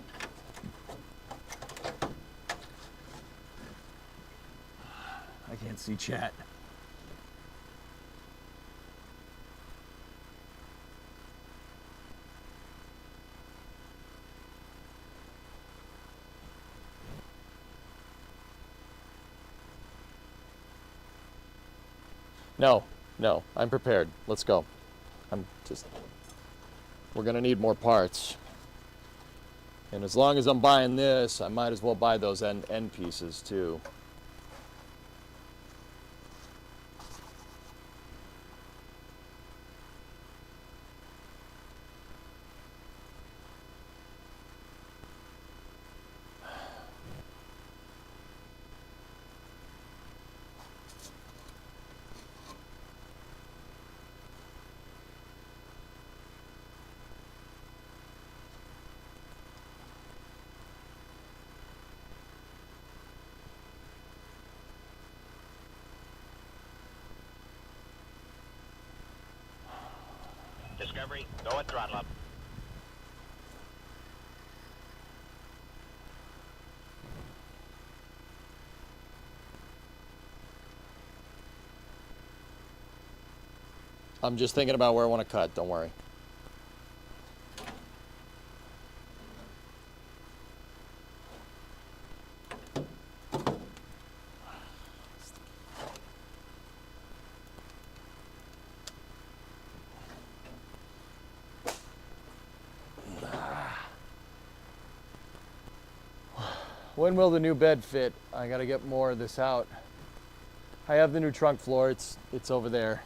can't see chat. No, I'm prepared. Let's go. We're gonna need more parts. And as long as I'm buying this, I might as well buy those end pieces too. Discovery, go at throttle up. I'm just thinking about where I want to cut, don't worry. When will the new bed fit? I gotta get more of this out. I have the new trunk floor. It's over there.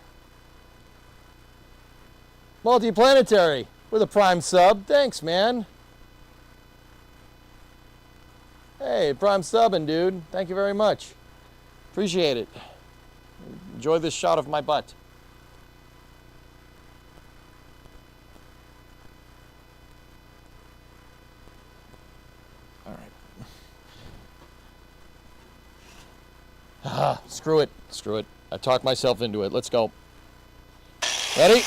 Multiplanetary with a Prime sub. Thanks, man. Hey, Prime subbing, dude. Thank you very much. Appreciate it. Enjoy this shot of my butt. All right. Ah, screw it. Screw it. I talked myself into it. Let's go. Ready?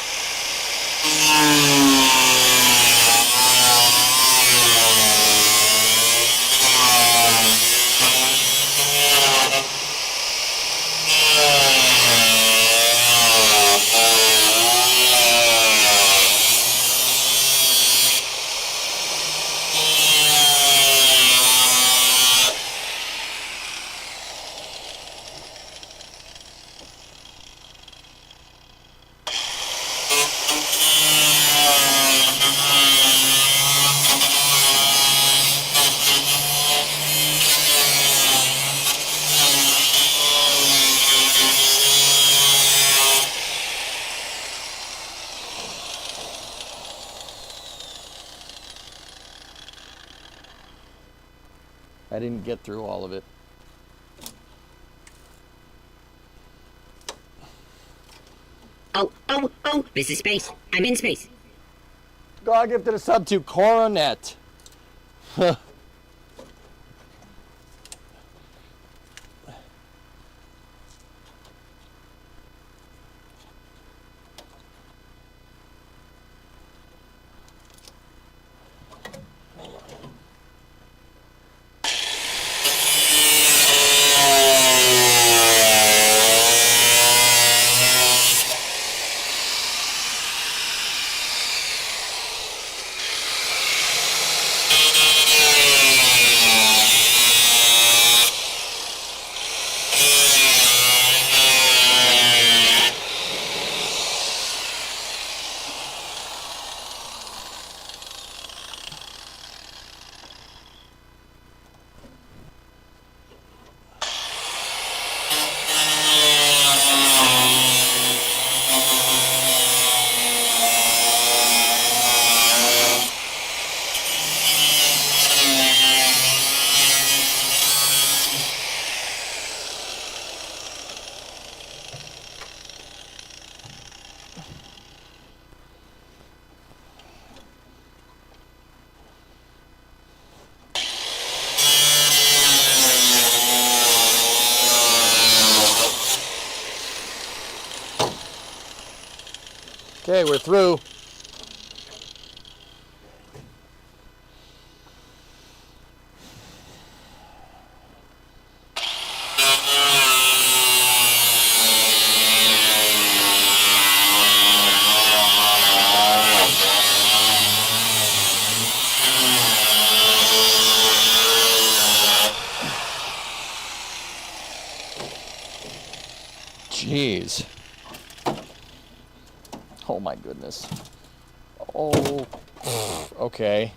I didn't get through all of it. Oh, this is space. I'm in space. God gifted a sub to Coronet. Okay, we're through. Jeez. Oh my goodness. Oh, okay.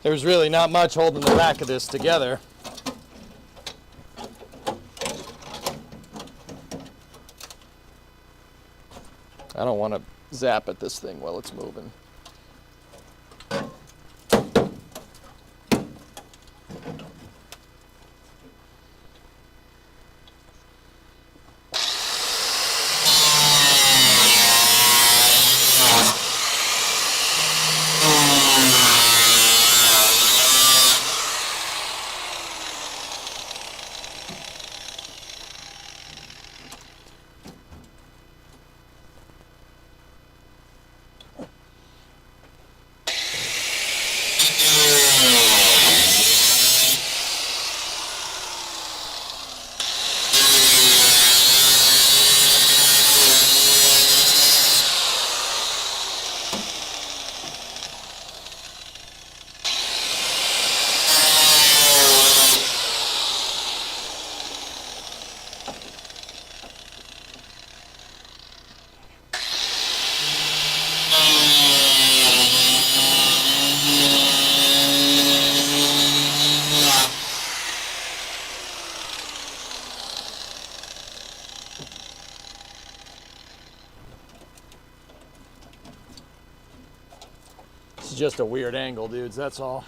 There's really not much holding the back of this together. I don't want to zap at this thing while it's moving. is just a weird angle, dudes, that's all.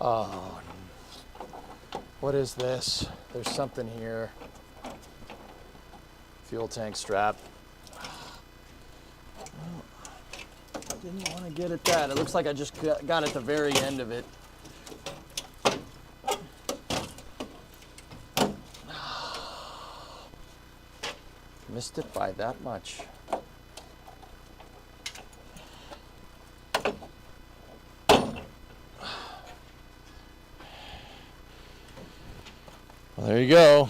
Oh, what is this? There's something here. Fuel tank strap. I didn't want to get at that. It looks like I just got at the very end of it. Missed it by that much. Well, there you go.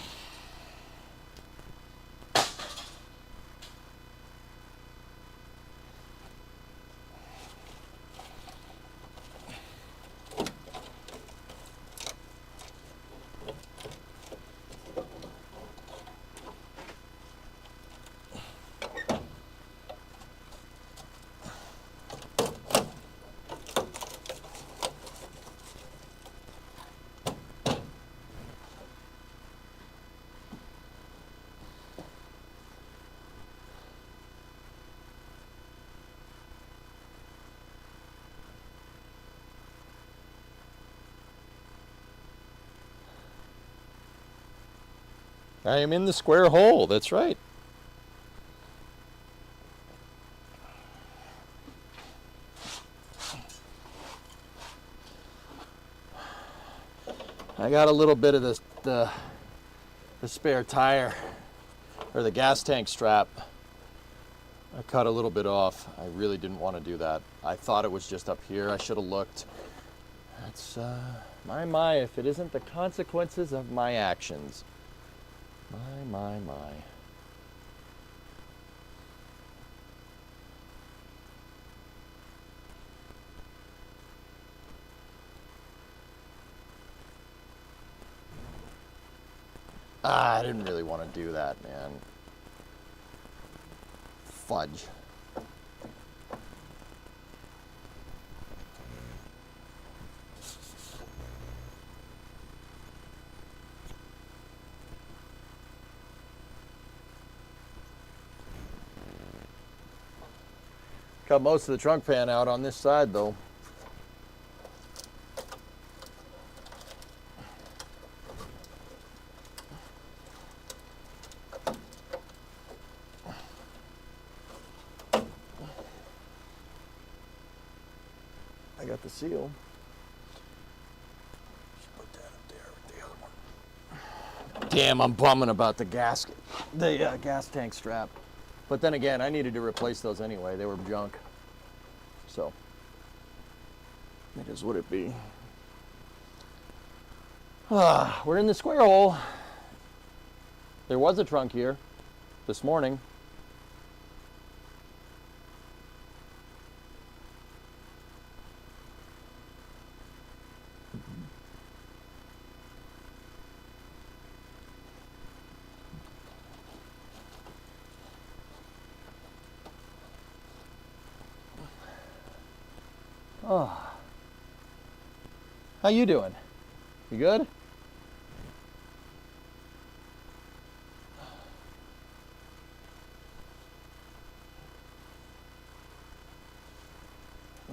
I am in the square hole, that's right. I got a little bit of the spare tire, or the gas tank strap. I cut a little bit off. I really didn't want to do that. I thought it was just up here. I should have looked. That's, my, if it isn't the consequences of my actions. My. I didn't really want to do that, man. Fudge. Got most of the trunk pan out on this side, though. I got the seal. Put that up there with the other one. Damn, I'm bumming about the gas tank strap. But then again, I needed to replace those anyway. They were junk. So, it is what it be. We're in the square hole. There was a trunk here this morning. Oh. How you doing? You good? All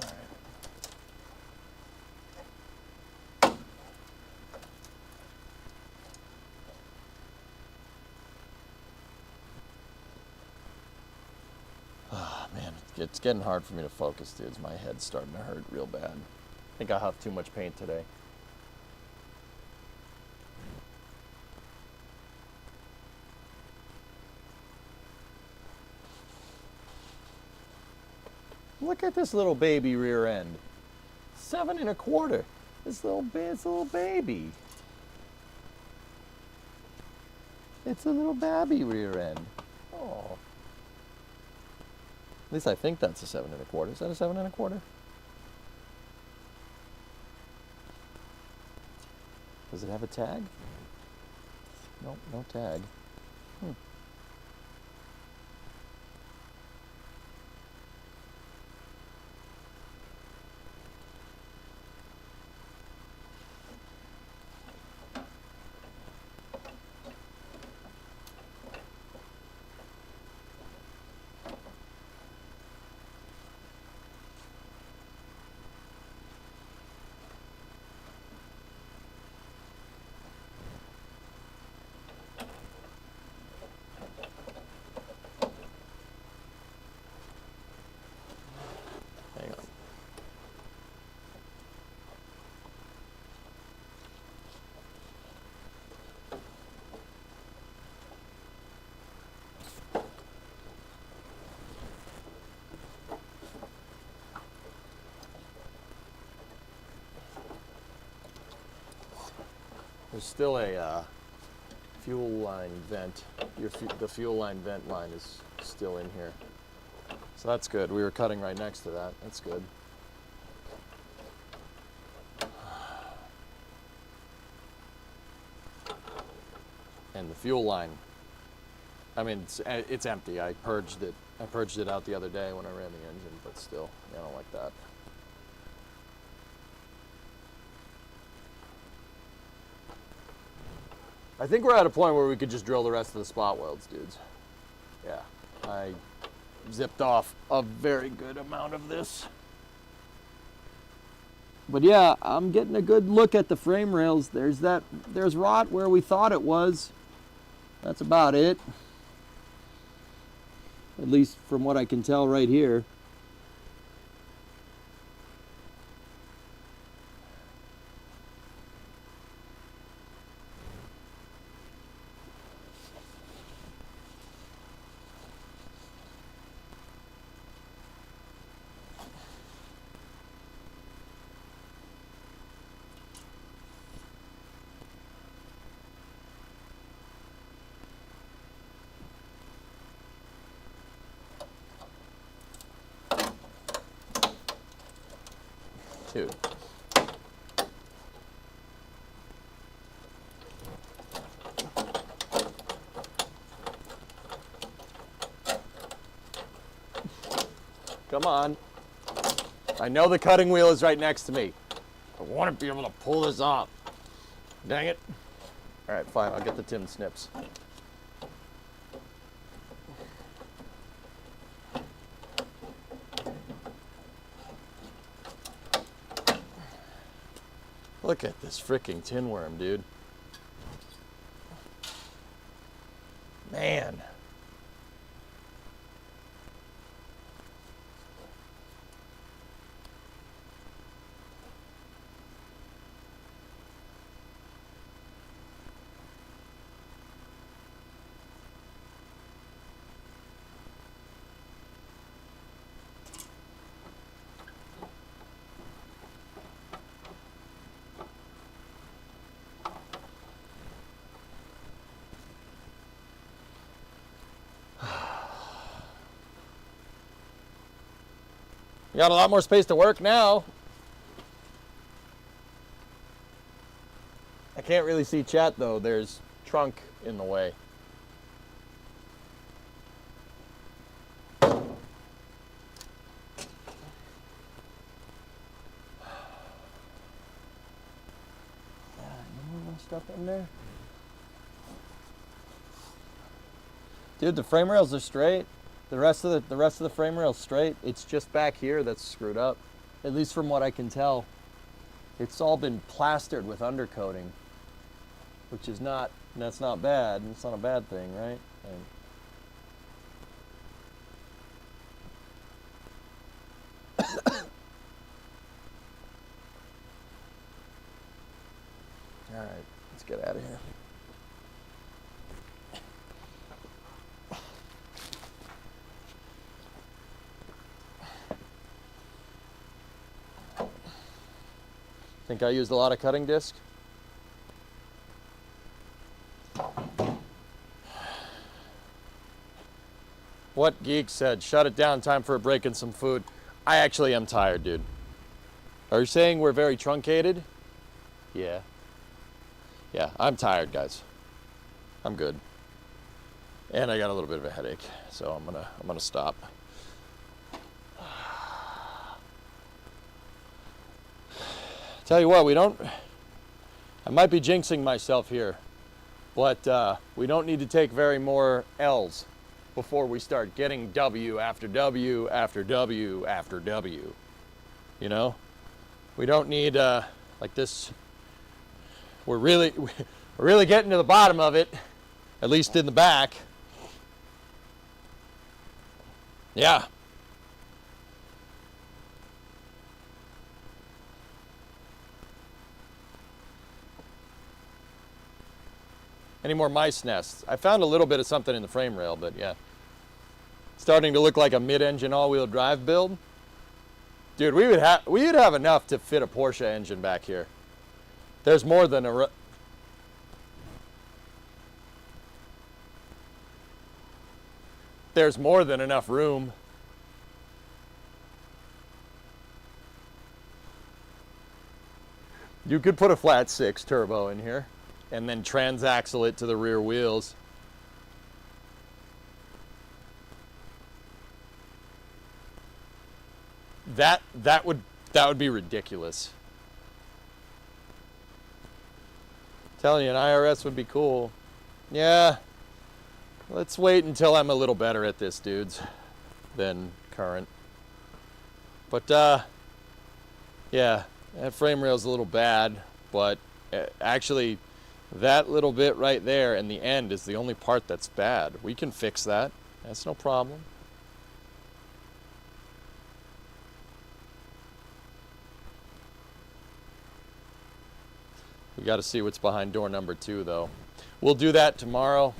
right. Oh, man, it's getting hard for me to focus, dudes. My head's starting to hurt real bad. I think I have too much paint today. Look at this little baby rear end. 7 1/4. This little baby. It's a little babby rear end. Oh. At least I think that's a 7 1/4. Is that a 7 1/4? Does it have a tag? Nope, no tag. Hang on. There's still a fuel line vent. The fuel line vent line is still in here. So that's good. We were cutting right next to that. That's good. And the fuel line, I mean, it's empty. I purged it. I purged it out the other day when I ran the engine, but still, I don't like that. I think we're at a point where we could just drill the rest of the spot welds, dudes. Yeah, I zipped off a very good amount of this. But yeah, I'm getting a good look at the frame rails. There's rot where we thought it was. That's about it. At least from what I can tell right here. Dude. Come on. I know the cutting wheel is right next to me. I want to be able to pull this off. Dang it. All right, fine. I'll get the tin snips. Look at this freaking tin worm, dude. Man. You got a lot more space to work now. I can't really see chat though. There's trunk in the way. Yeah, any more stuff in there? Dude, the frame rails are straight. The rest of the frame rail's straight. It's just back here that's screwed up. At least from what I can tell. It's all been plastered with undercoating. Which is that's not bad. It's not a bad thing, right? All right, let's get out of here. Think I used a lot of cutting disc? What geek said, shut it down, time for a break and some food. I actually am tired, dude. Are you saying we're very truncated? Yeah. Yeah, I'm tired, guys. I'm good. And I got a little bit of a headache, so I'm gonna stop. Tell you what, I might be jinxing myself here, but we don't need to take very more L's before we start getting W after W after W after W. You know? We don't need like this. We're really getting to the bottom of it, at least in the back. Yeah. Any more mice nests? I found a little bit of something in the frame rail, but yeah. Starting to look like a mid-engine all-wheel drive build. Dude, we would have enough to fit a Porsche engine back here. There's more than there's more than enough room. You could put a flat 6 turbo in here and then transaxle it to the rear wheels. That would be ridiculous. Telling you, an IRS would be cool. Yeah. Let's wait until I'm a little better at this, dudes, than current. But yeah, that frame rail's a little bad, but actually that little bit right there in the end is the only part that's bad. We can fix that. That's no problem. We got to see what's behind door number 2, though. We'll do that tomorrow.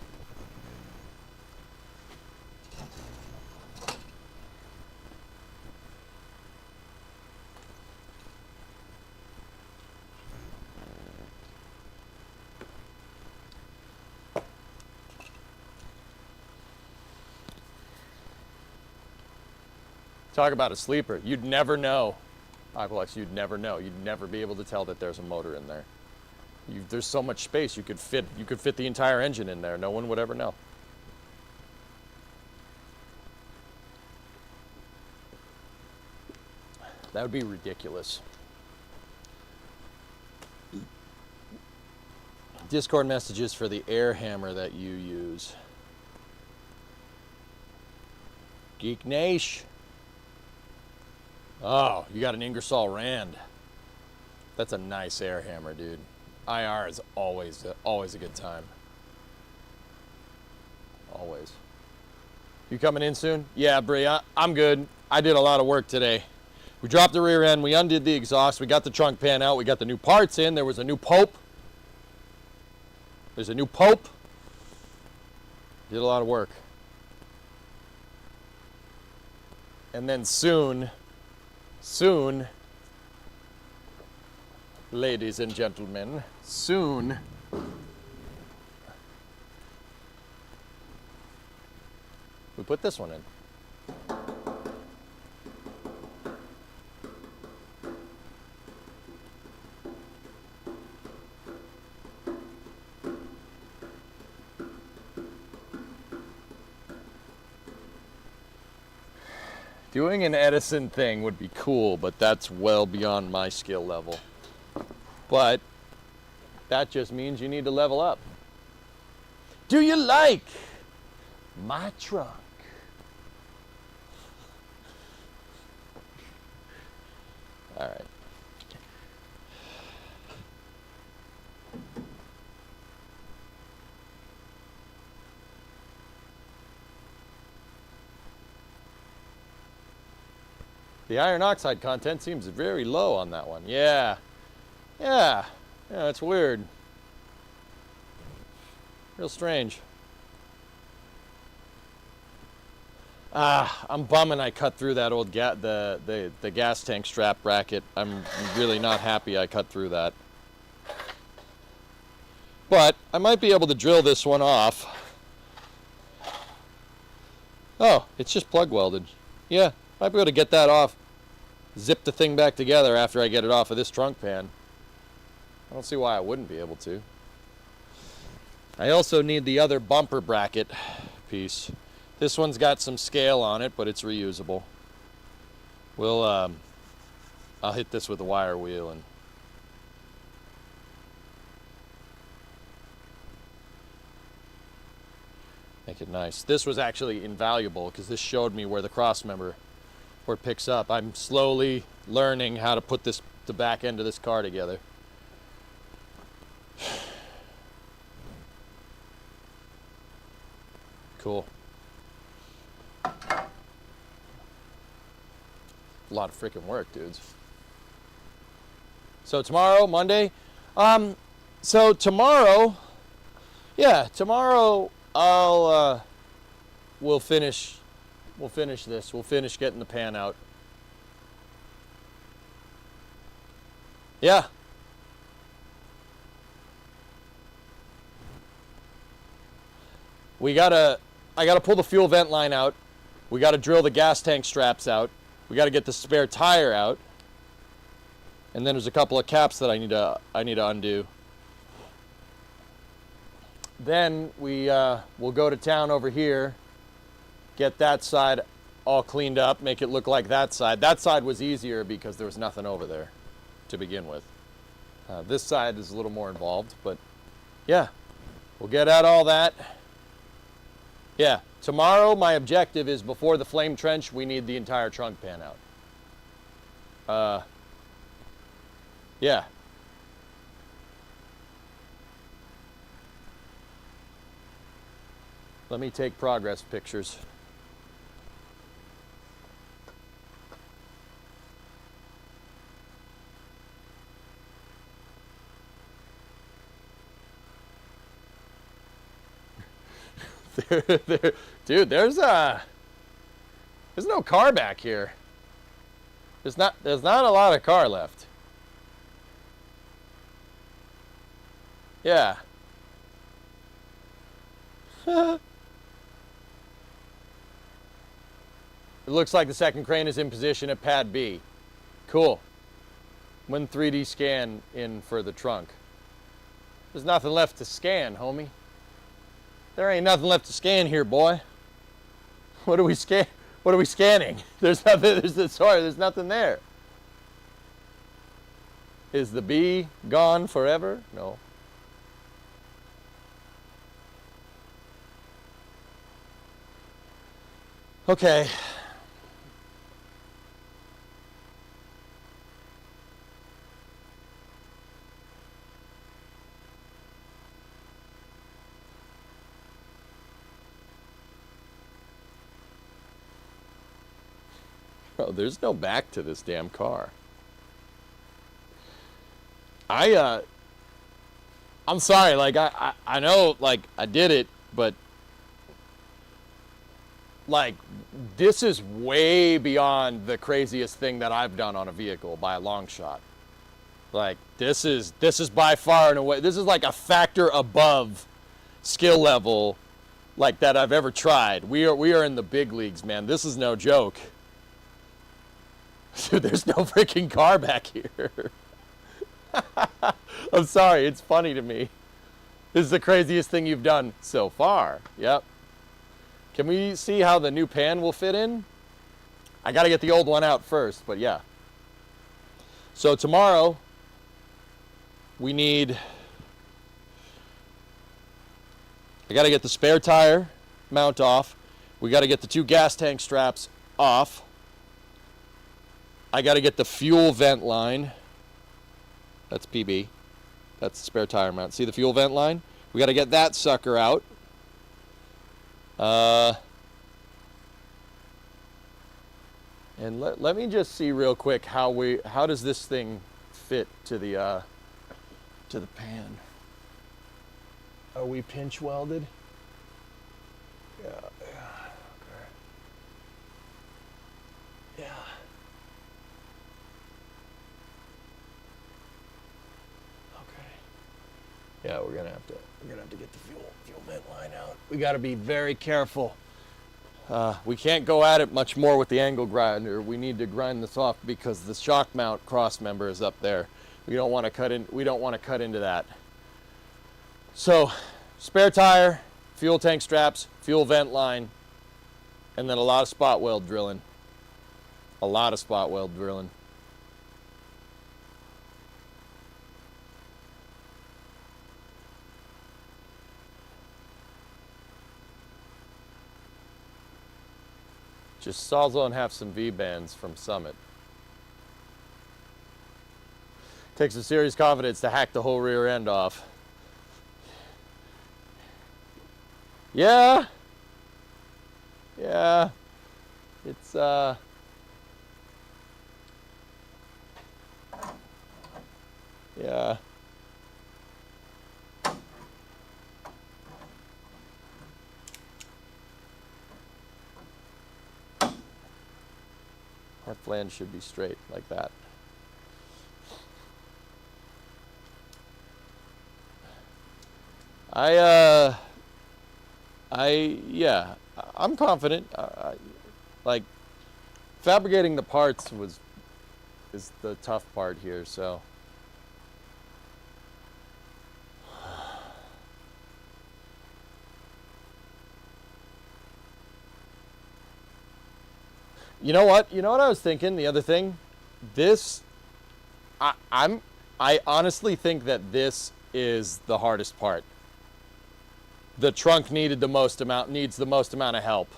Talk about a sleeper. You'd never know. Aqualex, you'd never know. You'd never be able to tell that there's a motor in there. There's so much space. You could fit the entire engine in there. No one would ever know. That would be ridiculous. Discord messages for the air hammer that you use. Geek Nash. Oh, you got an Ingersoll Rand. That's a nice air hammer, dude. IR is always a good time. Always. You coming in soon? Yeah, Bree, I'm good. I did a lot of work today. We dropped the rear end. We undid the exhaust. We got the trunk pan out. We got the new parts in. There was a new Pope. There's a new Pope. Did a lot of work. And then soon, ladies and gentlemen, soon, we put this one in. Doing an Edison thing would be cool, but that's well beyond my skill level. But that just means you need to level up. Do you like my trunk? All right. The iron oxide content seems very low on that one. Yeah, it's weird. Real strange. I'm bumming I cut through that old the gas tank strap bracket. I'm really not happy I cut through that. But I might be able to drill this one off. Oh, it's just plug welded. Yeah, might be able to get that off. Zip the thing back together after I get it off of this trunk pan. I don't see why I wouldn't be able to. I also need the other bumper bracket piece. This one's got some scale on it, but it's reusable. We'll, I'll hit this with a wire wheel and make it nice. This was actually invaluable because this showed me where the cross member, where it picks up. I'm slowly learning how to put the back end of this car together. Cool. A lot of freaking work, dudes. So tomorrow, Monday, so tomorrow, yeah, tomorrow we'll finish this. We'll finish getting the pan out. Yeah. I gotta pull the fuel vent line out. We gotta drill the gas tank straps out. We gotta get the spare tire out. And then there's a couple of caps that I need to undo. Then we'll go to town over here, get that side all cleaned up, make it look like that side. That side was easier because there was nothing over there to begin with. This side is a little more involved, but yeah, we'll get at all that. Yeah, tomorrow my objective is before the flame trench, we need the entire trunk pan out. Yeah. Let me take progress pictures. Dude, there's no car back here. There's not a lot of car left. Yeah. It looks like the second crane is in position at pad B. Cool. When 3D scan in for the trunk. There's nothing left to scan, homie. There ain't nothing left to scan here, boy. What are we scanning? There's nothing. There's nothing there. Is the B gone forever? No. Okay. Bro, there's no back to this damn car. I'm sorry, like I know like I did it, but like this is way beyond the craziest thing that I've done on a vehicle by a long shot. Like this is by far and away, this is like a factor above skill level like that I've ever tried. We are in the big leagues, man. This is no joke. Dude, there's no freaking car back here. I'm sorry, it's funny to me. This is the craziest thing you've done so far. Yep. Can we see how the new pan will fit in? I gotta get the old one out first, but yeah. So tomorrow, we need, I gotta get the spare tire mount off. We gotta get the 2 gas tank straps off. I got to get the fuel vent line. That's PB. That's the spare tire mount. See the fuel vent line? We got to get that sucker out. And let me just see real quick how does this thing fit to the pan? Are we pinch welded? Yeah. Okay. Yeah, we're gonna have to get the fuel vent line out. We got to be very careful. We can't go at it much more with the angle grinder. We need to grind this off because the shock mount cross member is up there. We don't want to cut in. We don't want to cut into that. So, spare tire, fuel tank straps, fuel vent line, and then a lot of spot weld drilling. A lot of spot weld drilling. Just Sawzall and have some V-bands from Summit. Takes a serious confidence to hack the whole rear end off. Yeah. Yeah. It's yeah. That flange should be straight like that. Yeah, I'm confident. Like, fabricating the parts is the tough part here, so. You know what? You know what I was thinking? The other thing, this, I honestly think that this is the hardest part. The trunk needs the most amount of help.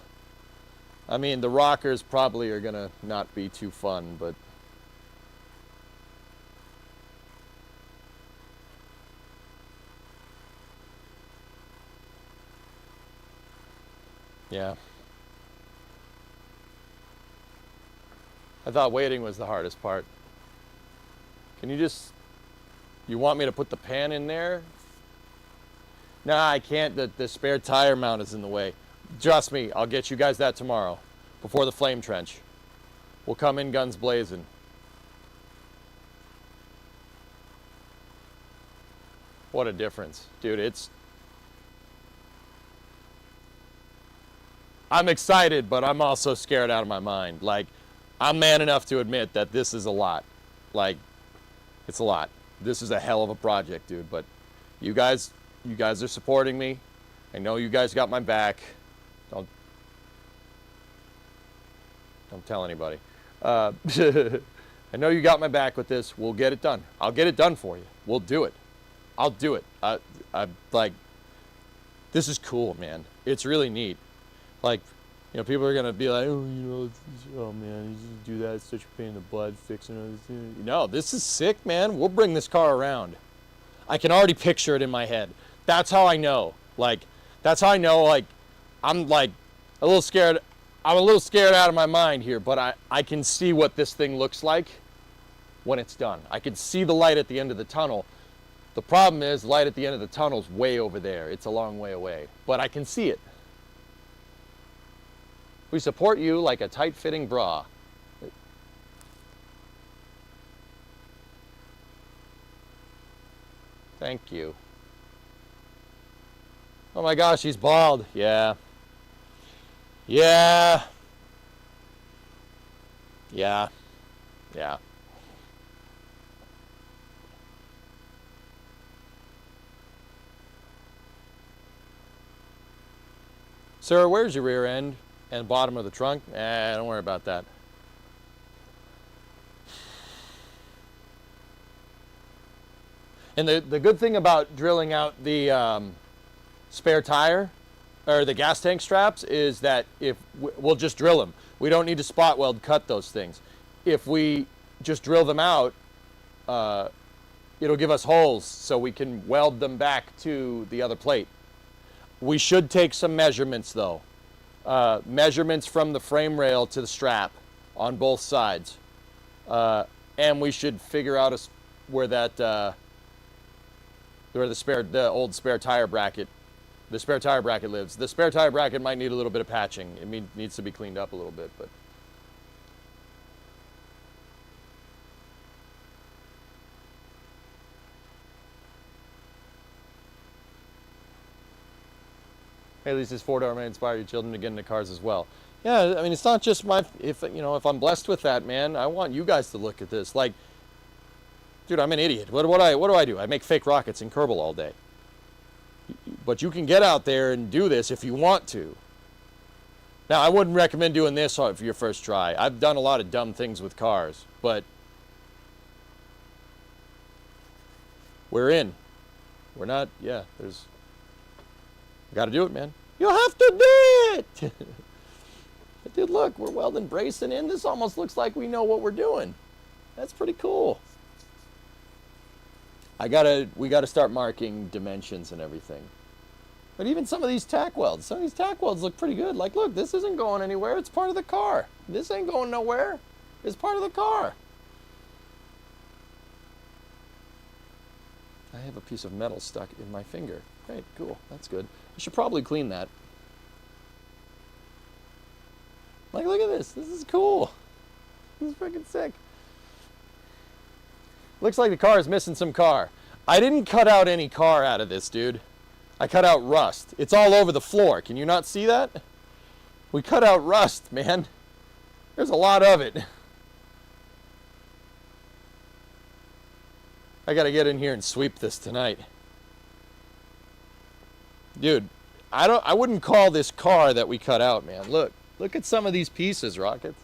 I mean, the rockers probably are gonna not be too fun, but. Yeah. I thought waiting was the hardest part. Can you just, you want me to put the pan in there? Nah, I can't. The spare tire mount is in the way. Trust me, I'll get you guys that tomorrow before the flame trench. We'll come in guns blazing. What a difference. Dude, I'm excited, but I'm also scared out of my mind. Like, I'm man enough to admit that this is a lot. Like, it's a lot. This is a hell of a project, dude. But you guys are supporting me. I know you guys got my back. Don't tell anybody. I know you got my back with this. We'll get it done. I'll get it done for you. We'll do it. I'll do it. I like, this is cool, man. It's really neat. Like, you know, people are gonna be like, oh, you know, oh man, you just do that. It's such a pain in the butt fixing it. No, this is sick, man. We'll bring this car around. I can already picture it in my head. That's how I know. Like, that's how I know. Like, I'm like a little scared. I'm a little scared out of my mind here, but I can see what this thing looks like when it's done. I can see the light at the end of the tunnel. The problem is, light at the end of the tunnel is way over there. It's a long way away, but I can see it. We support you like a tight-fitting bra. Thank you. Oh my gosh, he's bald. Yeah. Yeah. Yeah. Yeah. Sir, where's your rear end and bottom of the trunk? Don't worry about that. And the good thing about drilling out the spare tire or the gas tank straps is that if we'll just drill them. We don't need to spot weld cut those things. If we just drill them out, it'll give us holes so we can weld them back to the other plate. We should take some measurements though. Measurements from the frame rail to the strap on both sides. And we should figure out where that where the old spare tire bracket lives. The spare tire bracket might need a little bit of patching. It needs to be cleaned up a little bit, but Haley says 4-door may inspire your children to get into cars as well. Yeah, I mean, it's not just my, if I'm blessed with that, man, I want you guys to look at this. Like, dude, I'm an idiot. What do I do? I make fake rockets in Kerbal all day. But you can get out there and do this if you want to. Now, I wouldn't recommend doing this for your first try. I've done a lot of dumb things with cars, but we're in. We're not, yeah, there's, got to do it, man. You have to do it! Dude, look, we're welding, bracing in. This almost looks like we know what we're doing. That's pretty cool. We gotta start marking dimensions and everything. But even some of these tack welds look pretty good. Like, look, this isn't going anywhere. It's part of the car. This ain't going nowhere. It's part of the car. I have a piece of metal stuck in my finger. Great, cool, that's good. I should probably clean that. Like, look at this. This is cool. This is freaking sick. Looks like the car is missing some car. I didn't cut out any car out of this, dude. I cut out rust. It's all over the floor. Can you not see that? We cut out rust, man. There's a lot of it. I gotta get in here and sweep this tonight. Dude, I wouldn't call this car that we cut out, man. Look at some of these pieces, Rockets.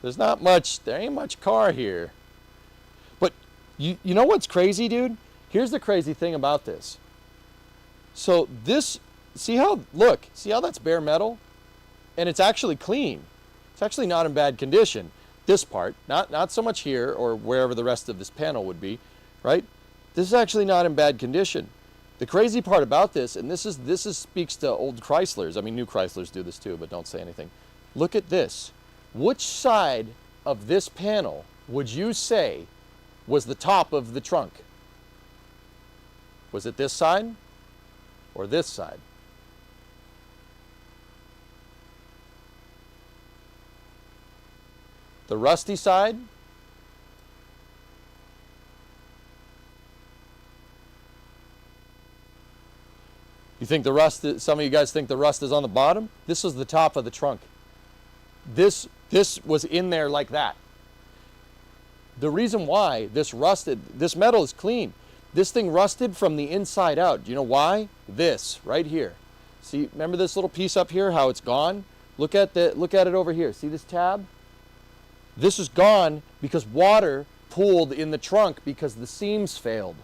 There's not much, there ain't much car here. But you know what's crazy, dude? Here's the crazy thing about this. So this, see how that's bare metal? And it's actually clean. It's actually not in bad condition. This part, not so much here or wherever the rest of this panel would be, right? This is actually not in bad condition. The crazy part about this, and this speaks to old Chryslers. I mean, new Chryslers do this too, but don't say anything. Look at this. Which side of this panel would you say was the top of the trunk? Was it this side or this side? The rusty side? You think the rust, some of you guys think the rust is on the bottom? This was the top of the trunk. This was in there like that. The reason why this rusted, this metal is clean. This thing rusted from the inside out. Do you know why? This right here. See, remember this little piece up here, how it's gone? Look at it over here. See this tab? This is gone because water pooled in the trunk because the seams failed.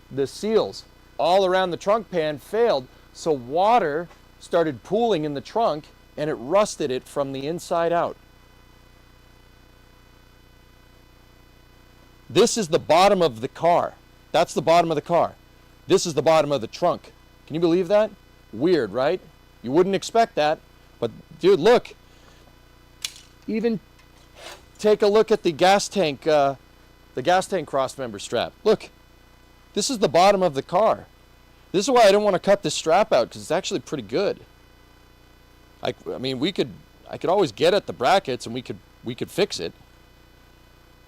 The seals all around the trunk pan failed, so water started pooling in the trunk and it rusted it from the inside out. This is the bottom of the car. That's the bottom of the car. This is the bottom of the trunk. Can you believe that? Weird, right? You wouldn't expect that. But dude, look. Even take a look at the gas tank cross member strap. Look. This is the bottom of the car. This is why I don't want to cut this strap out, because it's actually pretty good. I mean, I could always get at the brackets and we could fix it.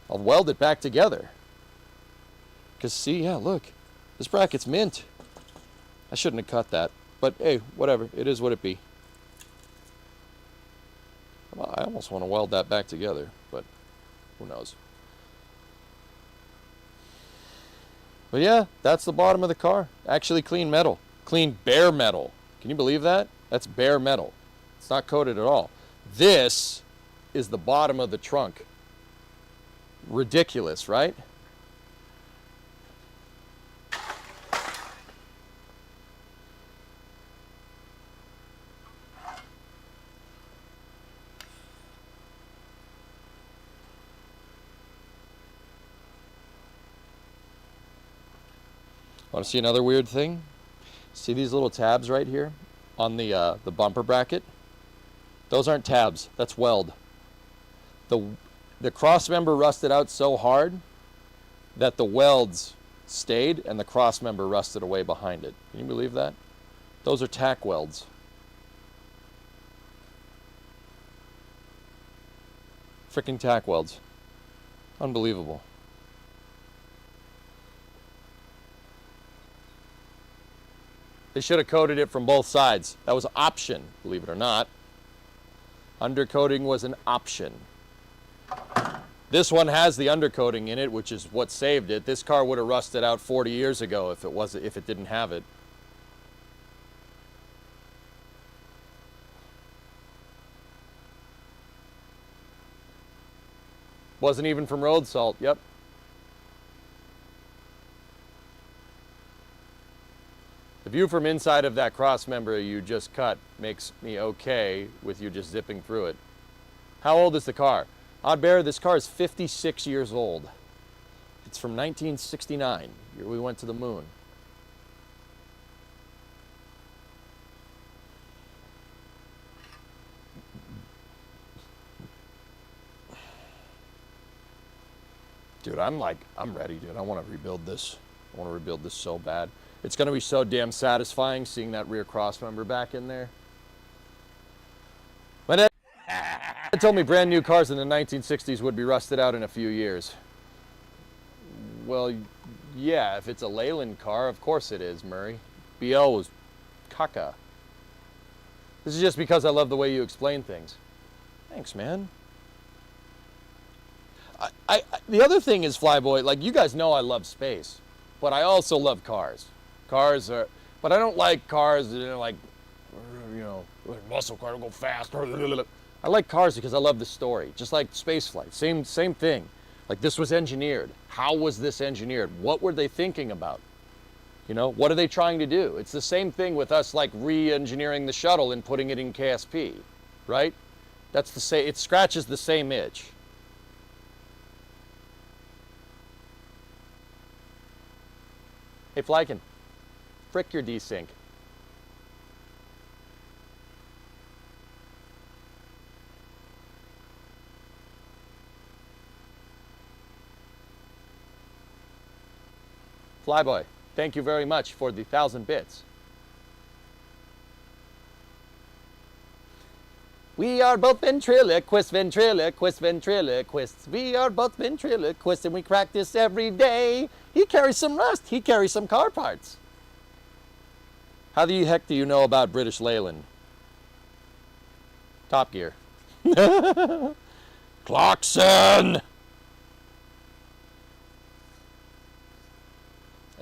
I'll weld it back together. Because see, yeah, look. This bracket's mint. I shouldn't have cut that. But hey, whatever. It is what it be. I almost want to weld that back together, but who knows. But yeah, that's the bottom of the car. Actually clean metal. Clean bare metal. Can you believe that? That's bare metal. It's not coated at all. This is the bottom of the trunk. Ridiculous, right? Want to see another weird thing? See these little tabs right here on the bumper bracket? Those aren't tabs. That's weld. The cross member rusted out so hard that the welds stayed and the cross member rusted away behind it. Can you believe that? Those are tack welds. Freaking tack welds. Unbelievable. They should have coated it from both sides. That was an option, believe it or not. Undercoating was an option. This one has the undercoating in it, which is what saved it. This car would have rusted out 40 years ago if it didn't have it. Wasn't even from road salt. Yep. The view from inside of that cross member you just cut makes me okay with you just zipping through it. How old is the car? Odd Bear, this car is 56 years old. It's from 1969, year we went to the moon. Dude, I'm ready, dude. I want to rebuild this. I want to rebuild this so bad. It's going to be so damn satisfying seeing that rear cross member back in there. My dad told me brand new cars in the 1960s would be rusted out in a few years. Well, yeah, if it's a Leyland car, of course it is, Murray. BL was caca. This is just because I love the way you explain things. Thanks, man. The other thing is, Flyboy, like, you guys know I love space, but I also love cars. Cars are, but I don't like cars that are like, you know, muscle car, go fast. I like cars because I love the story, just like space flight. Same thing. Like, this was engineered. How was this engineered? What were they thinking about? You know, what are they trying to do? It's the same thing with us, like re-engineering the shuttle and putting it in KSP, right? That's the same. It scratches the same itch. Hey, Flykin, frick your desync. Flyboy, thank you very much for the 1,000 bits. We are both ventriloquists, ventriloquists, ventriloquists. We are both ventriloquists and we practice every day. He carries some rust, he carries some car parts. How the heck do you know about British Leyland? Top Gear. Clarkson!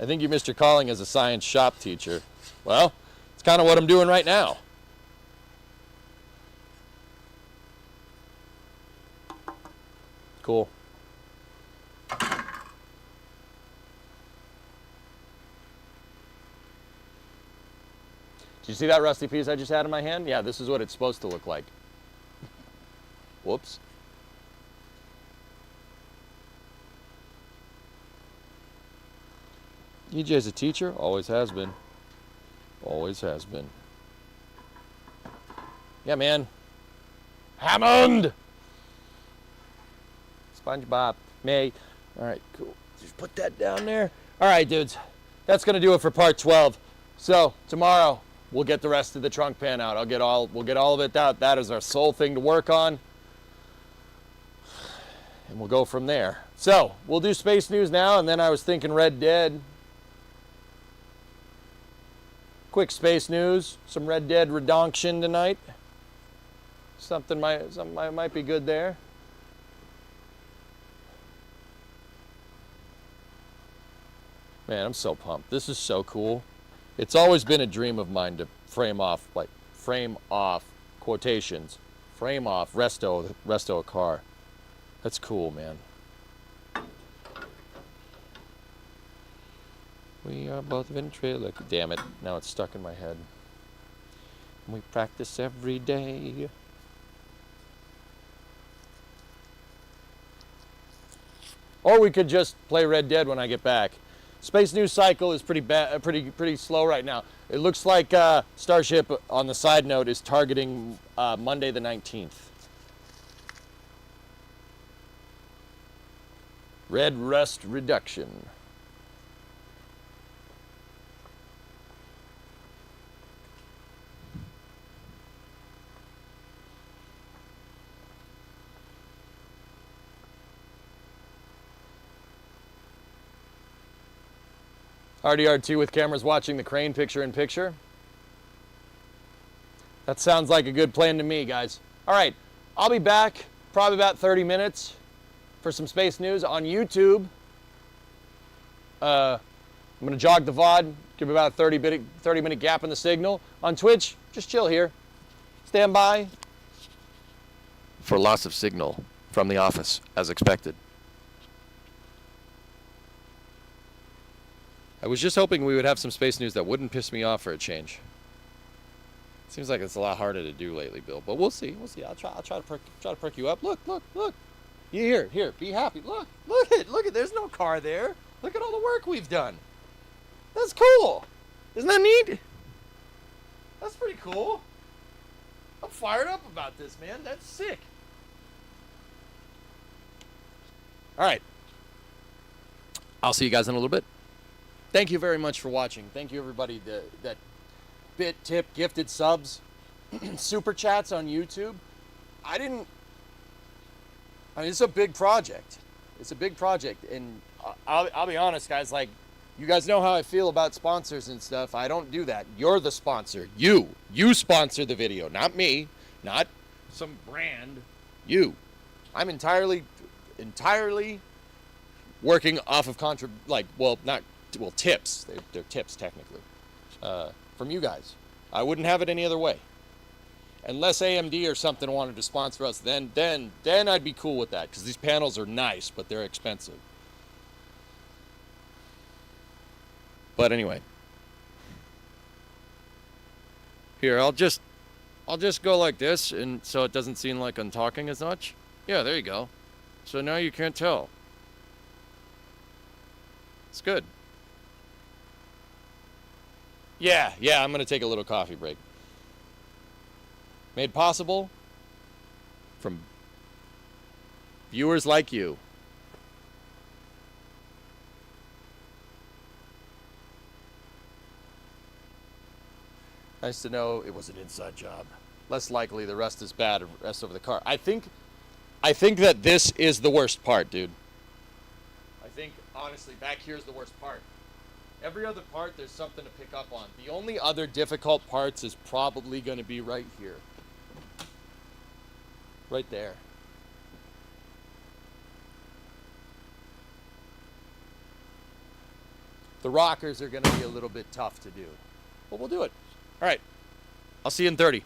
I think you missed your calling as a science shop teacher. Well, it's kind of what I'm doing right now. Cool. Did you see that rusty piece I just had in my hand? Yeah, this is what it's supposed to look like. Whoops. EJ's a teacher, always has been. Always has been. Yeah, man. Hammond! SpongeBob, May. All right, cool. Just put that down there. All right, dudes. That's going to do it for part 12. So, tomorrow, we'll get the rest of the trunk pan out. We'll get all of it out. That is our sole thing to work on. And we'll go from there. So, we'll do space news now, and then I was thinking Red Dead. Quick space news. Some Red Dead Redemption tonight. Something might be good there. Man, I'm so pumped. This is so cool. It's always been a dream of mine to frame off quotations, frame off resto a car. That's cool, man. We are both ventriloquists. Damn it, now it's stuck in my head. We practice every day. Or we could just play Red Dead when I get back. Space news cycle is pretty slow right now. It looks like Starship, on the side note, is targeting Monday the 19th. Red rust reduction. RDR2 with cameras watching the crane picture-in-picture. That sounds like a good plan to me, guys. All right, I'll be back probably about 30 minutes for some space news on YouTube. I'm gonna jog the VOD, give about a 30-minute gap in the signal. On Twitch, just chill here. Stand by for loss of signal from the office, as expected. I was just hoping we would have some space news that wouldn't piss me off for a change. Seems like it's a lot harder to do lately, Bill, but we'll see. We'll see. I'll try to perk you up. Look. Here, be happy. Look it. There's no car there. Look at all the work we've done. That's cool. Isn't that neat? That's pretty cool. I'm fired up about this, man. That's sick. All right. I'll see you guys in a little bit. Thank you very much for watching. Thank you, everybody that bit, tip, gifted subs, super chats on YouTube. I mean, it's a big project. It's a big project, and I'll be honest, guys. Like, you guys know how I feel about sponsors and stuff. I don't do that. You're the sponsor. You sponsor the video, not me, not some brand. You. I'm entirely working off of tips. They're tips technically from you guys. I wouldn't have it any other way. Unless AMD or something wanted to sponsor us, then I'd be cool with that, because these panels are nice, but they're expensive. But anyway, here I'll just go like this, and so it doesn't seem like I'm talking as much. Yeah, there you go. So now you can't tell. It's good. Yeah, I'm gonna take a little coffee break. Made possible from viewers like you. Nice to know it was an inside job. Less likely the rest is bad, rest over the car. I think that this is the worst part, dude. I think, honestly, back here is the worst part. Every other part, there's something to pick up on. The only other difficult parts is probably going to be right here. Right there. The rockers are going to be a little bit tough to do, but we'll do it. All right. I'll see you in 30.